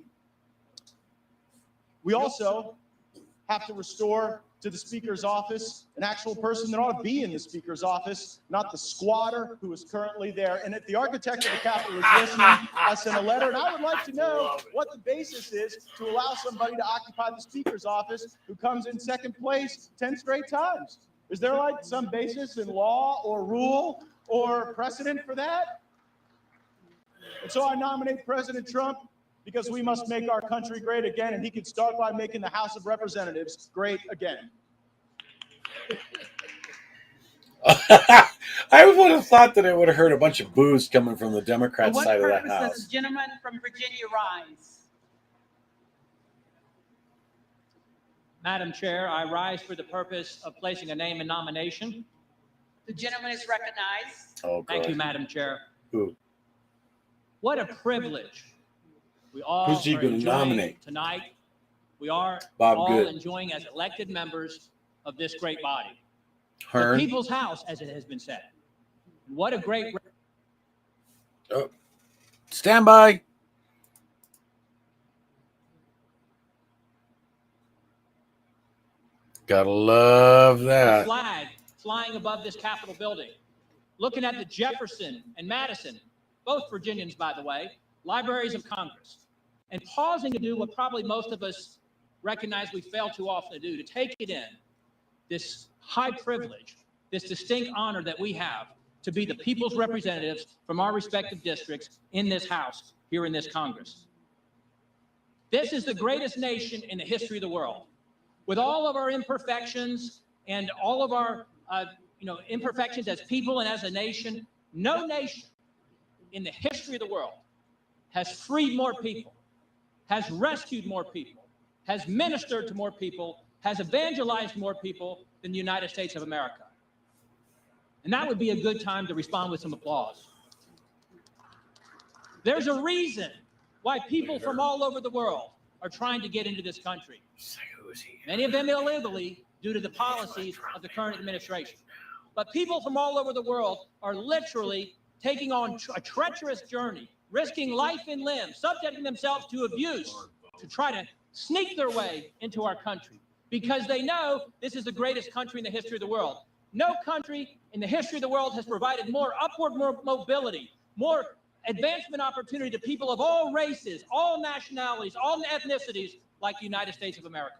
We also have to restore to the Speaker's office an actual person that ought to be in the Speaker's office, not the squatter who is currently there. And if the architect of the Capitol is listening, I sent a letter, and I would like to know what the basis is to allow somebody to occupy the Speaker's office who comes in second place 10 straight times. Is there like some basis in law or rule or precedent for that? And so I nominate President Trump because we must make our country great again, and he can start by making the House of Representatives great again. I would have thought that I would have heard a bunch of boos coming from the Democrat For what side of the purpose does house. the gentleman from Virginia rise? Madam Chair, I rise for the purpose of placing a name in nomination. The gentleman is recognized. Oh, Thank you, God. Madam Chair. Who? What a privilege we all Who's he are gonna enjoying nominate? tonight. We are Bob all Good. enjoying as elected members of this great body. Hearn? The people's house, as it has been said. What a great Oh. Stand by. Gotta love that. flag flying above this Capitol building. Looking at the Jefferson and Madison, both Virginians, by the way, libraries of Congress, and pausing to do what probably most of us recognize we fail too often to do, to take it in, this high privilege, this distinct honor that we have to be the people's representatives from our respective districts in this House, here in this Congress. This is the greatest nation in the history of the world. With all of our imperfections and all of our imperfections as people and as a nation, no nation in the history of the world has freed more people, has rescued more people, has ministered to more people, has evangelized more people than the United States of America. And that would be a good time to respond with some applause. There's a reason why people from all over the world are trying to get into this country. Many of them illegally due to the policies of the current administration. But people from all over the world are literally taking on a treacherous journey, risking life and limb, subjecting themselves to abuse to try to sneak their way into our country because they know this is the greatest country in the history of the world. No country in the history of the world has provided more upward mobility, more advancement opportunity to people of all races, all nationalities, all ethnicities like the United States of America.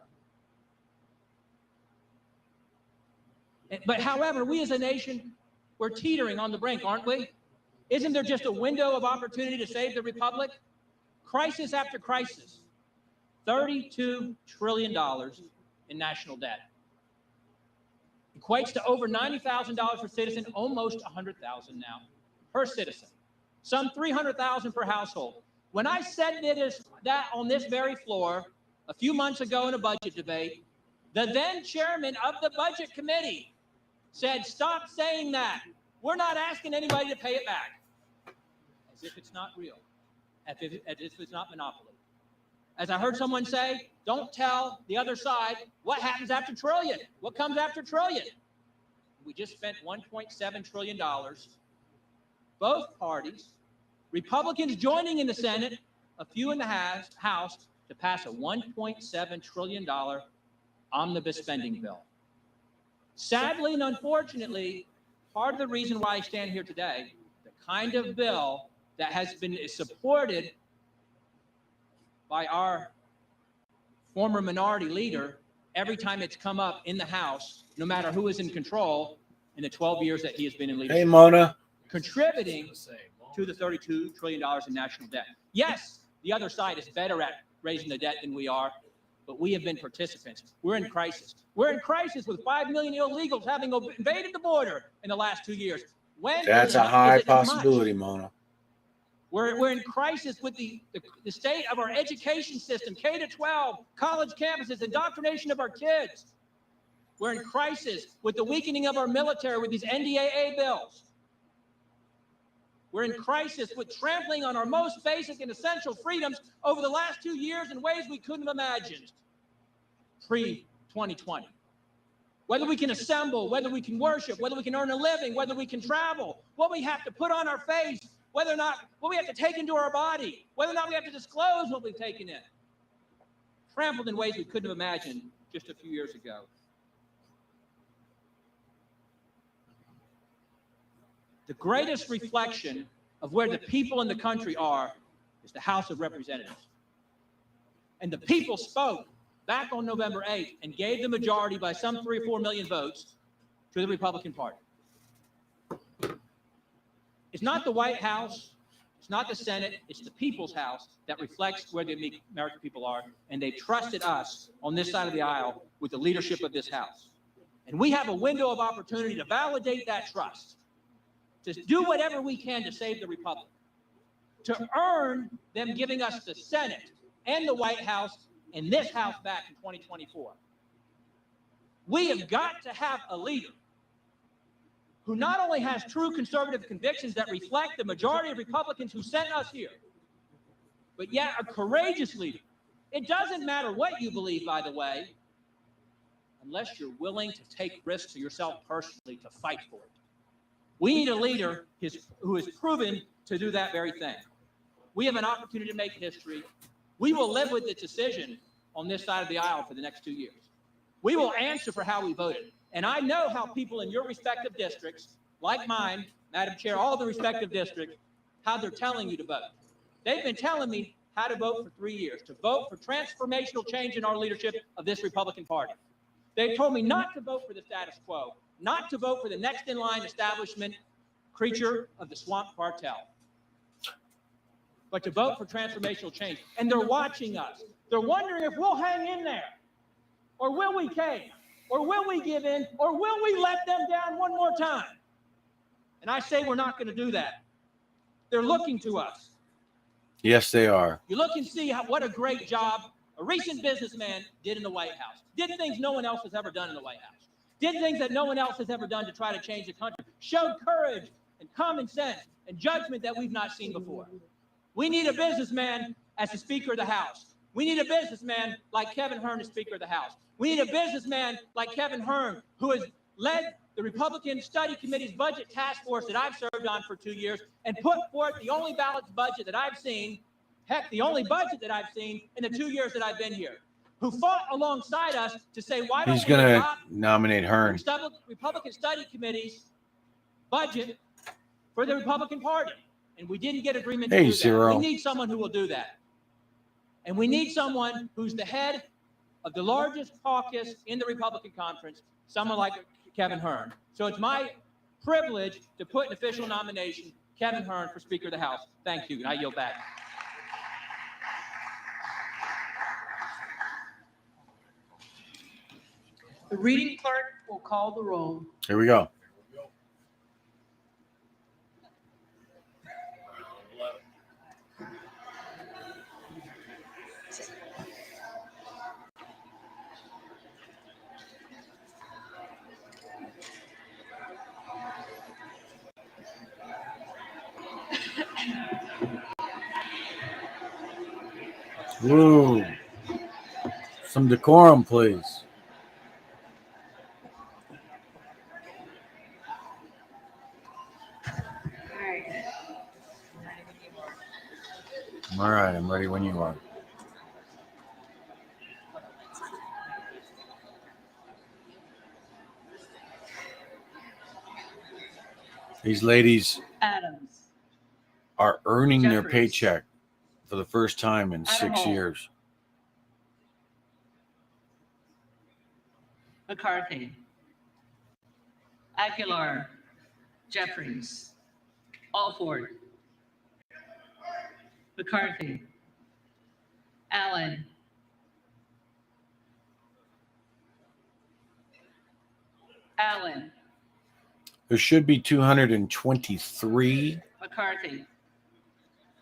But however, we as a nation, we're teetering on the brink, aren't we? Isn't there just a window of opportunity to save the republic? Crisis after crisis, $32 trillion in national debt. Equates to over $90,000 per citizen, almost $100,000 now per citizen. Some $300,000 per household. When I said that on this very floor a few months ago in a budget debate, the then chairman of the budget committee said, "Stop saying that. We're not asking anybody to pay it back." As if it's not real, as if it's not monopoly. As I heard someone say, don't tell the other side what happens after trillion. What comes after trillion? We just spent $1.7 trillion. Both parties, Republicans joining in the Senate, a few in the House, to pass a $1.7 trillion omnibus spending bill. Sadly and unfortunately, part of the reason why I stand here today, the kind of bill that has been supported by our former minority leader every time it's come up in the House, no matter who is in control in the 12 years that he has been in leadership. Hey, Mona. Contributing to the $32 trillion in national debt. Yes, the other side is better at raising the debt than we are, but we have been participants. We're in crisis. We're in crisis with 5 million illegals having invaded the border in the last 2 years. When That's a high possibility, Mona. We're in crisis with the state of our education system, K-12, college campuses, indoctrination of our kids. We're in crisis with the weakening of our military with these NDAA bills. We're in crisis with trampling on our most basic and essential freedoms over the last 2 years in ways we couldn't have imagined pre-2020. Whether we can assemble, whether we can worship, whether we can earn a living, whether we can travel, what we have to put on our face, whether or not what we have to take into our body, whether or not we have to disclose what we've taken in. Trampled in ways we couldn't have imagined just a few years ago. The greatest reflection of where the people in the country are is the House of Representatives. And the people spoke back on November 8th and gave the majority by some 3 or 4 million votes to the Republican Party. It's not the White House, it's not the Senate, it's the people's house that reflects where the American people are, and they trusted us on this side of the aisle with the leadership of this house. And we have a window of opportunity to validate that trust, to do whatever we can to save the Republic, to earn them giving us the Senate and the White House and this House back in 2024. We have got to have a leader who not only has true conservative convictions that reflect the majority of Republicans who sent us here, but yet a courageous leader. It doesn't matter what you believe, by the way, unless you're willing to take risks to yourself personally to fight for it. We need a leader who is proven to do that very thing. We have an opportunity to make history. We will live with the decision on this side of the aisle for the next 2 years. We will answer for how we voted. And I know how people in your respective districts, like mine, Madam Chair, all the respective districts, how they're telling you to vote. They've been telling me how to vote for 3 years, to vote for transformational change in our leadership of this Republican Party. They've told me not to vote for the status quo, not to vote for the next in line establishment creature of the swamp cartel, but to vote for transformational change. And they're watching us. They're wondering if we'll hang in there, or will we cave, or will we give in, or will we let them down one more time? And I say we're not going to do that. They're looking to us. Yes, they are. You look and see what a great job a recent businessman did in the White House. Did things no one else has ever done in the White House. Did things that no one else has ever done to try to change the country. Showed courage and common sense and judgment that we've not seen before. We need a businessman as the Speaker of the House. We need a businessman like Kevin Hern as Speaker of the House. We need a businessman like Kevin Hern, who has led the Republican Study Committee's budget task force that I've served on for 2 years and put forth the only balanced budget that I've seen, heck, the only budget that I've seen in the 2 years that I've been here, who fought alongside us to say, why don't He's we going to adopt nominate Hearn. the Republican Study Committee's budget for the Republican Party. And we didn't get agreement to Hey, do that. Zero. We need someone who will do that. And we need someone who's the head of the largest caucus in the Republican conference, someone like Kevin Hern. So it's my privilege to put an official nomination, Kevin Hern, for Speaker of the House. Thank you, and I yield back. The reading clerk will call the roll. Here we go. Woo. Some decorum, please. All right, I'm ready when you are. These ladies Adams. are earning their Jeffries. paycheck for the first time in 6 Hall. years. McCarthy. Aguilar. Jeffries. Alford. McCarthy. Allen. Allen. There should be 223 McCarthy.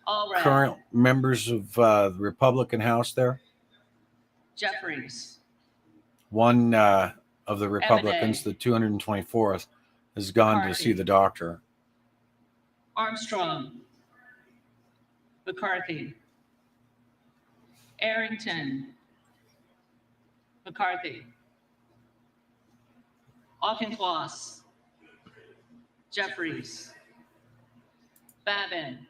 Allred. current members of the Republican House there. Jeffries. One of the Republicans, the 224th, has gone to McCarthy. see the doctor. Armstrong. McCarthy. Arrington. McCarthy. Auchincloss. Jeffries. Babin.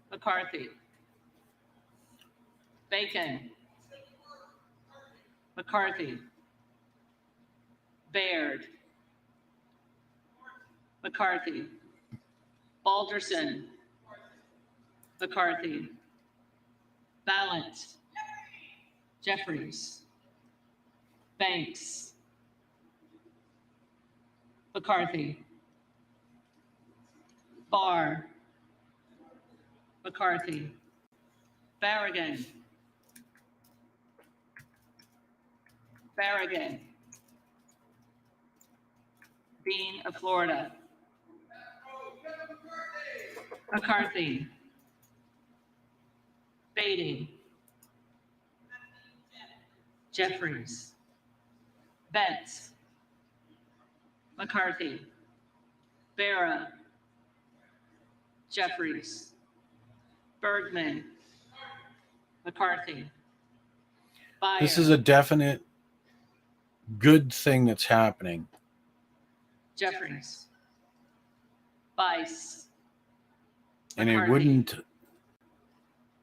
McCarthy. Bacon. McCarthy. Baird. McCarthy. Balderson. McCarthy. Ballant. Jeffries. Banks. McCarthy. Barr. McCarthy. Farragon. Farragon. Dean of Florida. McCarthy. Beatty. Jeffries. Betts. McCarthy. Vera. Jeffries. Bergman. McCarthy. Byer. This is a definite good thing that's happening. Jeffries. Bice. And it McCarthy. wouldn't,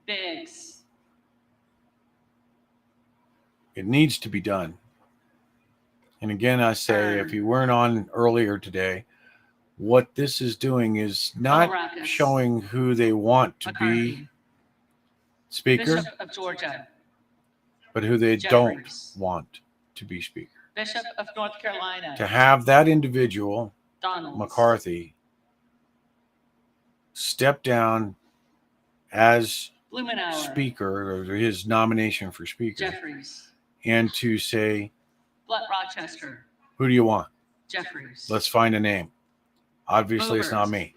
Biggs. it needs to be done. And again, I say, if you weren't on earlier today, what this is doing is not Kourakis. showing who they want to be McCarthy. speaker, Bishop of Georgia. but who they Jeffries. don't want to be speaker. Bishop of North Carolina. To have that individual, Donalds. McCarthy, step down as Blumenauer. speaker, or his nomination for speaker, Jeffries. and to say, Blunt Rochester. who do you want? Jeffries. Let's find a name. Obviously, it's not Boebert. me.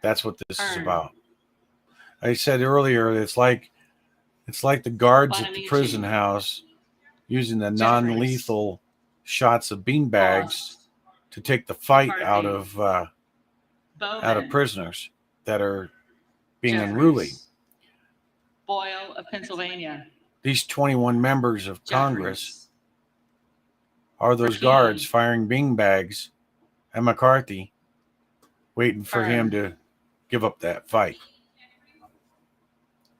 That's what this is Hearn. about. I said earlier, it's like the guards at the Bonamici. prison house using the Jeffries. non-lethal shots of beanbags to take the fight out McCarthy. Bowman. prisoners that are being Jeffries. unruly. Boyle of Pennsylvania. These 21 members of Congress Jeffries. are those Rahim. guards firing beanbags at McCarthy, waiting for him to give up that fight.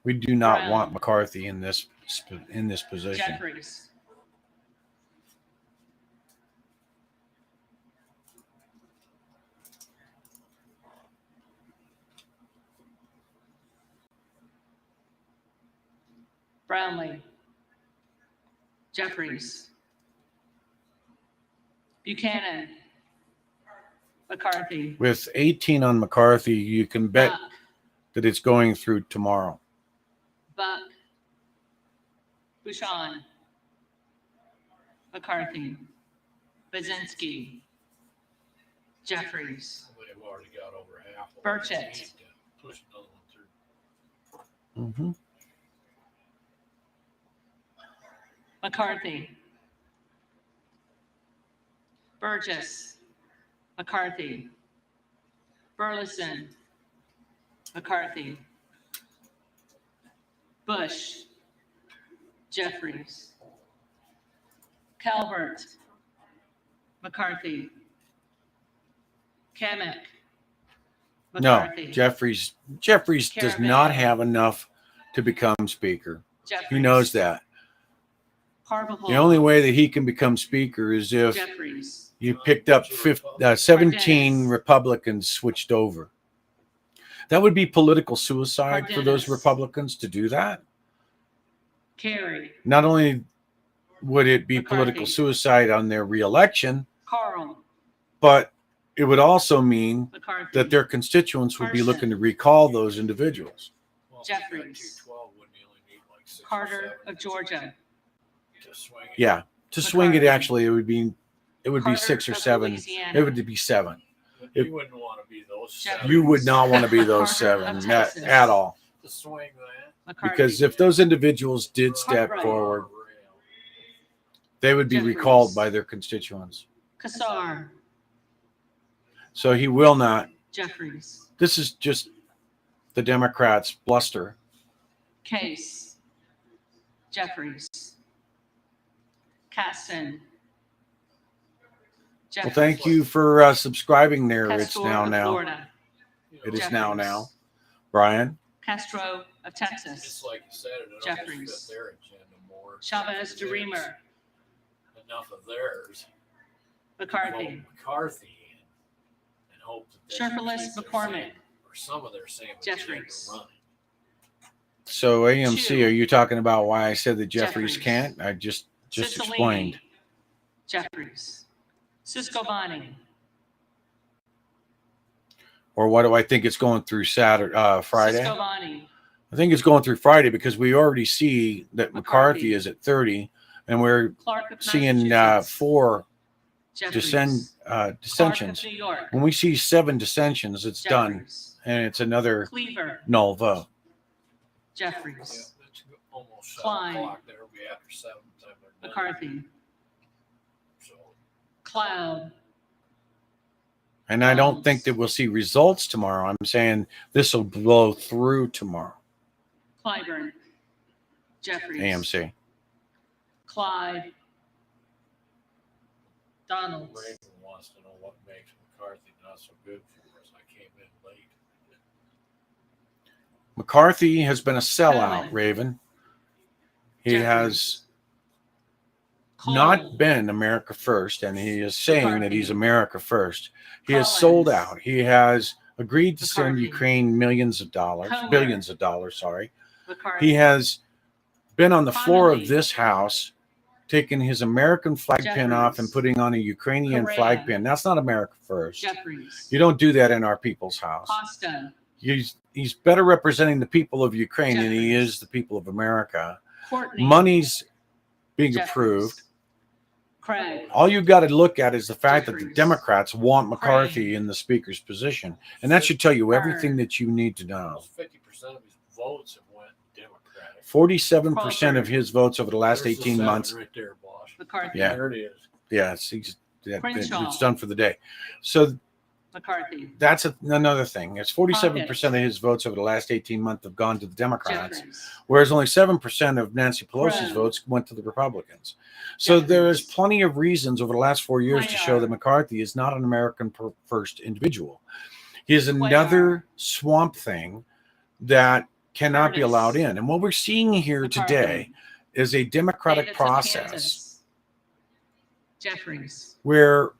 We do not Brown. want McCarthy in this position. Jeffries. Brownlee. Jeffries. Buchanan. McCarthy. With 18 on McCarthy, you can bet Buck. that it's going through tomorrow. Buck. Bouchon. McCarthy. Bazinski. Jeffries. They've already got over half. of them. Burchett. Push another one through. Mm-hmm. McCarthy. Burgess. McCarthy. Burleson. McCarthy. Bush. Jeffries. Calvert. McCarthy. Kamek. No, McCarthy. Jeffries does Caravan. not have enough to become speaker. Jeffries. He knows that. Carvajal. The only way that he can become speaker is if Jeffries. you picked up 17 Cardenas. Republicans switched over. That would be political suicide for those Cardenas. Republicans to do that. Carey. Not only would it be McCarthy. political suicide on their reelection, Carl. but it would also mean McCarthy. that their constituents would be Carson. looking to recall those individuals. Well, if you got Jeffries. 212, wouldn't you only need like 6 or Carter 7 of Georgia. to swing it? Yeah, to swing it, McCarthy. actually, it would be Carter 6 or of 7. Louisiana. It would be 7. You If- wouldn't want to be those Jeffries. 7 You would not want to be those Carter 7 of at, Texas. at all. to swing that. Because McCarthy. if those individuals did step Cartwright. forward, they would be Jeffries. recalled by their constituents. Kassar. So he will not. Jeffries. This is just the Democrats' bluster. Case. Jeffries. Caston. Well, thank you for subscribing there. It's Castro now of now. Florida. It is now Jeffries. now. Brian? Castro of It's Texas. like you said, it Jeffries. fit their agenda more. Chavez DeRemer, enough of theirs. McCarthy, Vote McCarthy in and hope that they Sherfullis keep their McCormick, same- or some of their same agenda Jeffries. running. So AMC, Two. are you talking about why I said that Jeffries Jeffries. can't? I just Cicilline, explained. Jeffries, Cisco Bonney, Or what do I think it's going through Friday? Cisco Bonney, I think it's going through Friday because we already see that McCarthy McCarthy. is at 30, and we're Clark of seeing Massachusetts, 4 Jeffries, dissensions. Clark of New York, When we see 7 dissensions, it's done, Jeffries, and it's another Cleaver, null vote. Yeah, Jeffries, that's almost 7 Klein. o'clock. There will be after 7 time they're done. McCarthy, So Cloud, And I don't think that we'll see results tomorrow. I'm saying this will blow through tomorrow. Clyburn, Jeffries, AMC. Clyde, Donalds, Raven wants to know what makes McCarthy not so good for us. I came in late. McCarthy has been a sellout, Cohen. Raven. He Jeffries. has Cole, not been America first, and he is saying that McCarthy. he's America first. He has Collins. sold out. He has agreed to send McCarthy. Ukraine millions of dollars, Comer. billions of dollars, sorry. McCarthy, He has been on the floor of Connolly. this house, taking his American flag pin off and Jeffries. putting on a Ukrainian Correa. flag pin. That's not America first. Jeffries, You don't do that in our people's house. Costa, He's better representing the people of Ukraine than he Jeffries. is the people of America. Courtney, Money's being Jeffries. approved. Craig, All you've got to look at is the fact that the Jeffries. Democrats want McCarthy Craig. in the speaker's position. And that should tell you everything that you need to know. Almost 50% of his votes have went Democratic. 47% of his votes over the last There's the 18 seven months. right there, boss. McCarthy, Yeah. There it is. Yeah, Crenshaw. it's done for the day. So McCarthy, that's another thing. It's 47% of his votes over the last 18 months have gone to the Democrats, Jeffries, whereas only 7% of Nancy Pelosi's Brown. votes went to the Republicans. So there is Jeffries. plenty of reasons over the last 4 years to show Cuellar. that McCarthy is not an American first individual. He is Cuellar. another swamp thing that cannot be Curtis. allowed in. And what we're seeing here McCarthy. today is a democratic Davis of process Kansas, Jeffries, where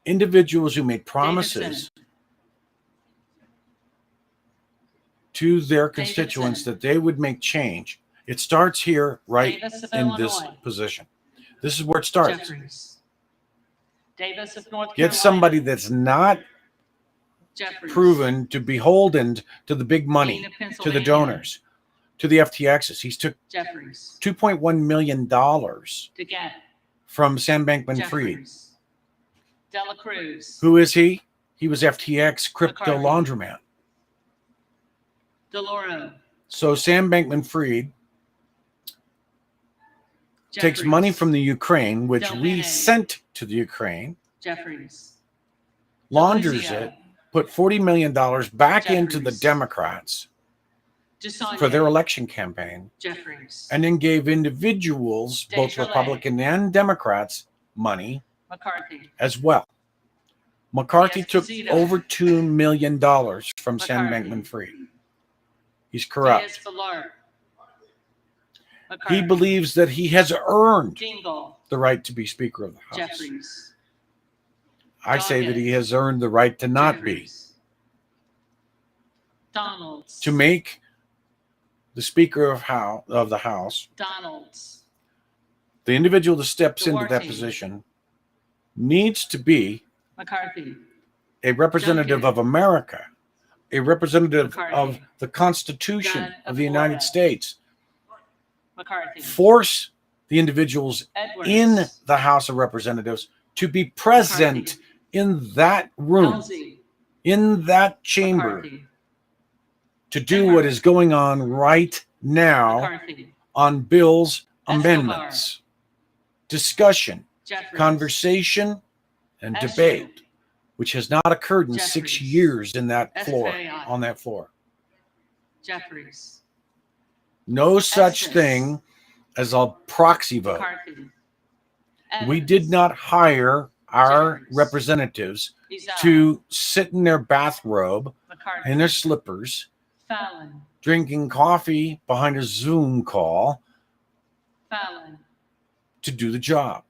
individuals who made promises Davidson. to their constituents Davidson. that they would make change. It starts here, right Davis of in this Illinois. position. This is where it starts. Jeffries, Davis of North Get Carolina, somebody that's not Jeffries, proven to beholden to the big money, Dean of to the Pennsylvania. donors, to the FTXs. He's took Jeffries, $2.1 million DeGette, from Sam Bankman-Fried. Jeffries, Dela Cruz, Who is he? He was FTX crypto McCarthy. laundromat. DeLauro, So Sam Bankman-Fried takes Jeffries, money from the Ukraine, which we Delmene. sent to the Ukraine, Jeffries, launders Deluzio. it, put $40 million back into the Jeffries. Democrats DeSantis, for their election campaign, Jeffries, and then gave individuals, both Desjardins. Republican and Democrats, money McCarthy, as well. McCarthy took Esposito. over $2 million from Sam McCarthy. Bankman-Fried. He's corrupt. Diaz-Balart, He McCarthy, believes that he has earned Dingell, the right to be Speaker of the House. Jeffries, I say that Doggett. he has earned the right to not be. Jeffries, Donalds, To make the Speaker of the House, Donalds, the individual that steps into that Duarte. position needs to be McCarthy, a representative Duncan. of America, a representative McCarthy. of the Constitution Dunn of of the United Florida. States. McCarthy, Force the individuals Edwards, in the House of Representatives to be present McCarthy. in that room, Elsie, in that chamber, McCarthy, to do what is going on right now McCarthy, on bills, Escobar. amendments, discussion, Jeffries, conversation, and Escher. debate, which has not occurred in 6 Jeffries. years in that floor, Espaillat. on that floor. Jeffries, No such Estes. thing as a proxy vote. McCarthy, We Evans, did not hire our Jeffries. representatives Izal, to sit in their bathrobe McCarthy, and their slippers, Fallon, drinking coffee behind a Zoom call, Fallon, to do the job.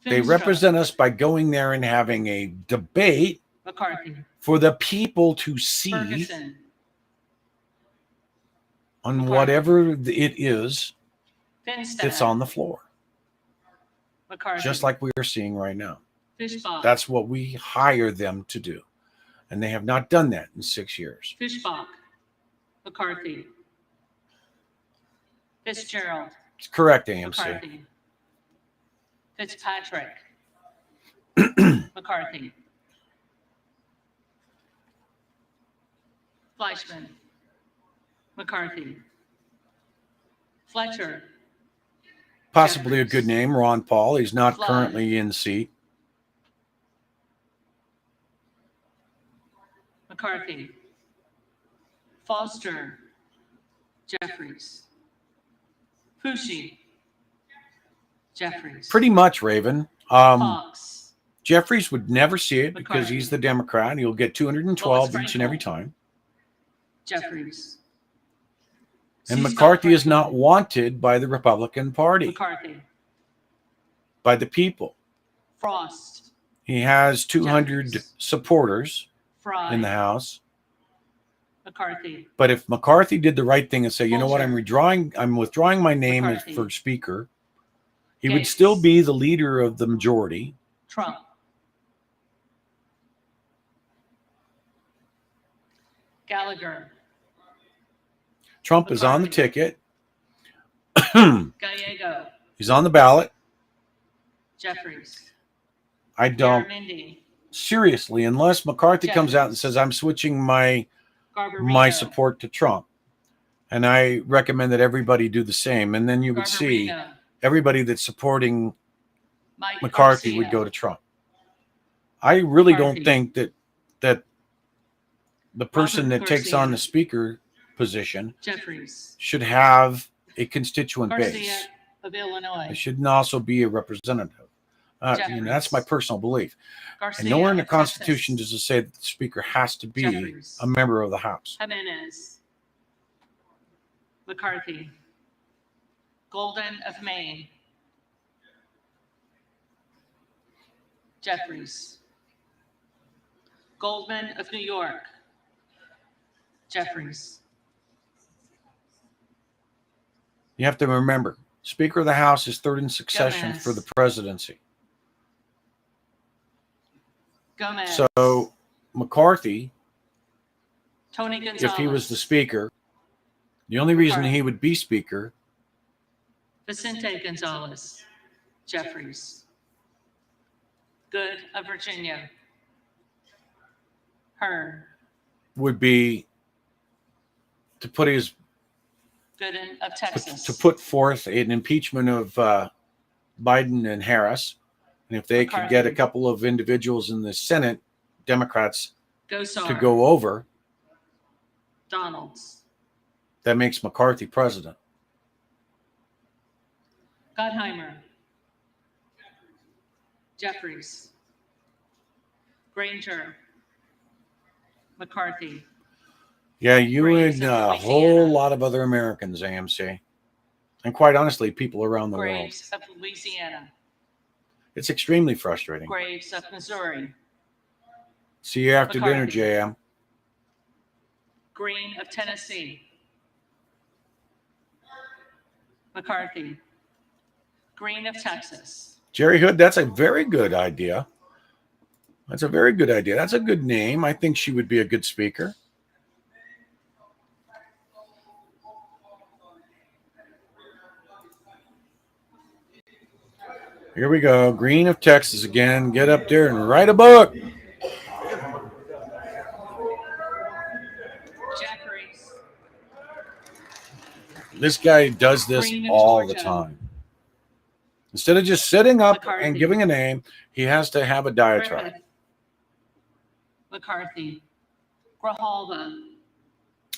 They Finstra, represent us by going there and having a debate McCarthy, for the people to see Ferguson, on whatever it is Finstad, that's on the floor, McCarthy, just like we are seeing right now. Fishbach, That's what we hire them to do. And they have not done that in 6 years. Fishbach, McCarthy, Fitzgerald, It's correct, AMC. McCarthy, Fitzpatrick, McCarthy, Fleischman, McCarthy, Fletcher, Possibly a good name, Ron Paul. He's not Flood. currently in seat. McCarthy, Foster, Jeffries, Fushi, Jeffries, Pretty much, Raven. Fox, Jeffries would never see it because McCarthy. he's the Democrat. He'll get 212 Lois each and every Frankel. time. Jeffries, And C. McCarthy is Scott not wanted by the Republican Party, McCarthy, by the people. Frost, He has 200 Jeffries. supporters Fry, in the House. McCarthy, But if McCarthy did the right thing and say, you know what, Fulcher. I'm withdrawing my name as McCarthy. for speaker, he would Gates. still be the leader of the majority. Trump, Gallagher, Trump is on the ticket. Gallego, He's on the ballot. Jeffries, I don't Mindy, seriously, unless McCarthy comes out and Jeffries. says, I'm switching my Garbarino, support to Trump. And I recommend that everybody do the same. And then you would see Garbarino, everybody that's supporting Mike McCarthy would Garcia, go to Trump. I really don't McCarthy. think that the person Robert that takes on Garcia. the speaker position Jeffries, should have a constituent Garcia base. of Illinois, It shouldn't also be a representative. That's my personal belief. Garcia And nowhere in the of Texas. Constitution does it say that the speaker has to be Jeffries. a member of the House. Jimenez, McCarthy, Golden of Maine, Jeffries, Goldman of New York, Jeffries, You have to remember, Speaker of the House is third in succession Gomez. for the presidency. Gomez, So McCarthy, Tony Gonzalez, if he was the speaker, the only reason McCarthy. he would be speaker Vicente Gonzalez, Jeffries, Good of Virginia, Hearn, would be to put his Gooden of Texas, to put forth an impeachment of Biden and Harris. And if they could get a McCarthy. couple of individuals in the Senate, Democrats, Gosar, to go over, Donalds, that makes McCarthy president. Gottheimer, Jeffries, Granger, McCarthy, Yeah, you Graves and of a Louisiana. whole lot of other Americans, AMC. And quite honestly, people around the world. Graves of Louisiana, It's extremely frustrating. Graves of Missouri, See you after dinner, McCarthy. JM. Green of Tennessee, McCarthy, Green of Texas, Jerry Hood, that's a very good idea. That's a very good idea. That's a good name. I think she would be a good speaker. Here we go. Green of Texas again. Get up there and write a book. Jeffries, This guy does this Green of all the Georgia. time. Instead of just sitting up McCarthy. and giving a name, he has to have a diatribe. Griffith, McCarthy, Grijalva,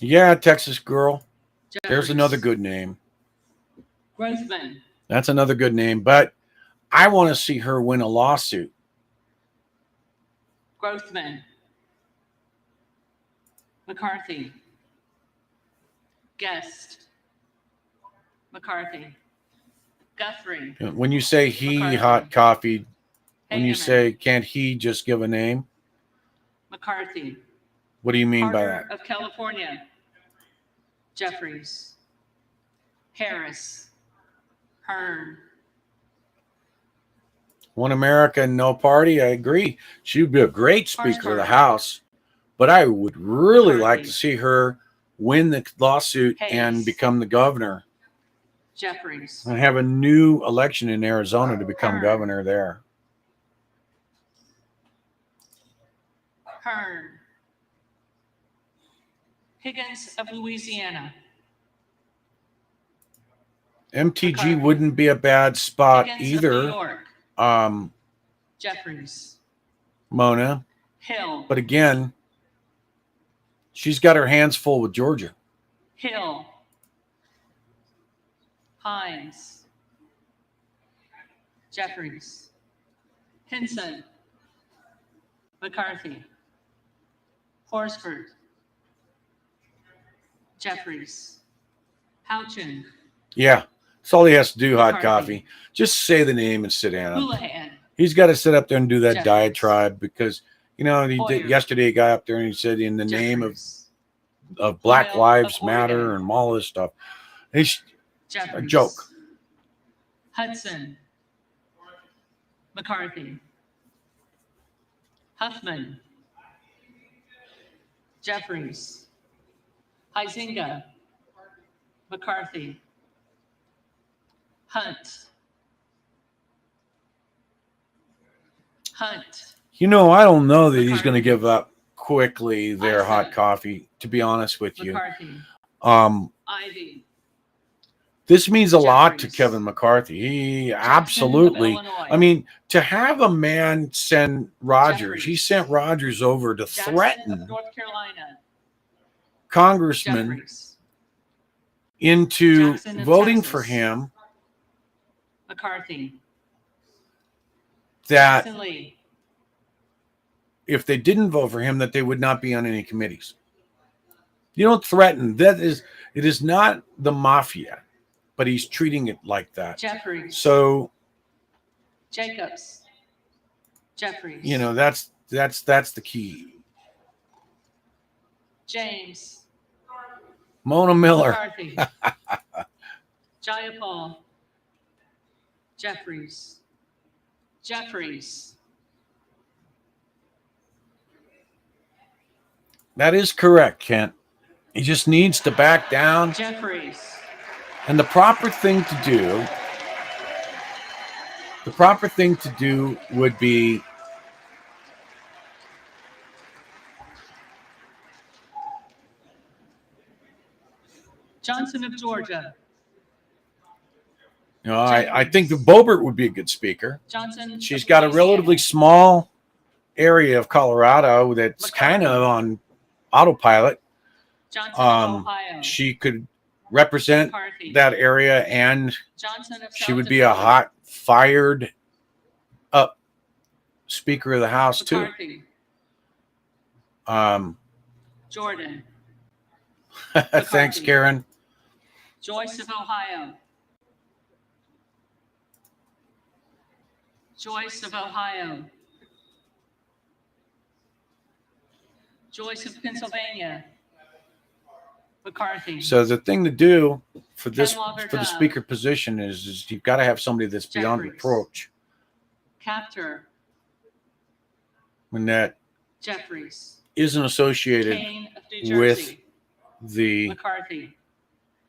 Yeah, Texas girl. There's Jeffries, another good name. Grothman, That's another good name. But I want to see her win a lawsuit. Grothman, McCarthy, Guest, McCarthy, Guthrie, When you say he, McCarthy. hot coffee, when you Hageman. say, can't he just give a name? McCarthy, What do you mean by Carter that? of California, Jeffries, Harris, Hearn, One America, no party. I agree. She would be a great Speaker of the House, but I would really like to see her win the lawsuit and Hayes. become the governor Jeffries, and have a new election in Arizona to become Hearn. governor there. Hearn, Higgins of Louisiana, MTG wouldn't be a bad spot Higgins of New either, York, Jeffries, Mona. Hill, But again, she's got her hands full with Georgia. Hill, Hines, Jeffries, Hinson, McCarthy, Horsford, Jeffries, Houchin, Yeah, that's all he has to do, hot McCarthy. coffee. Just say the name and sit down. Houlihan, He's got to sit up there and do that Jeffries. diatribe because, he did Hoyer. yesterday. He got up there and he said, in the name Jeffries, of Black Hoyle Lives of Matter Oregon. and all this stuff. It's a Jeffries, joke. Hudson, McCarthy, Huffman, Jeffries, Huizinga, McCarthy, Hunt, I don't know that he's going to give up quickly there, hot coffee, to be honest with you. McCarthy, Ivy, This means a lot to Kevin McCarthy. He absolutely, Illinois. I mean, to have a man send Rogers, he sent Rogers over to Jackson threaten of North Carolina, congressmen Jeffries, into Jackson of voting Texas. for him McCarthy, that Jackson Lee, if they didn't vote for him, that they would not be on any committees. You don't threaten. It is not the mafia, but he's treating it like that. Jeffries, So, Jacobs, Jeffries, that's the key. James, Mona Miller. McCarthy, Jayapal, Jeffries, That is correct, Kent. He just needs to back down. Jeffries, And the proper thing to do would be Johnson of Georgia, I think the Boebert would be a good speaker. Johnson. She's of got a Louisiana, relatively small area of Colorado that's kind of on autopilot. Johnson of Ohio, She could represent McCarthy, that area, and Johnson of she South would be a Dakota, hot, fired up Speaker of the House too. McCarthy, Jordan, Thanks, Karen. Joyce of Ohio, Joyce of Ohio, Joyce of Pennsylvania, McCarthy, So the thing to do for Ken the Walker-Dove, speaker position is you've got to have somebody that's beyond Jeffries, reproach. Captor, When that Jeffries, isn't associated Kane of New with Jersey, the McCarthy,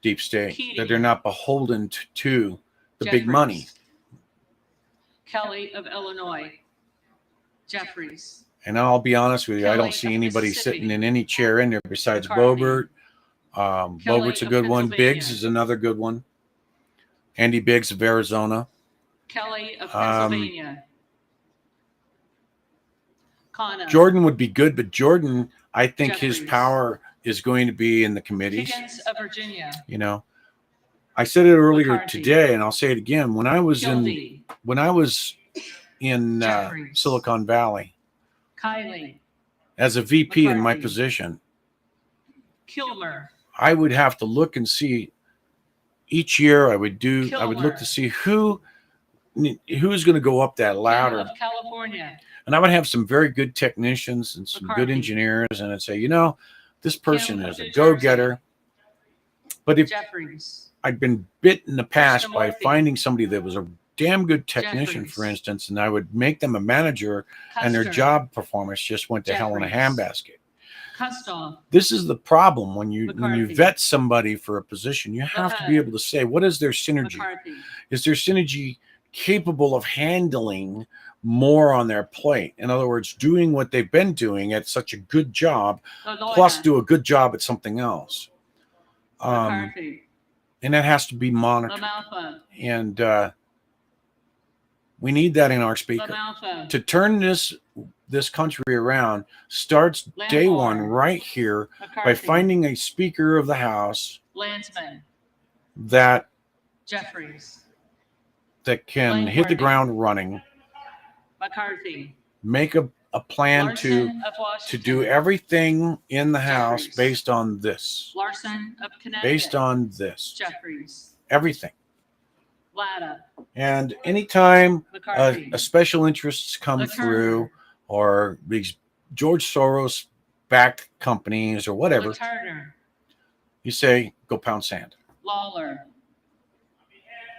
deep state, Keating, that they're not beholden to the big Jeffries, money. Kelly of Illinois, Jeffries, And I'll be honest with you, I Kelly don't see of anybody Mississippi, sitting in any chair in there besides McCarthy, Boebert. Kelly Boebert's a of good one. Pennsylvania, Biggs is another good one. Andy Biggs of Arizona. Kelly of Pennsylvania, Kana, Jordan would be good, but Jordan, I think his Jeffries, power is going to be in the committees. Higgins of Virginia, I said it earlier McCarthy, today, and I'll say it again. When I was Gildy, in Jeffries, Silicon Valley Kiley, as a VP in my McCarthy, position, Kilmer, I would have to look and see each year I would look Kilmer. to see who's going to go up that Kim ladder. of California. And I would have some very good technicians and some good McCarthy. engineers, and I'd say, you know, this person Kim of is a New go-getter. But if Jeffries. I'd been bit in the past by Krishnamurthy. finding somebody that was a damn good technician, Jeffries. for instance, and I would make them a manager, and their Custer. job performance just went to hell in a Jeffries. handbasket. Kustov. This is the problem when you McCarthy. vet somebody for a position. You have to be able to say, what is their synergy? McCarthy. Is their synergy capable of handling more on their plate? In other words, doing what they've been doing at such a good job, plus Laloya. do a good job at something else. McCarthy. And that has to be monitored. LaMalfa. And we need that in our speaker. LaMalfa. To turn this country around starts day one Lamar. right here by McCarthy. finding a Speaker of the House Landsman. that Jeffries. can hit the Langworthy. ground running, McCarthy. make a plan Larson of to Washington. do everything in the House Jeffries. based on this, Larson of Connecticut. based on this, Jeffries. everything. Latta. And anytime McCarthy. a special interests come McCarthy. through, or these George Soros backed companies or whatever, Turner. you say, go pound sand. Lawler.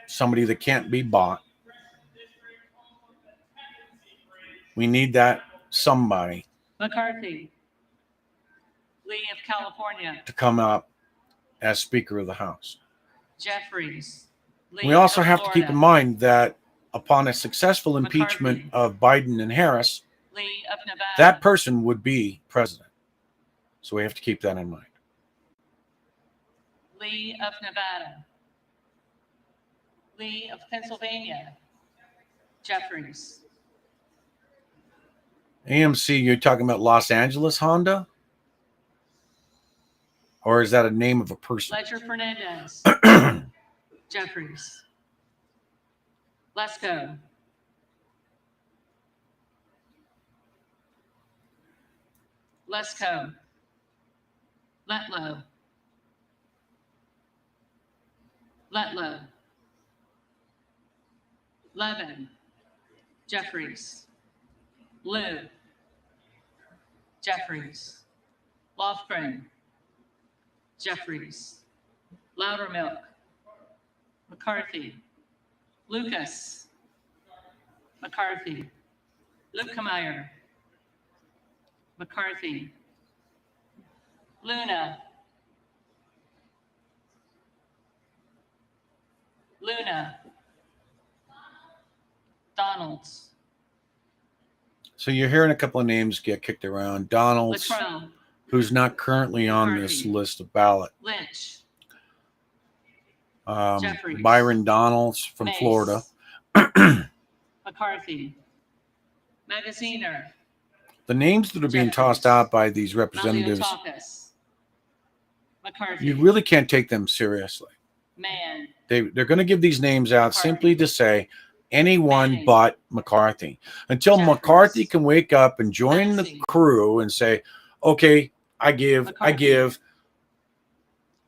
Somebody that can't be bought. We need that somebody McCarthy. Lee of California. to come up as Speaker of the House. Jeffries. Lee We also of have to keep Florida. in mind that upon a successful impeachment McCarthy. of Biden and Harris, Lee of Nevada. that person would be president. So we have to keep that in mind. Lee of Nevada. Lee of Pennsylvania. Jeffries. AMC, you're talking about Los Angeles Honda? Or is that a name of a person? Ledger Fernandez. Jeffries. Lesko. Lesko. Letlow. Letlow. Levin. Jeffries. Lou. Jeffries. Lofgren. Jeffries. Loudermilk. McCarthy. Lucas. McCarthy. Lukemeyer. McCarthy. Luna. Luna. Donalds. So you're hearing a couple of names get kicked around. Donald's, Latrell. who's not currently on this McCarthy. list of ballot. Lynch. Um, Jeffries. Byron Donalds from Mace. Florida. McCarthy. Magaziner. The names that are being tossed out by these representatives, Maliotakis. McCarthy. you really can't take them seriously. Mann. They're going to give these names out simply to say anyone Manning. but McCarthy. Until Jeffries. McCarthy can wake up and join the crew and say, okay, I give.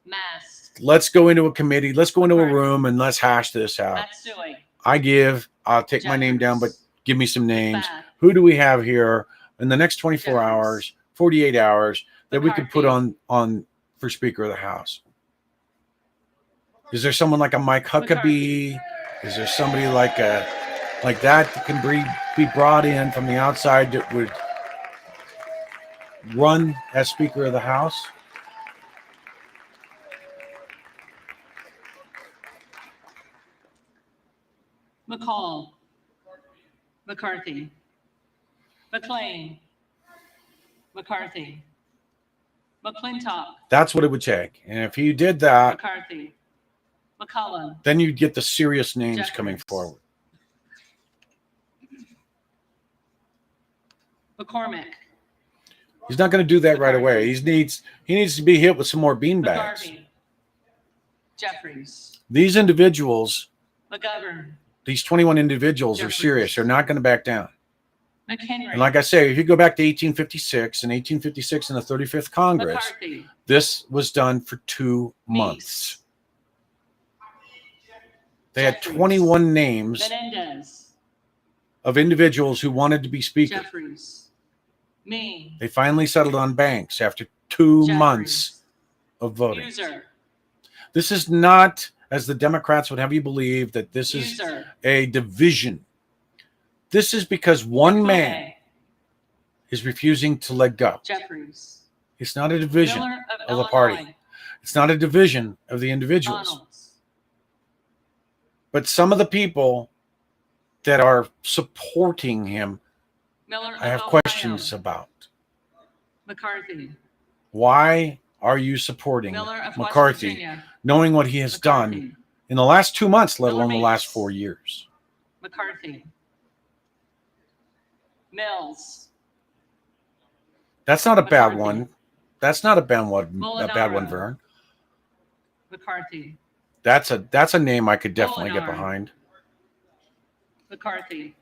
Mast. Let's go into a committee. Let's go into a room and let's hash this out. Matsui. I give. I'll take my name down, but give me some names. Bath. Who do we have here in the next 24 Jeffries. hours, 48 hours that we could put McCarthy. on for Speaker of the House? Is there someone like a Mike Huckabee? Is there somebody like that that can be brought in from the outside that would run as Speaker of the House? McCall. McCarthy. McLean. McCarthy. McClintock. That's what it would take. And if you did that, McCarthy. McCullum. then you'd get the serious names Jeffries. coming forward. McCormick. He's not going to do that right away. He needs to be hit with some more beanbags. McGarvey. Jeffries. These individuals, McGovern. these 21 individuals are Jeffries. serious. They're not going to back down. McHenry. And like I say, if you go back to 1856 and 1856 in the 35th Congress, McCarthy. this was done for 2 months. They had Jeffries. 21 names Menendez. of individuals who wanted to be speaker. Jeffries. Me. They finally settled on Banks after 2 Jeffries. months of voting. User. This is not, as the Democrats would have you believe, that this is User. a division. This is because one man is refusing to let go. Jeffries. It's not a division Miller of the party. Illinois. It's not a division of the individuals. Donalds. But some of the people that are supporting him, Miller I have of questions Ohio. about. McCarthy. Why are you supporting Miller of West McCarthy, Virginia. knowing what he has done in the last 2 months, let Miller alone the last Meeks. 4 years? McCarthy. Mills. That's not a bad McCarthy. one. That's not a bad one, Molinaro. Vern. McCarthy. That's a name I could definitely get Molinaro. behind. McCarthy.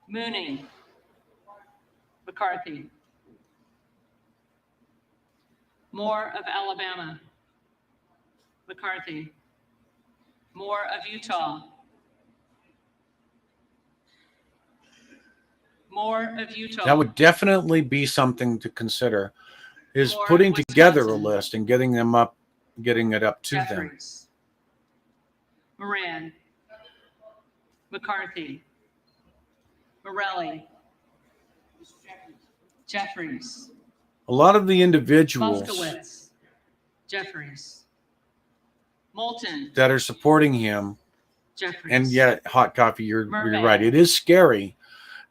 Mooney. McCarthy. Moore of Alabama. McCarthy. Moore of Utah. Moore of Utah. That would definitely be something to consider, is Or putting together a Wisconsin. list and getting it up to them. Jeffries. Moran. McCarthy. Morelli. Jeffries. A lot of the individuals Moskowitz. Jeffries. Moulton. that are supporting him, Jeffries. and yet, Hot Coffee, you're Murphy. right. It is scary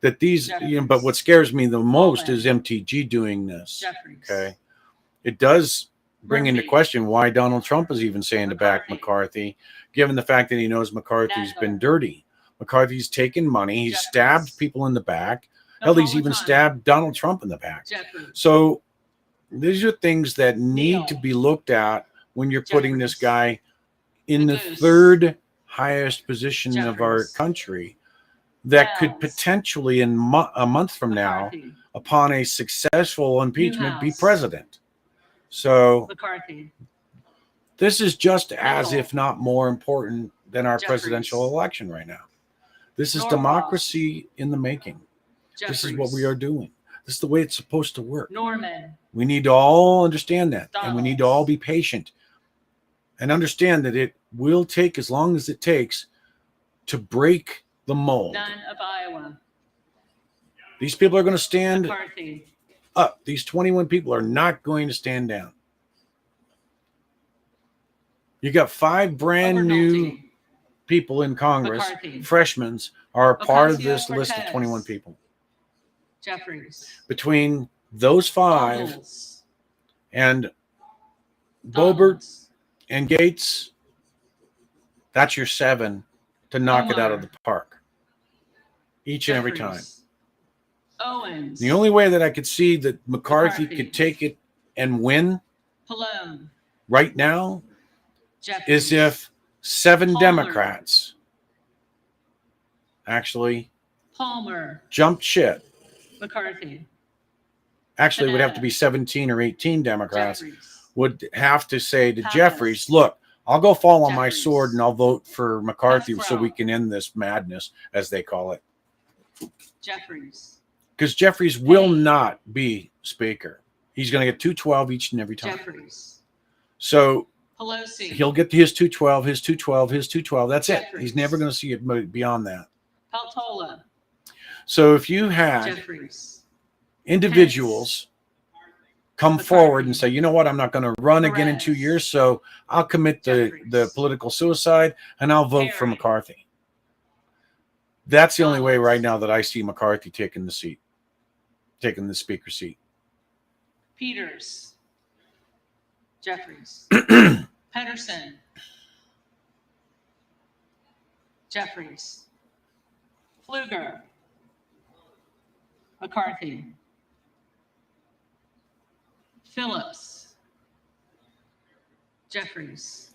that these, but what scares me the most Mullen. is MTG doing this. Jeffries. Okay. It does bring into Murphy. question why Donald Trump is even saying to back McCarthy, given the fact that he knows McCarthy's been dirty. McCarthy's taken money. He's stabbed people in the back. Hell, he's even stabbed Donald Trump in the back. Jeffries. So these are things that need to be looked at when you're putting this guy in the third highest position of our Jeffries. country that could Wells. potentially in a month from now, McCarthy. upon a successful impeachment, be Newhouse. president. So McCarthy. this is just as, Nickel. if not more important than our Jeffries. presidential election right now. This is Norwalk. democracy in the making. Jeffries. This is what we are doing. This is the way it's supposed to work. Norman. We need to all understand that, and we need to all be patient and understand that it will take as long as it takes to break the mold. Nunn of Iowa. These people are going to stand McCarthy. up. These 21 people are not going to stand down. You got 5 brand new people in Congress. McCarthy. Freshmen are a part of this list of Ocasio-Cortez. 21 people. Jeffries. Between those 5 Donalds. and Boebert and Gates, that's your 7 to knock it out of the park each and every time. Jeffries. Owens. The only way that I could see that McCarthy McCarthy. could take it and win Pallone. right now Jeffries. is if 7 Palmer. Democrats actually Palmer. jumped ship. McCarthy. Actually, it would have to be 17 or 18 Democrats Jeffries. would have to say to Pappas. Jeffries, look, I'll go fall on my Jeffries. sword and I'll vote for McCarthy so Crow. we can end this madness, as they call it. Jeffries. Because Jeffries will not be speaker. He's going to get 212 each and every time. Jeffries. So Pelosi. he'll get his 212, his 212, his 212. That's it. Jeffries. He's never going to see it beyond that. Peltola. So if you had Jeffries. individuals come forward and say, you know what, I'm not going to run again in 2 Perez. years, so I'll commit the political suicide and I'll vote for Perry. McCarthy. That's the only way right now that I see McCarthy taking the seat, taking the speaker seat. Peters. Jeffries. Pedersen. Jeffries. Pfluger. McCarthy. Phillips. Jeffries.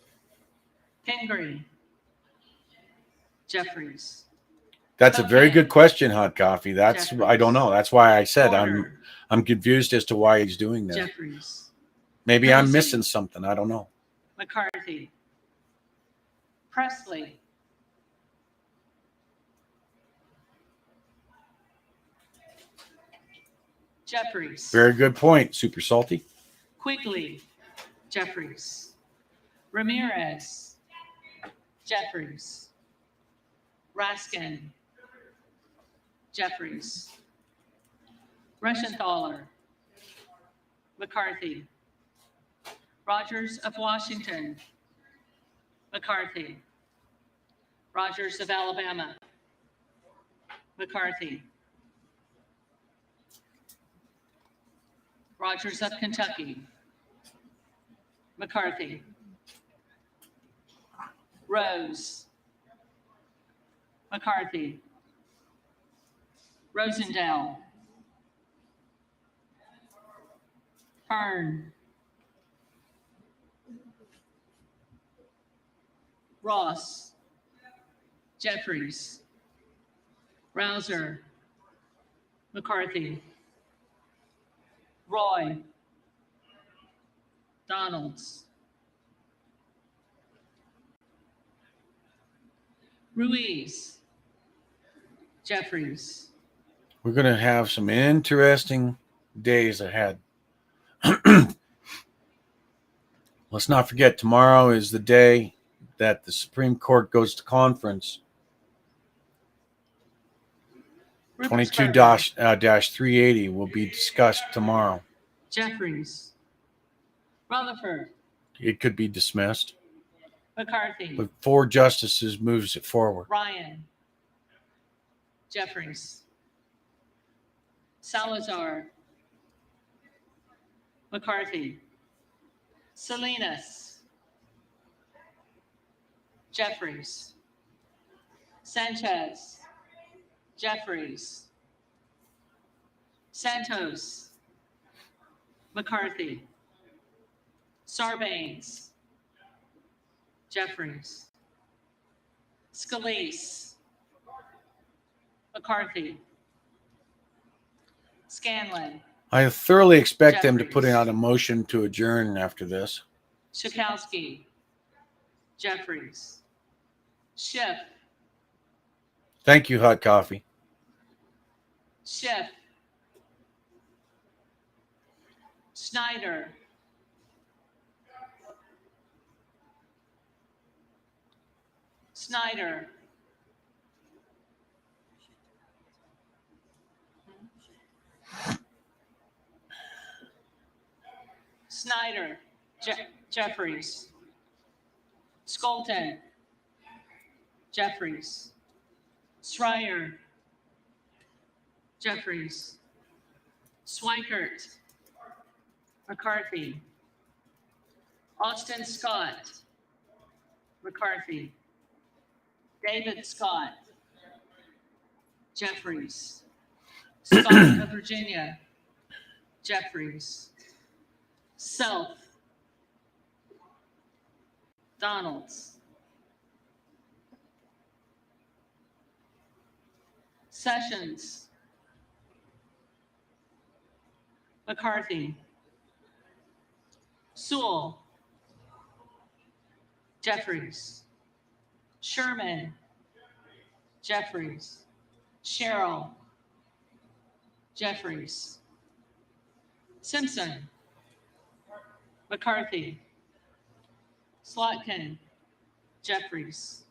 Pingree. Jeffries. That's a very Okay. good question, Hot Coffee. That's Jeffries. I don't know. That's why I said Porter. I'm confused as to why he's doing that. Jeffries. Maybe I'm Pelosi. missing something. I don't know. McCarthy. Presley, Jeffries, Very good point, Super Salty. Quigley, Jeffries, Ramirez, Jeffries, Raskin, Jeffries, Reschenthaler, McCarthy, Rogers of Washington, McCarthy, Rogers of Alabama, McCarthy, Rogers of Kentucky, McCarthy, Rose, McCarthy, Rosendale, Hearn, Ross, Jeffries, Rouser, McCarthy, Roy, Donalds, Ruiz, Jeffries, We're going to have some interesting days ahead. Let's not forget, tomorrow is the day that the Supreme Court goes to conference. 22-380 will be discussed tomorrow. Jeffries, Rutherford, It could be dismissed, McCarthy, but 4 justices moves it forward. Ryan, Jeffries, Salazar, McCarthy, Salinas, Jeffries, Sanchez, Jeffries, Santos, McCarthy, Sarbanes, Jeffries, Scalise, McCarthy, Scanlon, I thoroughly expect them to put out a motion to adjourn after this. Schakowsky, Jeffries, Schiff, Thank you, Hot Coffee. Schiff, Snyder, Snyder, Snyder, Jeffries, Skolton, Jeffries, Schreier, Jeffries, Swikert, McCarthy, Austin Scott, McCarthy, David Scott, Jeffries, Scott of Virginia, Jeffries, Self, Donalds, Sessions, McCarthy, Sewell, Jeffries, Sherman, Jeffries, Sherrill, Jeffries, Simpson, McCarthy, Slotkin, Jeffries,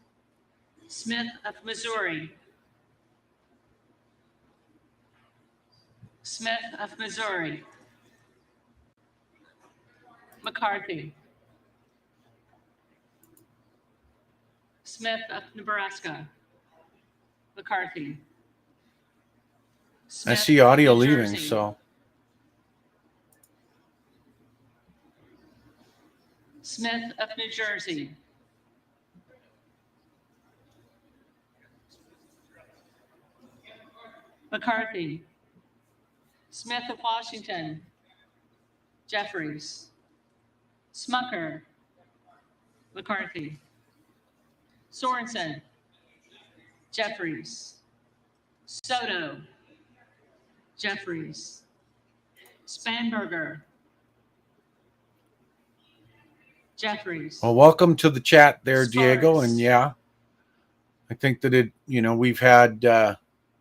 Smith of Missouri, Smith of Missouri, McCarthy, Smith of Nebraska, McCarthy. I Smith see of audio New leaving, Jersey, so Smith of New Jersey, McCarthy, Smith of Washington, Jeffries, Smucker, McCarthy, Sorensen, Jeffries, Soto, Jeffries, Spanberger, Jeffries. Well, welcome to the chat there, Diego. Sparks. And yeah, I think that we've had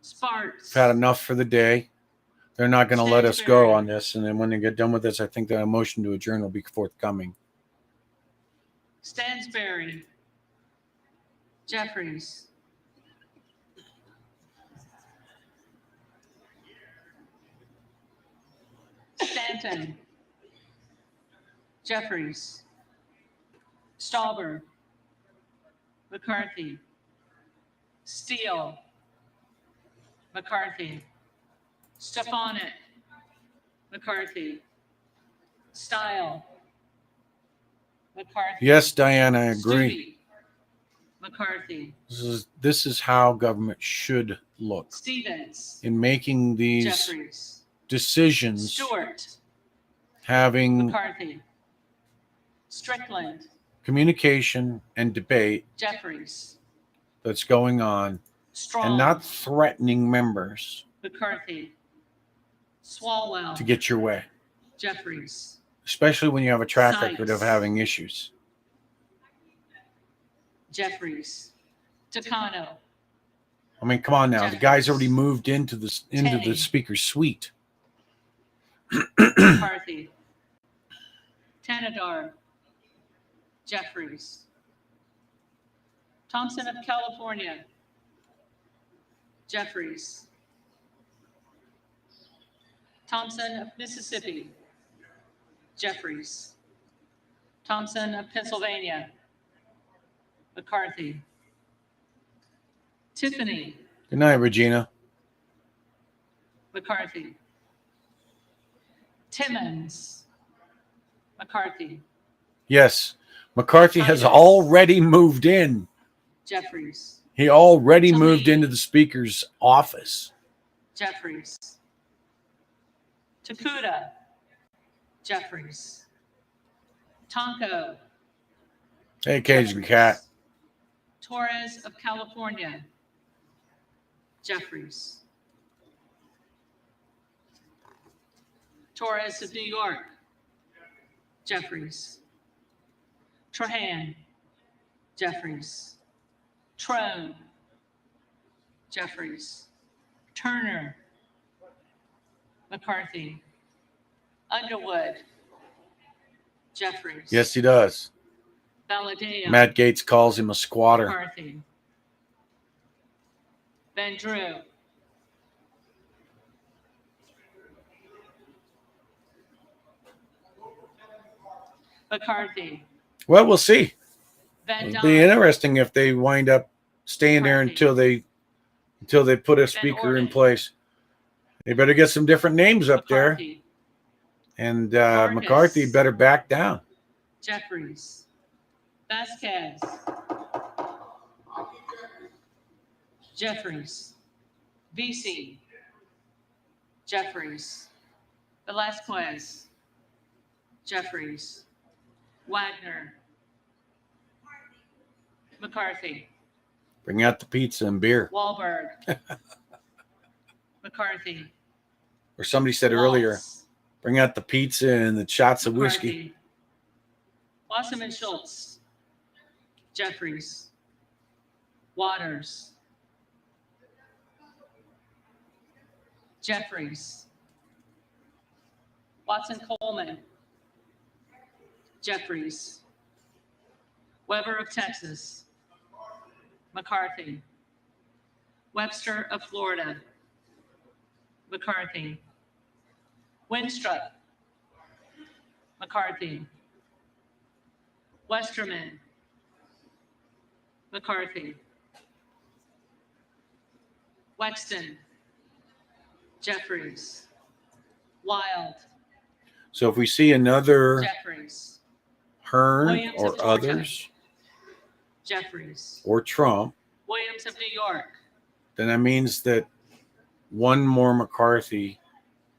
Sparks. enough for the day. They're not going to let us go on this. And then when they get done with this, I think that a motion to adjourn will be forthcoming. Stansberry. Jeffries. Stanton. Jeffries. Stauber. McCarthy. Steele. McCarthy. Stefanik. McCarthy. Style. McCarthy. Yes, Diane, I agree. Stubbe. McCarthy. This is how government should look Stevens. in making these Jeffries. decisions, Stewart. having McCarthy. Strickland. communication and debate Jeffries. that's going on, Strong. and not threatening members McCarthy. Swalwell. to get your way, Jeffries. especially when you have a track record of Sykes. having issues. Jeffries. Takano. I mean, come on now. The guy's already Jeffries. moved into the Tang. speaker's suite. McCarthy. Tanadar. Jeffries. Thompson of California. Jeffries. Thompson of Mississippi. Jeffries. Thompson of Pennsylvania. McCarthy. Tiffany. Good night, Regina. McCarthy. Timmons. McCarthy. Yes, McCarthy has already moved in. Jeffries. He already Tilley. moved into the speaker's office. Jeffries. Takuda. Jeffries. Tonko. Hey, Cajun Cat. Torres of California. Jeffries. Torres of New York. Jeffries. Trahan. Jeffries. Trone. Jeffries. Turner. McCarthy. Underwood. Jeffries. Yes, he does. Valadeo. Matt Gates calls him a squatter. McCarthy. Van Drew. McCarthy. Well, we'll see. Van It'll Dyne. be interesting if they wind up staying there until they put a speaker in place. They better get some different names up there. McCarthy. And Marcus. McCarthy better back down. Jeffries. Vasquez. Jeffries. VC. Jeffries. Velasquez. Jeffries. Wagner. McCarthy. Bring out the pizza and beer. Wahlberg. McCarthy. Or somebody said earlier, bring out the pizza and the shots of whiskey. McCarthy. Wasserman Schultz. Jeffries. Waters. Jeffries. Watson Coleman. Jeffries. Weber of Texas. McCarthy. Webster of Florida. McCarthy. Winstrup. McCarthy. Westerman. McCarthy. Wexton. Jeffries. Wild. So if we see another Jeffries. Hearn Williams of or Georgia. others Jeffries. or Trump, Williams of New York. then that means that one more McCarthy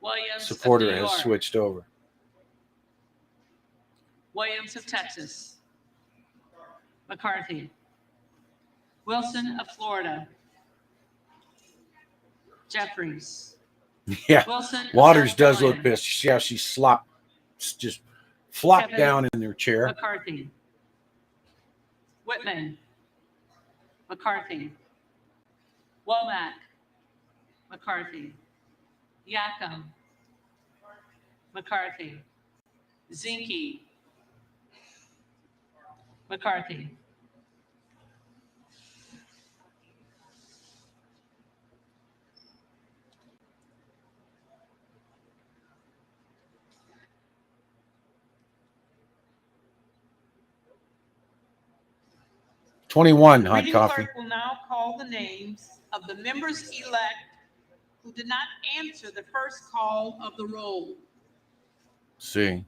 Williams supporter of New has York. switched over. Williams of Texas. McCarthy. Wilson of Florida. Jeffries. Yeah, Wilson of Waters South does look Carolina. pissed. You see how she just flop Kevin down in their chair. McCarthy. Whitman. McCarthy. Womack. McCarthy. Yacom. McCarthy. Zinke. McCarthy. $21 hot Reading coffee. clerk will now call the names of the members-elect who did not answer the first call of the roll. See.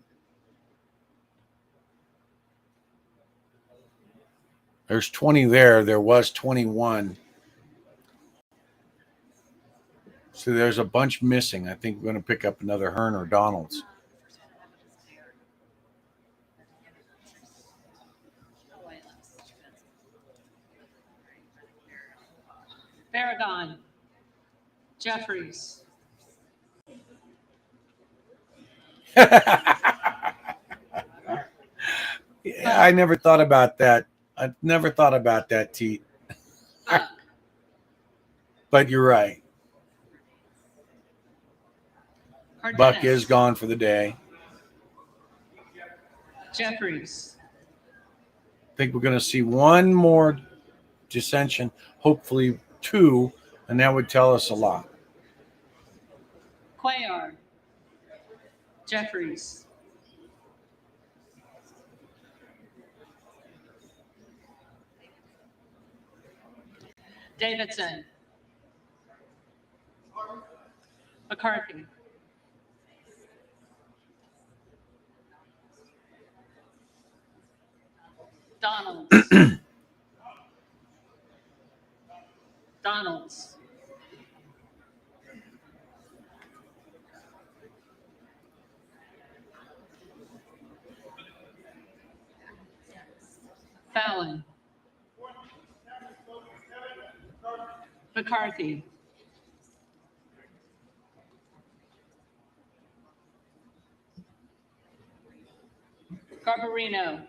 There's 20 there. There was 21. So there's a bunch missing. I think we're going to pick up another Hearn or Donald's. Farragon. Jeffries. Yeah, I never thought about that. I never thought about that, Teet. But you're right. Buck is gone for the day. Jeffries. I think we're going to see one more dissension, hopefully 2, and that would tell us a lot. Cuellar. Jeffries. Davidson. McCarthy. Donalds. Donalds. Fallon. McCarthy. Garbarino.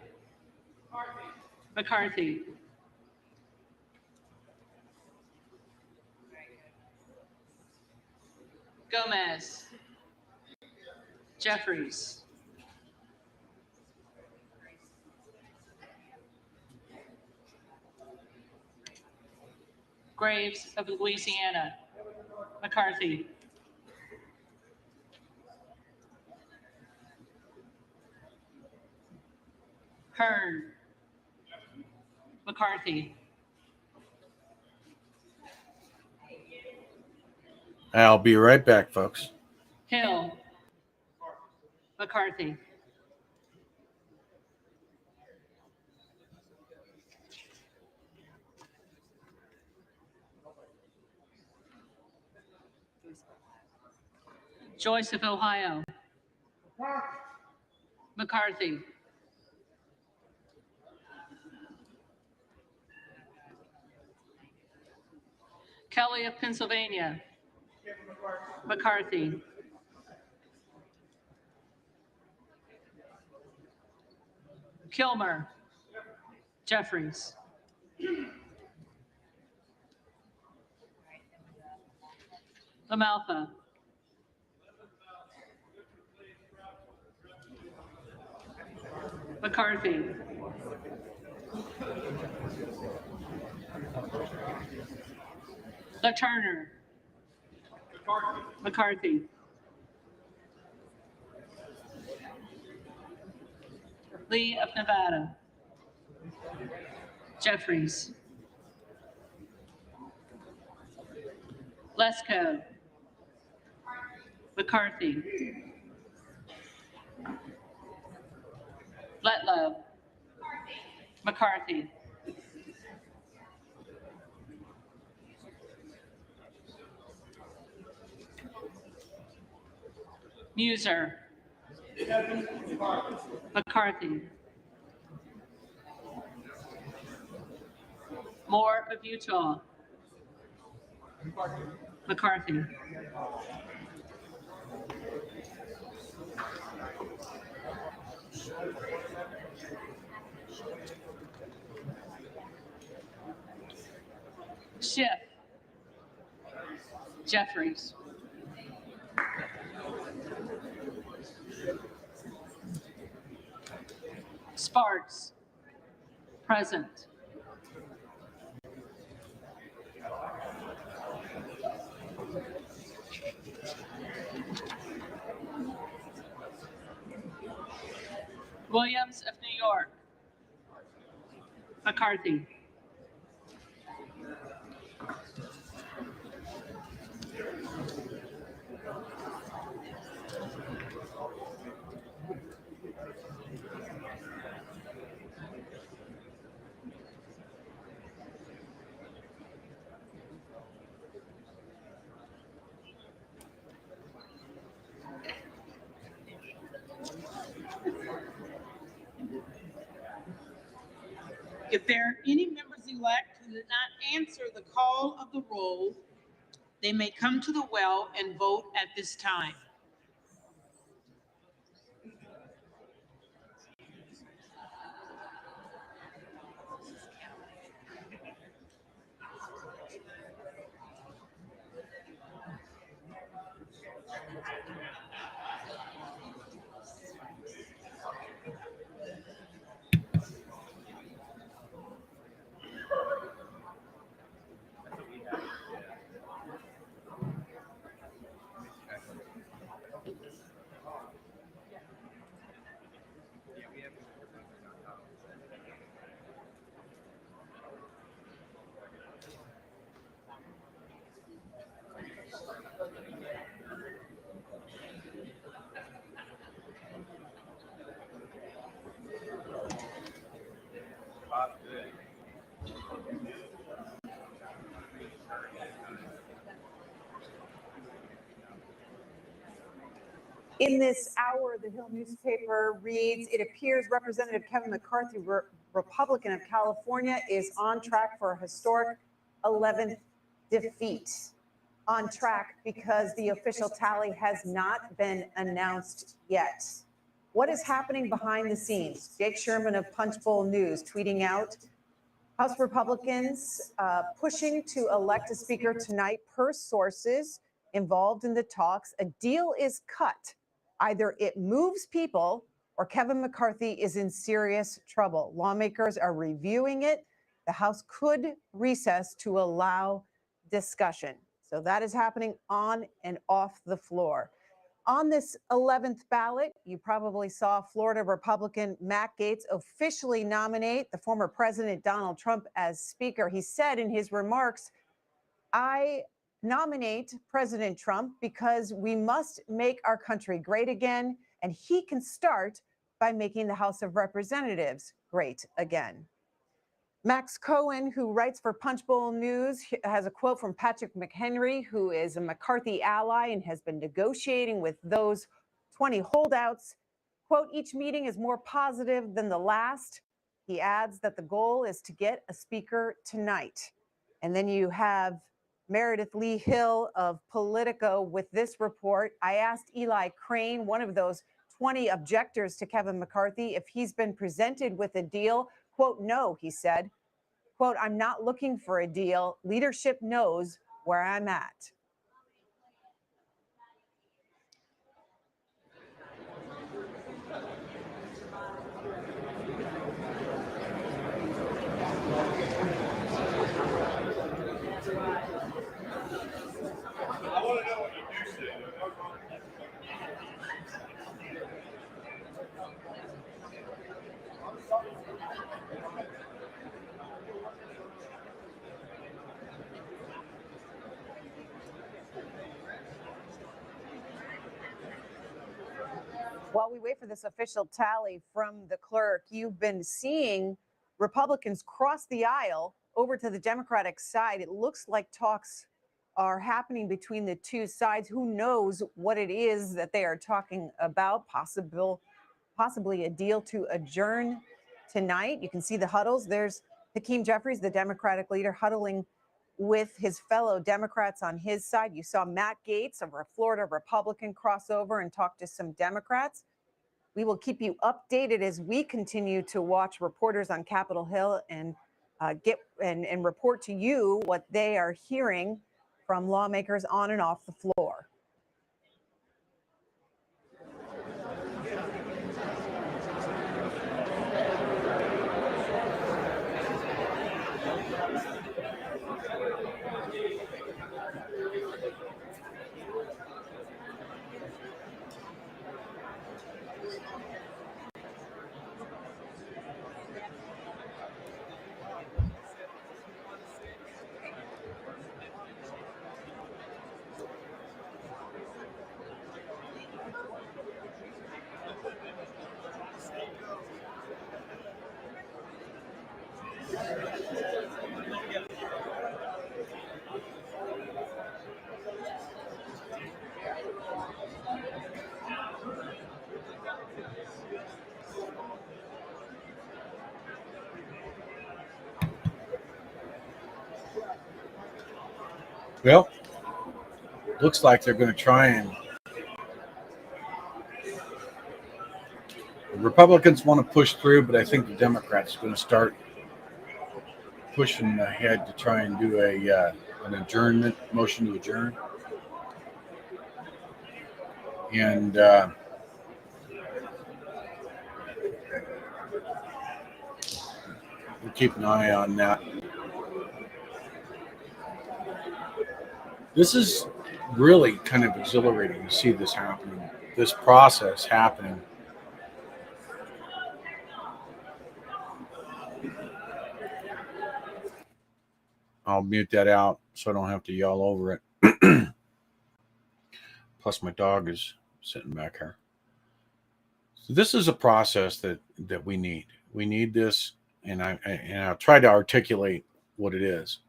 McCarthy. Gomez. Jeffries. Graves of Louisiana. McCarthy. Hearn. McCarthy. I'll be right back, folks. Hill. McCarthy. Joyce of Ohio. McCarthy. Kelly of Pennsylvania. McCarthy. Kilmer. Jeffries. LaMalfa. McCarthy. LaTurner. McCarthy. Lee of Nevada. Jeffries. Lesko. McCarthy. Letlow. McCarthy. Muser. McCarthy. Moore of Utah. McCarthy. Schiff. Jeffries. Sparks. Present. Williams of New York. McCarthy. If there are any members-elect who did not answer the call of the roll, they may come to the well and vote at this time. In this hour, the Hill newspaper reads, it appears Representative Kevin McCarthy, Republican of California, is on track for a historic 11th defeat. On track because the official tally has not been announced yet. What is happening behind the scenes? Jake Sherman of Punchbowl News tweeting out, House Republicans pushing to elect a speaker tonight per sources involved in the talks. A deal is cut. Either it moves people or Kevin McCarthy is in serious trouble. Lawmakers are reviewing it. The House could recess to allow discussion. So that is happening on and off the floor. On this 11th ballot, you probably saw Florida Republican Matt Gaetz officially nominate the former President Donald Trump as Speaker. He said in his remarks, I nominate President Trump because we must make our country great again, and he can start by making the House of Representatives great again. Max Cohen, who writes for Punchbowl News, has a quote from Patrick McHenry, who is a McCarthy ally and has been negotiating with those 20 holdouts. Quote, each meeting is more positive than the last. He adds that the goal is to get a speaker tonight. And then you have Meredith Lee Hill of Politico with this report. I asked Eli Crane, one of those 20 objectors to Kevin McCarthy, if he's been presented with a deal. Quote, no, he said. Quote, I'm not looking for a deal. Leadership knows where I'm at. I want to know what you do say. While we wait for this official tally from the clerk, you've been seeing Republicans cross the aisle over to the Democratic side. It looks like talks are happening between the two sides. Who knows what it is that they are talking about? Possibly a deal to adjourn tonight. You can see the huddles. There's Hakeem Jeffries, the Democratic leader, huddling with his fellow Democrats on his side. You saw Matt Gaetz, a Florida Republican, cross over and talk to some Democrats. We will keep you updated as we continue to watch reporters on Capitol Hill and report to you what they are hearing from lawmakers on and off the floor. Well, looks like they're going to try and the Republicans want to push through, but I think the Democrats are going to start pushing ahead to try and do an adjournment motion to adjourn. And we'll keep an eye on that. This is really kind of exhilarating to see this happening, this process happening. I'll mute that out so I don't have to yell over it. Plus, my dog is sitting back here. So this is a process that we need. We need this, and I'll try to articulate what it is.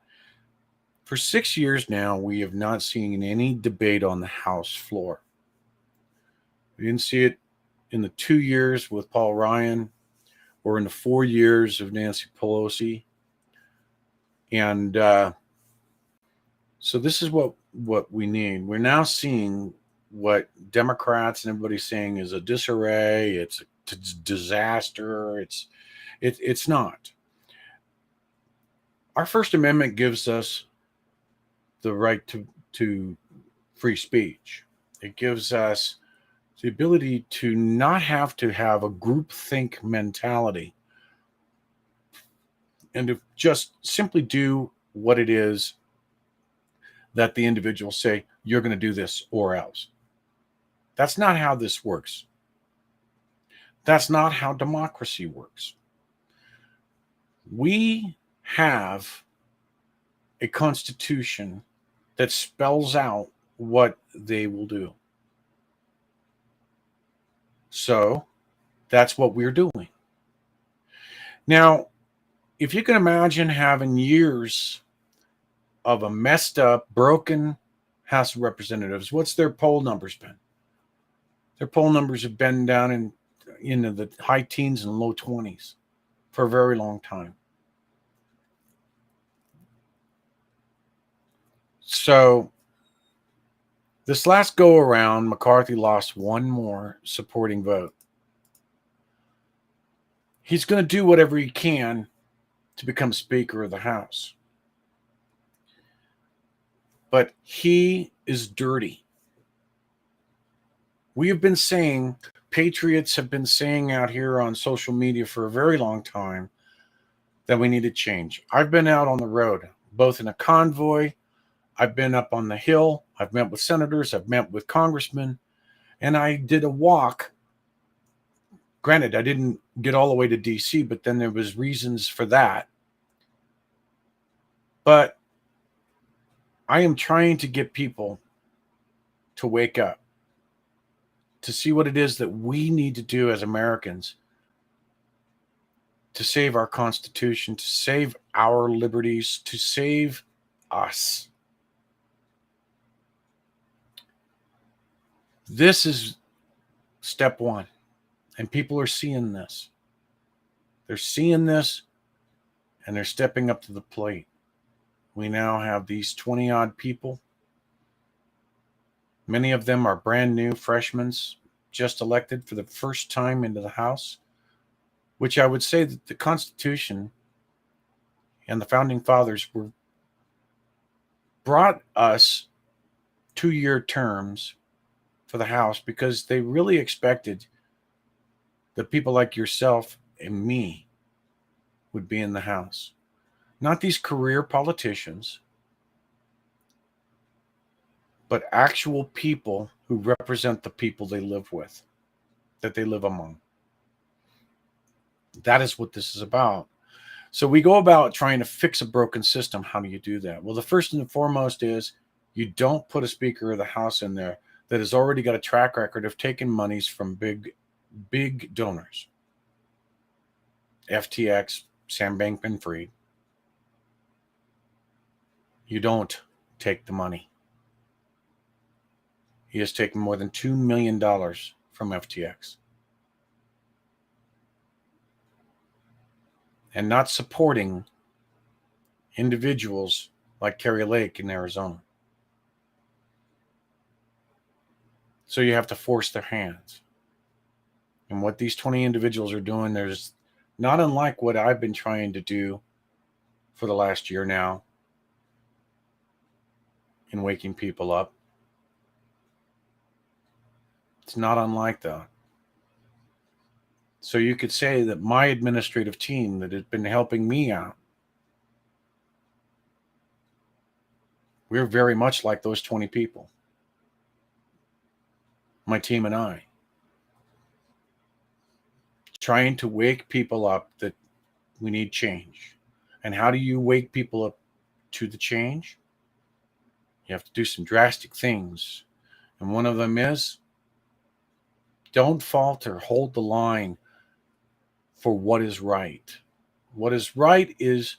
For 6 years now, we have not seen any debate on the House floor. We didn't see it in the 2 years with Paul Ryan or in the 4 years of Nancy Pelosi. And so this is what we need. We're now seeing what Democrats and everybody's saying is a disarray. It's a disaster. It's not. Our First Amendment gives us the right to free speech. It gives us the ability to not have to have a groupthink mentality and to just simply do what it is that the individuals say, you're going to do this or else. That's not how this works. That's not how democracy works. We have a constitution that spells out what they will do. So that's what we're doing. Now, if you can imagine having years of a messed up, broken House of Representatives, what's their poll numbers been? Their poll numbers have been down into the high teens and low 20s for a very long time. So this last go around, McCarthy lost one more supporting vote. He's going to do whatever he can to become Speaker of the House. But he is dirty. We have been saying, patriots have been saying out here on social media for a very long time that we need to change. I've been out on the road, both in a convoy. I've been up on the Hill. I've met with senators. I've met with congressmen. And I did a walk. Granted, I didn't get all the way to D.C., but then there was reasons for that. But I am trying to get people to wake up, to see what it is that we need to do as Americans to save our Constitution, to save our liberties, to save us. This is step one, and people are seeing this. They're seeing this, and they're stepping up to the plate. We now have these 20-odd people. Many of them are brand new freshmen, just elected for the first time into the House, which I would say that the Constitution and the Founding Fathers brought us 2-year terms for the House because they really expected that people like yourself and me would be in the House. Not these career politicians, but actual people who represent the people they live with, that they live among. That is what this is about. So we go about trying to fix a broken system. How do you do that? Well, the first and foremost is you don't put a Speaker of the House in there that has already got a track record of taking monies from big donors. FTX, Sam Bankman-Fried. You don't take the money. He has taken more than $2 million from FTX. And not supporting individuals like Kari Lake in Arizona. So you have to force their hands. And what these 20 individuals are doing, there's not unlike what I've been trying to do for the last year now in waking people up. It's not unlike that. So you could say that my administrative team that has been helping me out, we're very much like those 20 people. My team and I. Trying to wake people up that we need change. And how do you wake people up to the change? You have to do some drastic things. And one of them is, don't falter, hold the line for what is right. What is right is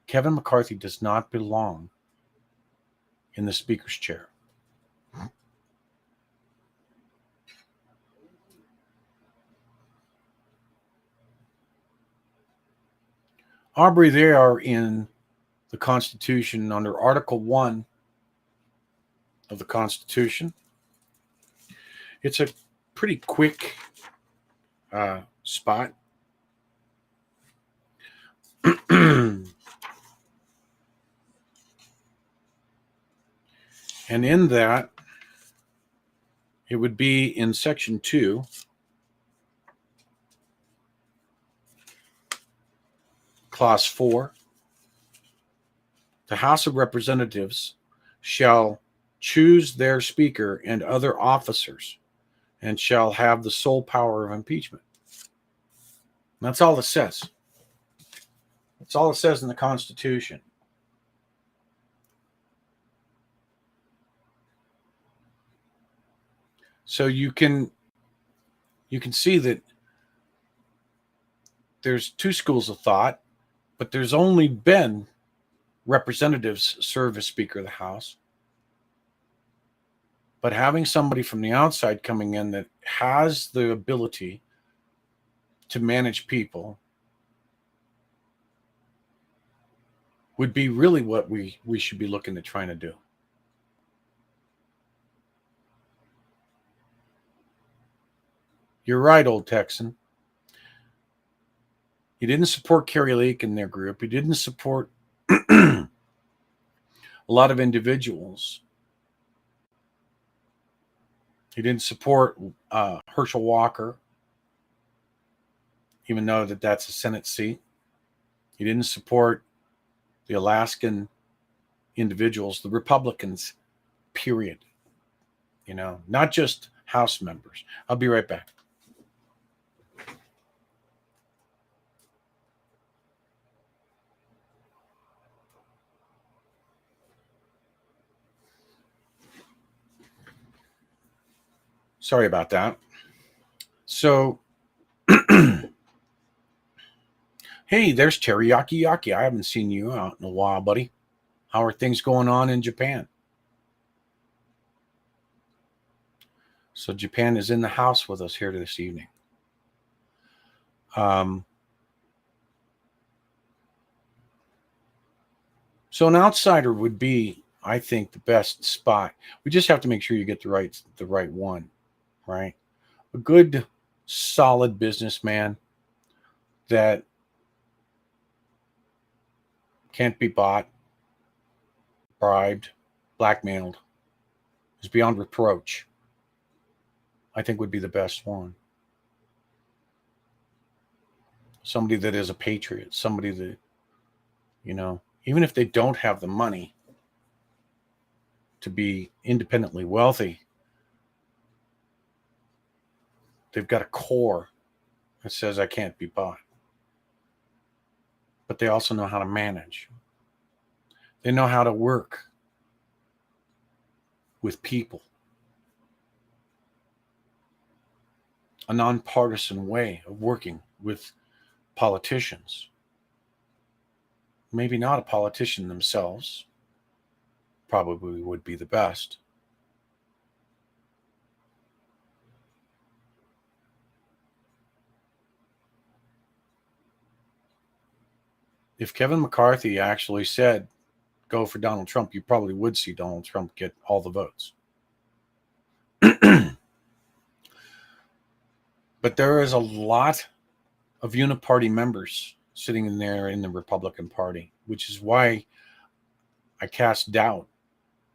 Kevin McCarthy does not belong in the Speaker's chair. Aubrey, they are in the Constitution under Article 1 of the Constitution. It's a pretty quick spot. And in that, it would be in Section 2. Clause 4. The House of Representatives shall choose their Speaker and other officers and shall have the sole power of impeachment. And that's all it says. That's all it says in the Constitution. So you can see that there's two schools of thought, but there's only been representatives serve as Speaker of the House. But having somebody from the outside coming in that has the ability to manage people would be really what we should be looking at trying to do. You're right, old Texan. He didn't support Kari Lake and their group. He didn't support a lot of individuals. He didn't support Herschel Walker, even though that's a Senate seat. He didn't support the Alaskan individuals, the Republicans, period. You know, not just House members. I'll be right back. Sorry about that. So, hey, there's Teriyaki Yaki. I haven't seen you out in a while, buddy. How are things going on in Japan? So Japan is in the house with us here this evening. So an outsider would be, I think, the best spot. We just have to make sure you get the right one. Right? a good, solid businessman that can't be bought, bribed, blackmailed, is beyond reproach, I think would be the best one. Somebody that is a patriot, somebody that, you know, even if they don't have the money to be independently wealthy, they've got a core that says, I can't be bought. But they also know how to manage. They know how to work with people. A nonpartisan way of working with politicians. Maybe not a politician themselves. Probably would be the best. If Kevin McCarthy actually said, go for Donald Trump, you probably would see Donald Trump get all the votes. But there is a lot of uniparty members sitting in there in the Republican Party, which is why I cast doubt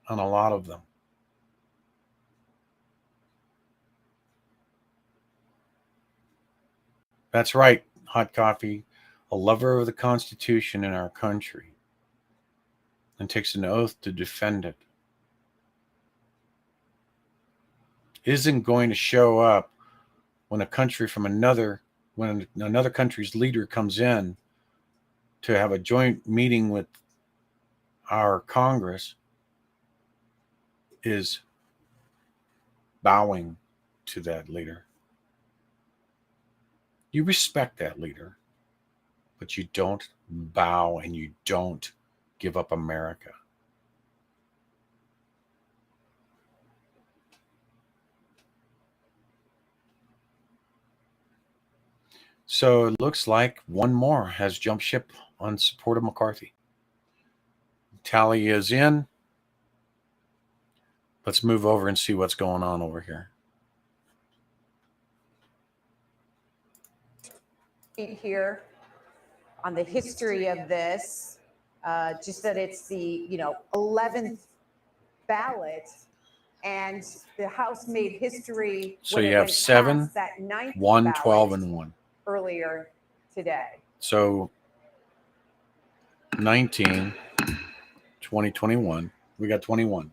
on a lot of them. That's right, Hot Coffee, a lover of the Constitution in our country, and takes an oath to defend it, isn't going to show up when another country's leader comes in to have a joint meeting with our Congress, is bowing to that leader. You respect that leader, but you don't bow and you don't give up America. So it looks like one more has jumped ship on support of McCarthy. Tally is in. Let's move over and see what's going on over here. Here on the history of this, just that it's the 11th ballot, and the House made history. So when you it have went 7, past that 9th 1, ballot 12, and 1. earlier today. So 19, 20, 21. We got 21.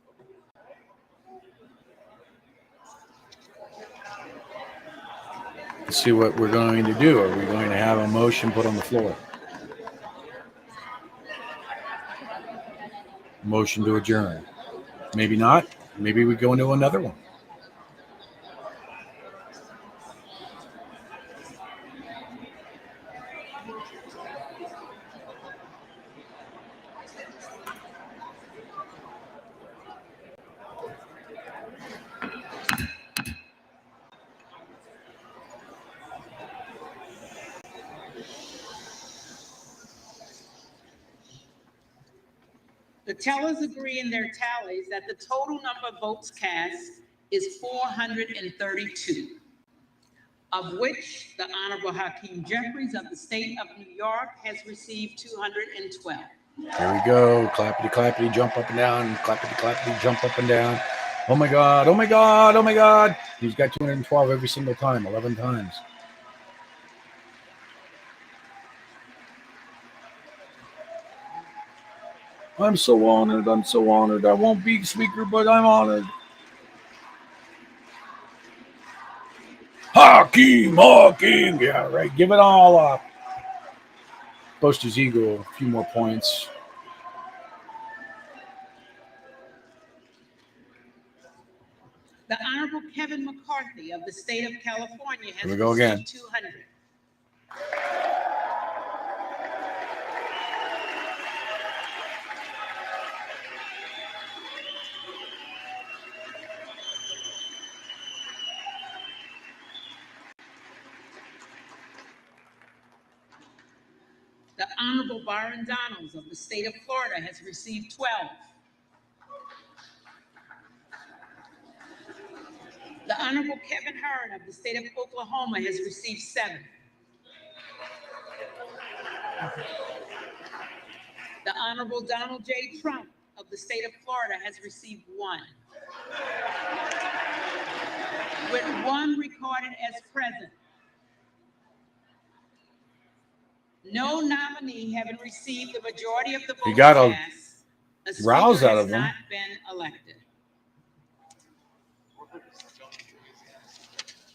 Let's see what we're going to do. Are we going to have a motion put on the floor? Motion to adjourn. Maybe not. Maybe we go into another one. The tellers agree in their tallies that the total number of votes cast is 432, of which the Honorable Hakeem Jeffries of the state of New York has received 212. There we go. Clappity, clappity, jump up and down. Clappity, clappity, jump up and down. Oh my God. Oh my God. Oh my God. He's got 212 every single time, 11 times. I'm so honored. I'm so honored. I won't be speaker, but I'm honored. Hakeem, Hakeem. Yeah, right. Give it all up. Boast his ego a few more points. The Honorable Kevin McCarthy of the state of California has Here we go again. received 200. The Honorable Byron Donalds of the state of Florida has received 12. The The Honorable Kevin Hern of the state of Oklahoma has received 7. The Honorable Donald J. Trump of the state of Florida has received 1. With 1 recorded as present. No nominee having received the majority of the votes You got a cast, a rouse speaker out has of them. not been elected.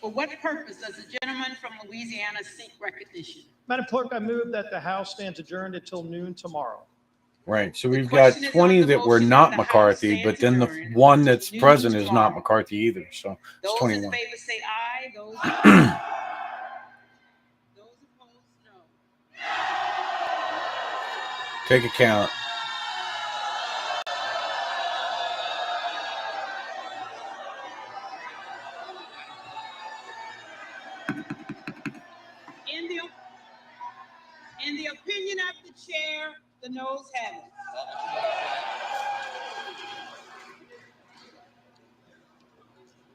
For what purpose does the gentleman from Louisiana seek recognition? Madam Clerk, I move that the House stands adjourned until noon tomorrow. Right. So we've got 20 that were not McCarthy, but then the one that's present is not McCarthy either. So it's Those in 21. favor say aye, those opposed. Those opposed, no. Take a count. In the opinion of the chair, the noes have it.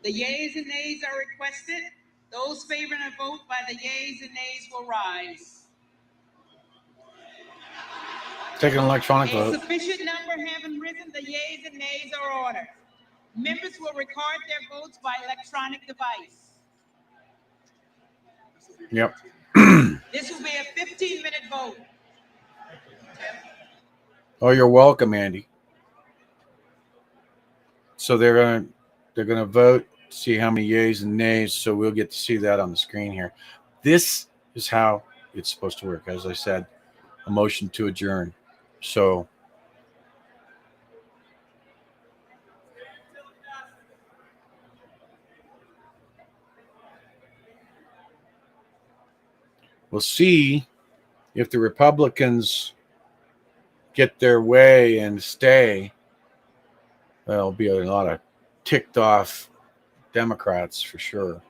The yeas and nays are requested. Those favoring a vote by the yeas and nays will rise. Take an electronic A vote. sufficient number having risen, the yeas and nays are ordered. Members will record their votes by electronic device. Yep. This will be a 15-minute vote. Oh, you're welcome, Andy. So they're gonna vote, see how many yeas and nays. So we'll get to see that on the screen here. This is how it's supposed to work. As I said, a motion to adjourn. So we'll see if the Republicans get their way and stay. There'll be a lot of ticked off Democrats for sure.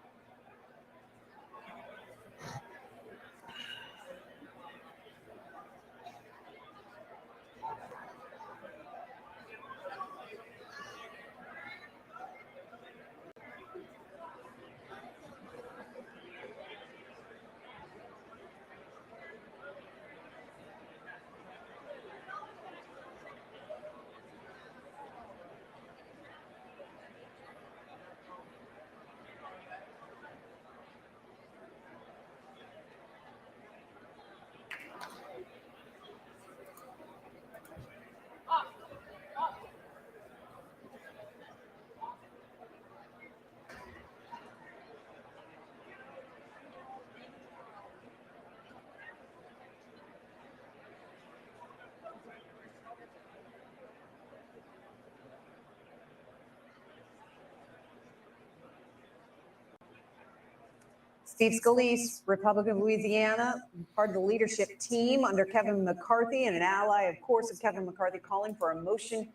Steve Scalise, Republican of Louisiana, part of the leadership team under Kevin McCarthy and an ally, of course, of Kevin McCarthy, calling for a motion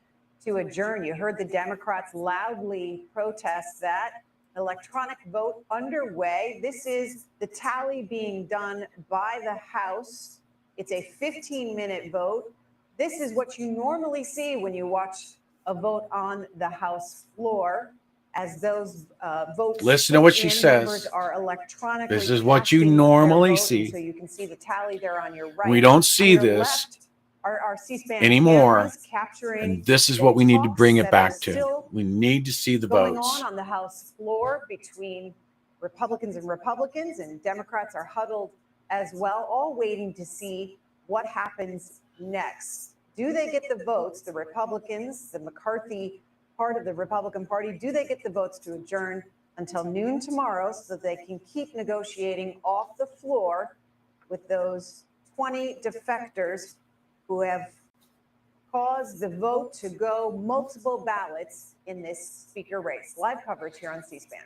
to adjourn. You heard the Democrats loudly protest that. Electronic vote underway. This is the tally being done by the House. It's a 15-minute vote. This is what you normally see when you watch a vote on the House floor. As those votes, Listen to what she says. members are electronically This is what you casting their normally vote, see. and so you can see the tally there on your right. We don't On see your this left are our C-SPAN anymore. cameras capturing And this is the what we need to talks bring it that back are to. still We need to see the going votes. on the House floor between Republicans and Democrats are huddled as well, all waiting to see what happens next. Do they get the votes, the Republicans, the McCarthy part of the Republican Party, do they get the votes to adjourn until noon tomorrow so that they can keep negotiating off the floor with those 20 defectors who have caused the vote to go multiple ballots in this speaker race? Live coverage here on C-SPAN.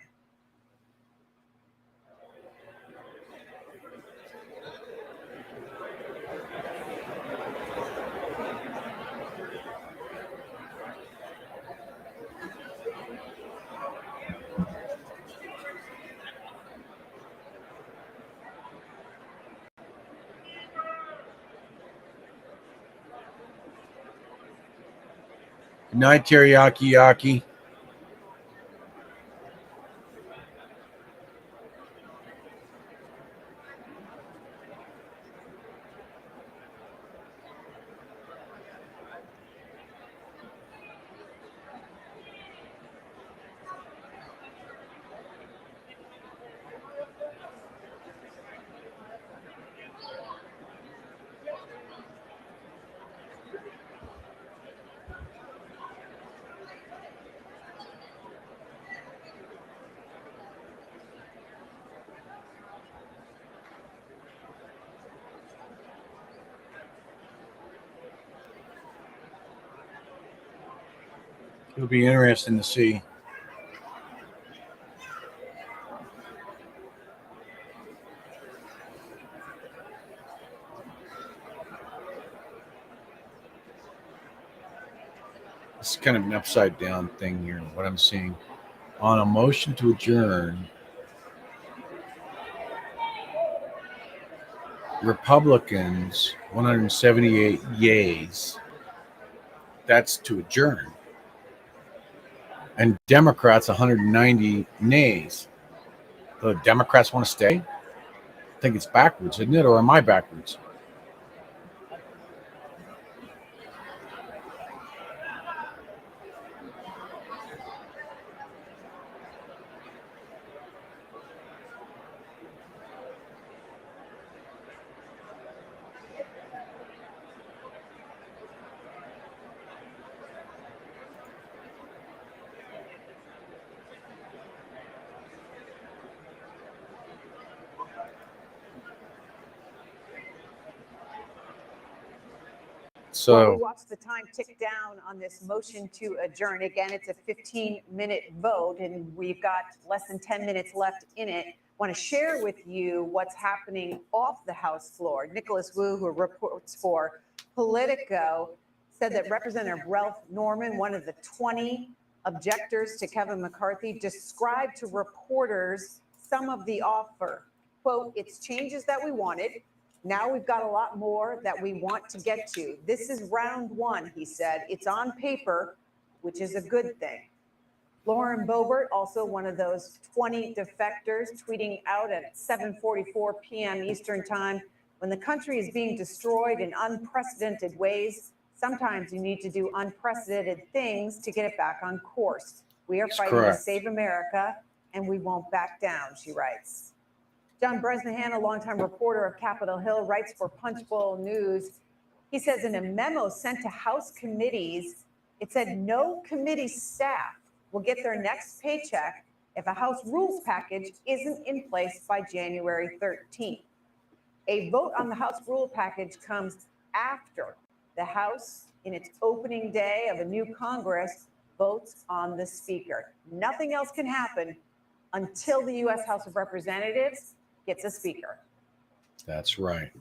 Good night, Teriyaki Yaki. It'll be interesting to see. It's kind of an upside down thing here, what I'm seeing. On a motion to adjourn, Republicans, 178 yays. That's to adjourn. And Democrats, 190 nays. The Democrats want to stay? I think it's backwards, isn't it? Or am I backwards? Well, we So watched the time tick down on this motion to adjourn. Again, it's a 15-minute vote, and we've got less than 10 minutes left in it. Want to share with you what's happening off the House floor. Nicholas Wu, who reports for Politico, said that Representative Ralph Norman, one of the 20 objectors to Kevin McCarthy, described to reporters some of the offer. Quote, "It's changes that we wanted. Now we've got a lot more that we want to get to. This is round one," he said. "It's on paper, which is a good thing." Lauren Boebert, also one of those 20 defectors, tweeting out at 7:44 p.m. Eastern time, "When the country is being destroyed in unprecedented ways, sometimes you need to do unprecedented things to get it back on course. We are That's fighting to correct. save America, and we won't back down," she writes. John Bresnahan, a longtime reporter of Capitol Hill, writes for Punchbowl News. He says in a memo sent to House committees, it said no committee staff will get their next paycheck if a House rules package isn't in place by January 13th. A vote on the House rule package comes after the House, in its opening day of a new Congress, votes on the Speaker. Nothing else can happen until the U.S. House of Representatives gets a Speaker. that's right.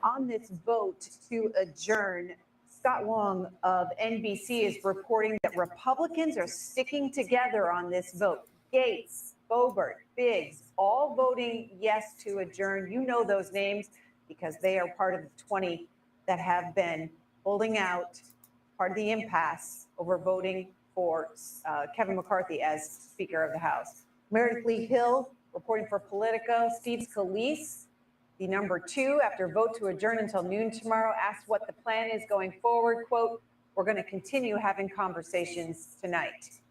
On this vote to adjourn, Scott Wong of NBC is reporting that Republicans are sticking together on this vote. Gates, Boebert, Biggs, all voting yes to adjourn. You know those names because they are part of the 20 that have been holding out, part of the impasse over voting for Kevin McCarthy as Speaker of the House. Meredith Lee Hill reporting for Politico. Steve Scalise, the number 2, after vote to adjourn until noon tomorrow, asked what the plan is going forward. Quote, "We're going to continue having conversations tonight."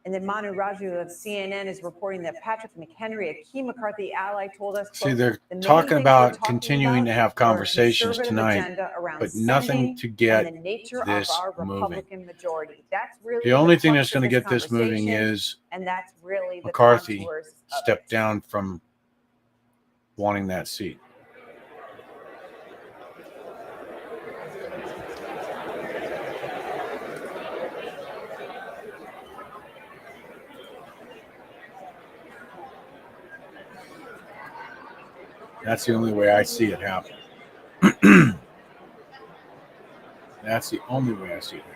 And then Manu Raju of CNN is reporting that Patrick McHenry, a key McCarthy ally, told us, See, quote, they're "The main talking things we're about talking continuing to about have are a conversations conservative tonight, agenda around but nothing spending to and get the nature this of our moving. Republican majority." That's really The only thing crux that's going to of this get this moving conversation, is and that's really the McCarthy contours of stepped it. down from wanting that seat. That's the only way I see it happen. That's the only way I see it happen.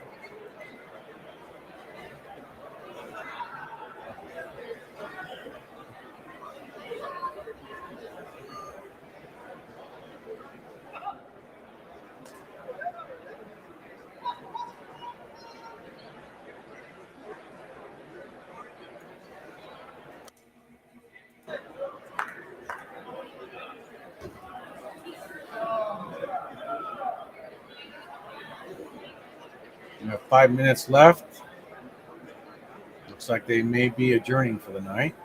We have 5 minutes left. Looks like they may be adjourning for the night.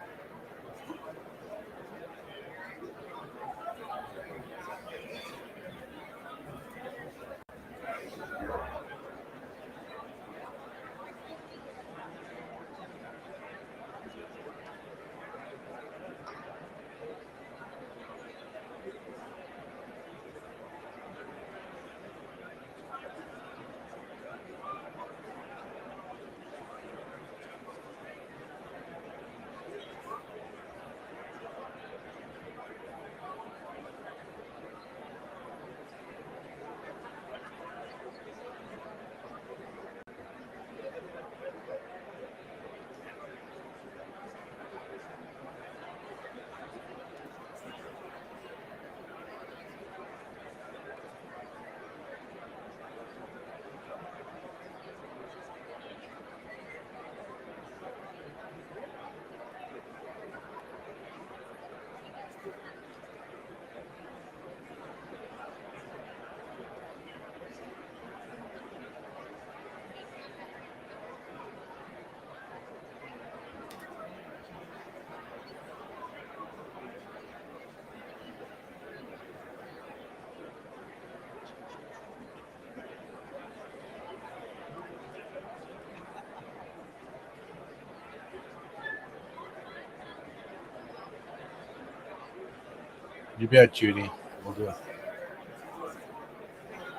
You bet, Judy. We'll do it.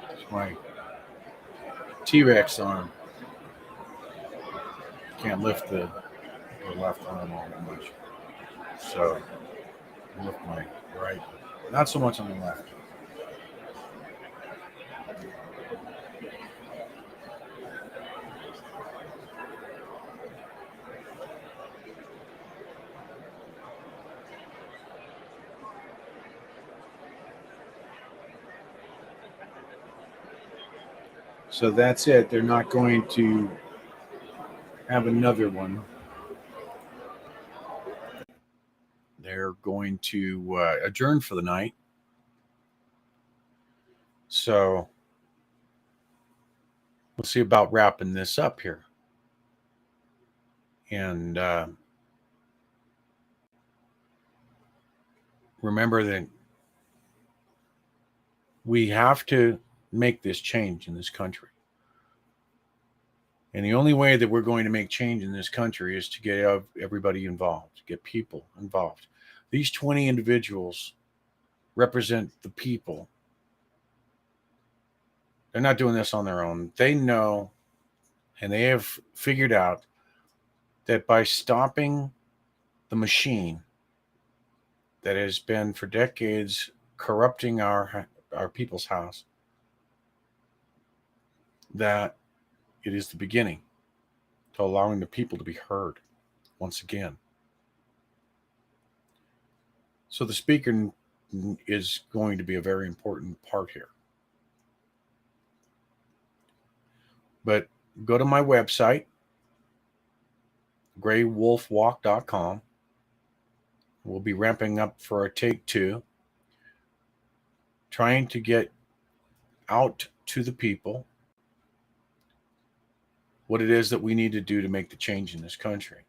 It's my T-Rex arm. Can't lift the left arm all that much. So I lift my right. Not so much on the left. So that's it. They're not going to have another one. They're going to adjourn for the night. So we'll see about wrapping this up here. And remember that we have to make this change in this country. And the only way that we're going to make change in this country is to get everybody involved, to get people involved. These 20 individuals represent the people. They're not doing this on their own. They know, and they have figured out that by stopping the machine that has been for decades corrupting our people's house, that it is the beginning to allowing the people to be heard once again. So the speaker is going to be a very important part here. But go to my website, graywolfwalk.com. We'll be ramping up for a take 2, trying to get out to the people what it is that we need to do to make the change in this country.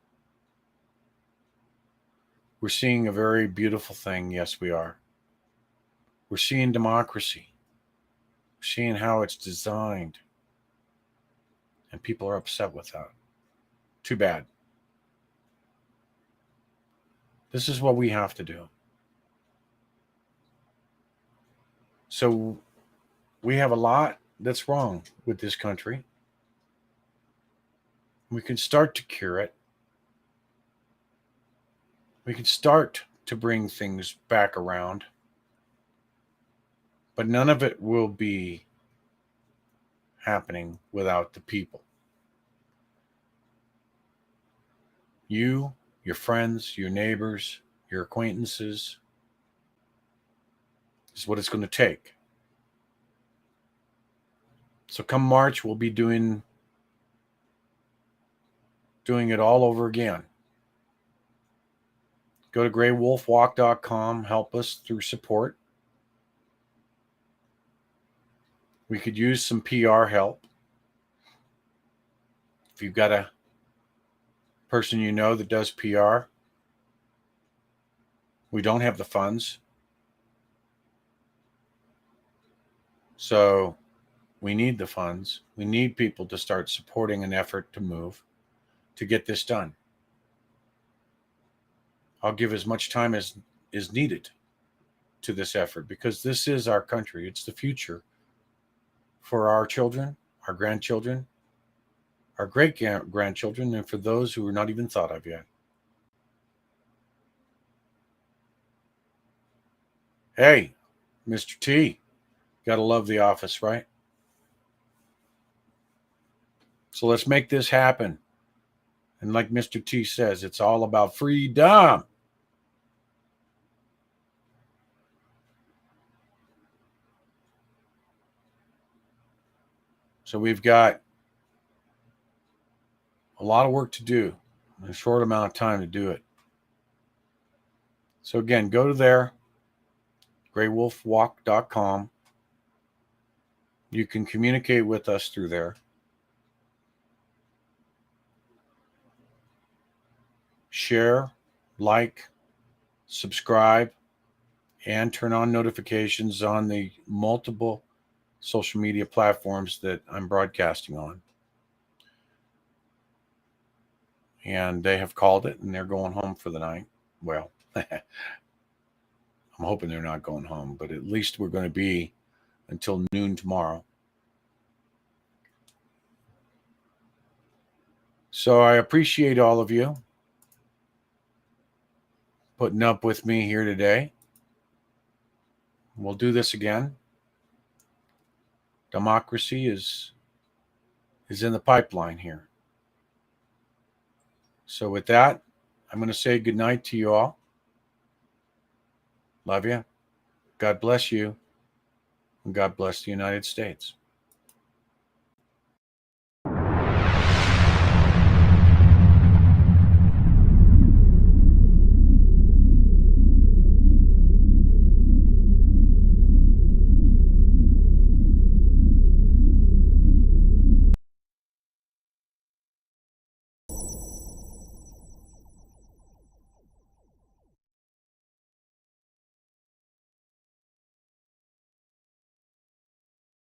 We're seeing a very beautiful thing. Yes, we are. We're seeing democracy. We're seeing how it's designed. And people are upset with that. Too bad. This is what we have to do. So we have a lot that's wrong with this country. We can start to cure it. We can start to bring things back around. But none of it will be happening without the people. You, your friends, your neighbors, your acquaintances is what it's going to take. So come March, we'll be doing it all over again. Go to graywolfwalk.com, help us through support. We could use some PR help. If you've got a person you know that does PR, we don't have the funds. So we need the funds. We need people to start supporting an effort to move, to get this done. I'll give as much time as is needed to this effort because this is our country. It's the future for our children, our grandchildren, our great-grandchildren, and for those who are not even thought of yet. Hey, Mr. T, gotta love The Office, right? So let's make this happen. And like Mr. T says, it's all about freedom. So we've got a lot of work to do in a short amount of time to do it. So again, go to there, graywolfwalk.com. You can communicate with us through there. Share, like, subscribe, and turn on notifications on the multiple social media platforms that I'm broadcasting on. And they have called it and they're going home for the night. Well, I'm hoping they're not going home, but at least we're going to be until noon tomorrow. So I appreciate all of you putting up with me here today. We'll do this again. Democracy is in the pipeline here. So with that, I'm going to say good night to you all. Love you. God bless you. And God bless the United States.